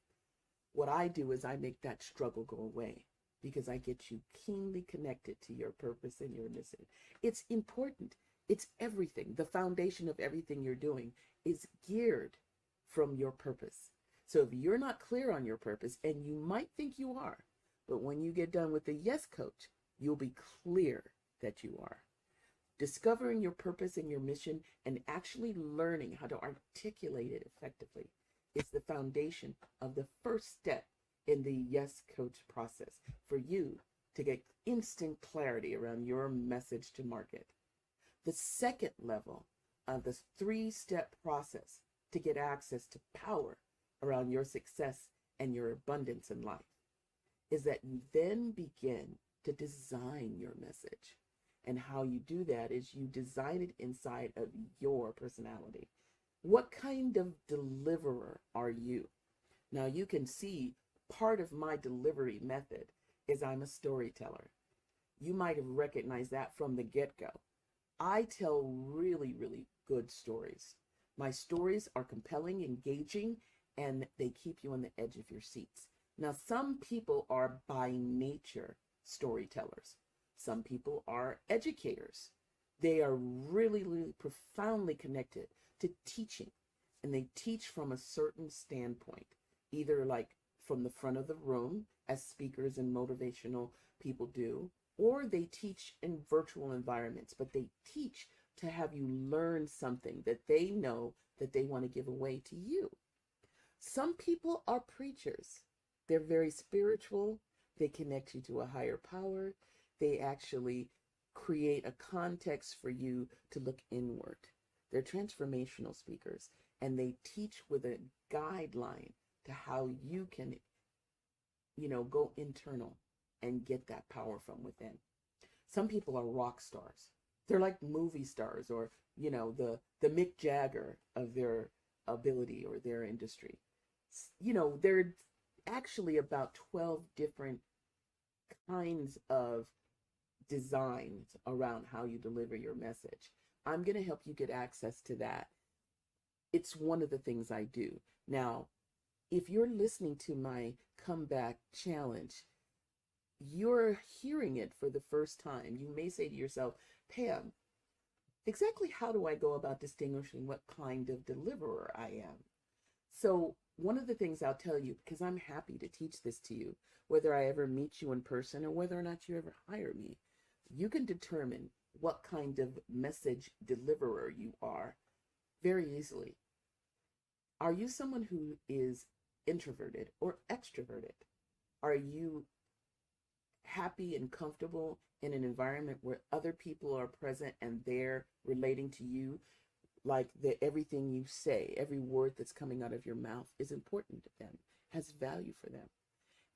What I do is I make that struggle go away because I get you keenly connected to your purpose and your mission. It's important. It's everything. The foundation of everything you're doing is geared from your purpose. So if you're not clear on your purpose, and you might think you are, but when you get done with the Yes Coach, you'll be clear that you are. Discovering your purpose and your mission and actually learning how to articulate it effectively is the foundation of the first step in the Yes Coach process for you to get instant clarity around your message to market. The second level of this 3-step process to get access to power around your success and your abundance in life is that you then begin to design your message. And how you do that is you design it inside of your personality. What kind of deliverer are you? Now you can see part of my delivery method is I'm a storyteller. You might have recognized that from the get-go. I tell really, really good stories. My stories are compelling, engaging, and they keep you on the edge of your seats. Now, some people are by nature storytellers. Some people are educators. They are really, really profoundly connected to teaching, and they teach from a certain standpoint, either like from the front of the room as speakers and motivational people do, or they teach in virtual environments, but they teach to have you learn something that they know that they want to give away to you. Some people are preachers. They're very spiritual. They connect you to a higher power. They actually create a context for you to look inward. They're transformational speakers, and they teach with a guideline to how you can, go internal and get that power from within. Some people are rock stars. They're like movie stars, or, the Mick Jagger of their ability or their industry. There are actually about 12 different kinds of designs around how you deliver your message. I'm going to help you get access to that. It's one of the things I do. Now, if you're listening to my comeback challenge, you're hearing it for the first time, you may say to yourself, Pam, exactly how do I go about distinguishing what kind of deliverer I am? So one of the things I'll tell you, because I'm happy to teach this to you, whether I ever meet you in person or whether or not you ever hire me, you can determine what kind of message deliverer you are very easily. Are you someone who is introverted or extroverted? Are you happy and comfortable in an environment where other people are present and they're relating to you? Like everything you say, every word that's coming out of your mouth is important to them, has value for them.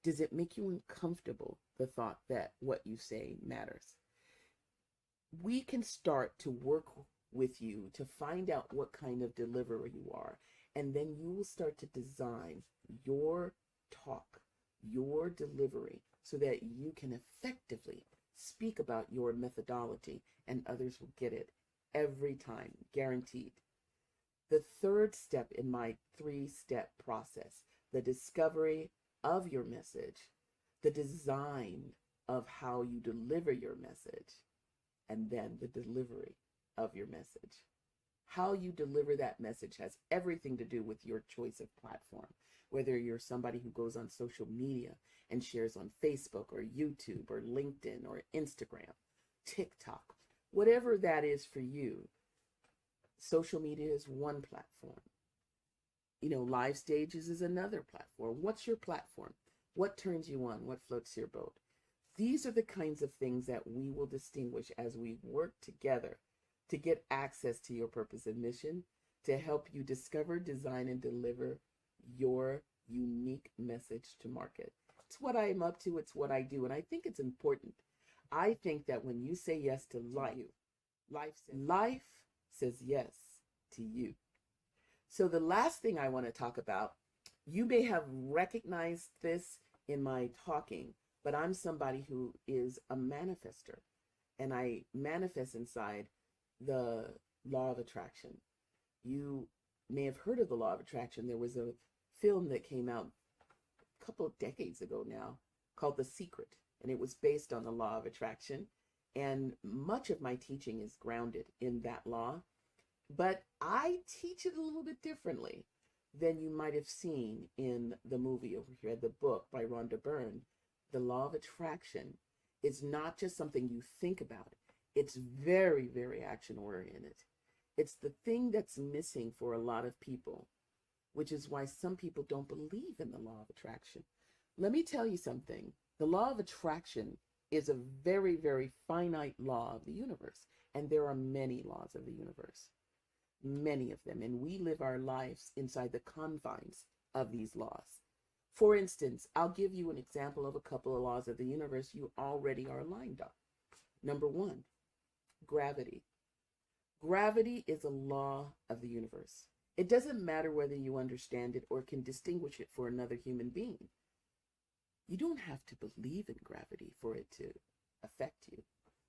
Does it make you uncomfortable, the thought that what you say matters? We can start to work with you to find out what kind of deliverer you are, and then you will start to design your talk, your delivery, so that you can effectively speak about your methodology and others will get it every time, guaranteed. The third step in my 3-step process, the discovery of your message, the design of how you deliver your message, and then the delivery of your message. How you deliver that message has everything to do with your choice of platform, whether you're somebody who goes on social media and shares on Facebook or YouTube or LinkedIn or Instagram, TikTok, whatever that is for you. Social media is one platform. Live stages is another platform. What's your platform? What turns you on? What floats your boat? These are the kinds of things that we will distinguish as we work together to get access to your purpose and mission, to help you discover, design, and deliver your unique message to market. It's what I am up to. It's what I do. And I think it's important. I think that when you say yes to life says yes to you. So the last thing I want to talk about, you may have recognized this in my talking, but I'm somebody who is a manifester, and I manifest inside the law of attraction. You may have heard of the law of attraction. There was a film that came out a couple of decades ago now called The Secret, and it was based on the law of attraction. And much of my teaching is grounded in that law, but I teach it a little bit differently than you might have seen in the movie or read the book by Rhonda Byrne. The law of attraction is not just something you think about. It's very, very action oriented. It's the thing that's missing for a lot of people, which is why some people don't believe in the law of attraction. Let me tell you something. The law of attraction is a very, very finite law of the universe. And there are many laws of the universe, many of them. And we live our lives inside the confines of these laws. For instance, I'll give you an example of a couple of laws of the universe you already are aligned on. Number 1, gravity. Gravity is a law of the universe. It doesn't matter whether you understand it or can distinguish it for another human being. You don't have to believe in gravity for it to affect you.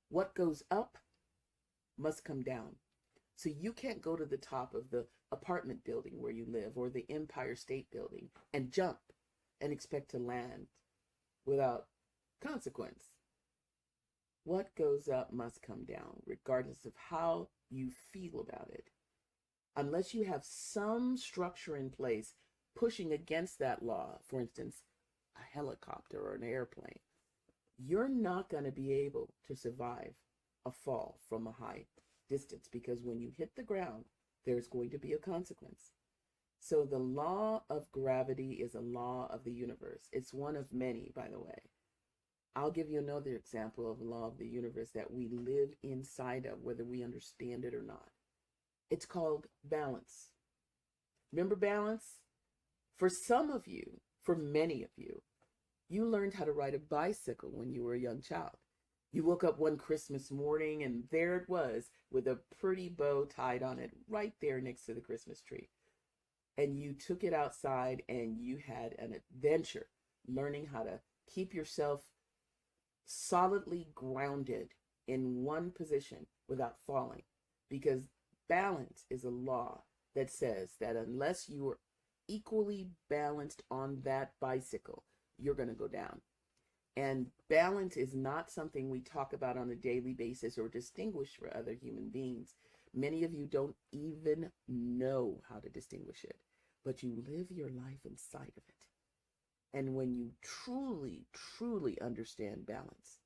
What goes up must come down. So you can't go to the top of the apartment building where you live or the Empire State Building and jump and expect to land without consequence. What goes up must come down, regardless of how you feel about it. Unless you have some structure in place pushing against that law, for instance, a helicopter or an airplane, you're not going to be able to survive a fall from a high distance, because when you hit the ground, there's going to be a consequence. So the law of gravity is a law of the universe. It's one of many, by the way. I'll give you another example of a law of the universe that we live inside of, whether we understand it or not. It's called balance. Remember balance? For some of you, for many of you, you learned how to ride a bicycle when you were a young child. You woke up one Christmas morning and there it was with a pretty bow tied on it right there next to the Christmas tree. And you took it outside and you had an adventure learning how to keep yourself solidly grounded in one position without falling. Because balance is a law that says that unless you are equally balanced on that bicycle, you're going to go down. And balance is not something we talk about on a daily basis or distinguish for other human beings. Many of you don't even know how to distinguish it, but you live your life inside of it. And when you truly, truly understand balance,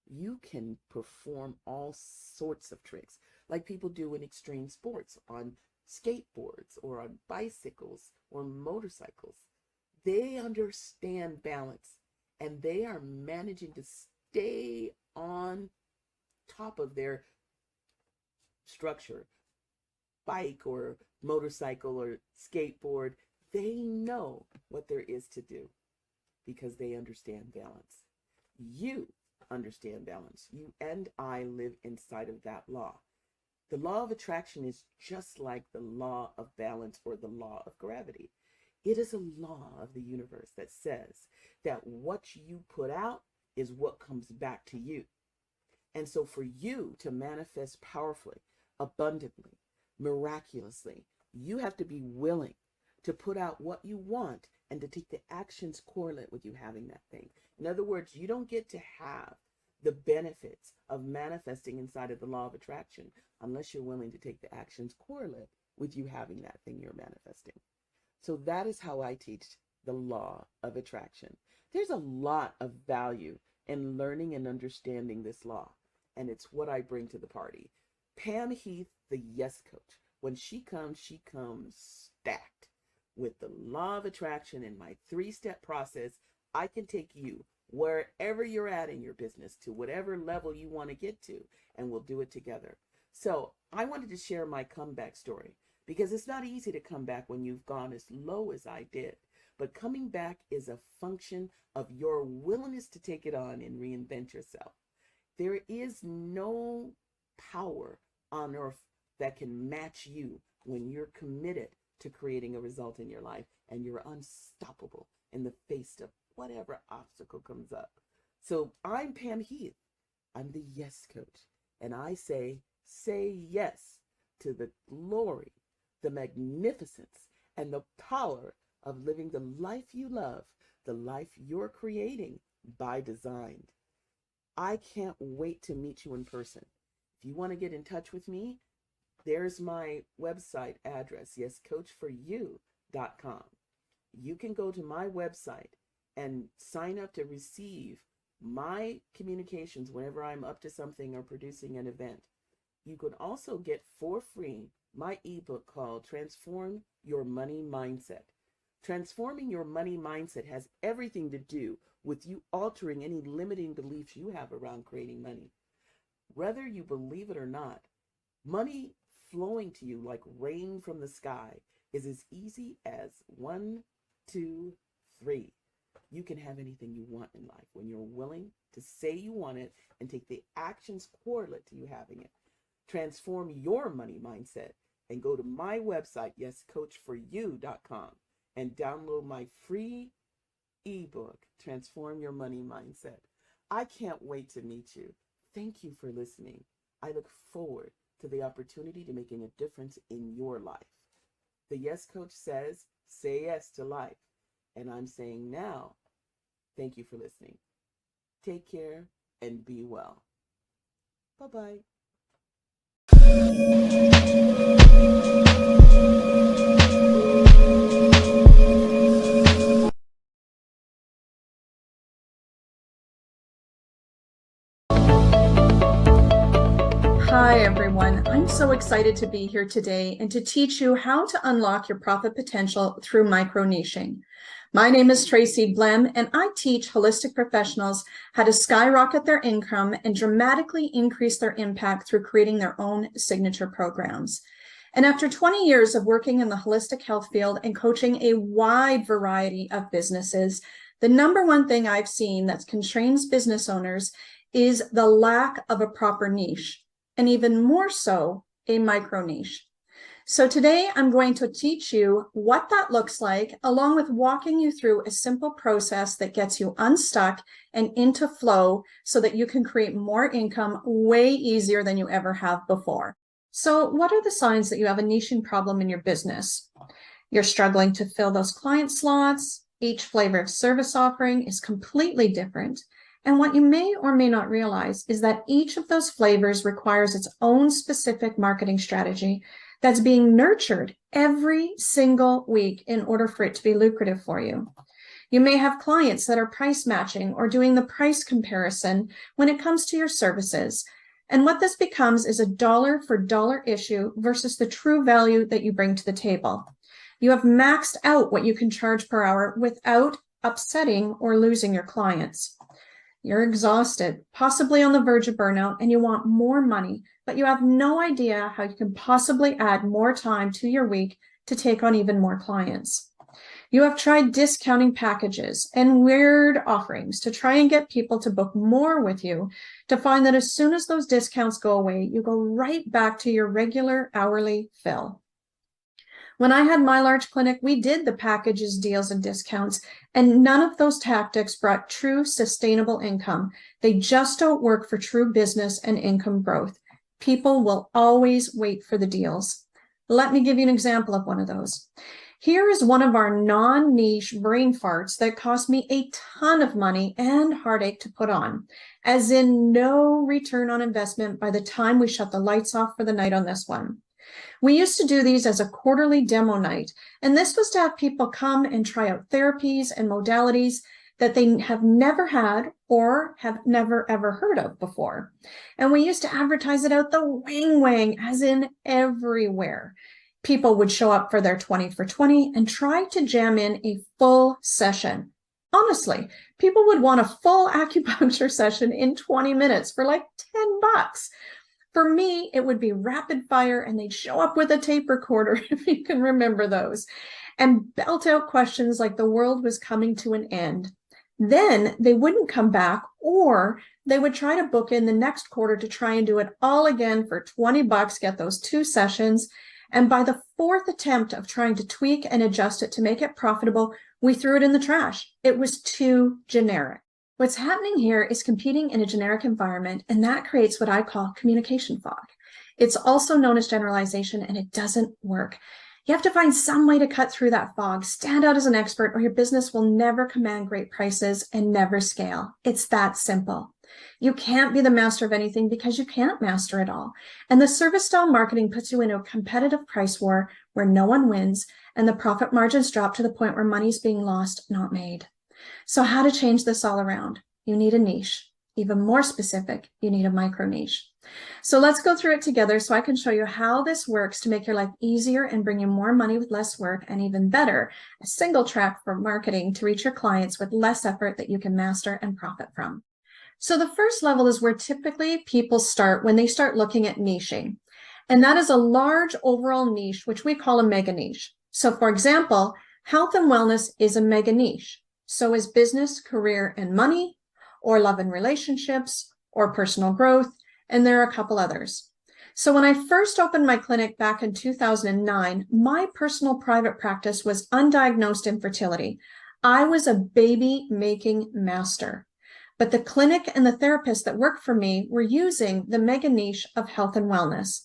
you can perform all sorts of tricks like people do in extreme sports on skateboards or on bicycles or motorcycles. They understand balance and they are managing to stay on top of their structure, bike or motorcycle or skateboard. They know what there is to do because they understand balance. You understand balance. You and I live inside of that law. The law of attraction is just like the law of balance or the law of gravity. It is a law of the universe that says that what you put out is what comes back to you. And so for you to manifest powerfully, abundantly, miraculously, you have to be willing to put out what you want and to take the actions correlate with you having that thing. In other words, you don't get to have the benefits of manifesting inside of the law of attraction unless you're willing to take the actions correlate with you having that thing you're manifesting. So that is how I teach the law of attraction. There's a lot of value in learning and understanding this law, and it's what I bring to the party. Pam Heath, the Yes Coach, when she comes stacked with the law of attraction and my 3-step process. I can take you wherever you're at in your business to whatever level you want to get to, and we'll do it together. So I wanted to share my comeback story because it's not easy to come back when you've gone as low as I did. But coming back is a function of your willingness to take it on and reinvent yourself. There is no power on earth that can match you when you're committed to creating a result in your life and you're unstoppable in the face of whatever obstacle comes up. So I'm Pam Heath. I'm the Yes Coach. And I say yes to the glory, the magnificence, and the power of living the life you love, the life you're creating by design. I can't wait to meet you in person. If you want to get in touch with me, there's my website address, yescoachforyou.com. You can go to my website and sign up to receive my communications whenever I'm up to something or producing an event. You could also get for free my ebook called Transform Your Money Mindset. Transforming your money mindset has everything to do with you altering any limiting beliefs you have around creating money. Whether you believe it or not, money flowing to you like rain from the sky is as easy as 1, 2, 3. You can have anything you want in life when you're willing to say you want it and take the actions correlate to you having it. Transform your money mindset and go to my website, yescoachforyou.com, and download my free ebook, Transform Your Money Mindset. I can't wait to meet you. Thank you for listening. I look forward to the opportunity to making a difference in your life. The Yes Coach says, say yes to life. And I'm saying now, thank you for listening. Take care and be well. Bye-bye. Hi, everyone. I'm so excited to be here today and to teach you how to unlock your profit potential through micro-niching. My name is Tracy Blem, and I teach holistic professionals how to skyrocket their income and dramatically increase their impact through creating their own signature programs. And after 20 years of working in the holistic health field and coaching a wide variety of businesses, the number one thing I've seen that constrains business owners is the lack of a proper niche, and even more so, a micro niche. So today I'm going to teach you what that looks like, along with walking you through a simple process that gets you unstuck and into flow so that you can create more income way easier than you ever have before. So what are the signs that you have a niching problem in your business? You're struggling to fill those client slots. Each flavor of service offering is completely different. And what you may or may not realize is that each of those flavors requires its own specific marketing strategy that's being nurtured every single week in order for it to be lucrative for you. You may have clients that are price matching or doing the price comparison when it comes to your services. And what this becomes is a dollar for dollar issue versus the true value that you bring to the table. You have maxed out what you can charge per hour without upsetting or losing your clients. You're exhausted, possibly on the verge of burnout, and you want more money, but you have no idea how you can possibly add more time to your week to take on even more clients. You have tried discounting packages and weird offerings to try and get people to book more with you, to find that as soon as those discounts go away, you go right back to your regular hourly fill. When I had my large clinic, we did the packages, deals, and discounts, and none of those tactics brought true sustainable income. They just don't work for true business and income growth. People will always wait for the deals. Let me give you an example of one of those. Here is one of our non-niche brain farts that cost me a ton of money and heartache to put on, as in no return on investment by the time we shut the lights off for the night on this one. We used to do these as a quarterly demo night, and this was to have people come and try out therapies and modalities that they have never had or have never ever heard of before. And we used to advertise it out the wang, as in everywhere. People would show up for their 20 for 20 and try to jam in a full session. Honestly, people would want a full acupuncture session in 20 minutes for like $10. For me, it would be rapid fire, and they'd show up with a tape recorder, if you can remember those, and belt out questions like the world was coming to an end. Then they wouldn't come back, or they would try to book in the next quarter to try and do it all again for $20, get those 2 sessions. And by the 4th attempt of trying to tweak and adjust it to make it profitable, we threw it in the trash. It was too generic. What's happening here is competing in a generic environment, and that creates what I call communication fog. It's also known as generalization, and it doesn't work. You have to find some way to cut through that fog, stand out as an expert, or your business will never command great prices and never scale. It's that simple. You can't be the master of anything because you can't master it all. And the service style marketing puts you into a competitive price war where no one wins, and the profit margins drop to the point where money's being lost, not made. So how to change this all around? You need a niche. Even more specific, you need a micro niche. So let's go through it together so I can show you how this works to make your life easier and bring you more money with less work, and even better, a single track for marketing to reach your clients with less effort that you can master and profit from. So the first level is where typically people start when they start looking at niching. And that is a large overall niche, which we call a mega niche. So for example, health and wellness is a mega niche. So is business, career, and money, or love and relationships, or personal growth, and there are a couple others. So when I first opened my clinic back in 2009, my personal private practice was undiagnosed infertility. I was a baby-making master. But the clinic and the therapists that worked for me were using the mega niche of health and wellness.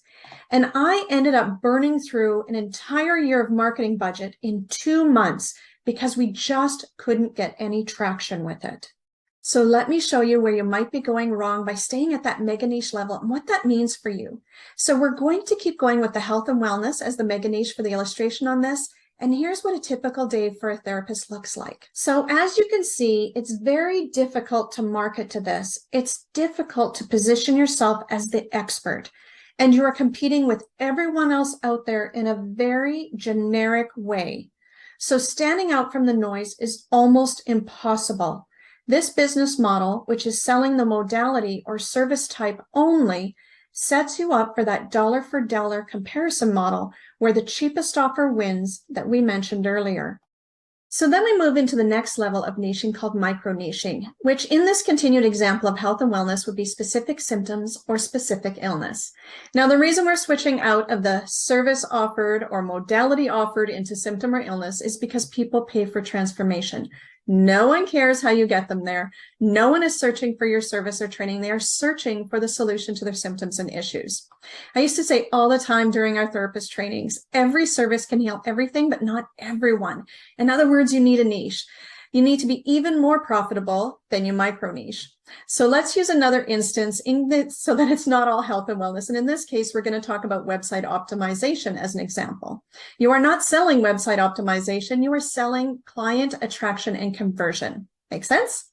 And I ended up burning through an entire year of marketing budget in 2 months because we just couldn't get any traction with it. So let me show you where you might be going wrong by staying at that mega niche level and what that means for you. So we're going to keep going with the health and wellness as the mega niche for the illustration on this. And here's what a typical day for a therapist looks like. So as you can see, it's very difficult to market to this. It's difficult to position yourself as the expert. And you are competing with everyone else out there in a very generic way. So standing out from the noise is almost impossible. This business model, which is selling the modality or service type only, sets you up for that dollar for dollar comparison model where the cheapest offer wins that we mentioned earlier. So then we move into the next level of niching called micro niching, which in this continued example of health and wellness would be specific symptoms or specific illness. Now, the reason we're switching out of the service offered or modality offered into symptom or illness is because people pay for transformation. No one cares how you get them there. No one is searching for your service or training. They are searching for the solution to their symptoms and issues. I used to say all the time during our therapist trainings, every service can heal everything, but not everyone. In other words, you need a niche. You need to be even more profitable than you micro niche. So let's use another instance so that it's not all health and wellness. And in this case, we're going to talk about website optimization as an example. You are not selling website optimization. You are selling client attraction and conversion. Make sense?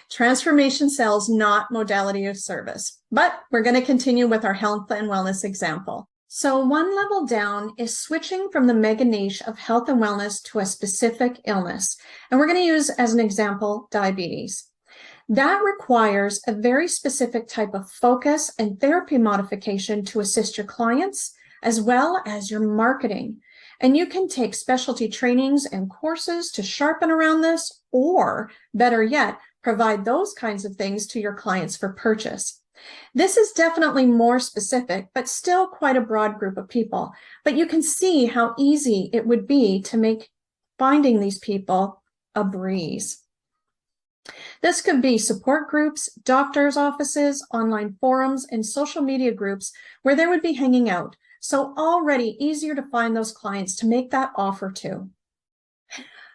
Transformation sells, not modality of service. But we're going to continue with our health and wellness example. So one level down is switching from the mega niche of health and wellness to a specific illness. And we're going to use as an example, diabetes. That requires a very specific type of focus and therapy modification to assist your clients, as well as your marketing. And you can take specialty trainings and courses to sharpen around this, or better yet, provide those kinds of things to your clients for purchase. This is definitely more specific, but still quite a broad group of people. But you can see how easy it would be to make finding these people a breeze. This could be support groups, doctors' offices, online forums, and social media groups where they would be hanging out. So already easier to find those clients to make that offer to.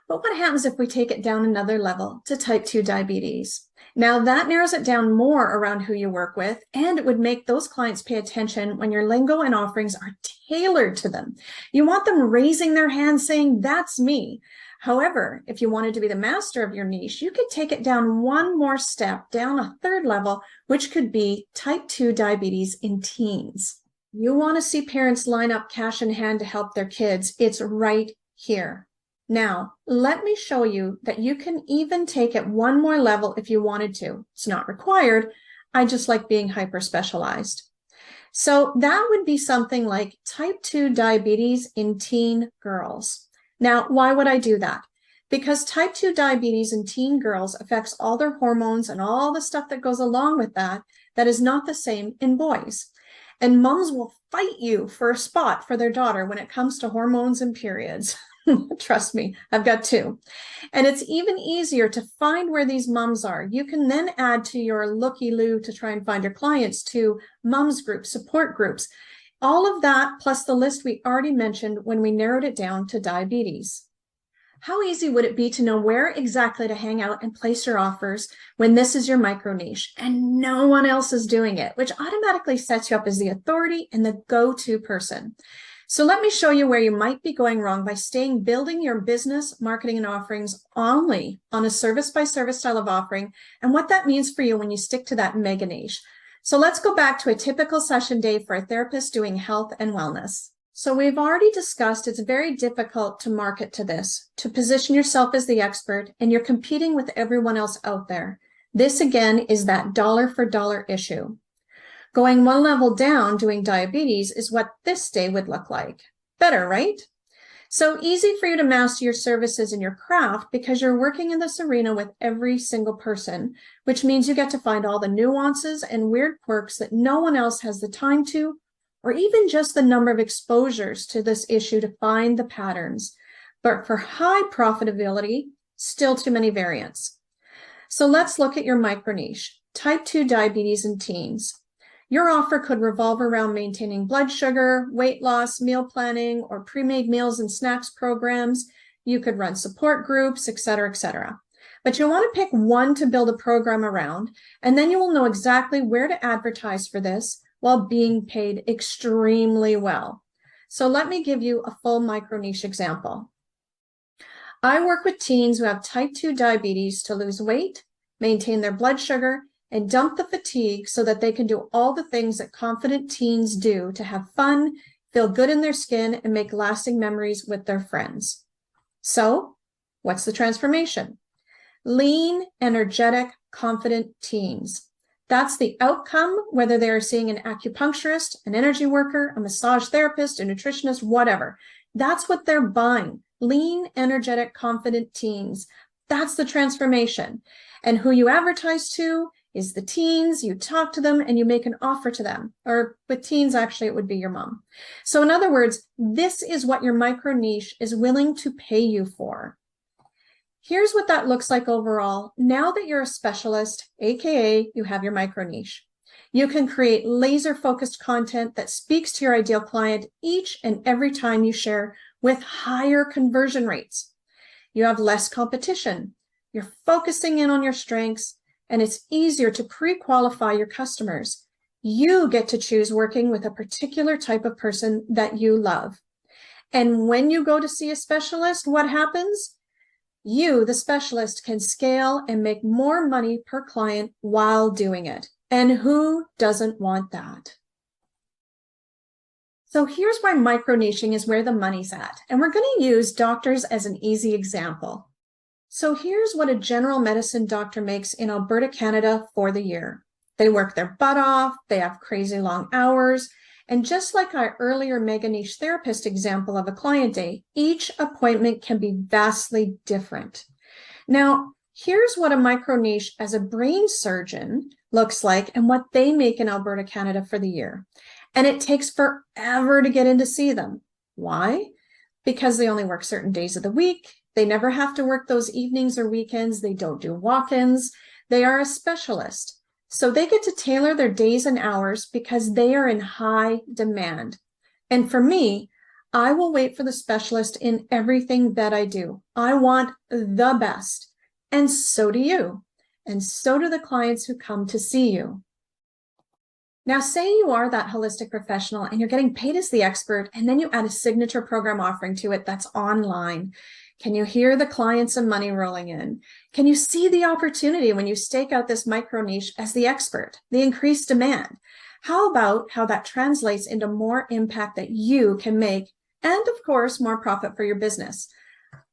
But what happens if we take it down another level to type 2 diabetes? Now that narrows it down more around who you work with, and it would make those clients pay attention when your lingo and offerings are tailored to them. You want them raising their hands saying, "That's me." However, if you wanted to be the master of your niche, you could take it down one more step, down a third level, which could be type 2 diabetes in teens. You want to see parents line up cash in hand to help their kids. It's right here. Now, let me show you that you can even take it one more level if you wanted to. It's not required. I just like being hyper specialized. So that would be something like type 2 diabetes in teen girls. Now, why would I do that? Because type 2 diabetes in teen girls affects all their hormones and all the stuff that goes along with that is not the same in boys. And moms will fight you for a spot for their daughter when it comes to hormones and periods. Trust me, I've got 2. And it's even easier to find where these moms are. You can then add to your looky-loo to try and find your clients to moms groups, support groups. All of that plus the list we already mentioned when we narrowed it down to diabetes. How easy would it be to know where exactly to hang out and place your offers when this is your micro niche and no one else is doing it, which automatically sets you up as the authority and the go-to person. So let me show you where you might be going wrong by building your business, marketing, and offerings only on a service-by-service style of offering and what that means for you when you stick to that mega niche. So let's go back to a typical session day for a therapist doing health and wellness. So we've already discussed it's very difficult to market to this, to position yourself as the expert, and you're competing with everyone else out there. This again is that dollar for dollar issue. Going one level down doing diabetes is what this day would look like. Better, right? So easy for you to master your services and your craft because you're working in this arena with every single person, which means you get to find all the nuances and weird quirks that no one else has the time to, or even just the number of exposures to this issue to find the patterns. But for high profitability, still too many variants. So let's look at your micro niche, type 2 diabetes in teens. Your offer could revolve around maintaining blood sugar, weight loss, meal planning, or pre-made meals and snacks programs. You could run support groups, et cetera, et cetera. But you want to pick one to build a program around, and then you will know exactly where to advertise for this while being paid extremely well. So let me give you a full micro niche example. I work with teens who have type 2 diabetes to lose weight, maintain their blood sugar, and dump the fatigue so that they can do all the things that confident teens do to have fun, feel good in their skin, and make lasting memories with their friends. So, what's the transformation? Lean, energetic, confident teens. That's the outcome, whether they're seeing an acupuncturist, an energy worker, a massage therapist, a nutritionist, whatever. That's what they're buying. Lean, energetic, confident teens. That's the transformation. And who you advertise to is the teens. You talk to them and you make an offer to them. Or with teens, actually, it would be your mom. So in other words, this is what your micro niche is willing to pay you for. Here's what that looks like overall. Now that you're a specialist, AKA you have your micro niche, you can create laser-focused content that speaks to your ideal client each and every time you share with higher conversion rates. You have less competition. you're focusing in on your strengths, and it's easier to pre-qualify your customers. You get to choose working with a particular type of person that you love. And when you go to see a specialist, what happens? You, the specialist, can scale and make more money per client while doing it. And who doesn't want that? So here's why micro-niching is where the money's at. And we're going to use doctors as an easy example. So here's what a general medicine doctor makes in Alberta, Canada for the year. They work their butt off, they have crazy long hours, and just like our earlier mega niche therapist example of a client day, each appointment can be vastly different. Now, here's what a micro niche as a brain surgeon looks like and what they make in Alberta, Canada for the year. And it takes forever to get in to see them. Why? Because they only work certain days of the week. They never have to work those evenings or weekends. They don't do walk-ins. They are a specialist. So they get to tailor their days and hours because they are in high demand. And for me, I will wait for the specialist in everything that I do. I want the best. And so do you. And so do the clients who come to see you. Now, say you are that holistic professional and you're getting paid as the expert, and then you add a signature program offering to it that's online. Can you hear the clients and money rolling in? Can you see the opportunity when you stake out this micro niche as the expert, the increased demand? How about how that translates into more impact that you can make, and of course, more profit for your business?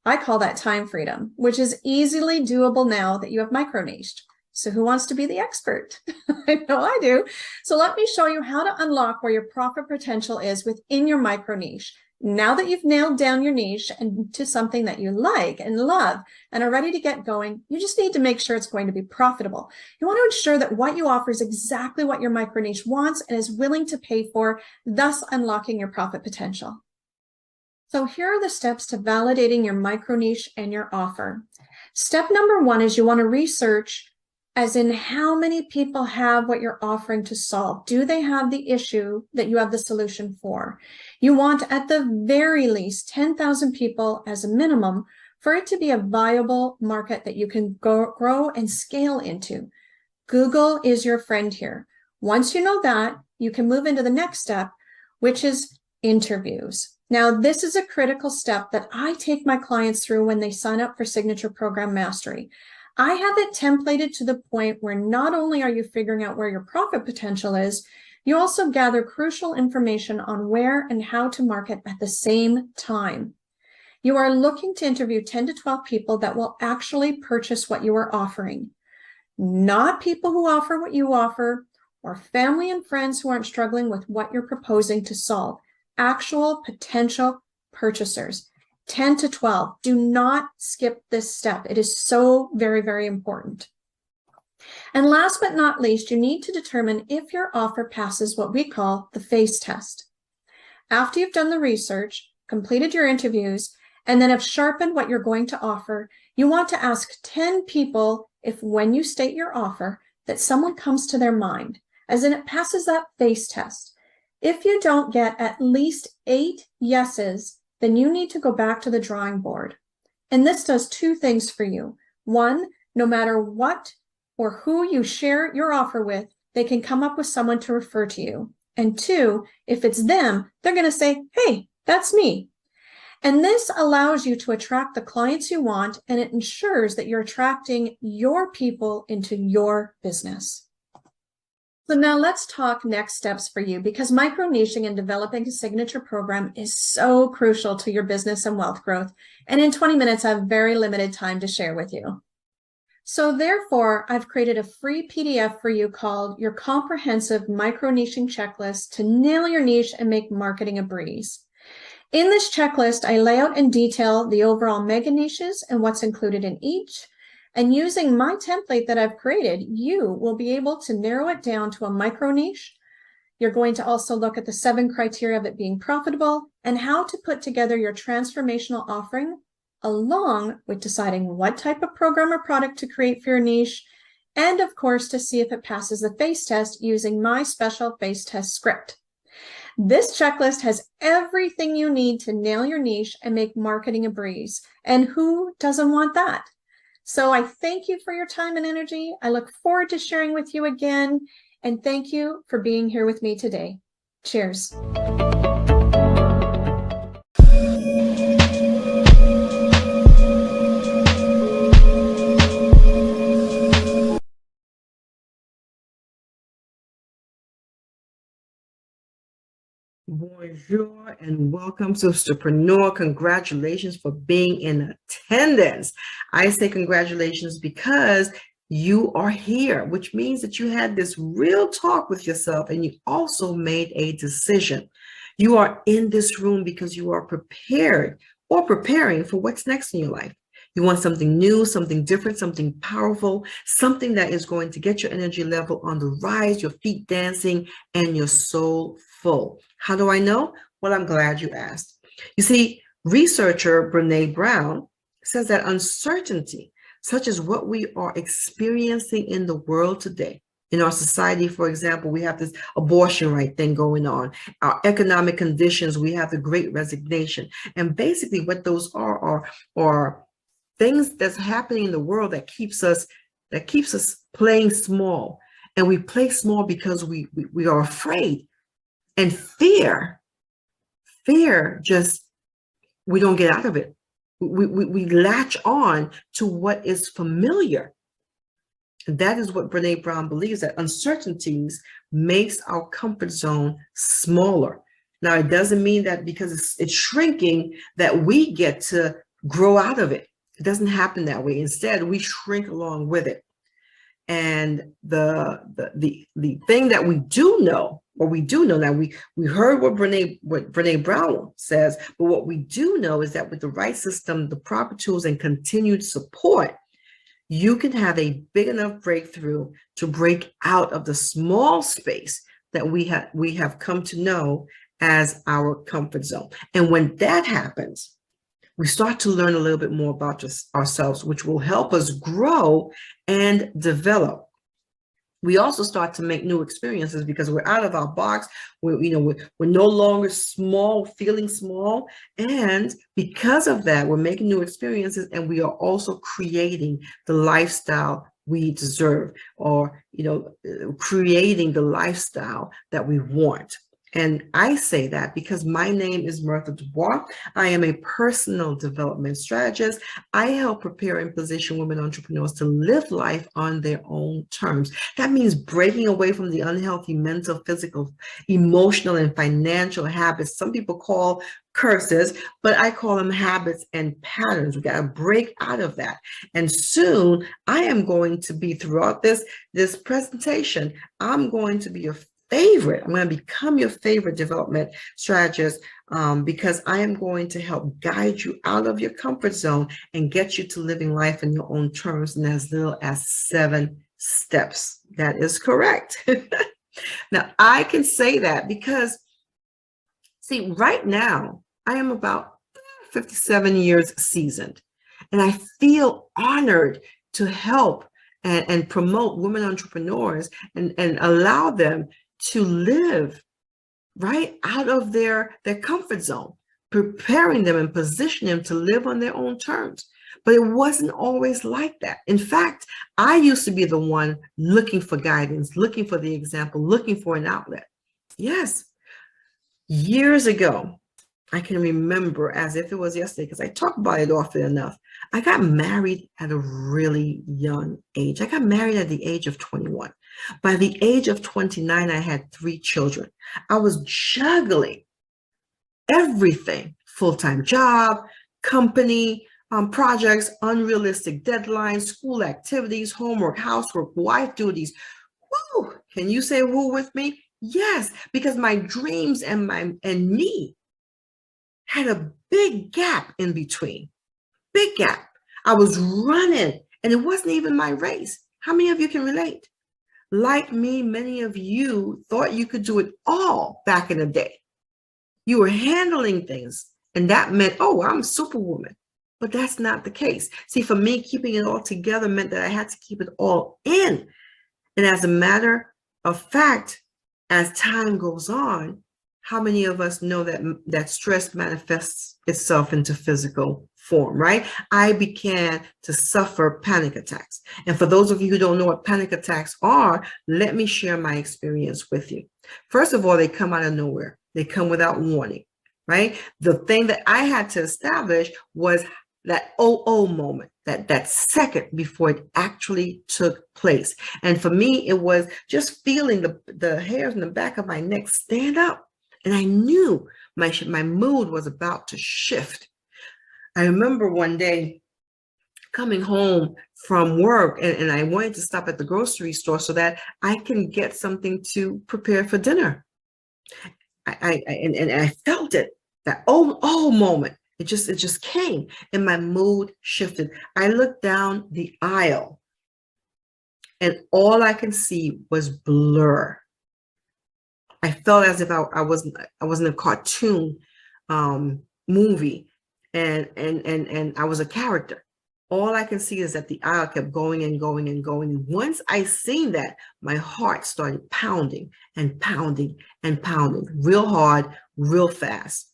I call that time freedom, which is easily doable now that you have micro niched. So who wants to be the expert? I know I do. So let me show you how to unlock where your profit potential is within your micro niche. Now that you've nailed down your niche and to something that you like and love and are ready to get going, you just need to make sure it's going to be profitable. You want to ensure that what you offer is exactly what your micro niche wants and is willing to pay for, thus unlocking your profit potential. So here are the steps to validating your micro niche and your offer. Step number one is you want to research, as in how many people have what you're offering to solve. Do they have the issue that you have the solution for? You want at the very least 10,000 people as a minimum for it to be a viable market that you can grow and scale into. Google is your friend here. Once you know that, you can move into the next step, which is interviews. Now, this is a critical step that I take my clients through when they sign up for Signature Program Mastery. I have it templated to the point where not only are you figuring out where your profit potential is, you also gather crucial information on where and how to market at the same time. You are looking to interview 10 to 12 people that will actually purchase what you are offering, not people who offer what you offer or family and friends who aren't struggling with what you're proposing to solve. Actual potential purchasers. 10 to 12. Do not skip this step. It is so very, very important. And last but not least, you need to determine if your offer passes what we call the face test. After you've done the research, completed your interviews, and then have sharpened what you're going to offer, you want to ask 10 people if when you state your offer that someone comes to their mind, as in it passes that face test. If you don't get at least 8 yeses, then you need to go back to the drawing board. And this does 2 things for you. 1, no matter what or who you share your offer with, they can come up with someone to refer to you. And 2, if it's them, they're going to say, hey, that's me. And this allows you to attract the clients you want, and it ensures that you're attracting your people into your business. So now let's talk next steps for you, because micro-niching and developing a signature program is so crucial to your business and wealth growth. And in 20 minutes, I have very limited time to share with you. So therefore, I've created a free PDF for you called Your Comprehensive Micro-Niching Checklist to Nail Your Niche and Make Marketing a Breeze. In this checklist, I lay out in detail the overall mega niches and what's included in each. And using my template that I've created, you will be able to narrow it down to a micro niche. You're going to also look at the 7 criteria of it being profitable and how to put together your transformational offering, along with deciding what type of program or product to create for your niche, and of course, to see if it passes the face test using my special face test script. This checklist has everything you need to nail your niche and make marketing a breeze. And who doesn't want that? So I thank you for your time and energy. I look forward to sharing with you again. And thank you for being here with me today. Cheers. Bonjour and welcome, Sisterpreneur. Congratulations for being in attendance. I say congratulations because you are here, which means that you had this real talk with yourself and you also made a decision. You are in this room because you are prepared or preparing for what's next in your life. You want something new, something different, something powerful, something that is going to get your energy level on the rise, your feet dancing, and your soul full. How do I know? Well, I'm glad you asked. You see, researcher Brene Brown says that uncertainty, such as what we are experiencing in the world today, in our society, for example, we have this abortion right thing going on. Our economic conditions, we have the Great Resignation. And basically what those are things that's happening in the world that keeps us playing small. And we play small because we are afraid. And fear just, we don't get out of it. We latch on to what is familiar. That is what Brene Brown believes, that uncertainties makes our comfort zone smaller. Now, it doesn't mean that because it's shrinking that we get to grow out of it. It doesn't happen that way. Instead, we shrink along with it. And the thing that we do know, now we heard what Brene Brown says, but what we do know is that with the right system, the proper tools, and continued support, you can have a big enough breakthrough to break out of the small space that we have come to know as our comfort zone. And when that happens, we start to learn a little bit more about ourselves, which will help us grow and develop. We also start to make new experiences because we're out of our box. We're no longer small, feeling small. And because of that, we're making new experiences, and we are also creating the lifestyle we deserve, or, creating the lifestyle that we want. And I say that because my name is Martha Dubois. I am a personal development strategist. I help prepare and position women entrepreneurs to live life on their own terms. That means breaking away from the unhealthy mental, physical, emotional, and financial habits some people call curses, but I call them habits and patterns. We got to break out of that. And soon I am going to be, throughout this presentation, I'm going to be your favorite. I'm going to become your favorite development strategist because I am going to help guide you out of your comfort zone and get you to living life in your own terms in as little as 7 steps. That is correct. Now, I can say that because, see, right now, I am about 57 years seasoned, and I feel honored to help and promote women entrepreneurs and allow them to live right out of their comfort zone, preparing them and positioning them to live on their own terms. But it wasn't always like that. In fact, I used to be the one looking for guidance, looking for the example, looking for an outlet. Yes, years ago, I can remember as if it was yesterday because I talk about it often enough. I got married at a really young age. I got married at the age of 21. By the age of 29, I had 3 children. I was juggling everything: full-time job, company, projects, unrealistic deadlines, school activities, homework, housework, wife duties. Woo! Can you say woo with me? Yes, because my dreams and me had a big gap in between. Big gap. I was running, and it wasn't even my race. How many of you can relate? Like me, many of you thought you could do it all back in the day. You were handling things, and that meant, oh, I'm Superwoman. But that's not the case. See, for me, keeping it all together meant that I had to keep it all in. And as a matter of fact, as time goes on, how many of us know that stress manifests itself into physical form, right? I began to suffer panic attacks. And for those of you who don't know what panic attacks are, let me share my experience with you. First of all, they come out of nowhere. They come without warning, right? The thing that I had to establish was that moment, that second before it actually took place. And for me, it was just feeling the hairs in the back of my neck stand up. And I knew my mood was about to shift. I remember one day coming home from work and I wanted to stop at the grocery store so that I can get something to prepare for dinner. I felt it, that moment. It just came and my mood shifted. I looked down the aisle and all I can see was blur. I felt as if I was in a cartoon movie and I was a character. All I can see is that the aisle kept going and going and going. Once I seen that, my heart started pounding and pounding and pounding real hard, real fast.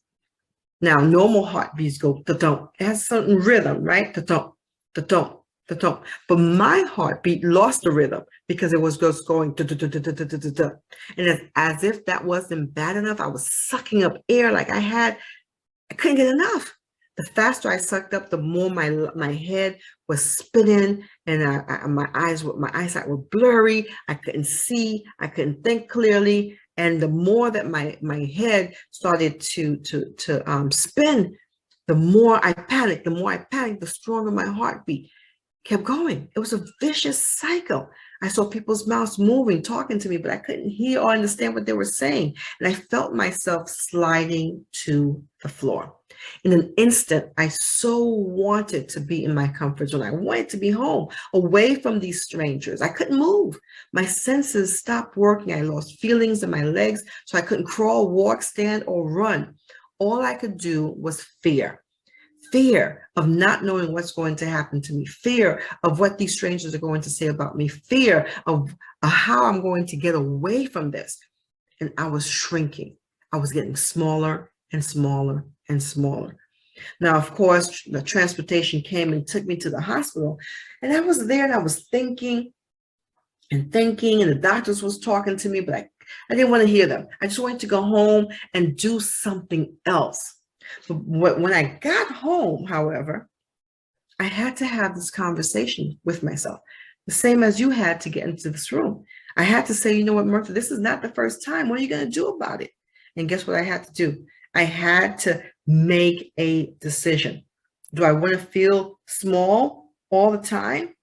Now, normal heartbeats go da-dum. It has a certain rhythm, right? Da-dum, da-dum, da-dum. But my heartbeat lost the rhythm because it was just going da-da-da-da-da-da-da-da. And as if that wasn't bad enough, I was sucking up air like I couldn't get enough. The faster I sucked up, the more my head was spinning and my eyesight were blurry. I couldn't see, I couldn't think clearly. And the more that my head started to spin, the more I panicked. The stronger my heartbeat kept going. It was a vicious cycle. I saw people's mouths moving, talking to me, but I couldn't hear or understand what they were saying. And I felt myself sliding to the floor. In an instant, I so wanted to be in my comfort zone. I wanted to be home, away from these strangers. I couldn't move. My senses stopped working. I lost feelings in my legs, so I couldn't crawl, walk, stand, or run. All I could do was fear. Fear of not knowing what's going to happen to me. Fear of what these strangers are going to say about me. Fear of how I'm going to get away from this. And I was shrinking. I was getting smaller and smaller and smaller. Now, of course, the transportation came and took me to the hospital. And I was there and I was thinking, and the doctors was talking to me, but I didn't want to hear them. I just wanted to go home and do something else. But when I got home, however, I had to have this conversation with myself, the same as you had to get into this room. I had to say, you know what, Martha, this is not the first time. What are you going to do about it? And guess what I had to do? I had to make a decision. Do I want to feel small all the time?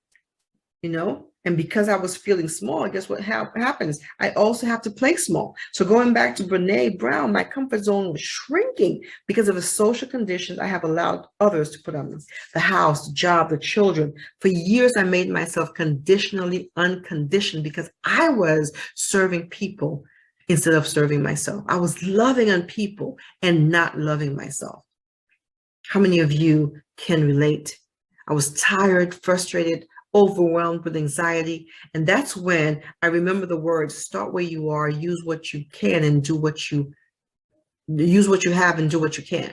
You know, and because I was feeling small, guess what happens? I also have to play small. So going back to Brene Brown, my comfort zone was shrinking because of the social conditions I have allowed others to put on me. The house, the job, the children. For years, I made myself conditionally unconditioned because I was serving people instead of serving myself. I was loving on people and not loving myself. How many of you can relate? I was tired, frustrated, overwhelmed with anxiety. And that's when I remember the words, start where you are, use what you can and do what you have and do what you can.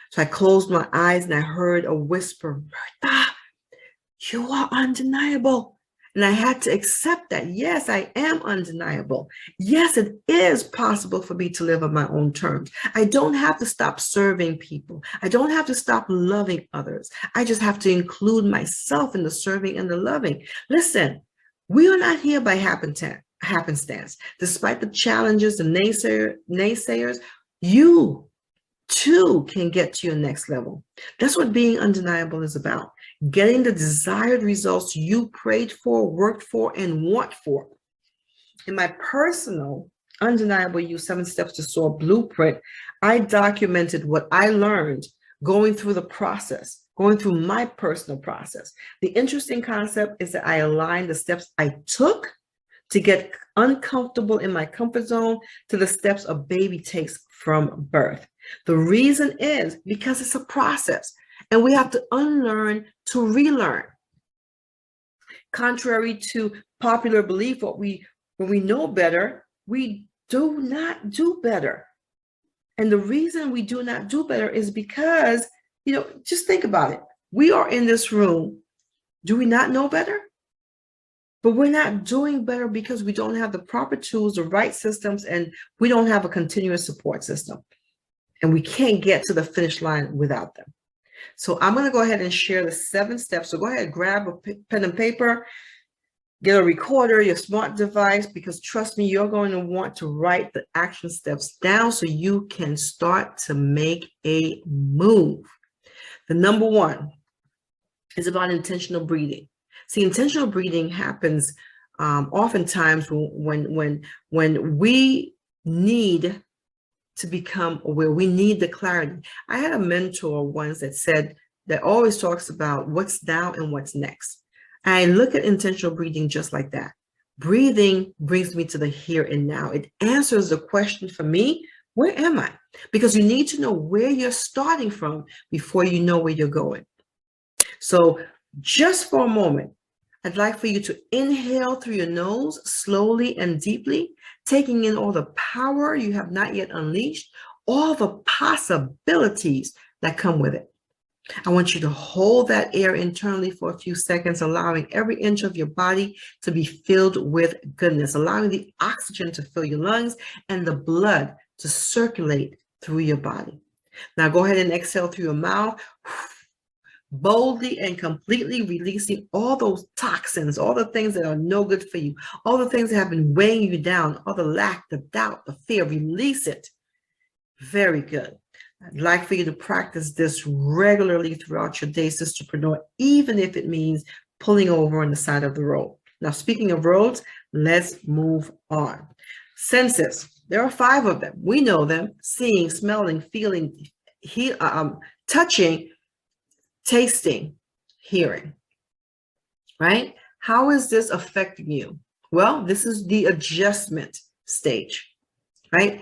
So I closed my eyes and I heard a whisper, Bertha, you are undeniable. And I had to accept that. Yes, I am undeniable. Yes, it is possible for me to live on my own terms. I don't have to stop serving people. I don't have to stop loving others. I just have to include myself in the serving and the loving. Listen, we are not here by happenstance. Despite the challenges, the naysayers, you too can get to your next level. That's what being undeniable is about. Getting the desired results you prayed for, worked for, and want for. In my personal Undeniable You 7 Steps to Soar blueprint, I documented what I learned going through the process, going through my personal process. The interesting concept is that I aligned the steps I took to get uncomfortable in my comfort zone to the steps a baby takes from birth. The reason is because it's a process. And we have to unlearn to relearn. Contrary to popular belief, when we know better, we do not do better. And the reason we do not do better is because just think about it. We are in this room. Do we not know better? But we're not doing better because we don't have the proper tools, the right systems, and we don't have a continuous support system. And we can't get to the finish line without them. So I'm going to go ahead and share the 7 steps. So go ahead, grab a pen and paper, get a recorder, your smart device, because trust me, you're going to want to write the action steps down so you can start to make a move. The number 1 is about intentional breathing. See, intentional breathing happens oftentimes when we need to become aware, we need the clarity. I had a mentor once that always talks about what's now and what's next. And I look at intentional breathing just like that. Breathing brings me to the here and now. It answers the question for me, where am I? Because you need to know where you're starting from before you know where you're going. So just for a moment, I'd like for you to inhale through your nose slowly and deeply, taking in all the power you have not yet unleashed, all the possibilities that come with it. I want you to hold that air internally for a few seconds, allowing every inch of your body to be filled with goodness, allowing the oxygen to fill your lungs and the blood to circulate through your body. Now go ahead and exhale through your mouth, boldly and completely releasing all those toxins, all the things that are no good for you, all the things that have been weighing you down, all the lack, the doubt, the fear. Release it. Very good. I'd like for you to practice this regularly throughout your day, sisterpreneur, even if it means pulling over on the side of the road. Now, speaking of roads, let's move on. Senses. There are 5 of them. We know them: seeing, smelling, feeling, touching, tasting, hearing, right? How is this affecting you? Well, this is the adjustment stage, right?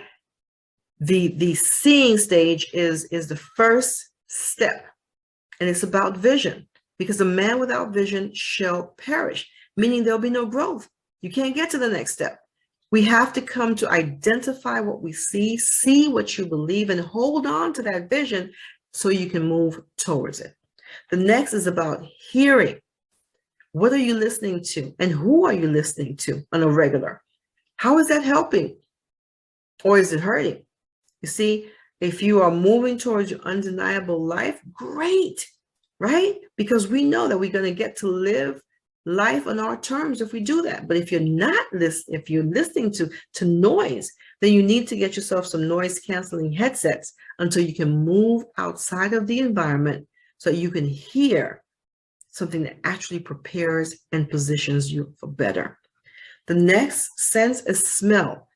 The seeing stage is the first step, and it's about vision, because a man without vision shall perish, meaning there'll be no growth. You can't get to the next step. We have to come to identify what we see what you believe, and hold on to that vision so you can move towards it. The next is about hearing. What are you listening to, and who are you listening to on a regular? How is that helping, or is it hurting? You see, if you are moving towards your undeniable life, great, right? Because we know that we're going to get to live life on our terms if we do that. But if you're not listening, if you're listening to noise, then you need to get yourself some noise canceling headsets until you can move outside of the environment so you can hear something that actually prepares and positions you for better. The next sense is smell.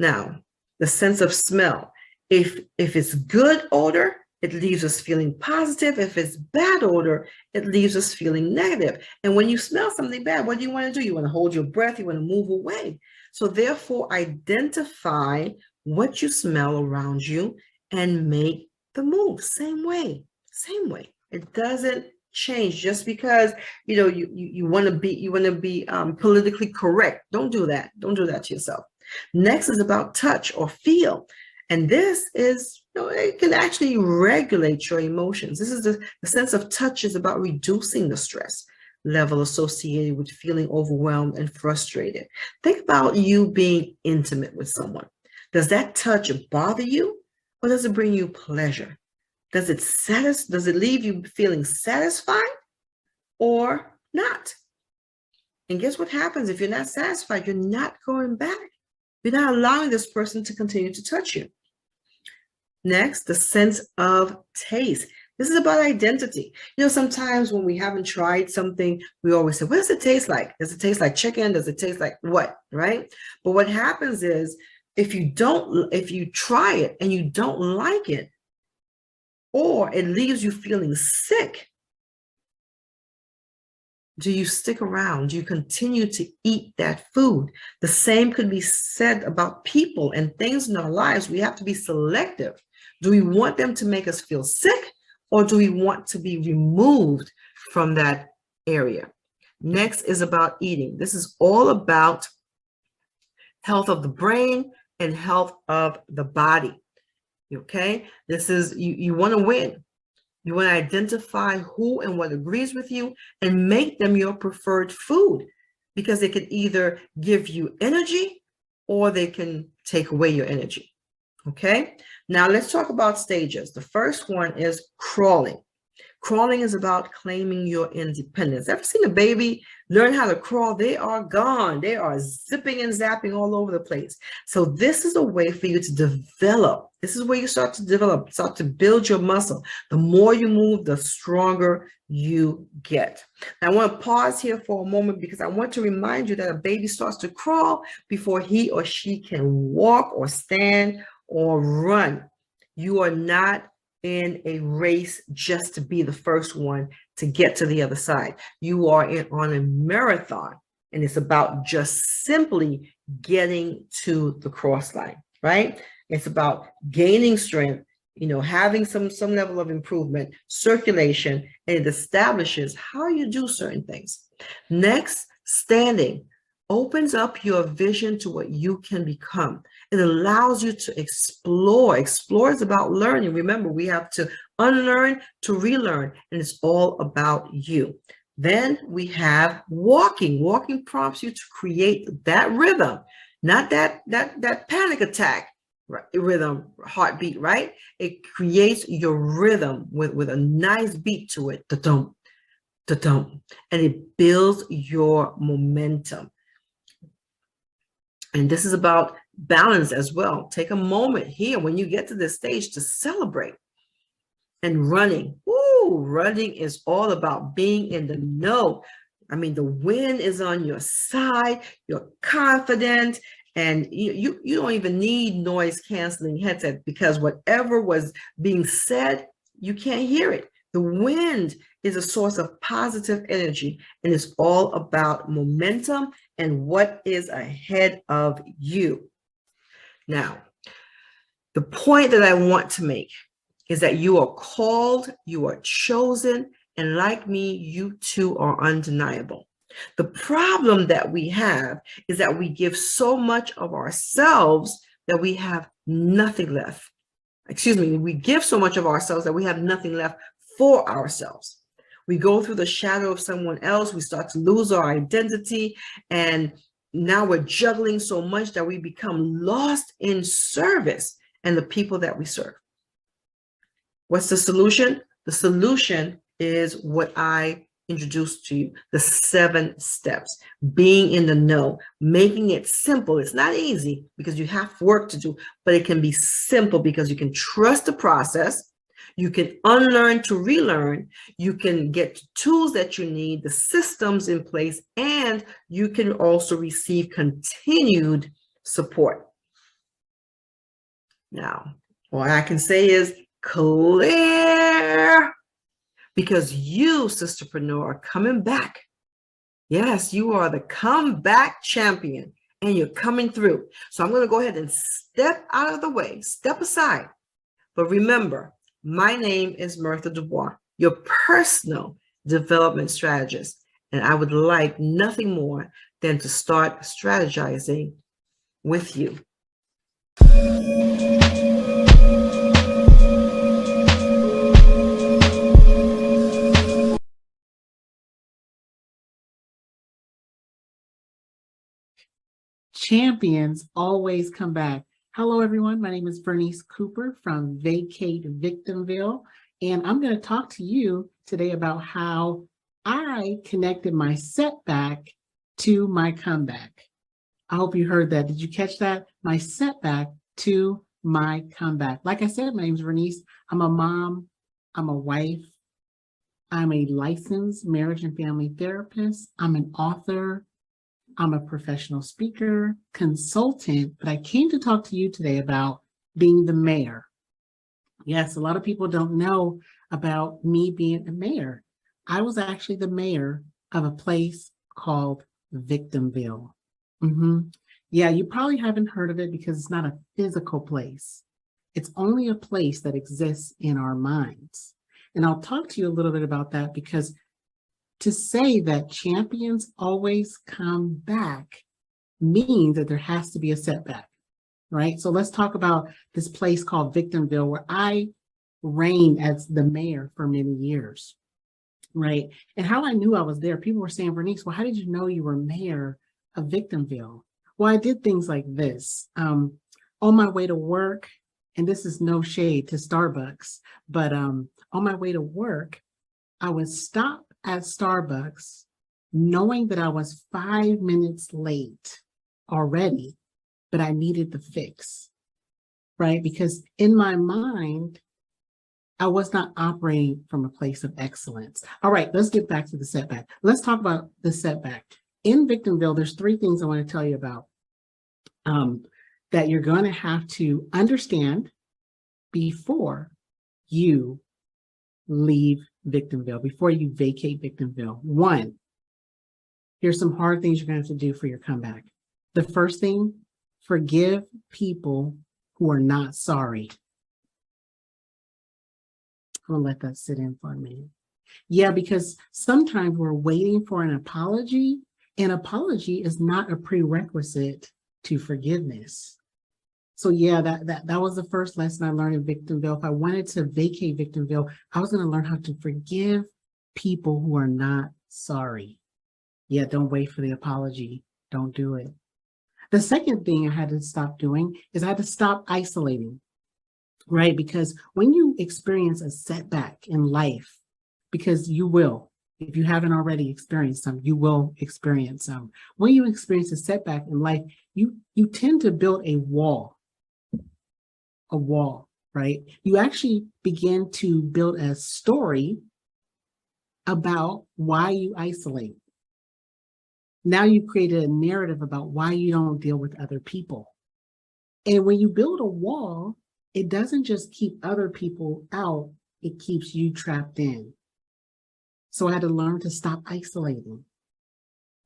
Now, the sense of smell. If it's good odor, it leaves us feeling positive. If it's bad odor, it leaves us feeling negative. And when you smell something bad, what do you want to do? You want to hold your breath. You want to move away. So therefore, identify what you smell around you and make the move. Same way. It doesn't change just because you want to be politically correct. Don't do that. Don't do that to yourself. Next is about touch or feel. And this is, it can actually regulate your emotions. This is the sense of touch is about reducing the stress level associated with feeling overwhelmed and frustrated. Think about you being intimate with someone. Does that touch bother you, or does it bring you pleasure? Does it leave you feeling satisfied or not? And guess what happens if you're not satisfied? You're not going back. You're not allowing this person to continue to touch you. Next, the sense of taste. This is about identity. Sometimes when we haven't tried something, we always say, what does it taste like? Does it taste like chicken? Does it taste like what? Right? But what happens is if you try it and you don't like it, or it leaves you feeling sick, do you stick around? Do you continue to eat that food? The same could be said about people and things in our lives. We have to be selective. Do we want them to make us feel sick, or do we want to be removed from that area? Next is about eating. This is all about health of the brain and health of the body. Okay, this is you want to win. You want to identify who and what agrees with you and make them your preferred food, because they can either give you energy or they can take away your energy. Okay, now let's talk about stages. The first one is crawling. Crawling is about claiming your independence. Ever seen a baby learn how to crawl? They are gone. They are zipping and zapping all over the place. So this is a way for you to develop. This is where you start to develop, start to build your muscle. The more you move, the stronger you get. Now, I want to pause here for a moment because I want to remind you that a baby starts to crawl before he or she can walk or stand or run. You are not in a race just to be the first one to get to the other side. You are on a marathon, and it's about just simply getting to the cross line, right? It's about gaining strength, having some level of improvement, circulation, and it establishes how you do certain things. Next, standing opens up your vision to what you can become. It allows you to explore. Explore is about learning. Remember, we have to unlearn to relearn, and it's all about you. Then we have walking. Walking prompts you to create that rhythm, not that panic attack rhythm, heartbeat, right? It creates your rhythm with a nice beat to it, da-dum, da-dum, and it builds your momentum. And this is about balance as well. Take a moment here when you get to this stage to celebrate. And running. Woo, running is all about being in the know. I mean, the wind is on your side. You're confident. And you don't even need noise canceling headset, because whatever was being said, you can't hear it. The wind is a source of positive energy, and it's all about momentum and what is ahead of you. Now, the point that I want to make is that you are called, you are chosen, and like me, you too are undeniable. The problem that we have is that we give so much of ourselves that we have nothing left. We give so much of ourselves that we have nothing left for ourselves. We go through the shadow of someone else, we start to lose our identity, and now we're juggling so much that we become lost in service and the people that we serve. What's the solution? The solution is what I introduced to you, the 7 steps, being in the know, making it simple. It's not easy because you have work to do, but it can be simple because you can trust the process. You can unlearn to relearn. You can get tools that you need, the systems in place, and you can also receive continued support. Now, what I can say is clear, because you, sisterpreneur, are coming back. Yes, you are the comeback champion, and you're coming through. So I'm going to go ahead and step out of the way, step aside. But remember, my name is Martha Dubois, your personal development strategist, and I would like nothing more than to start strategizing with you. Champions always come back. Hello, everyone. My name is Bernice Cooper from Vacate Victimville, and I'm going to talk to you today about how I connected my setback to my comeback. I hope you heard that. Did you catch that? My setback to my comeback. Like I said, my name is Bernice. I'm a mom. I'm a wife. I'm a licensed marriage and family therapist. I'm an author. I'm a professional speaker, consultant, but I came to talk to you today about being the mayor. Yes, a lot of people don't know about me being a mayor. I was actually the mayor of a place called Victimville. Yeah, you probably haven't heard of it because it's not a physical place. It's only a place that exists in our minds. And I'll talk to you a little bit about that, because to say that champions always come back means that there has to be a setback, right? So let's talk about this place called Victimville, where I reign as the mayor for many years, right? And how I knew I was there, people were saying, Bernice, well, how did you know you were mayor of Victimville? Well, I did things like this. On my way to work, and this is no shade to Starbucks, but on my way to work, I would stop at Starbucks knowing that I was 5 minutes late already, but I needed the fix, right? Because in my mind, I was not operating from a place of excellence. All right, let's get back to the setback. Let's talk about the setback. In Victimville, there's 3 things I want to tell you about that you're going to have to understand before you leave Victimville, before you vacate Victimville. 1, here's some hard things you're going to have to do for your comeback. The first thing, forgive people who are not sorry. I'm gonna let that sit in for a minute. Yeah, because sometimes we're waiting for an apology. An apology is not a prerequisite to forgiveness. So yeah, that was the first lesson I learned in Victimville. If I wanted to vacate Victimville, I was going to learn how to forgive people who are not sorry. Yeah, don't wait for the apology. Don't do it. The second thing I had to stop doing is I had to stop isolating. Right? Because when you experience a setback in life, because you will, if you haven't already experienced some, you will experience some. When you experience a setback in life, you tend to build a wall, right? You actually begin to build a story about why you isolate. Now you've created a narrative about why you don't deal with other people. And when you build a wall, it doesn't just keep other people out, it keeps you trapped in. So I had to learn to stop isolating,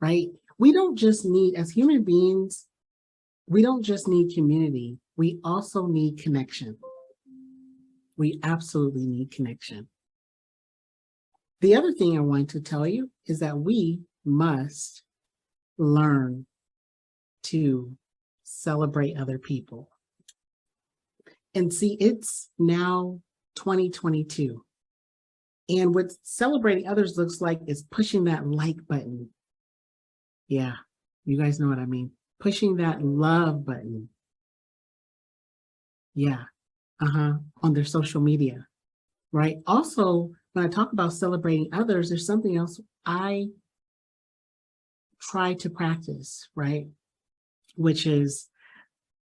right? We don't just need, as human beings, we don't just need community, we also need connection. We absolutely need connection. The other thing I want to tell you is that we must learn to celebrate other people. And see, it's now 2022. And what celebrating others looks like is pushing that like button. Yeah, you guys know what I mean. Pushing that love button. Yeah, on their social media, right? Also, when I talk about celebrating others, there's something else I try to practice, right? Which is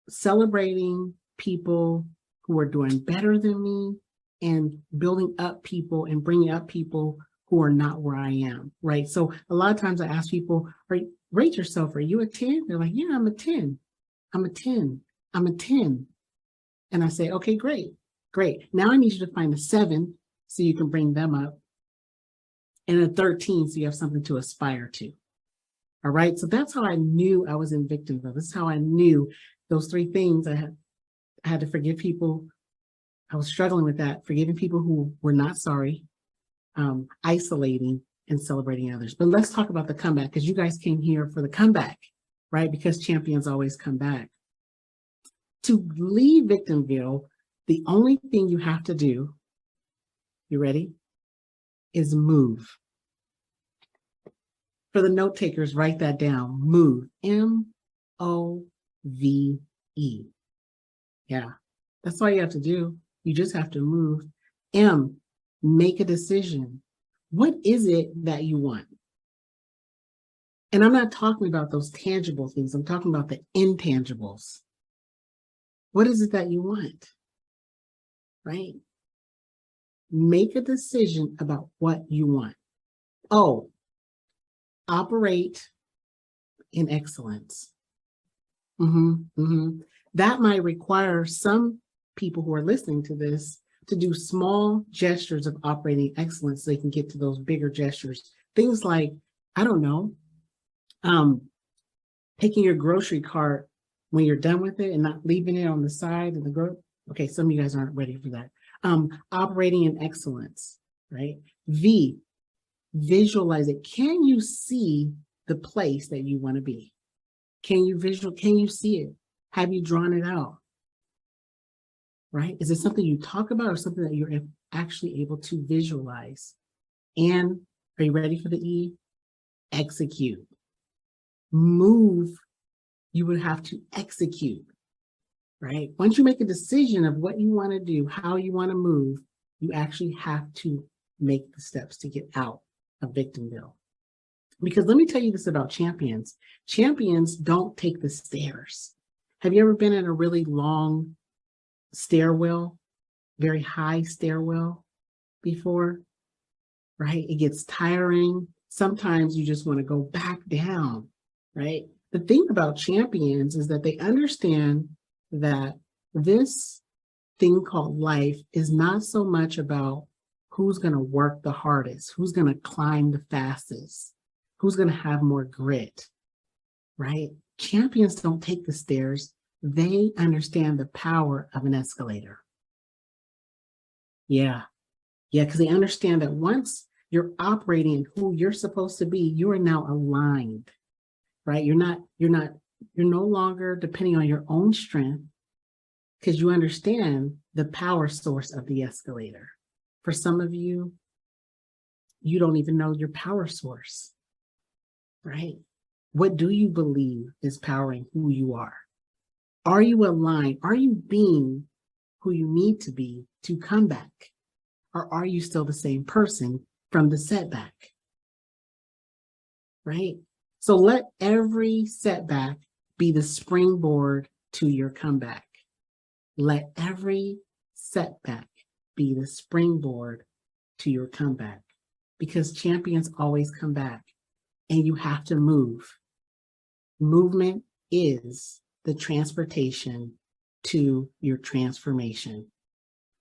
celebrating people who are doing better than me and building up people and bringing up people who are not where I am, right? So a lot of times I ask people, rate yourself, are you a 10? They're like, yeah, I'm a 10. I'm a 10. I'm a 10. And I say, okay, great. Now I need you to find a 7 so you can bring them up, and a 13 so you have something to aspire to. All right, so that's how I knew I was in Victimville. This is how I knew those 3 things. I had to forgive people. I was struggling with that, forgiving people who were not sorry, isolating, and celebrating others. But let's talk about the comeback, because you guys came here for the comeback, right? Because champions always come back. To leave Victimville, the only thing you have to do, you ready, is move. For the note takers, write that down. Move. M-O-V-E. Yeah, that's all you have to do. You just have to move. M, make a decision. What is it that you want? And I'm not talking about those tangible things. I'm talking about the intangibles. What is it that you want? Right? Make a decision about what you want. O, operate in excellence. That might require some people who are listening to this to do small gestures of operating excellence so they can get to those bigger gestures. Things like, I don't know, taking your grocery cart when you're done with it and not leaving it on the side of the grocery. Okay, some of you guys aren't ready for that. Operating in excellence, right? V, visualize it. Can you see the place that you want to be? Can you see it? Have you drawn it out? right? Is it something you talk about or something that you're actually able to visualize? And are you ready for the E? Execute. Move, you would have to execute, right? Once you make a decision of what you want to do, how you want to move, you actually have to make the steps to get out of Victimville. Because let me tell you this about champions. Champions don't take the stairs. Have you ever been in a really long stairwell, very high stairwell before, right? It gets tiring. Sometimes you just want to go back down, right? The thing about champions is that they understand that this thing called life is not so much about who's going to work the hardest, who's going to climb the fastest, who's going to have more grit, right? Champions don't take the stairs. They understand the power of an escalator. Yeah, because they understand that once you're operating who you're supposed to be, you are now aligned, right? You're no longer depending on your own strength because you understand the power source of the escalator. For some of you, you don't even know your power source, right? What do you believe is powering who you are? Are you aligned? Are you being who you need to be to come back? Or are you still the same person from the setback? Right? So let every setback be the springboard to your comeback. Let every setback be the springboard to your comeback, because champions always come back and you have to move. Movement is the transportation to your transformation.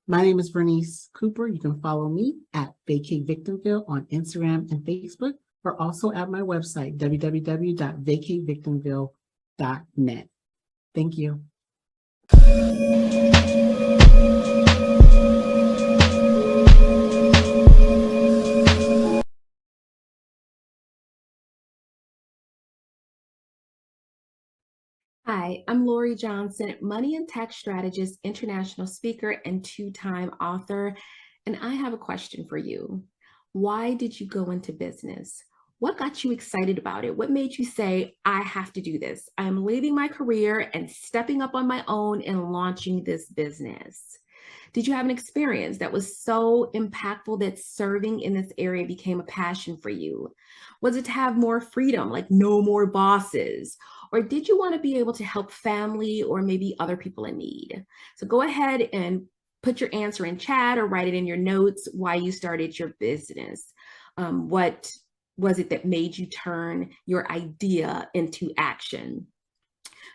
My name is Bernice Cooper. You can follow me at Vacate Victimville on Instagram and Facebook, or also at my website, www.vacatevictimville.net. Thank you. Hi, I'm Lori Johnson, money and tax strategist, international speaker, and two-time author. And I have a question for you. Why did you go into business? What got you excited about it? What made you say, I have to do this? I'm leaving my career and stepping up on my own and launching this business. Did you have an experience that was so impactful that serving in this area became a passion for you? Was it to have more freedom, like no more bosses? Or did you want to be able to help family or maybe other people in need? So go ahead and put your answer in chat or write it in your notes why you started your business. What was it that made you turn your idea into action?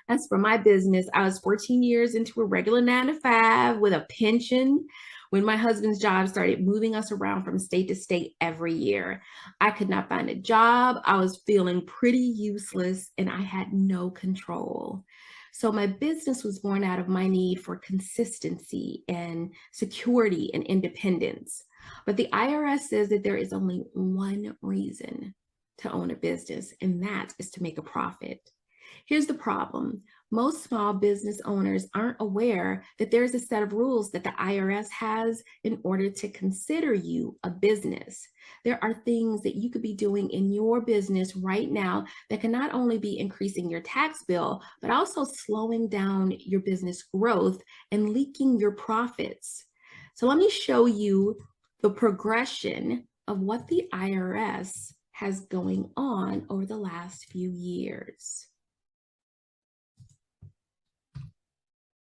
As for my business, I was 14 years into a regular 9-to-5 with a pension when my husband's job started moving us around from state to state every year. I could not find a job. I was feeling pretty useless and I had no control. So my business was born out of my need for consistency and security and independence. But the IRS says that there is only one reason to own a business, and that is to make a profit. Here's the problem. Most small business owners aren't aware that there's a set of rules that the IRS has in order to consider you a business. There are things that you could be doing in your business right now that can not only be increasing your tax bill, but also slowing down your business growth and leaking your profits. So let me show you the progression of what the IRS has going on over the last few years.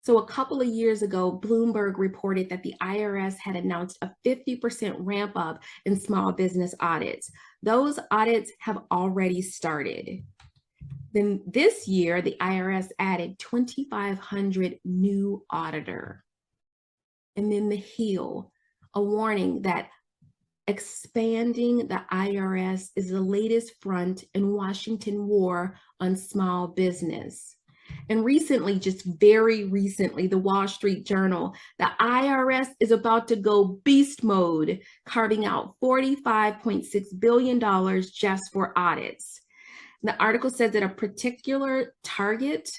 So a couple of years ago, Bloomberg reported that the IRS had announced a 50% ramp up in small business audits. Those audits have already started. Then this year, the IRS added 2,500 new auditor. And then the heel, a warning that expanding the IRS is the latest front in Washington war on small business. And recently, just very recently, the Wall Street Journal, the IRS is about to go beast mode, carving out $45.6 billion just for audits. The article says that a particular target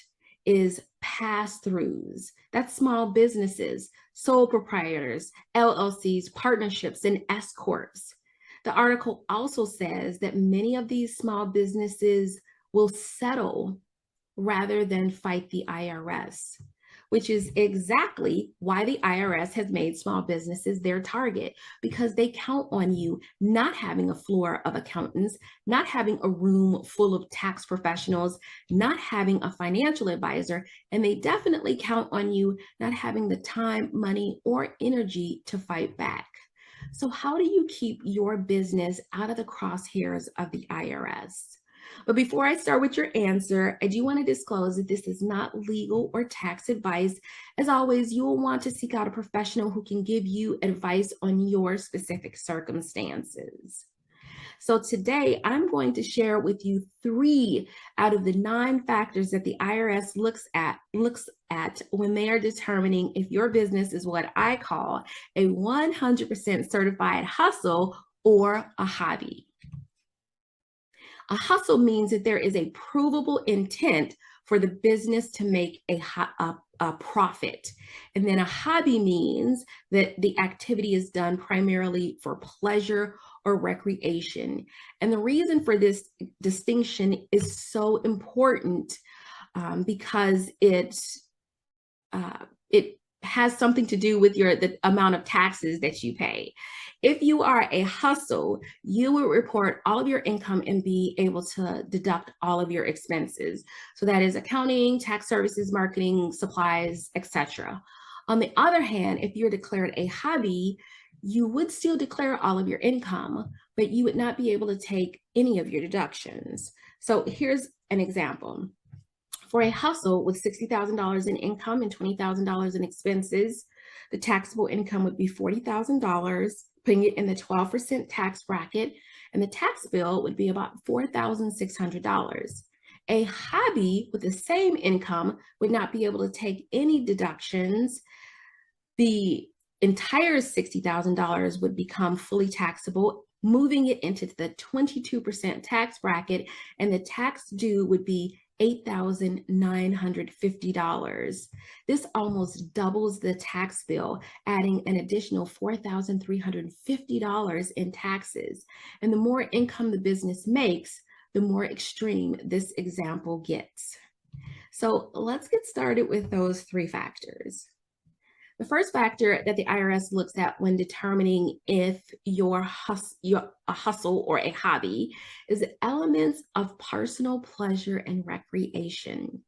is pass-throughs. That's small businesses, sole proprietors, LLCs, partnerships, and S corps. The article also says that many of these small businesses will settle rather than fight the IRS, which is exactly why the IRS has made small businesses their target, because they count on you not having a floor of accountants, not having a room full of tax professionals, not having a financial advisor, and they definitely count on you not having the time, money, or energy to fight back. So how do you keep your business out of the crosshairs of the IRS? But before I start with your answer, I do want to disclose that this is not legal or tax advice. As always, you will want to seek out a professional who can give you advice on your specific circumstances. So today, I'm going to share with you 3 out of the 9 factors that the IRS looks at when they are determining if your business is what I call a 100% certified hustle or a hobby. A hustle means that there is a provable intent for the business to make a profit. And then a hobby means that the activity is done primarily for pleasure or recreation. And the reason for this distinction is so important because it has something to do with the amount of taxes that you pay. If you are a hustle, you will report all of your income and be able to deduct all of your expenses. So that is accounting, tax services, marketing, supplies, etc. On the other hand, if you're declared a hobby, you would still declare all of your income, but you would not be able to take any of your deductions. So here's an example. For a hustle with $60,000 in income and $20,000 in expenses, the taxable income would be $40,000, putting it in the 12% tax bracket, and the tax bill would be about $4,600. A hobby with the same income would not be able to take any deductions. The entire $60,000 would become fully taxable, moving it into the 22% tax bracket, and the tax due would be $8,950. This almost doubles the tax bill, adding an additional $4,350 in taxes. And the more income the business makes, the more extreme this example gets. So let's get started with those 3 factors. The first factor that the IRS looks at when determining if you're a hustle or a hobby is elements of personal pleasure and recreation.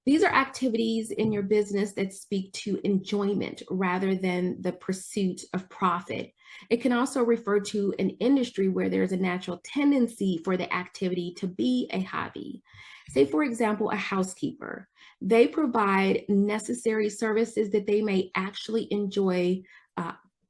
These are activities in your business that speak to enjoyment rather than the pursuit of profit. It can also refer to an industry where there's a natural tendency for the activity to be a hobby. Say, for example, a housekeeper. They provide necessary services that they may actually enjoy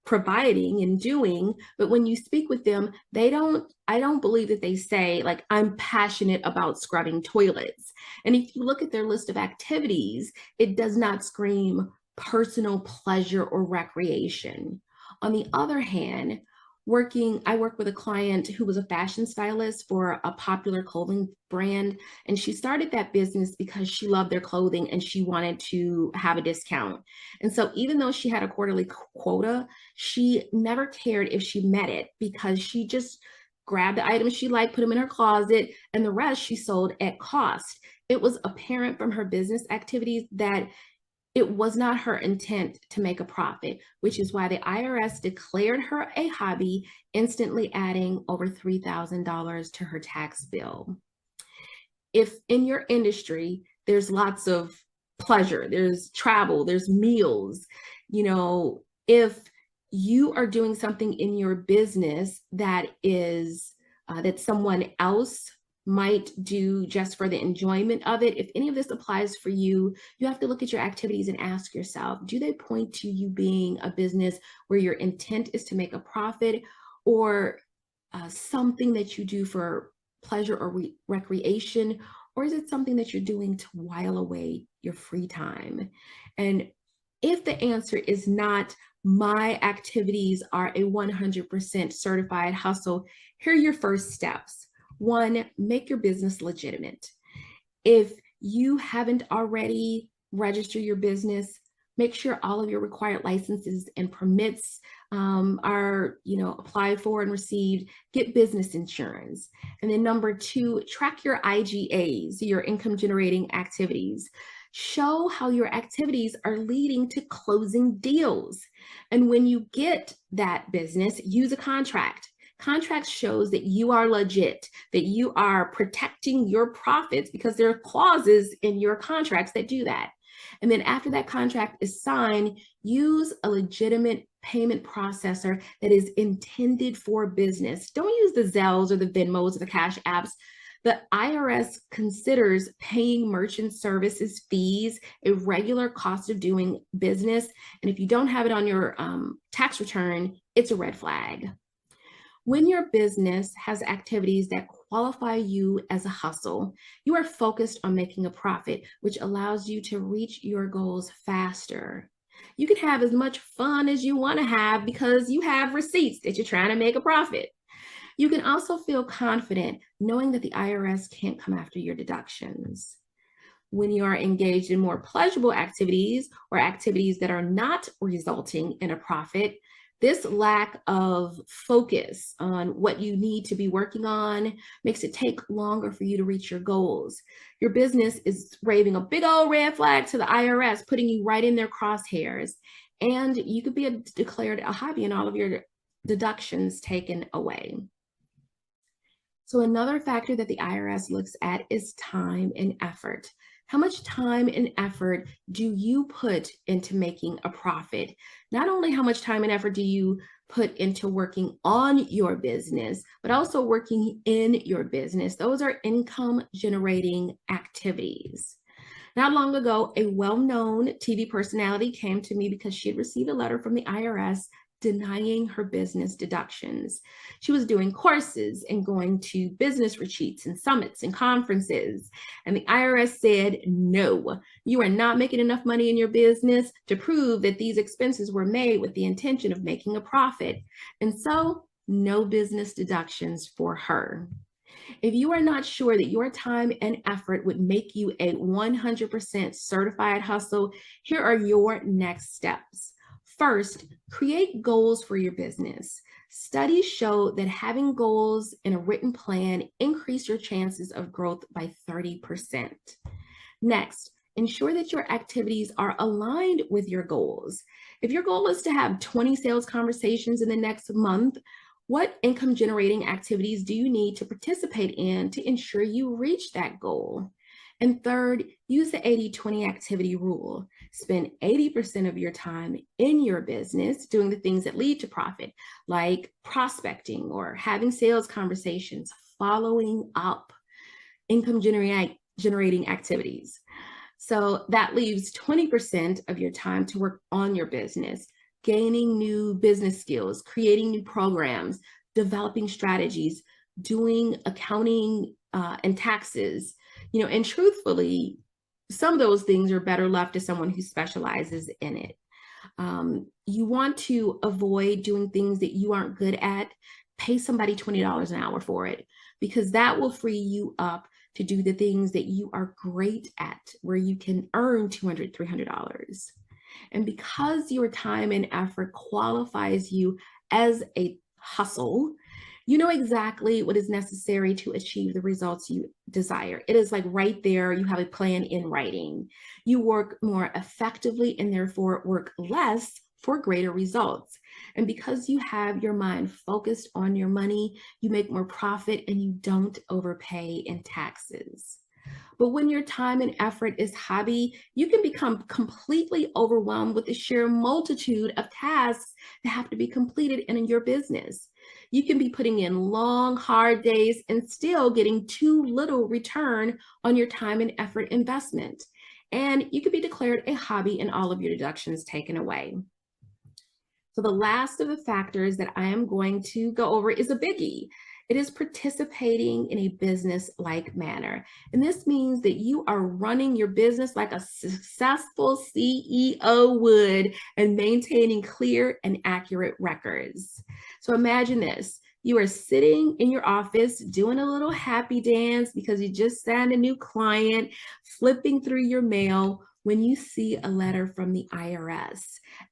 providing and doing, but when you speak with them, I don't believe that they say, like, I'm passionate about scrubbing toilets. And if you look at their list of activities, it does not scream personal pleasure or recreation. On the other hand, I work with a client who was a fashion stylist for a popular clothing brand, and she started that business because she loved their clothing and she wanted to have a discount. And so even though she had a quarterly quota, she never cared if she met it because she just grabbed the items she liked, put them in her closet, and the rest she sold at cost. It was apparent from her business activities that it was not her intent to make a profit, which is why the IRS declared her a hobby, instantly adding over $3,000 to her tax bill. If in your industry, there's lots of pleasure, there's travel, there's meals, if you are doing something in your business that is that someone else might do just for the enjoyment of it, if any of this applies for you, you have to look at your activities and ask yourself, do they point to you being a business where your intent is to make a profit, or something that you do for pleasure or recreation, or is it something that you're doing to while away your free time? And if the answer is not, my activities are a 100% certified hustle, here are your first steps. 1, make your business legitimate. If you haven't already registered your business, Make sure all of your required licenses and permits are, applied for and received. Get business insurance. And then number 2, track your IGAs, your income generating activities. Show how your activities are leading to closing deals. And when you get that business, use a contract. Contract shows that you are legit, that you are protecting your profits, because there are clauses in your contracts that do that. And then after that contract is signed, use a legitimate payment processor that is intended for business. Don't use the Zells or the Venmos or the Cash Apps. The IRS considers paying merchant services fees a regular cost of doing business. And if you don't have it on your tax return, it's a red flag. When your business has activities that qualify you as a hustle, you are focused on making a profit, which allows you to reach your goals faster. You can have as much fun as you want to have because you have receipts that you're trying to make a profit. You can also feel confident knowing that the IRS can't come after your deductions. When you are engaged in more pleasurable activities or activities that are not resulting in a profit, this lack of focus on what you need to be working on makes it take longer for you to reach your goals. Your business is waving a big old red flag to the IRS, putting you right in their crosshairs, and you could be declared a hobby and all of your deductions taken away. So another factor that the IRS looks at is time and effort. How much time and effort do you put into making a profit? Not only how much time and effort do you put into working on your business, but also working in your business. Those are income generating activities. Not long ago, a well-known TV personality came to me because she had received a letter from the IRS denying her business deductions. She was doing courses and going to business retreats and summits and conferences. And the IRS said, no, you are not making enough money in your business to prove that these expenses were made with the intention of making a profit. And so no business deductions for her. If you are not sure that your time and effort would make you a 100% certified hustle, here are your next steps. First, create goals for your business. Studies show that having goals in a written plan increase your chances of growth by 30%. Next, ensure that your activities are aligned with your goals. If your goal is to have 20 sales conversations in the next month, what income generating activities do you need to participate in to ensure you reach that goal? And third, use the 80-20 activity rule. Spend 80% of your time in your business doing the things that lead to profit, like prospecting or having sales conversations, following up, income generating activities. So that leaves 20% of your time to work on your business, gaining new business skills, creating new programs, developing strategies, doing accounting and taxes. And truthfully, some of those things are better left to someone who specializes in it. You want to avoid doing things that you aren't good at. Pay somebody $20 an hour for it, because that will free you up to do the things that you are great at, where you can earn $200, $300. And because your time and effort qualifies you as a hustle, you know exactly what is necessary to achieve the results you desire. It is like right there, you have a plan in writing. You work more effectively and therefore work less for greater results. And because you have your mind focused on your money, you make more profit and you don't overpay in taxes. But when your time and effort is hobby, you can become completely overwhelmed with the sheer multitude of tasks that have to be completed in your business. You can be putting in long, hard days and still getting too little return on your time and effort investment. And you could be declared a hobby and all of your deductions taken away. So the last of the factors that I am going to go over is a biggie. It is participating in a business-like manner. And this means that you are running your business like a successful CEO would and maintaining clear and accurate records. So imagine this. You are sitting in your office doing a little happy dance because you just signed a new client, flipping through your mail, when you see a letter from the IRS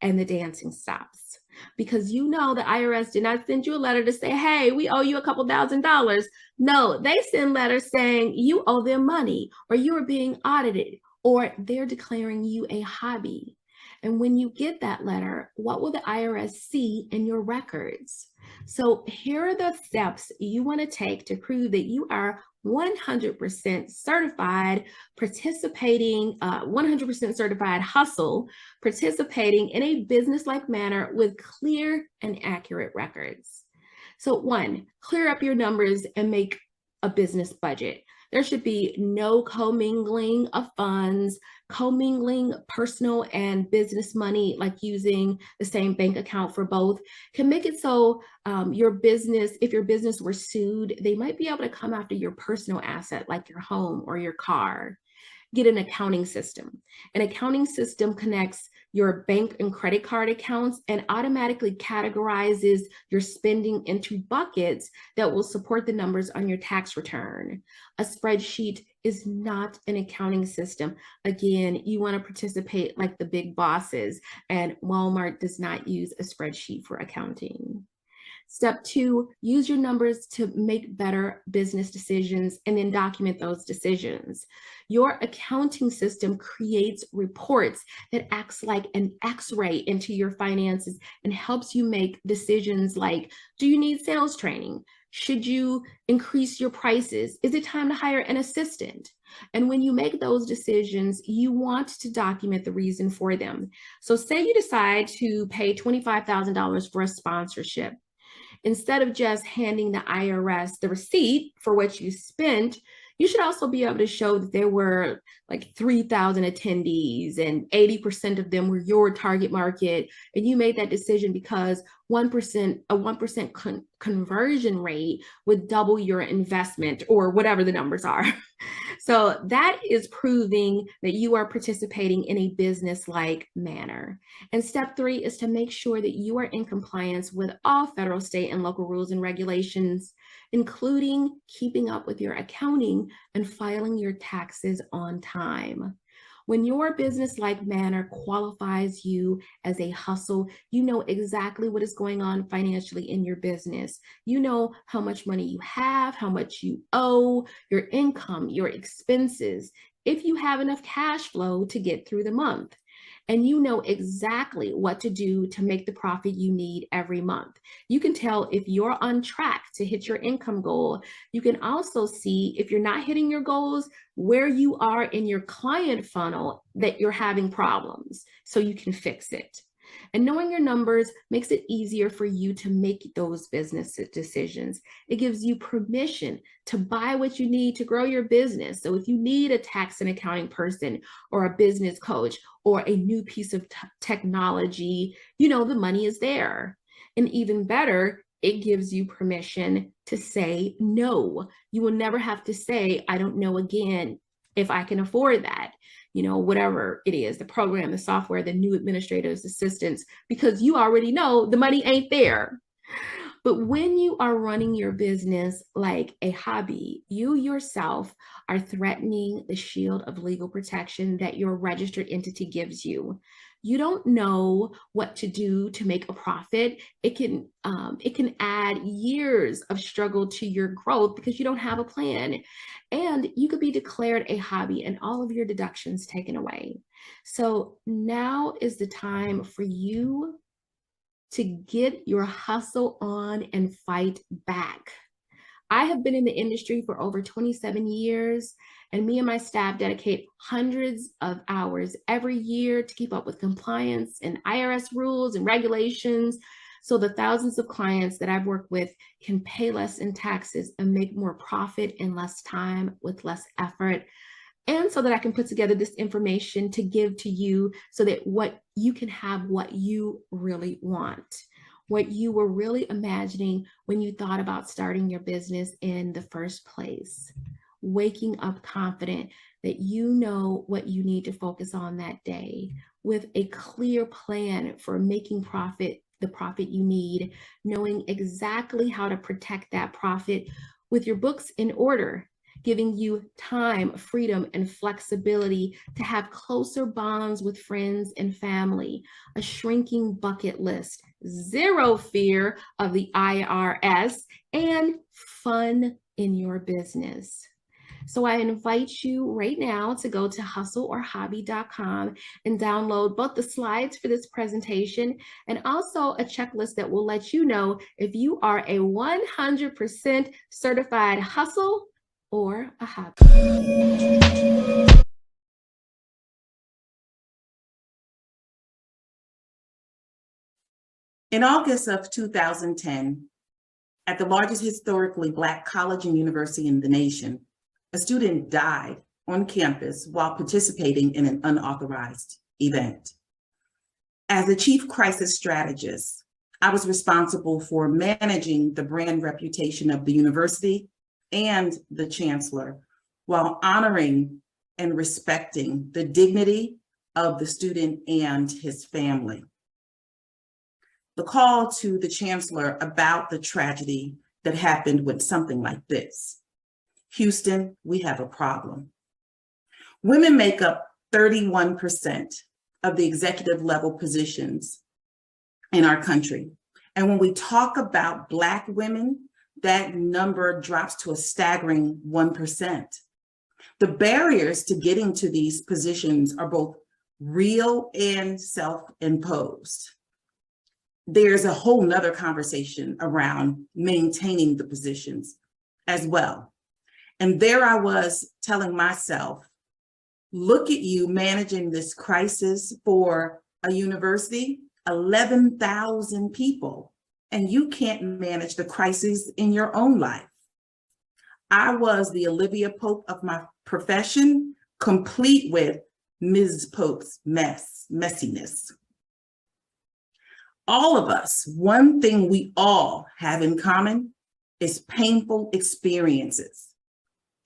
and the dancing stops. Because you know the IRS did not send you a letter to say, hey, we owe you a couple $1,000s. No, they send letters saying you owe them money, or you are being audited, or they're declaring you a hobby. And when you get that letter, what will the IRS see in your records? So here are the steps you want to take to prove that you are 100% certified, participating, 100% certified hustle, participating in a business-like manner with clear and accurate records. So 1, clear up your numbers and make a business budget. There should be no commingling of funds, commingling personal and business money, like using the same bank account for both, can make it so your business, if your business were sued, they might be able to come after your personal asset, like your home or your car. Get an accounting system. An accounting system connects your bank and credit card accounts and automatically categorizes your spending into buckets that will support the numbers on your tax return. A spreadsheet is not an accounting system. Again, you want to participate like the big bosses, and Walmart does not use a spreadsheet for accounting. Step 2, use your numbers to make better business decisions and then document those decisions. Your accounting system creates reports that acts like an X-ray into your finances and helps you make decisions like, do you need sales training? Should you increase your prices? Is it time to hire an assistant? And when you make those decisions, you want to document the reason for them. So say you decide to pay $25,000 for a sponsorship. Instead of just handing the IRS the receipt for what you spent, you should also be able to show that there were like 3,000 attendees and 80% of them were your target market. And you made that decision because 1%, a 1% conversion rate would double your investment, or whatever the numbers are. So that is proving that you are participating in a business-like manner. And step 3 is to make sure that you are in compliance with all federal, state, and local rules and regulations, including keeping up with your accounting and filing your taxes on time. When your business-like manner qualifies you as a hustle, you know exactly what is going on financially in your business. You know how much money you have, how much you owe, your income, your expenses, if you have enough cash flow to get through the month. And you know exactly what to do to make the profit you need every month. You can tell if you're on track to hit your income goal. You can also see if you're not hitting your goals, where you are in your client funnel that you're having problems, so you can fix it. And knowing your numbers makes it easier for you to make those business decisions. It gives you permission to buy what you need to grow your business. So if you need a tax and accounting person or a business coach or a new piece of technology, you know the money is there. And even better, it gives you permission to say no. You will never have to say, I don't know again if I can afford that. You know, whatever it is, the program, the software, the new administrator's assistants, because you already know the money ain't there. But when you are running your business like a hobby, you yourself are threatening the shield of legal protection that your registered entity gives you. You don't know what to do to make a profit. It can add years of struggle to your growth because you don't have a plan. And you could be declared a hobby and all of your deductions taken away. So now is the time for you to get your hustle on and fight back. I have been in the industry for over 27 years, and me and my staff dedicate hundreds of hours every year to keep up with compliance and IRS rules and regulations, so the thousands of clients that I've worked with can pay less in taxes and make more profit in less time with less effort. And so that I can put together this information to give to you so that what you can have what you really want, what you were really imagining when you thought about starting your business in the first place. Waking up confident that you know what you need to focus on that day, with a clear plan for making profit, the profit you need, knowing exactly how to protect that profit with your books in order. giving you time, freedom, and flexibility to have closer bonds with friends and family, a shrinking bucket list, zero fear of the IRS, and fun in your business. So I invite you right now to go to hustleorhobby.com and download both the slides for this presentation and also a checklist that will let you know if you are a 100% certified hustle or a hobby. In August of 2010, at the largest historically Black college and university in the nation, a student died on campus while participating in an unauthorized event. As the chief crisis strategist, I was responsible for managing the brand reputation of the university and the chancellor while honoring and respecting the dignity of the student and his family. The call to the chancellor about the tragedy that happened went something like this. Houston, we have a problem. Women make up 31% of the executive level positions in our country. And when we talk about Black women, that number drops to a staggering 1%. The barriers to getting to these positions are both real and self-imposed. There's a whole nother conversation around maintaining the positions as well. And there I was telling myself, look at you managing this crisis for a university, 11,000 people, and you can't manage the crisis in your own life. I was the Olivia Pope of my profession, complete with Ms. Pope's messiness. All of us, one thing we all have in common is painful experiences.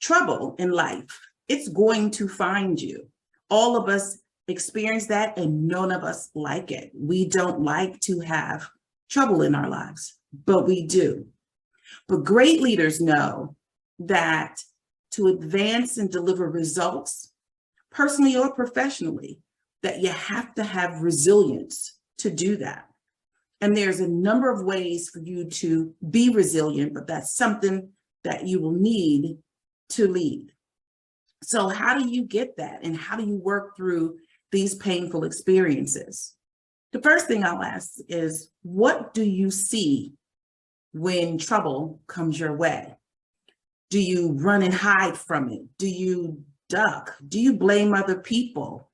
Trouble in life, it's going to find you. All of us experience that and none of us like it. We don't like to have trouble in our lives, but we do. But great leaders know that to advance and deliver results, personally or professionally, that you have to have resilience to do that. And there's a number of ways for you to be resilient, but that's something that you will need to lead. So how do you get that? And how do you work through these painful experiences? The first thing I'll ask is, what do you see when trouble comes your way? Do you run and hide from it? Do you duck? Do you blame other people?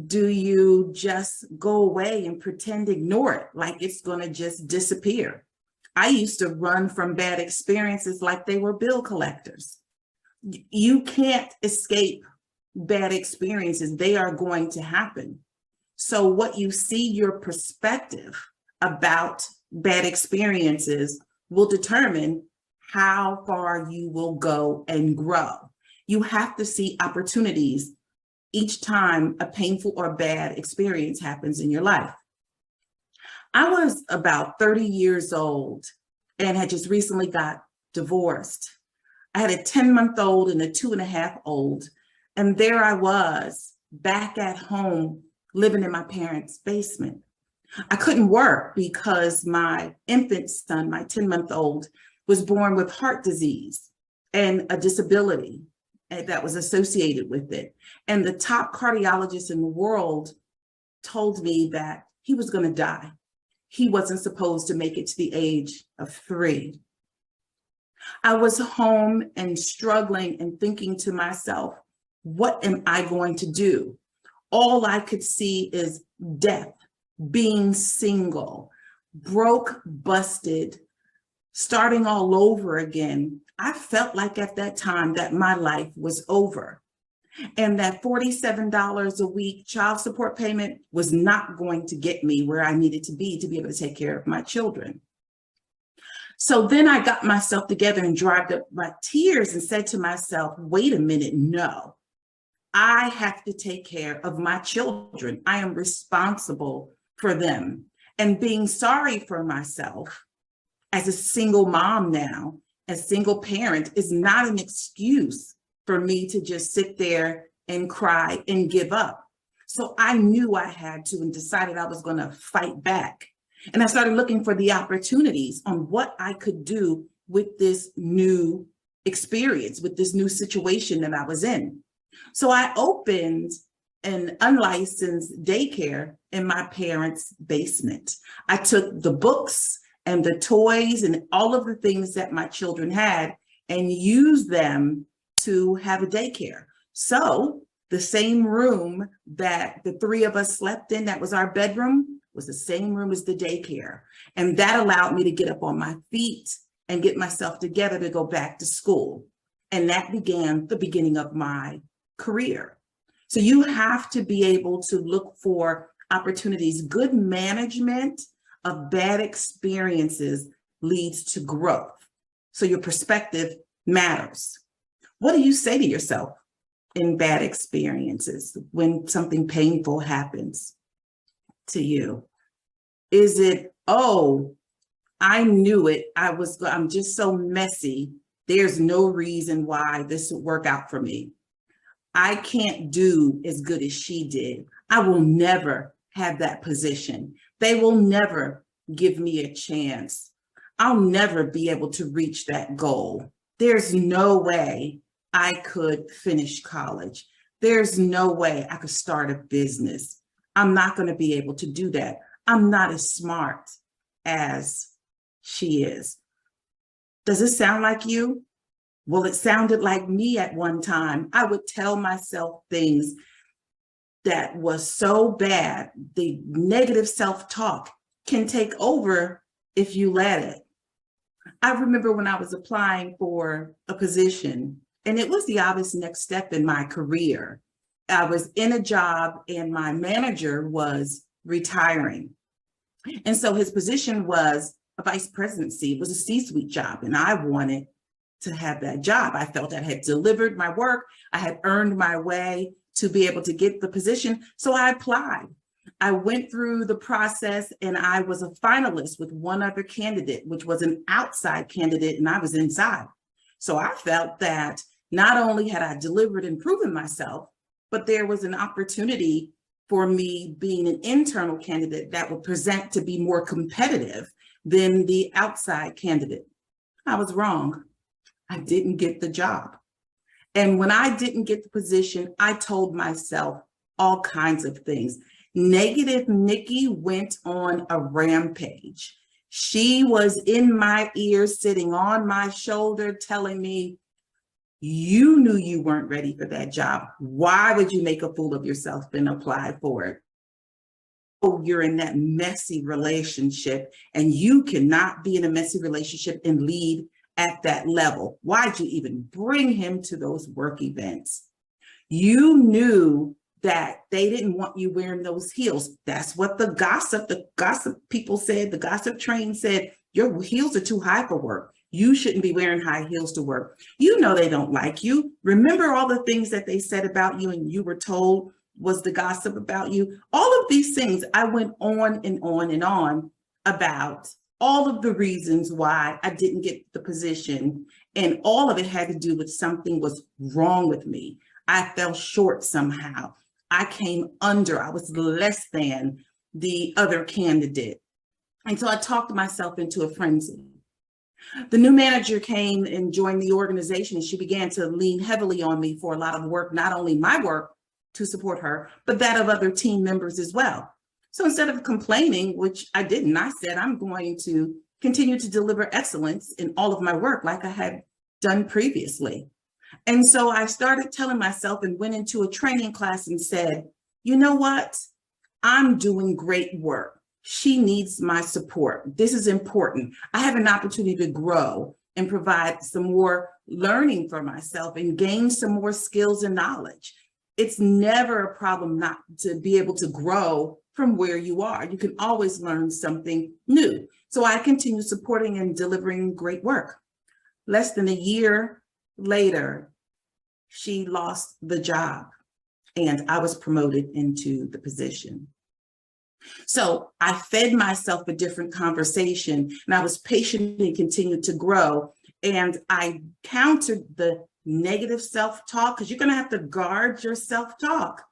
Do you just go away and pretend to ignore it like it's going to just disappear? I used to run from bad experiences like they were bill collectors. You can't escape bad experiences. They are going to happen. So what you see, your perspective about bad experiences will determine how far you will go and grow. You have to see opportunities each time a painful or bad experience happens in your life. I was about 30 years old and had just recently got divorced. I had a 10-month-old and a 2.5-year-old, and there I was back at home living in my parents' basement. I couldn't work because my infant son, my 10-month-old, was born with heart disease and a disability that was associated with it. And the top cardiologist in the world told me that he was going to die. He wasn't supposed to make it to the age of 3. I was home and struggling and thinking to myself, what am I going to do? All I could see is death, being single, broke, busted, starting all over again. I felt like at that time that my life was over and that $47 a week child support payment was not going to get me where I needed to be able to take care of my children. So then I got myself together and dried up my tears and said to myself, wait a minute, no, I have to take care of my children. I am responsible for them. And being sorry for myself as a single mom now as single parent is not an excuse for me to just sit there and cry and give up. So I knew I had to and decided I was going to fight back. And I started looking for the opportunities on what I could do with this new experience, with this new situation that I was in. So I opened an unlicensed daycare in my parents' basement. I took the books and the toys and all of the things that my children had and used them to have a daycare. So the same room that the three of us slept in, that was our bedroom, was the same room as the daycare. And that allowed me to get up on my feet and get myself together to go back to school. And that began the beginning of my career. So you have to be able to look for opportunities. Good management of bad experiences leads to growth. So your perspective matters. What do you say to yourself in bad experiences when something painful happens to you? Is it, oh, I knew it. I'm just so messy. There's no reason why this would work out for me. I can't do as good as she did. I will never have that position. They will never give me a chance. I'll never be able to reach that goal. There's no way I could finish college. There's no way I could start a business. I'm not going to be able to do that. I'm not as smart as she is. Does it sound like you? Well, it sounded like me at one time. I would tell myself things that was so bad. The negative self-talk can take over if you let it. I remember when I was applying for a position, and it was the obvious next step in my career. I was in a job and my manager was retiring. And so his position was a vice presidency. It was a C-suite job, and I wanted to have that job. I felt I had delivered my work. I had earned my way to be able to get the position. So I applied. I went through the process and I was a finalist with one other candidate, which was an outside candidate, and I was inside. So I felt that not only had I delivered and proven myself, but there was an opportunity for me being an internal candidate that would present to be more competitive than the outside candidate. I was wrong. I didn't get the job. And when I didn't get the position, I told myself all kinds of things. Negative Nikki went on a rampage. She was in my ear, sitting on my shoulder, telling me, you knew you weren't ready for that job. Why would you make a fool of yourself and apply for it? Oh, you're in that messy relationship and you cannot be in a messy relationship and lead at that level. Why'd you even bring him to those work events? You knew that they didn't want you wearing those heels. That's what the gossip people said, the gossip train said, your heels are too high for work. You shouldn't be wearing high heels to work. You know they don't like you. Remember all the things that they said about you and you were told was the gossip about you. All of these things, I went on and on and on about all of the reasons why I didn't get the position. And all of it had to do with something was wrong with me. I fell short somehow. I came under, I was less than the other candidate. And so I talked myself into a frenzy. The new manager came and joined the organization, and she began to lean heavily on me for a lot of work, not only my work to support her, but that of other team members as well. So instead of complaining, which I didn't, I said, I'm going to continue to deliver excellence in all of my work like I had done previously. And so I started telling myself and went into a training class and said, you know what? I'm doing great work. She needs my support. This is important. I have an opportunity to grow and provide some more learning for myself and gain some more skills and knowledge. It's never a problem not to be able to grow from where you are. You can always learn something new. So I continue supporting and delivering great work. Less than a year later, she lost the job and I was promoted into the position. So I fed myself a different conversation and I was patient and continued to grow. And I countered the negative self-talk, because you're going to have to guard your self-talk.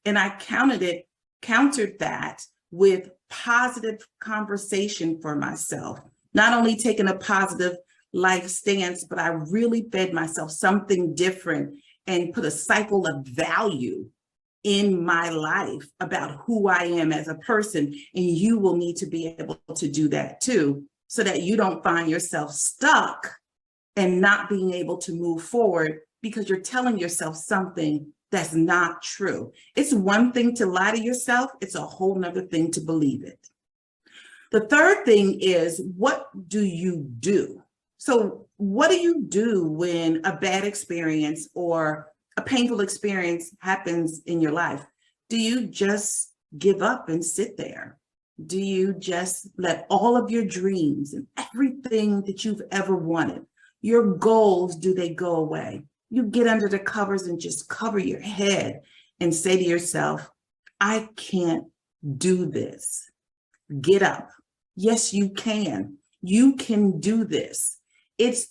And I countered that with positive conversation for myself, not only taking a positive life stance, but I really fed myself something different and put a cycle of value in my life about who I am as a person. And you will need to be able to do that too, so that you don't find yourself stuck and not being able to move forward because you're telling yourself something that's not true. It's one thing to lie to yourself. It's a whole nother thing to believe it. The third thing is, what do you do? So what do you do when a bad experience or a painful experience happens in your life? Do you just give up and sit there? Do you just let all of your dreams and everything that you've ever wanted, your goals, do they go away? You get under the covers and just cover your head and say to yourself, I can't do this. Get up. Yes, you can. You can do this. It's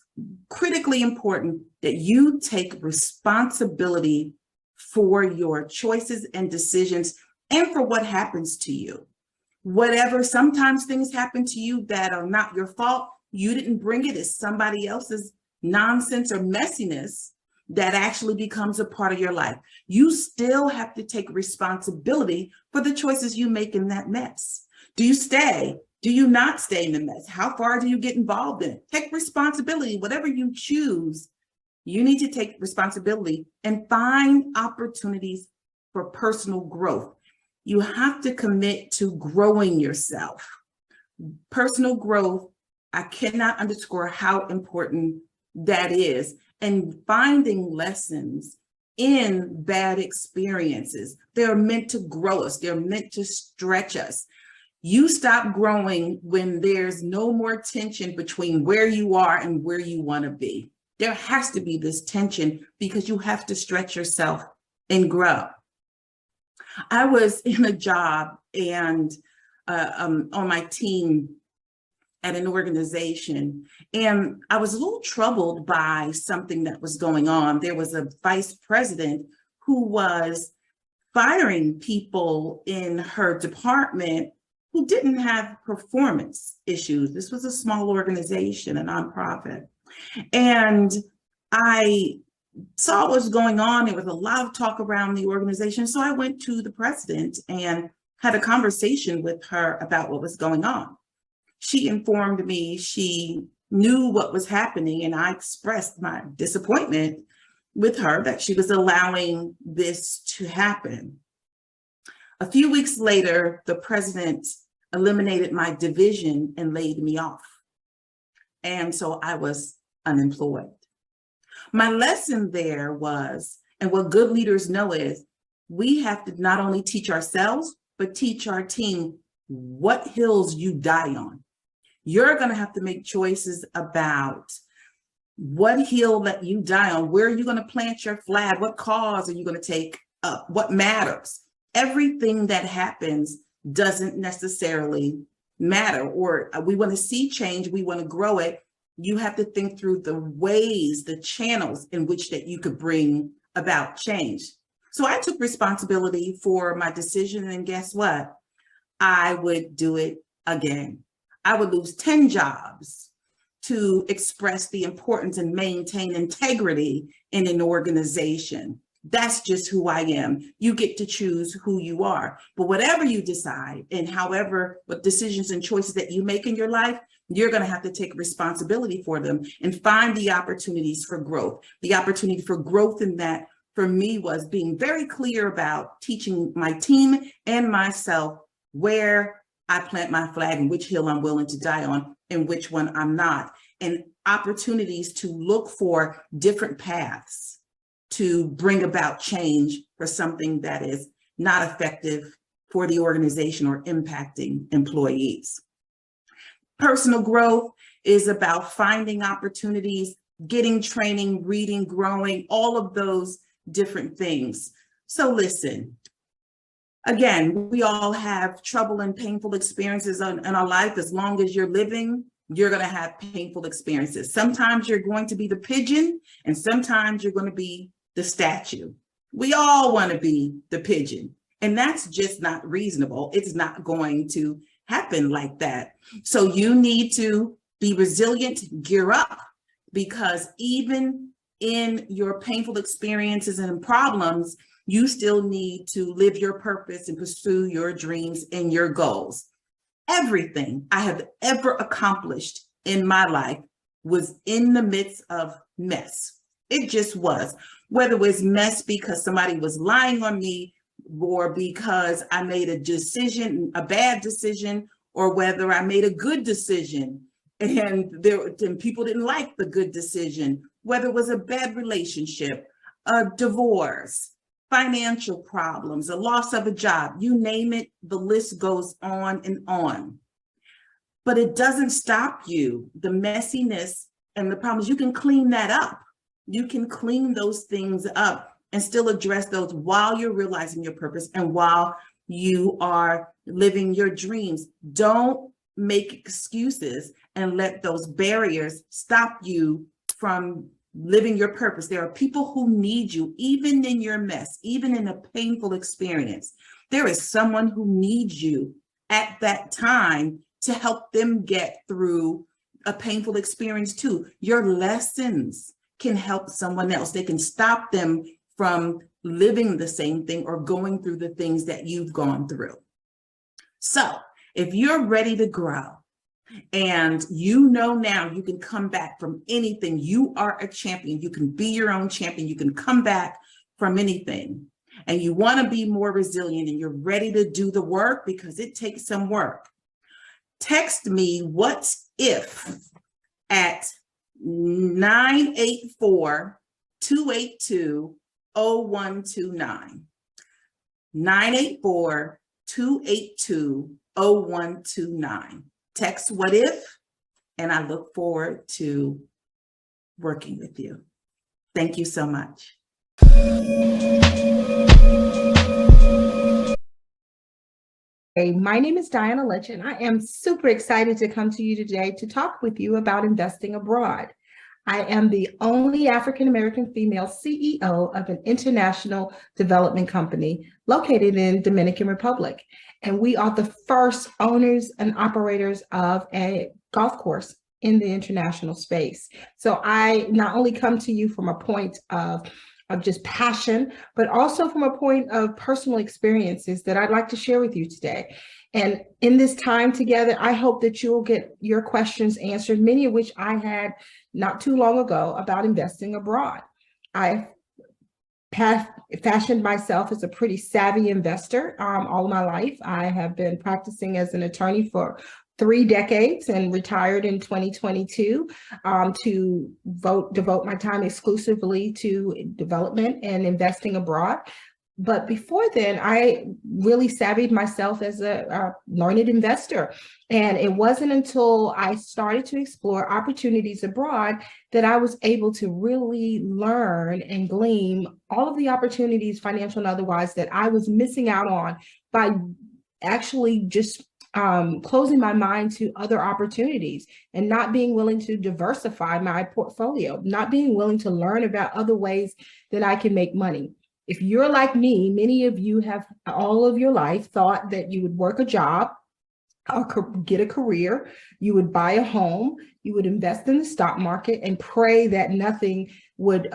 critically important that you take responsibility for your choices and decisions and for what happens to you. Whatever, sometimes things happen to you that are not your fault. You didn't bring it. It's somebody else's nonsense or messiness that actually becomes a part of your life. You still have to take responsibility for the choices you make in that mess. Do you stay? Do you not stay in the mess? How far do you get involved in it? Take responsibility. Whatever you choose, you need to take responsibility and find opportunities for personal growth. You have to commit to growing yourself. Personal growth, I cannot underscore how important that is. And finding lessons in bad experiences. They're meant to grow us. They're meant to stretch us. You stop growing when there's no more tension between where you are and where you want to be. There has to be this tension because you have to stretch yourself and grow. I was in a job and on my team at an organization, and I was a little troubled by something that was going on. There was a vice president who was firing people in her department who didn't have performance issues. This was a small organization, a nonprofit. And I saw what was going on. There was a lot of talk around the organization. So I went to the president and had a conversation with her about what was going on. She informed me she knew what was happening, and I expressed my disappointment with her that she was allowing this to happen. A few weeks later, the president eliminated my division and laid me off. And so I was unemployed. My lesson there was, and what good leaders know is, we have to not only teach ourselves, but teach our team what hills you die on. You're going to have to make choices about what hill that you die on, where are you going to plant your flag, what cause are you going to take up, what matters. Everything that happens doesn't necessarily matter, or we want to see change, we want to grow it. You have to think through the ways, the channels in which that you could bring about change. So I took responsibility for my decision, and guess what? I would do it again. I would lose 10 jobs to express the importance and maintain integrity in an organization. That's just who I am. You get to choose who you are. But whatever you decide and however, what decisions and choices that you make in your life, you're going to have to take responsibility for them and find the opportunities for growth. The opportunity for growth in that for me was being very clear about teaching my team and myself where I plant my flag and which hill I'm willing to die on and which one I'm not, and opportunities to look for different paths to bring about change for something that is not effective for the organization or impacting employees. Personal growth is about finding opportunities, getting training, reading, growing, all of those different things. So listen, again, we all have trouble and painful experiences in our life. As long as you're living, you're going to have painful experiences. Sometimes you're going to be the pigeon, and sometimes you're going to be the statue. We all want to be the pigeon, and that's just not reasonable. It's not going to happen like that. So you need to be resilient, gear up, because even in your painful experiences and problems, you still need to live your purpose and pursue your dreams and your goals. Everything I have ever accomplished in my life was in the midst of mess. It just was. Whether it was mess because somebody was lying on me, or because I made a decision, a bad decision, or whether I made a good decision and people didn't like the good decision, whether it was a bad relationship, a divorce, financial problems, a loss of a job, you name it, the list goes on and on. But it doesn't stop you. The messiness and the problems, you can clean that up. You can clean those things up and still address those while you're realizing your purpose and while you are living your dreams. Don't make excuses and let those barriers stop you from living your purpose. There are people who need you, even in your mess, even in a painful experience. There is someone who needs you at that time to help them get through a painful experience too. Your lessons can help someone else. They can stop them from living the same thing or going through the things that you've gone through. So if you're ready to grow, and you know now you can come back from anything, you are a champion, you can be your own champion, you can come back from anything, and you want to be more resilient and you're ready to do the work because it takes some work. Text me "what if" at 984-282-0129. 984-282-0129. Text "what if," and I look forward to working with you. Thank you so much. Hey, my name is Diana Lynch, and I am super excited to come to you today to talk with you about investing abroad. I am the only African-American female CEO of an international development company located in Dominican Republic. And we are the first owners and operators of a golf course in the international space. So I not only come to you from a point of just passion, but also from a point of personal experiences that I'd like to share with you today. And in this time together, I hope that you'll get your questions answered, many of which I had not too long ago about investing abroad. I fashioned myself as a pretty savvy investor all of my life. I have been practicing as an attorney for 3 decades and retired in 2022 to devote my time exclusively to development and investing abroad. But before then, I really savvied myself as a learned investor. And it wasn't until I started to explore opportunities abroad that I was able to really learn and glean all of the opportunities, financial and otherwise, that I was missing out on by actually just closing my mind to other opportunities and not being willing to diversify my portfolio, not being willing to learn about other ways that I can make money. If you're like me, many of you have all of your life thought that you would work a job or get a career, you would buy a home, you would invest in the stock market and pray that nothing would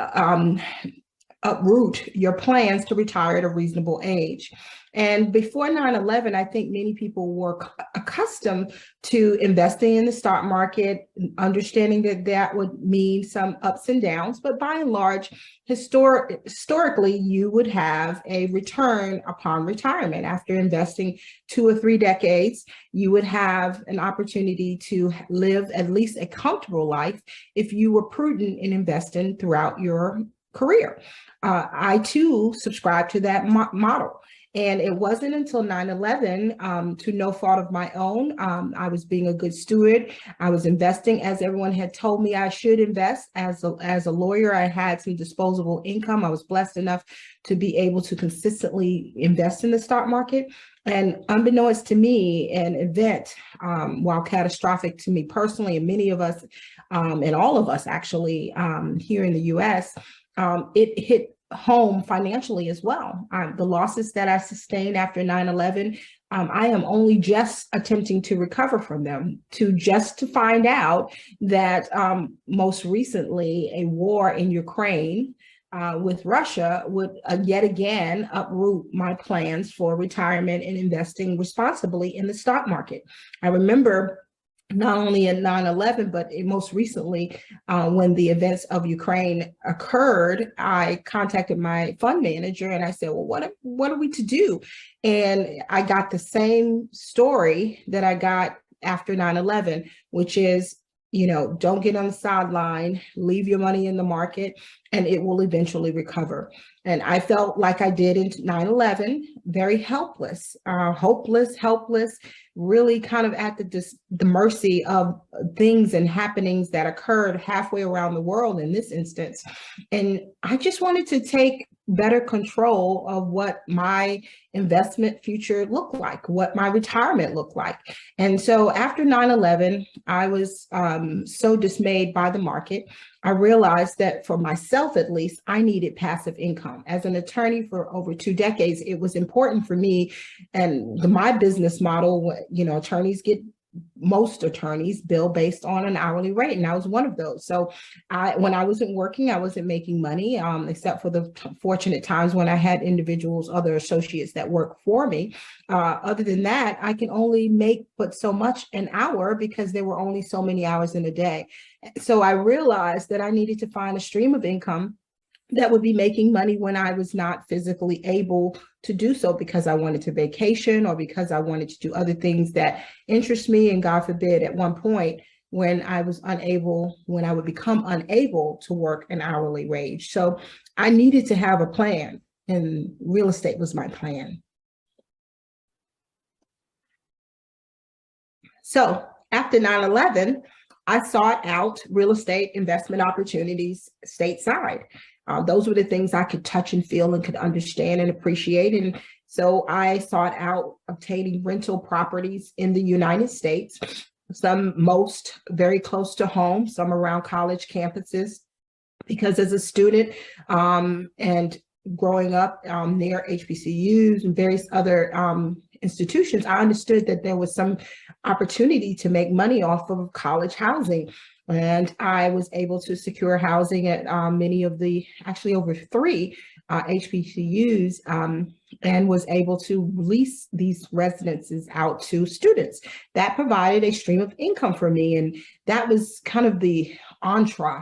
uproot your plans to retire at a reasonable age. And before 9/11, I think many people were accustomed to investing in the stock market, understanding that that would mean some ups and downs, but by and large, historically, you would have a return upon retirement. After investing 2 or 3 decades, you would have an opportunity to live at least a comfortable life if you were prudent in investing throughout your career. I too subscribe to that model. And it wasn't until 9/11, to no fault of my own, I was being a good steward. I was investing as everyone had told me I should invest. As a lawyer, I had some disposable income. I was blessed enough to be able to consistently invest in the stock market. And unbeknownst to me, an event, while catastrophic to me personally, and many of us, and all of us actually here in the US, it hit home financially as well. The losses that I sustained after 9/11, I am only just attempting to recover from them, to find out that most recently a war in Ukraine with Russia would yet again uproot my plans for retirement and investing responsibly in the stock market. I remember not only in 9/11, but most recently, when the events of Ukraine occurred, I contacted my fund manager and I said, well, what are we to do? And I got the same story that I got after 9/11, which is, don't get on the sideline, leave your money in the market, and it will eventually recover. And I felt like I did in 9/11, very helpless, helpless, really kind of at the mercy of things and happenings that occurred halfway around the world in this instance. And I just wanted to take better control of what my investment future looked like, what my retirement looked like. And so after 9/11, I was so dismayed by the market. I realized that for myself, at least, I needed passive income. As an attorney for over 2 decades, it was important for me, and my business model, most attorneys bill based on an hourly rate, and I was one of those. So when I wasn't working, I wasn't making money, except for the fortunate times when I had individuals, other associates that work for me. Other than that, I can only make but so much an hour because there were only so many hours in a day. So I realized that I needed to find a stream of income that would be making money when I was not physically able to do so, because I wanted to vacation or because I wanted to do other things that interest me. And God forbid, at one point when I would become unable to work an hourly wage. So I needed to have a plan, and real estate was my plan. So after 9/11, I sought out real estate investment opportunities stateside. Those were the things I could touch and feel and could understand and appreciate. And so I sought out obtaining rental properties in the United States, most very close to home, some around college campuses, because as a student and growing up near HBCUs and various other institutions, I understood that there was some opportunity to make money off of college housing. And I was able to secure housing at many of actually over 3 HBCUs, and was able to lease these residences out to students. That provided a stream of income for me. And that was kind of the entree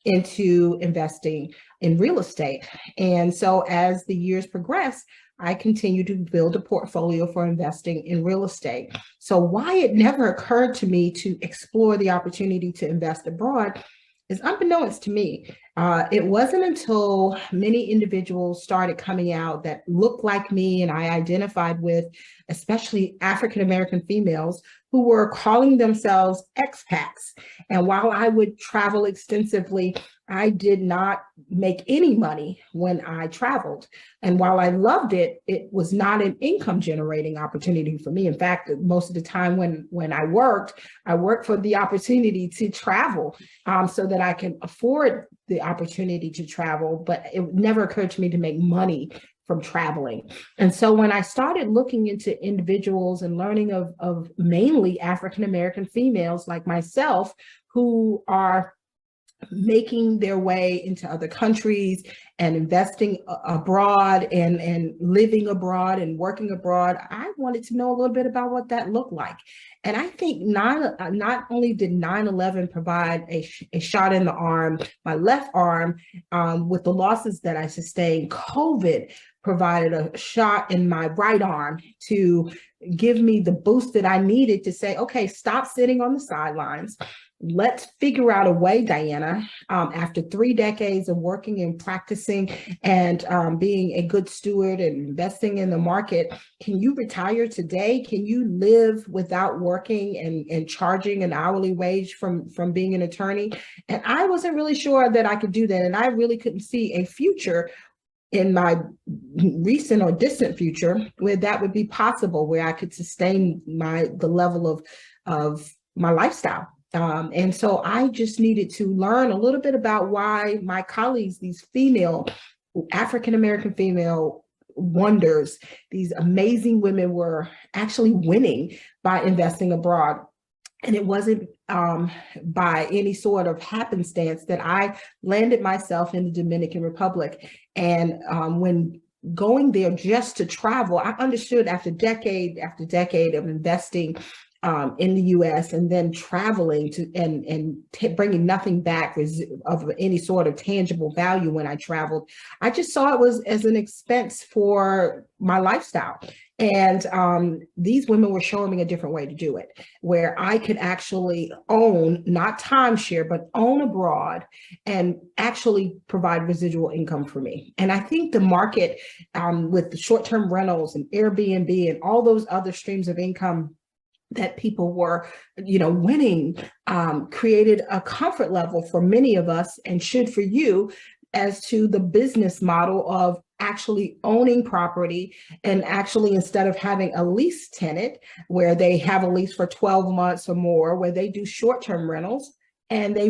into investing in real estate. And so as the years progressed, I continue to build a portfolio for investing in real estate. So why it never occurred to me to explore the opportunity to invest abroad is unbeknownst to me. It wasn't until many individuals started coming out that looked like me and I identified with, especially African-American females, who were calling themselves expats. And while I would travel extensively, I did not make any money when I traveled. And while I loved it, it was not an income generating opportunity for me. In fact, most of the time when I worked for the opportunity to travel so that I can afford the opportunity to travel, but it never occurred to me to make money from traveling. And so when I started looking into individuals and learning of mainly African-American females like myself who are making their way into other countries and investing abroad and living abroad and working abroad, I wanted to know a little bit about what that looked like. And I think not only did 9/11 provide a shot in the arm, my left arm, with the losses that I sustained, COVID provided a shot in my right arm to give me the boost that I needed to say, okay, stop sitting on the sidelines. Let's figure out a way, Diana, after 3 decades of working and practicing and being a good steward and investing in the market, can you retire today? Can you live without working and charging an hourly wage from being an attorney? And I wasn't really sure that I could do that. And I really couldn't see a future in my recent or distant future where that would be possible, where I could sustain the level of my lifestyle. And so I just needed to learn a little bit about why my colleagues, these female, African-American female wonders, these amazing women were actually winning by investing abroad. And it wasn't by any sort of happenstance that I landed myself in the Dominican Republic. And when going there just to travel, I understood after decade after decade of investing in the U.S. and then traveling to and bringing nothing back of any sort of tangible value when I traveled, I just saw it was as an expense for my lifestyle. And these women were showing me a different way to do it, where I could actually own, not timeshare, but own abroad and actually provide residual income for me. And I think the market with the short-term rentals and Airbnb and all those other streams of income that people were, winning, created a comfort level for many of us, and should for you, as to the business model of actually owning property, and actually, instead of having a lease tenant where they have a lease for 12 months or more, where they do short-term rentals, and they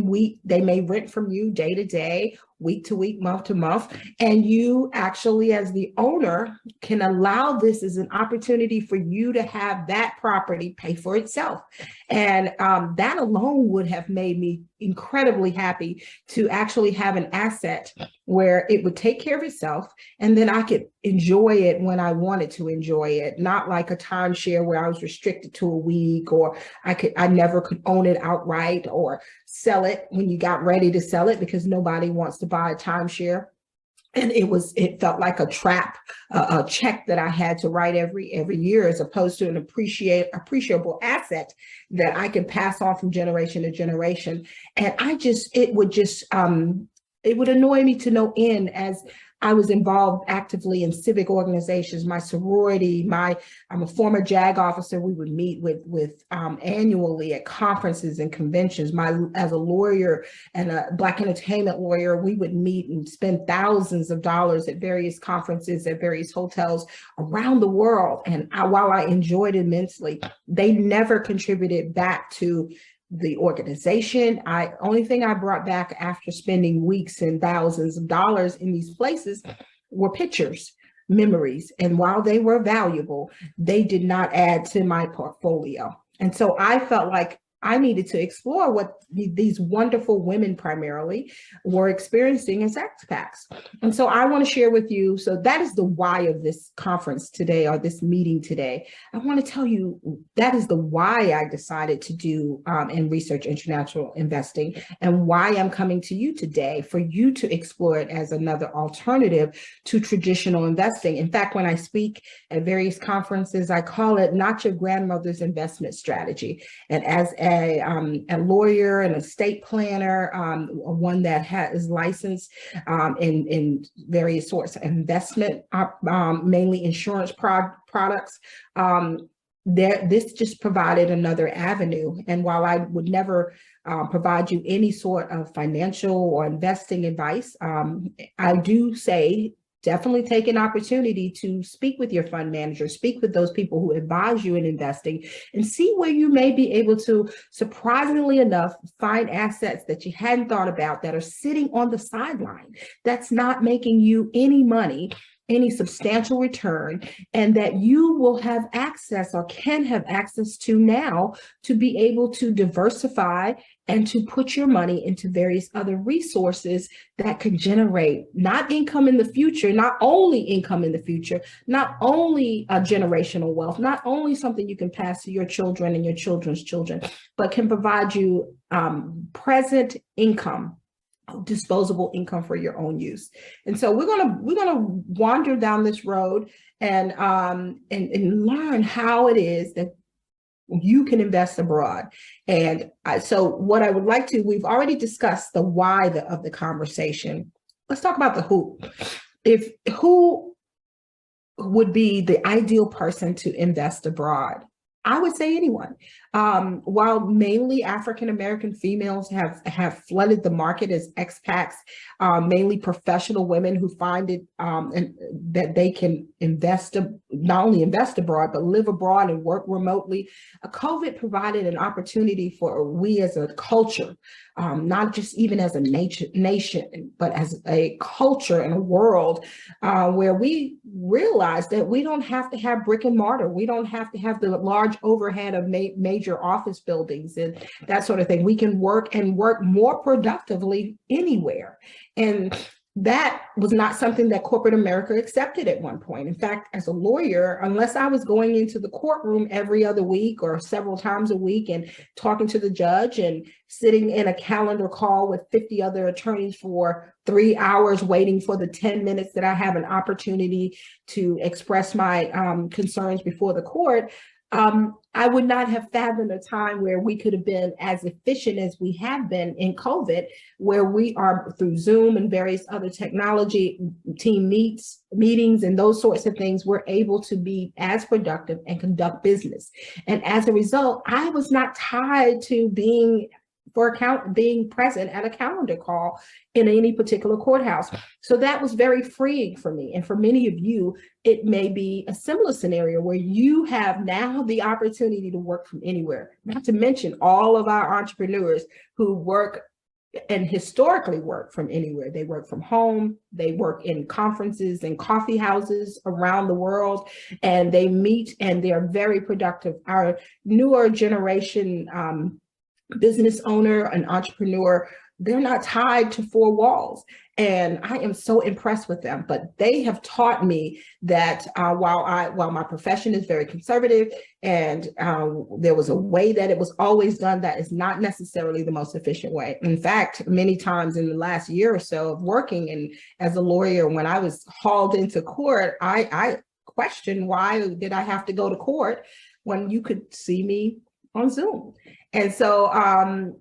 may rent from you day to day, week to week, month to month, and you actually, as the owner, can allow this as an opportunity for you to have that property pay for itself. And that alone would have made me incredibly happy to actually have an asset where it would take care of itself, and then I could enjoy it when I wanted to enjoy it, not like a timeshare where I was restricted to a week, or I never could own it outright or sell it when you got ready to sell it, because nobody wants to buy a timeshare. And it felt like a trap, a check that I had to write every year, as opposed to an appreciable asset that I can pass on from generation to generation. And it would annoy me to no end as I was involved actively in civic organizations, my sorority, I'm a former JAG officer. We would meet with annually at conferences and conventions. As a lawyer and a Black entertainment lawyer, we would meet and spend thousands of dollars at various conferences, at various hotels around the world. And while I enjoyed immensely, they never contributed back to the organization. Only thing I brought back after spending weeks and thousands of dollars in these places were pictures, memories. And while they were valuable, they did not add to my portfolio. And so I felt like I needed to explore what these wonderful women primarily were experiencing as expats. And so I want to share with you, so that is the why of this conference today, or this meeting today. I want to tell you that is the why I decided to do and research international investing, and why I'm coming to you today for you to explore it as another alternative to traditional investing. In fact, when I speak at various conferences, I call it not your grandmother's investment strategy. And as a lawyer and estate planner, one that is licensed in various sorts of investment, mainly insurance products, this just provided another avenue. And while I would never provide you any sort of financial or investing advice, I do say, definitely take an opportunity to speak with your fund manager, speak with those people who advise you in investing, and see where you may be able to, surprisingly enough, find assets that you hadn't thought about that are sitting on the sideline, that's not making you any money, any substantial return, and that you will have access, or can have access to now, to be able to diversify and to put your money into various other resources that could generate not income in the future, not only income in the future, not only a generational wealth, not only something you can pass to your children and your children's children, but can provide you present income disposable income for your own use. And so we're gonna wander down this road and learn how it is that you can invest abroad. And so what I would like to, we've already discussed the why of the conversation. Let's talk about the who. Who would be the ideal person to invest abroad? I would say anyone. While mainly African-American females have flooded the market as expats, mainly professional women who find it that they can not only invest abroad, but live abroad and work remotely. COVID provided an opportunity for we as a culture, not just even as a nation, but as a culture and a world where we realize that we don't have to have brick and mortar. We don't have to have the large overhead of major office buildings and that sort of thing. We can work more productively anywhere. And that was not something that corporate America accepted at one point. In fact, as a lawyer, unless I was going into the courtroom every other week or several times a week and talking to the judge and sitting in a calendar call with 50 other attorneys for 3 hours waiting for the 10 minutes that I have an opportunity to express my concerns before the court, I would not have fathomed a time where we could have been as efficient as we have been in COVID, where we are through Zoom and various other technology, team meetings and those sorts of things, we're able to be as productive and conduct business. And as a result, I was not tied to being present at a calendar call in any particular courthouse. So that was very freeing for me. And for many of you, it may be a similar scenario where you have now the opportunity to work from anywhere, not to mention all of our entrepreneurs who work and historically work from anywhere. They work from home, they work in conferences and coffee houses around the world, and they meet and they're very productive. Our newer generation business owner, an entrepreneur, they're not tied to four walls. And I am so impressed with them, but they have taught me that while my profession is very conservative and there was a way that it was always done, that is not necessarily the most efficient way. In fact, many times in the last year or so of working and as a lawyer, when I was hauled into court, I questioned, why did I have to go to court when you could see me on Zoom? And so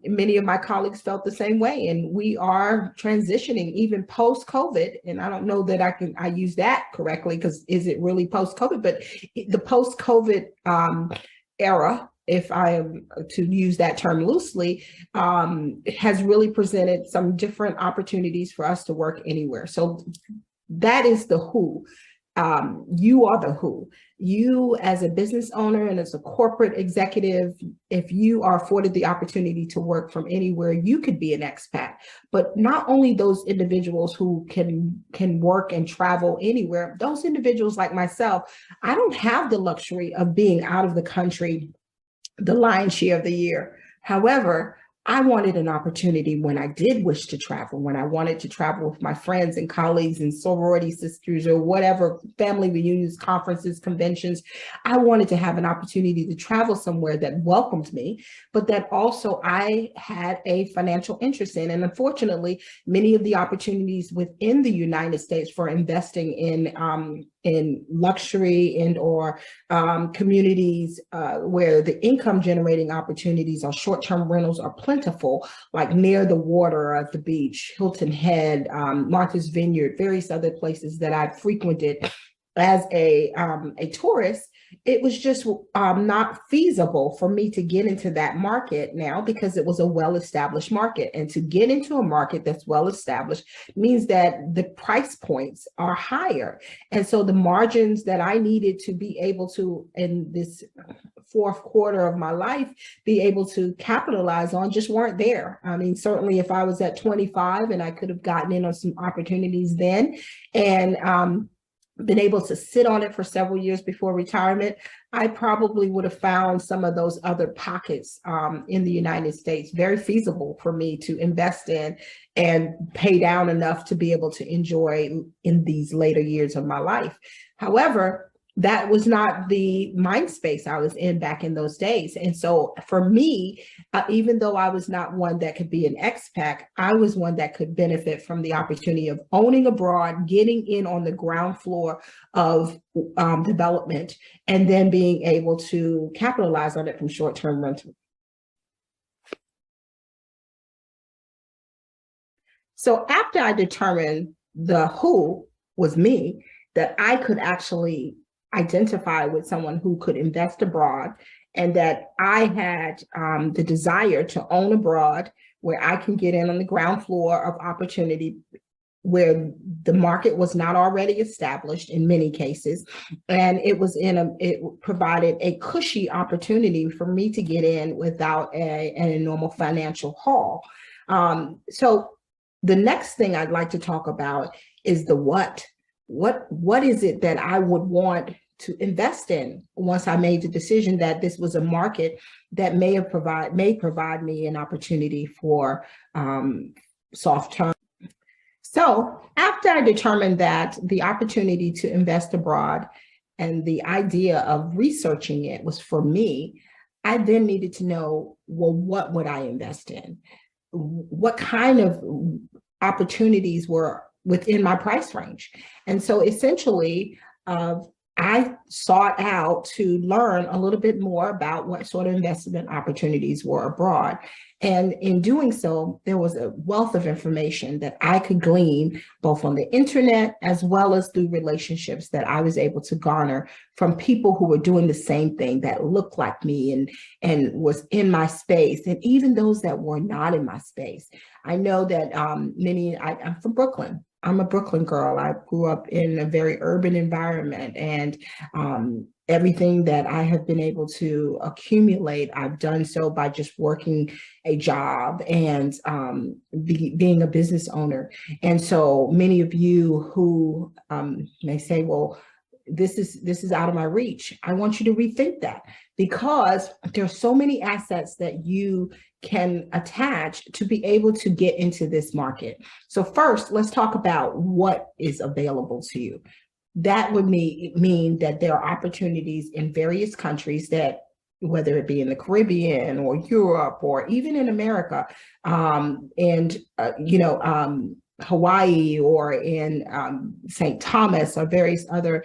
many of my colleagues felt the same way, and we are transitioning even post-COVID. And I don't know that I use that correctly, because is it really post-COVID? But the post-COVID era, if I am to use that term loosely, has really presented some different opportunities for us to work anywhere. So that is the who. You are the who. You as a business owner and as a corporate executive, if you are afforded the opportunity to work from anywhere, you could be an expat. But not only those individuals who can work and travel anywhere, those individuals like myself, I don't have the luxury of being out of the country the lion's share of the year. However, I wanted an opportunity when I did wish to travel, when I wanted to travel with my friends and colleagues and sorority sisters or whatever, family reunions, conferences, conventions. I wanted to have an opportunity to travel somewhere that welcomed me, but that also I had a financial interest in. And unfortunately, many of the opportunities within the United States for investing in luxury and or communities where the income generating opportunities or short-term rentals are plentiful, like near the water at the beach, Hilton Head, Martha's Vineyard, various other places that I've frequented as a tourist. It was just not feasible for me to get into that market now, because it was a well-established market. And to get into a market that's well-established means that the price points are higher. And so the margins that I needed to be able to, in this fourth quarter of my life, be able to capitalize on just weren't there. I mean, certainly if I was at 25 and I could have gotten in on some opportunities then and been able to sit on it for several years before retirement, I probably would have found some of those other pockets in the United States very feasible for me to invest in and pay down enough to be able to enjoy in these later years of my life. However, that was not the mind space I was in back in those days. And so for me, even though I was not one that could be an expat, I was one that could benefit from the opportunity of owning abroad, getting in on the ground floor of development, and then being able to capitalize on it from short-term rental. So after I determined the who was me, that I could actually identify with someone who could invest abroad, and that I had the desire to own abroad where I can get in on the ground floor of opportunity, where the market was not already established in many cases. And it provided a cushy opportunity for me to get in without an enormous financial haul. So the next thing I'd like to talk about is the what. What is it that I would want to invest in once I made the decision that this was a market that may provide me an opportunity for soft term. So after I determined that the opportunity to invest abroad and the idea of researching it was for me, I then needed to know, well, what would I invest in? What kind of opportunities were within my price range? And so essentially, I sought out to learn a little bit more about what sort of investment opportunities were abroad. And in doing so, there was a wealth of information that I could glean both on the internet as well as through relationships that I was able to garner from people who were doing the same thing, that looked like me and was in my space, and even those that were not in my space. I know that I'm from Brooklyn. I'm a Brooklyn girl. I grew up in a very urban environment, and everything that I have been able to accumulate, I've done so by just working a job and being a business owner. And so many of you who may say, well, this is out of my reach. I want you to rethink that, because there's so many assets that you can attach to be able to get into this market. So first, let's talk about what is available to you. That would mean that there are opportunities in various countries that, whether it be in the Caribbean or Europe or even in America, Hawaii or in St. Thomas or various other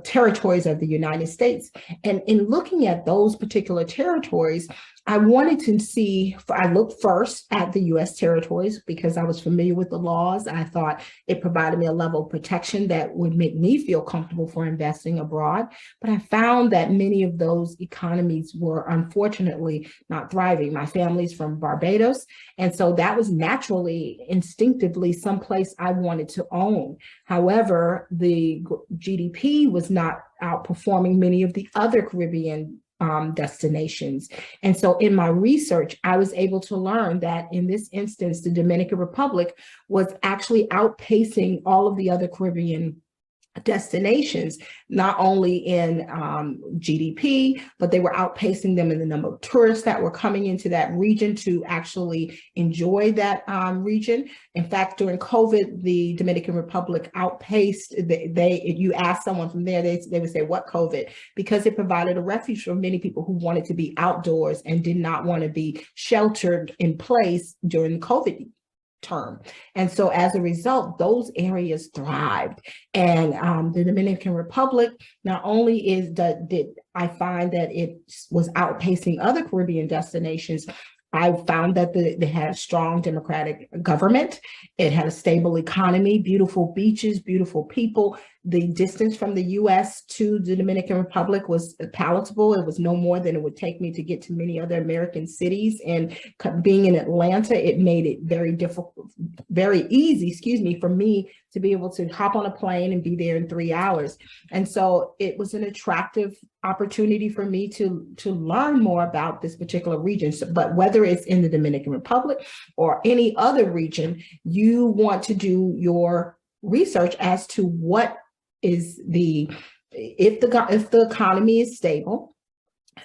territories of the United States. And in looking at those particular territories, I wanted to see, I looked first at the US territories because I was familiar with the laws. I thought it provided me a level of protection that would make me feel comfortable for investing abroad. But I found that many of those economies were unfortunately not thriving. My family's from Barbados, and so that was naturally, instinctively, someplace I wanted to own. However, the GDP was not outperforming many of the other Caribbean destinations. And so in my research, I was able to learn that in this instance, the Dominican Republic was actually outpacing all of the other Caribbean destinations, not only in GDP, but they were outpacing them in the number of tourists that were coming into that region to actually enjoy that region. In fact, during COVID, the Dominican Republic outpaced, you ask someone from there, they would say, what COVID? Because it provided a refuge for many people who wanted to be outdoors and did not want to be sheltered in place during COVID term. And so as a result, those areas thrived. And the Dominican Republic, not only did I find that it was outpacing other Caribbean destinations, I found that they had a strong democratic government. It had a stable economy, beautiful beaches, beautiful people. The distance from the US to the Dominican Republic was palatable. It was no more than it would take me to get to many other American cities. And being in Atlanta, it made it very easy, for me to be able to hop on a plane and be there in 3 hours. And so it was an attractive opportunity for me to learn more about this particular region. But whether it's in the Dominican Republic or any other region, you want to do your research as to what is if the economy is stable,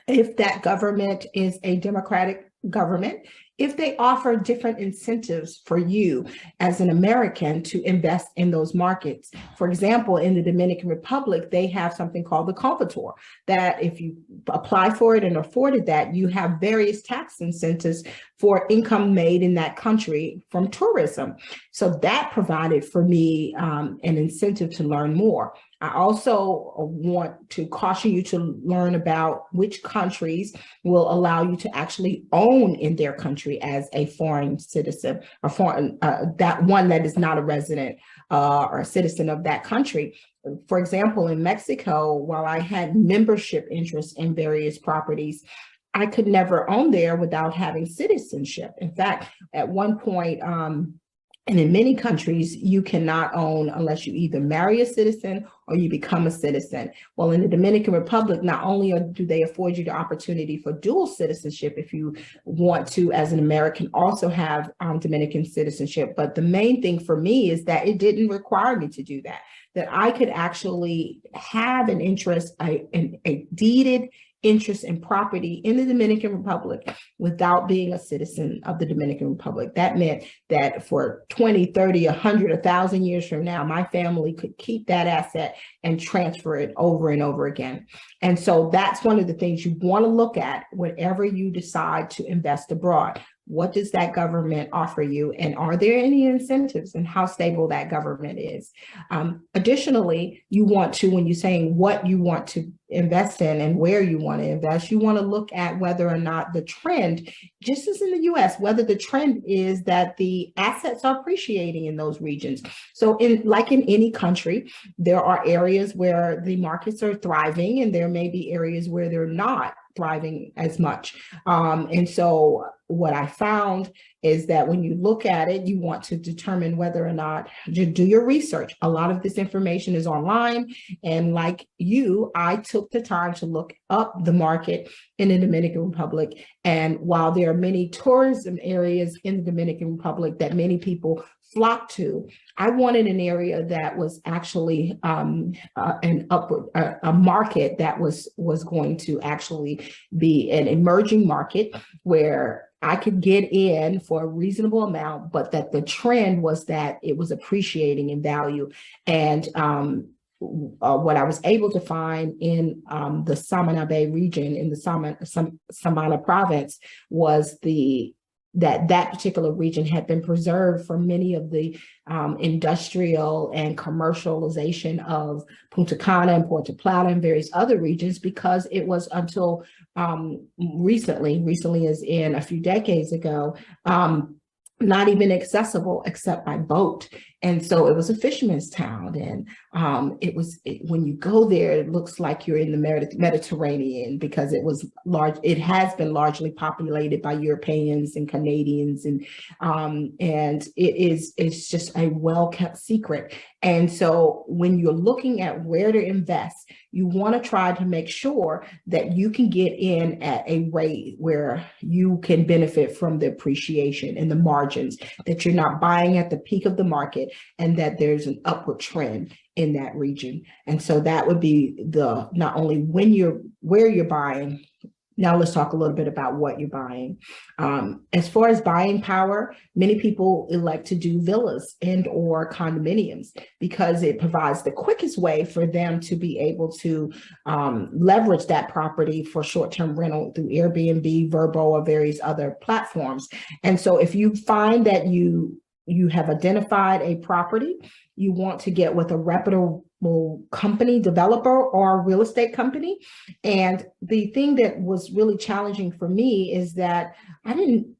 if that government is a democratic government, if they offer different incentives for you as an American to invest in those markets. For example, in the Dominican Republic, they have something called the Convertor, that if you apply for it and afforded that, you have various tax incentives for income made in that country from tourism. So that provided for me an incentive to learn more. I also want to caution you to learn about which countries will allow you to actually own in their country as a foreign citizen, or foreign, that one that is not a resident or a citizen of that country. For example, in Mexico, while I had membership interest in various properties, I could never own there without having citizenship. In fact, at one point, and in many countries, you cannot own unless you either marry a citizen or you become a citizen. Well, in the Dominican Republic, not only do they afford you the opportunity for dual citizenship if you want to, as an American, also have Dominican citizenship, but the main thing for me is that it didn't require me to do that, that I could actually have an interest, a deeded interest in property in the Dominican Republic without being a citizen of the Dominican Republic. That meant that for 20, 30, 100, 1,000 years from now, my family could keep that asset and transfer it over and over again. And so that's one of the things you want to look at whenever you decide to invest abroad. What does that government offer you? And are there any incentives, and how stable that government is? Additionally, you want to, when you're saying what you want to invest in and where you want to invest, you want to look at whether or not the trend, just as in the US, whether the trend is that the assets are appreciating in those regions. So like in any country, there are areas where the markets are thriving and there may be areas where they're not thriving as much. And so what I found is that when you look at it, you want to determine whether or not you do your research. A lot of this information is online. And like you, I took the time to look up the market in the Dominican Republic. And while there are many tourism areas in the Dominican Republic that many people flock to, I wanted an area that was actually a market that was going to actually be an emerging market where I could get in for a reasonable amount, but that the trend was that it was appreciating in value. And what I was able to find in the Samana Bay region, in the Samana province, was that particular region had been preserved from many of the industrial and commercialization of Punta Cana and Puerto Plata and various other regions, because it was until recently as in a few decades ago, not even accessible except by boat. And so it was a fisherman's town. And when you go there, it looks like you're in the Mediterranean, because it has been largely populated by Europeans and Canadians. And it's just a well-kept secret. And so when you're looking at where to invest, you want to try to make sure that you can get in at a rate where you can benefit from the appreciation and the margins, that you're not buying at the peak of the market, and that there's an upward trend in that region. And so that would be not only where you're buying. Now let's talk a little bit about what you're buying. As far as buying power, many people elect to do villas and or condominiums because it provides the quickest way for them to be able to leverage that property for short-term rental through Airbnb, Vrbo, or various other platforms. And so if you find that you have identified a property, you want to get with a reputable company, developer, or real estate company. And the thing that was really challenging for me is that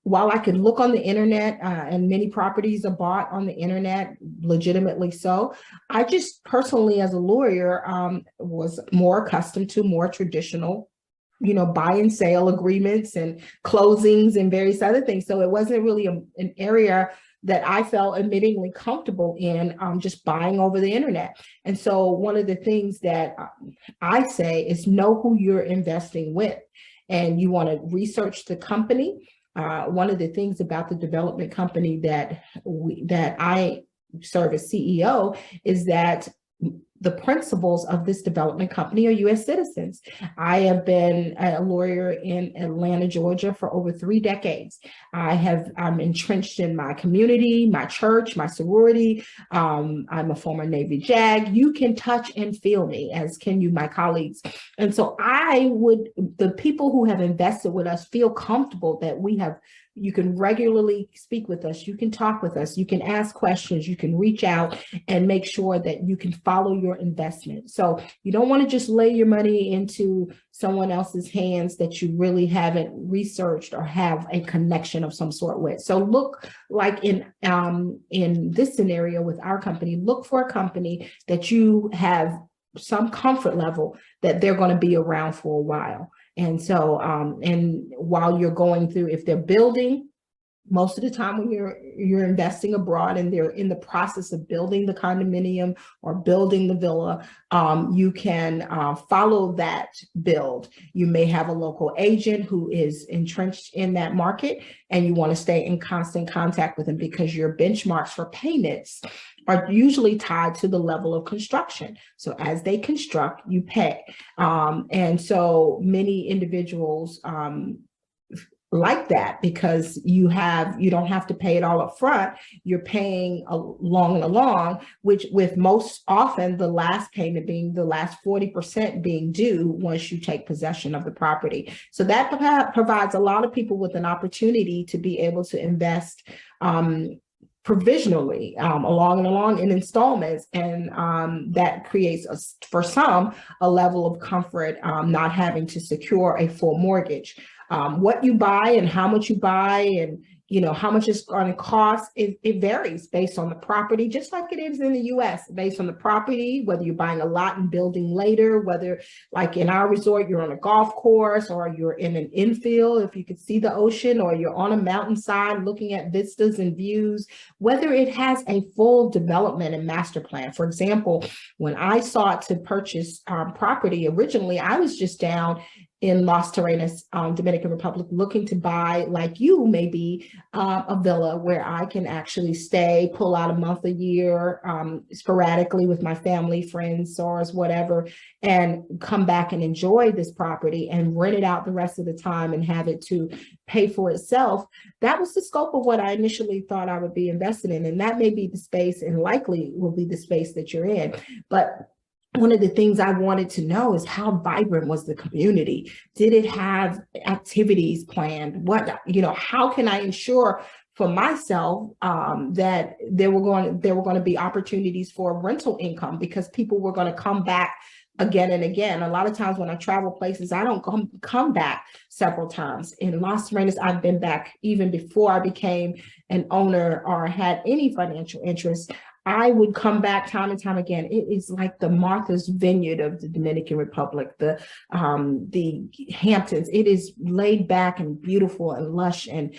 while I could look on the internet, and many properties are bought on the internet, legitimately so, I just personally, as a lawyer, was more accustomed to more traditional buy and sale agreements and closings and various other things. So it wasn't really an area that I felt admittingly comfortable in just buying over the internet. And so one of the things that I say is know who you're investing with, and you want to research the company. One of the things about the development company that I serve as CEO is that the principals of this development company are U.S. citizens. I have been a lawyer in Atlanta, Georgia for over 3 decades. I'm entrenched in my community, my church, my sorority. I'm a former Navy JAG. You can touch and feel me, as can you, my colleagues. And so the people who have invested with us feel comfortable that you can regularly speak with us, you can talk with us, you can ask questions, you can reach out and make sure that you can follow your investment. So you don't want to just lay your money into someone else's hands that you really haven't researched or have a connection of some sort with. So look, like in this scenario with our company, look for a company that you have some comfort level that they're going to be around for a while. And so, and while you're going through, if they're building, most of the time when you're investing abroad and they're in the process of building the condominium or building the villa, you can follow that build. You may have a local agent who is entrenched in that market, and you want to stay in constant contact with them because your benchmarks for payments are usually tied to the level of construction. So as they construct, you pay. And so many individuals like that because you don't have to pay it all up front. You're paying along, which with most often the last payment being the last 40% being due once you take possession of the property. So that provides a lot of people with an opportunity to be able to invest provisionally along in installments, and that creates for some a level of comfort, not having to secure a full mortgage. What you buy and how much you buy and how much it's going to cost, it varies based on the property, just like it is in the US, based on the property, whether you're buying a lot and building later, whether like in our resort, you're on a golf course or you're in an infill, if you could see the ocean, or you're on a mountainside looking at vistas and views, whether it has a full development and master plan. For example, when I sought to purchase property originally, I was just down in Las Terrenas, Dominican Republic, looking to buy, like you maybe, a villa where I can actually stay, pull out a month a year, sporadically with my family, friends, SARS, whatever, and come back and enjoy this property and rent it out the rest of the time and have it to pay for itself. That was the scope of what I initially thought I would be invested in. And that may be the space, and likely will be the space that you're in. But one of the things I wanted to know is how vibrant was the community? Did it have activities planned? How can I ensure for myself that there were going to be opportunities for rental income, because people were going to come back again and again. A lot of times when I travel places, I don't come back several times. In Las Terrenas, I've been back even before I became an owner or had any financial interest. I would come back time and time again. It is like the Martha's Vineyard of the Dominican Republic, the Hamptons. It is laid back and beautiful and lush, and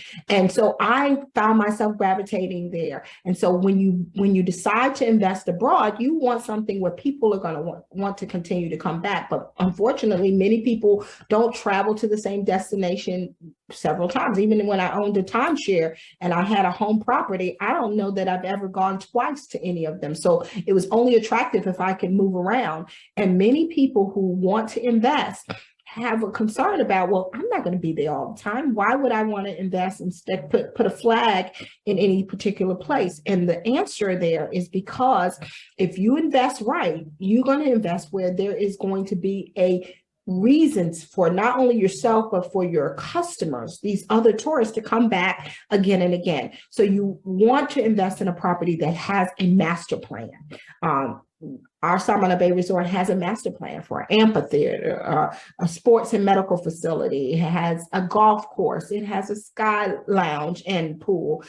so I found myself gravitating there. And so when you decide to invest abroad, you want something where people are going to want to continue to come back. But unfortunately, many people don't travel to the same destination several times. Even when I owned a timeshare and I had a home property, I don't know that I've ever gone twice to any of them. So it was only attractive if I could move around. And many people who want to invest have a concern about, well, I'm not going to be there all the time. Why would I want to invest instead put a flag in any particular place? And the answer there is because if you invest right, you're going to invest where there is going to be a reasons for not only yourself, but for your customers, these other tourists, to come back again and again. So you want to invest in a property that has a master plan. Our Samana Bay Resort has a master plan for an amphitheater, a sports and medical facility. It has a golf course. It has a sky lounge and pool.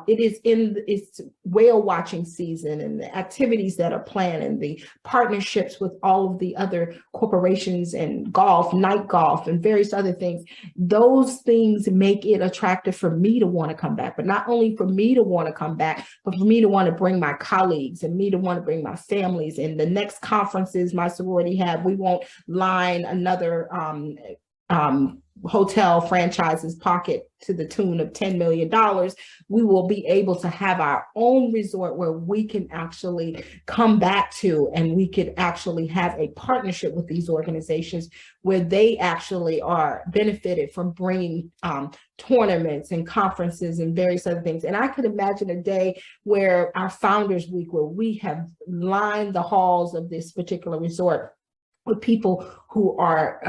It is in its whale watching season, and the activities that are planned and the partnerships with all of the other corporations and golf, night golf, and various other things. Those things make it attractive for me to want to come back, but not only for me to want to come back, but for me to want to bring my colleagues and me to want to bring my families. And the next conferences my sorority have, we won't line another hotel franchises pocket to the tune of $10 million, we will be able to have our own resort where we can actually come back to, and we could actually have a partnership with these organizations where they actually are benefited from bringing tournaments and conferences and various other things. And I could imagine a day where our Founders Week, where we have lined the halls of this particular resort with people who are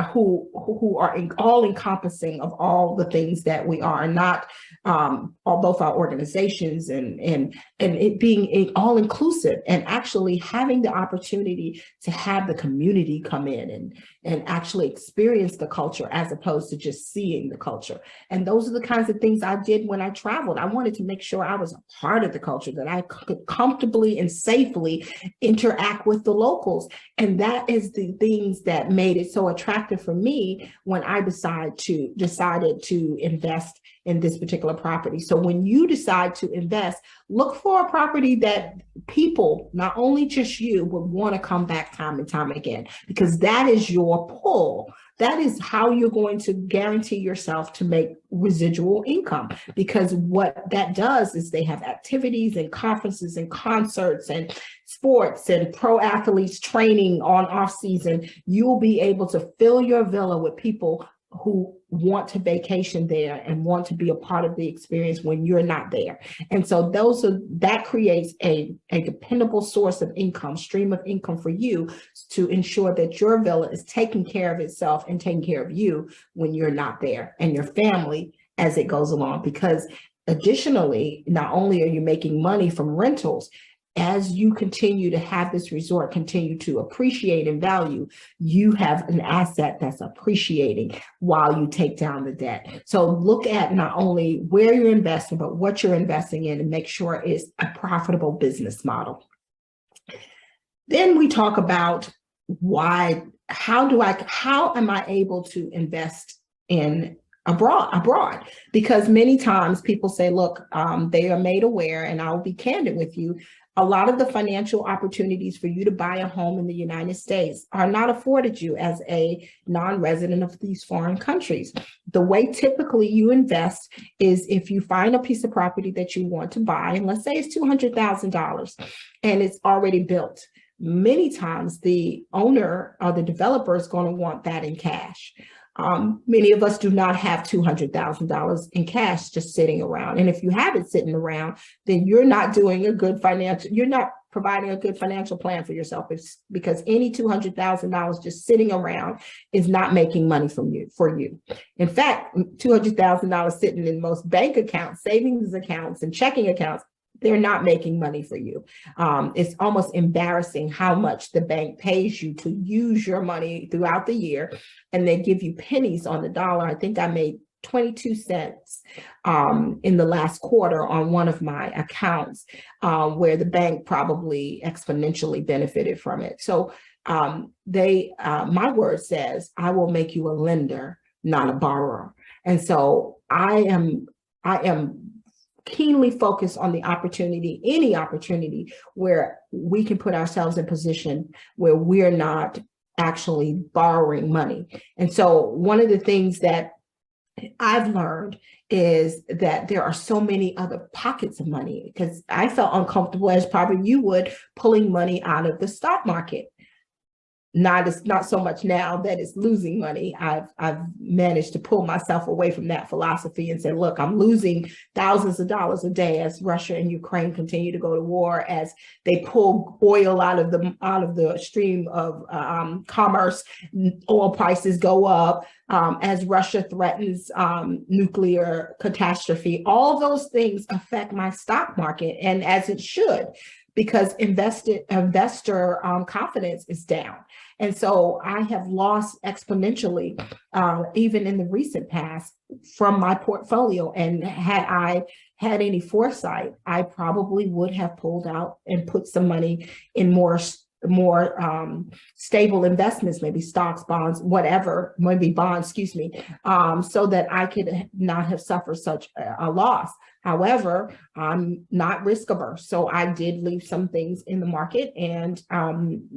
all encompassing of all the things that we are, not both our organizations and it being all inclusive, and actually having the opportunity to have the community come in and actually experience the culture as opposed to just seeing the culture. And those are the kinds of things I did when I traveled. I wanted to make sure I was a part of the culture, that I could comfortably and safely interact with the locals. And that is the things that made it so attractive for me when I decided to invest in this particular property. So when you decide to invest, look for a property that people, not only just you, would want to come back time and time again, because that is your pull. That is how you're going to guarantee yourself to make residual income, because what that does is they have activities and conferences and concerts and sports and pro athletes training on off season. You'll be able to fill your villa with people who want to vacation there and want to be a part of the experience when you're not there. And so that creates a dependable source of income, stream of income for you to ensure that your villa is taking care of itself and taking care of you when you're not there, and your family as it goes along. Because additionally, not only are you making money from rentals, as you continue to have this resort continue to appreciate in value, you have an asset that's appreciating while you take down the debt. So look at not only where you're investing, but what you're investing in, and make sure it's a profitable business model. Then we talk about how am I able to invest in abroad? Because many times people say, look, they are made aware, and I'll be candid with you, a lot of the financial opportunities for you to buy a home in the United States are not afforded you as a non-resident of these foreign countries. The way typically you invest is if you find a piece of property that you want to buy, and let's say it's $200,000 and it's already built. Many times the owner or the developer is going to want that in cash. Many of us do not have $200,000 in cash just sitting around. And if you have it sitting around, then you're not providing a good financial plan for yourself. It's because any $200,000 just sitting around is not making money for you. In fact, $200,000 sitting in most bank accounts, savings accounts, and checking accounts, they're not making money for you. It's almost embarrassing how much the bank pays you to use your money throughout the year, and they give you pennies on the dollar. I think I made 22 cents in the last quarter on one of my accounts, where the bank probably exponentially benefited from it. So my word says, I will make you a lender, not a borrower. And so I am keenly focused on the opportunity, any opportunity where we can put ourselves in position where we're not actually borrowing money. And so one of the things that I've learned is that there are so many other pockets of money, because I felt uncomfortable, as probably you would, pulling money out of the stock market. Not so much now that it's losing money. I've managed to pull myself away from that philosophy and say, look, I'm losing thousands of dollars a day as Russia and Ukraine continue to go to war, as they pull oil out of the stream of commerce, oil prices go up, as Russia threatens nuclear catastrophe. All those things affect my stock market, and as it should, because investor confidence is down. And so I have lost exponentially, even in the recent past, from my portfolio. And had I had any foresight, I probably would have pulled out and put some money in more more stable investments, maybe stocks, bonds, whatever, maybe bonds, excuse me, so that I could not have suffered such a loss. However, I'm not risk averse, so I did leave some things in the market and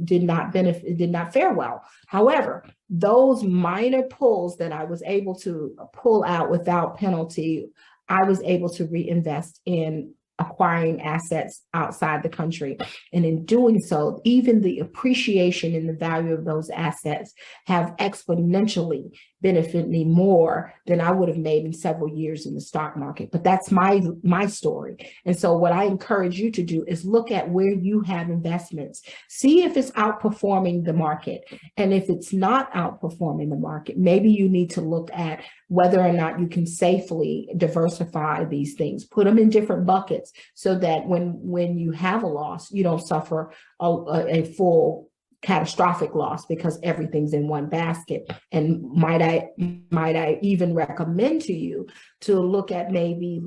did not fare well. However, those minor pulls that I was able to pull out without penalty, I was able to reinvest in acquiring assets outside the country. And in doing so, even the appreciation in the value of those assets have exponentially benefited me more than I would have made in several years in the stock market. But that's my story. And so what I encourage you to do is look at where you have investments, see if it's outperforming the market. And if it's not outperforming the market, maybe you need to look at whether or not you can safely diversify these things, put them in different buckets so that when you have a loss, you don't suffer a full catastrophic loss because everything's in one basket. And might I even recommend to you to look at maybe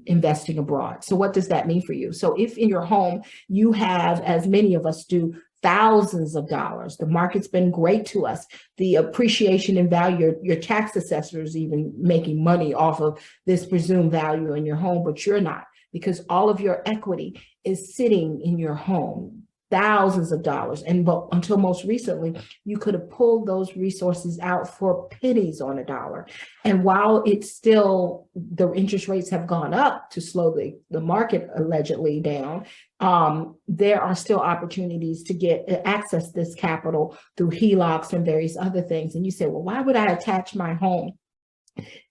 investing abroad. So what does that mean for you? So if in your home you have, as many of us do, thousands of dollars, the market's been great to us, the appreciation in value, your tax assessor is even making money off of this presumed value in your home, but you're not, because all of your equity is sitting in your home, thousands of dollars. But until most recently, you could have pulled those resources out for pennies on a dollar. And while it's still, the interest rates have gone up to slow the market allegedly down, there are still opportunities to access this capital through HELOCs and various other things. And you say, well, why would I attach my home?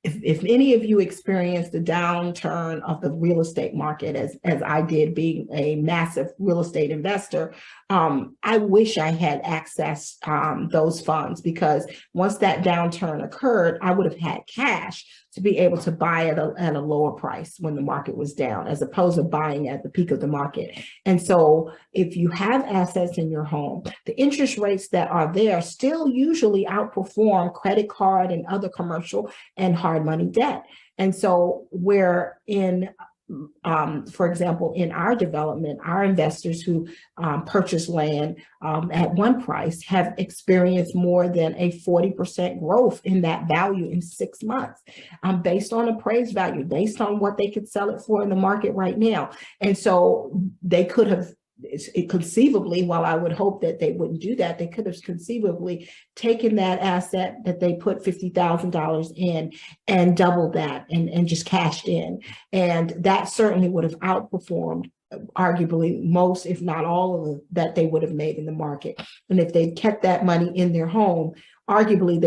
If any of you experienced the downturn of the real estate market, as I did, being a massive real estate investor, I wish I had accessed those funds, because once that downturn occurred, I would have had cash to be able to buy at a lower price when the market was down, as opposed to buying at the peak of the market. And so if you have assets in your home, the interest rates that are there still usually outperform credit card and other commercial and hard money debt. And so we're in, for example, in our development, our investors who purchase land at one price have experienced more than a 40% growth in that value in 6 months, based on appraised value, based on what they could sell it for in the market right now. And so they could have, conceivably, while I would hope that they wouldn't do that, they could have conceivably taken that asset that they put $50,000 in and doubled that and just cashed in. And that certainly would have outperformed arguably most, if not all of that they would have made in the market. And if they kept that money in their home, arguably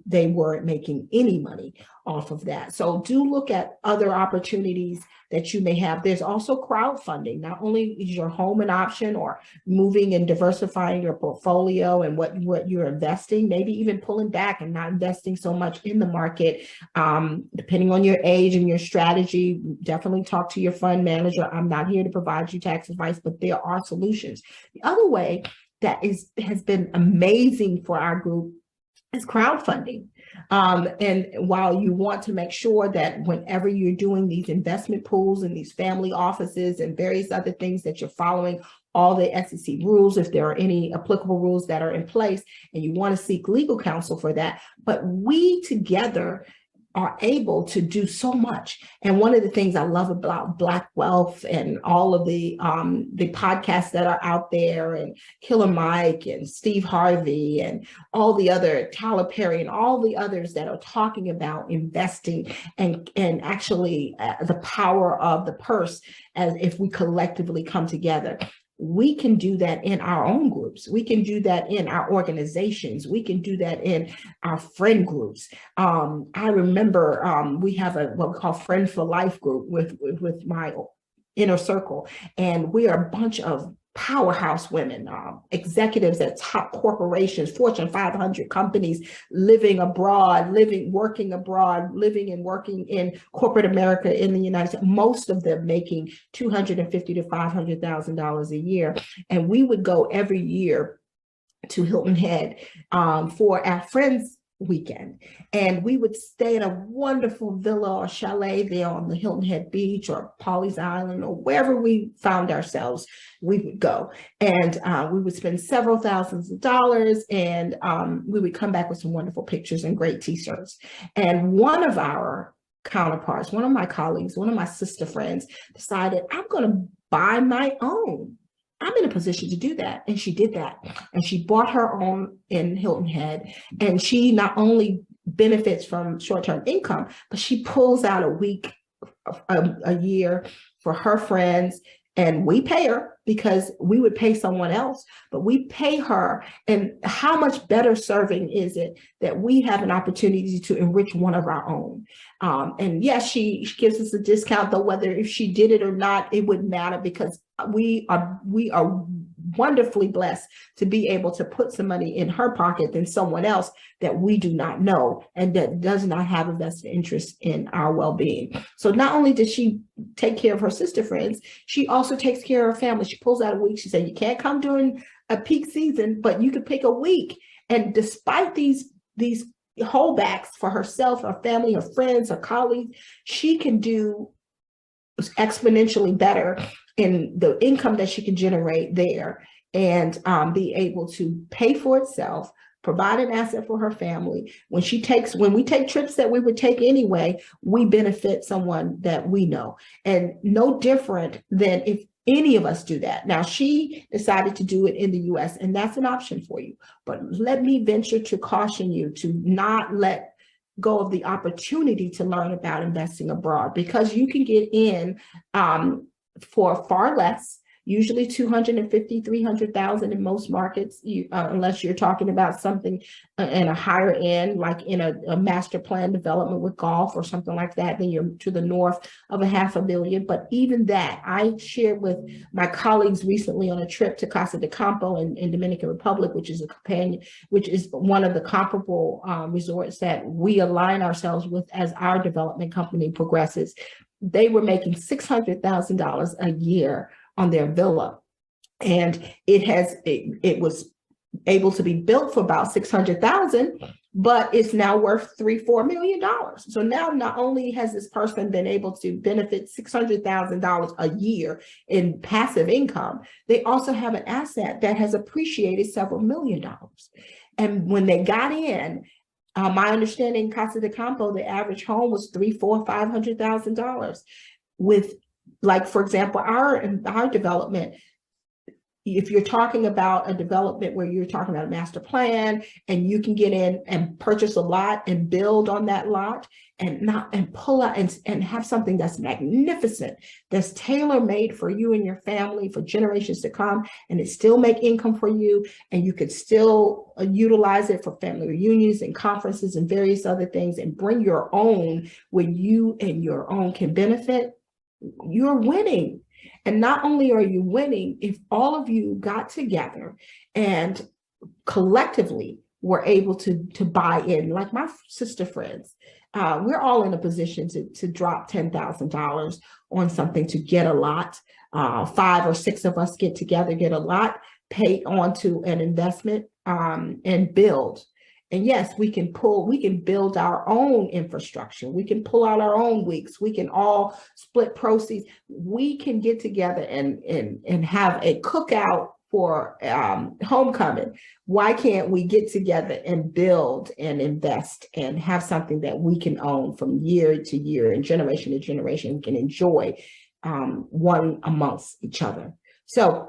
they weren't making any money off of that. So do look at other opportunities that you may have. There's also crowdfunding. Not only is your home an option, or moving and diversifying your portfolio and what you're investing, maybe even pulling back and not investing so much in the market, depending on your age and your strategy. Definitely talk to your fund manager. I'm not here to provide you tax advice, but there are solutions. The other way that has been amazing for our group is crowdfunding. And while you want to make sure that whenever you're doing these investment pools and these family offices and various other things, that you're following all the SEC rules, if there are any applicable rules that are in place, and you want to seek legal counsel for that. But we together are able to do so much. And one of the things I love about Black Wealth and all of the podcasts that are out there, and Killer Mike and Steve Harvey and all the other, Tyler Perry and all the others that are talking about investing and actually the power of the purse, as if we collectively come together. We can do that in our own groups. We can do that in our organizations. We can do that in our friend groups. I remember we have what we call Friend for Life group with my inner circle. And we are a bunch of powerhouse women, executives at top corporations, Fortune 500 companies, living abroad, working abroad, living and working in corporate America in the United States, most of them making $250,000 to $500,000 a year. And we would go every year to Hilton Head for our friends weekend. And we would stay in a wonderful villa or chalet there on the Hilton Head Beach or Pawleys Island or wherever we found ourselves, we would go. And we would spend several thousands of dollars, and we would come back with some wonderful pictures and great t-shirts. And one of our counterparts, one of my colleagues, one of my sister friends decided, I'm going to buy my own. I'm in a position to do that. And she did that. And she bought her own in Hilton Head. And she not only benefits from short-term income, but she pulls out a week, a year for her friends. And we pay her because we would pay someone else, but we pay her. And how much better serving is it that we have an opportunity to enrich one of our own? And yes, she gives us a discount, though whether if she did it or not, it wouldn't matter, because we are wonderfully blessed to be able to put some money in her pocket than someone else that we do not know and that does not have a vested interest in our well-being. So not only does she take care of her sister friends, she also takes care of her family. She pulls out a week. She said, you can't come during a peak season, but you can pick a week. And despite these holdbacks for herself, her family, her friends, her colleagues, she can do exponentially better in the income that she can generate there, and be able to pay for itself, provide an asset for her family. When we take trips that we would take anyway, we benefit someone that we know. And no different than if any of us do that. Now, she decided to do it in the US, and that's an option for you. But let me venture to caution you to not let go of the opportunity to learn about investing abroad, because you can get in for far less, usually 250, 300,000 in most markets, unless you're talking about something in a higher end, like in a master plan development with golf or something like that, then you're to the north of $500 million. But even that, I shared with my colleagues recently on a trip to Casa de Campo in Dominican Republic, which is one of the comparable resorts that we align ourselves with as our development company progresses. They were making $600,000 a year on their villa, and it was able to be built for about $600,000, but it's now worth $3-4 million. So now not only has this person been able to benefit $600,000 a year in passive income, they also have an asset that has appreciated several $1 million. And when they got in, my understanding, Casa de Campo, the average home was $300,000, $400,000, $500,000. With, like, for example, our development, if you're talking about a development where you're talking about a master plan and you can get in and purchase a lot and build on that lot and pull out and have something that's magnificent, that's tailor-made for you and your family for generations to come, and it still make income for you, and you could still utilize it for family reunions and conferences and various other things, and bring your own where you and your own can benefit, you're winning. And not only are you winning, if all of you got together and collectively were able to buy in, like my sister friends, we're all in a position to drop $10,000 on something to get a lot. 5 or 6 of us get together, get a lot, pay onto an investment, and build. And yes, we can build our own infrastructure. We can pull out our own weeks. We can all split proceeds. We can get together and have a cookout for homecoming. Why can't we get together and build and invest and have something that we can own from year to year and generation to generation, can enjoy one amongst each other? So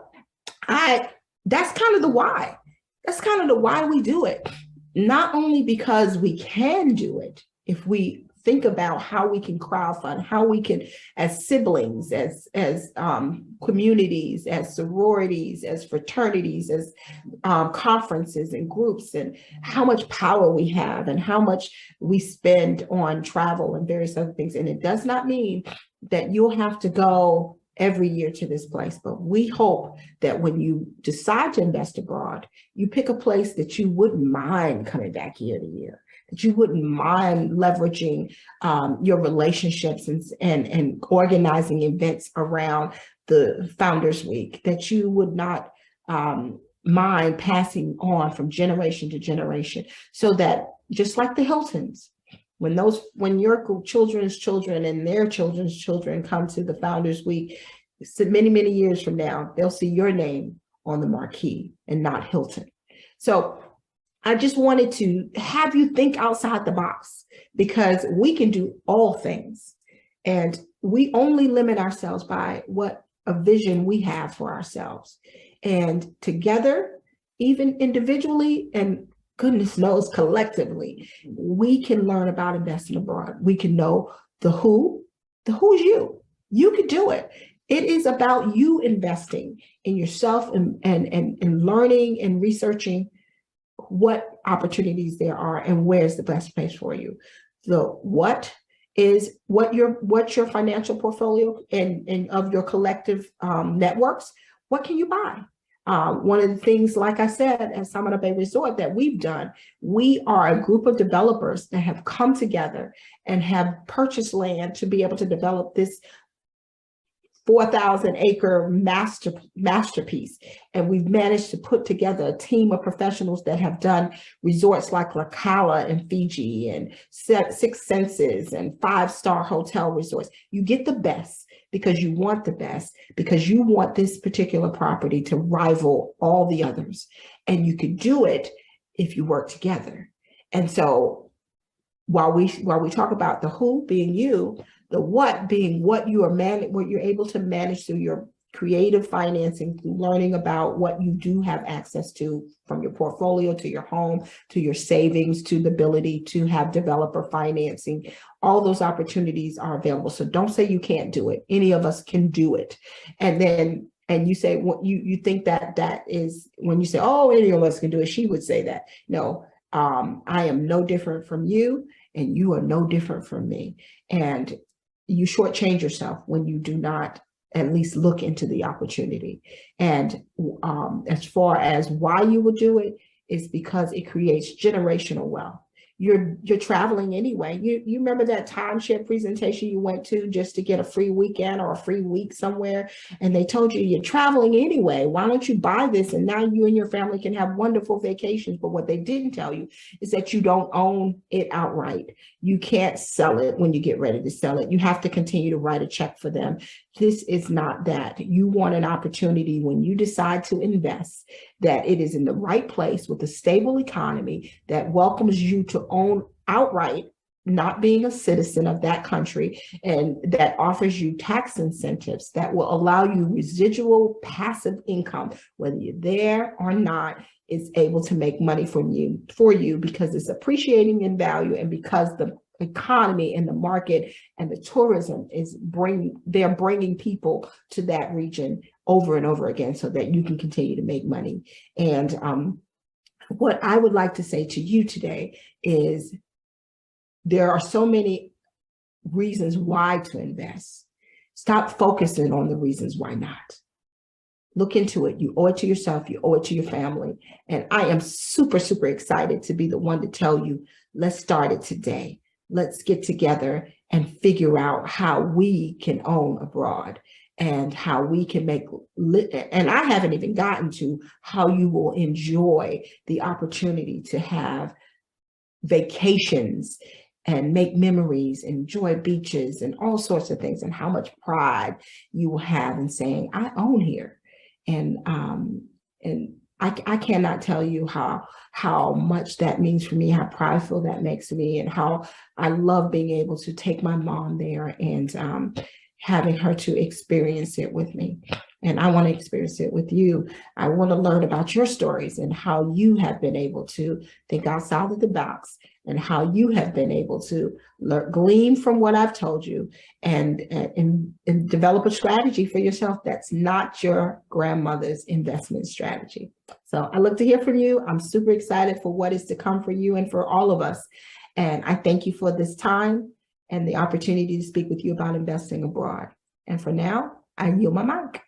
that's kind of the why. That's kind of the why we do it. Not only because we can do it, if we think about how we can crowdfund, how we can, as siblings, as communities, as sororities, as fraternities, as conferences and groups, and how much power we have and how much we spend on travel and various other things. And it does not mean that you'll have to go every year to this place, but we hope that when you decide to invest abroad, you pick a place that you wouldn't mind coming back year to year, that you wouldn't mind leveraging your relationships and organizing events around the Founders Week, that you would not mind passing on from generation to generation, so that just like the Hiltons, when your children's children and their children's children come to the Founders Week, so many years from now, they'll see your name on the marquee and not Hilton. So I just wanted to have you think outside the box, because we can do all things, and we only limit ourselves by what a vision we have for ourselves. And together, even individually, and goodness knows collectively, we can learn about investing abroad. We can know the who is you. You can do it. It is about you investing in yourself and learning and researching what opportunities there are and where's the best place for you. The what is what's your financial portfolio and of your collective networks. What can you buy? One of the things, like I said, at Samana Bay Resort that we've done, we are a group of developers that have come together and have purchased land to be able to develop this 4,000-acre masterpiece. And we've managed to put together a team of professionals that have done resorts like La Cala in Fiji and Six Senses and 5-star hotel resorts. You get the best because you want the best, because you want this particular property to rival all the others. And you can do it if you work together. And so while we talk about the who being you, the what being what you're able to manage through your creative financing, through learning about what you do have access to, from your portfolio to your home, to your savings, to the ability to have developer financing. All those opportunities are available. So don't say you can't do it. Any of us can do it. And you say, what you think that is, when you say, oh, any of us can do it, she would say that. No, I am no different from you, and you are no different from me. And you shortchange yourself when you do not at least look into the opportunity. And as far as why you will do it, is because it creates generational wealth. You're traveling anyway. You remember that timeshare presentation you went to just to get a free weekend or a free week somewhere, and they told you you're traveling anyway. Why don't you buy this? And now you and your family can have wonderful vacations. But what they didn't tell you is that you don't own it outright. You can't sell it when you get ready to sell it. You have to continue to write a check for them. This is not that. You want an opportunity when you decide to invest, that it is in the right place with a stable economy that welcomes you to own outright, not being a citizen of that country, and that offers you tax incentives that will allow you residual passive income, whether you're there or not, is able to make money for you because it's appreciating in value, and because the economy and the market and the tourism they're bringing people to that region over and over again, so that you can continue to make money. And what I would like to say to you today is there are so many reasons why to invest. Stop focusing on the reasons why not. Look into it. You owe it to yourself. You owe it to your family. And I am super, super excited to be the one to tell you, let's start it today. Let's get together and figure out how we can own abroad, and how we can and I haven't even gotten to how you will enjoy the opportunity to have vacations and make memories, enjoy beaches and all sorts of things, and how much pride you will have in saying, I own here. And I cannot tell you how much that means for me, how prideful that makes me, and how I love being able to take my mom there and having her to experience it with me. And I want to experience it with you. I want to learn about your stories and how you have been able to think outside of the box, and how you have been able to glean from what I've told you and develop a strategy for yourself that's not your grandmother's investment strategy. So I look to hear from you. I'm super excited for what is to come for you and for all of us. And I thank you for this time and the opportunity to speak with you about investing abroad. And for now, I yield my mic.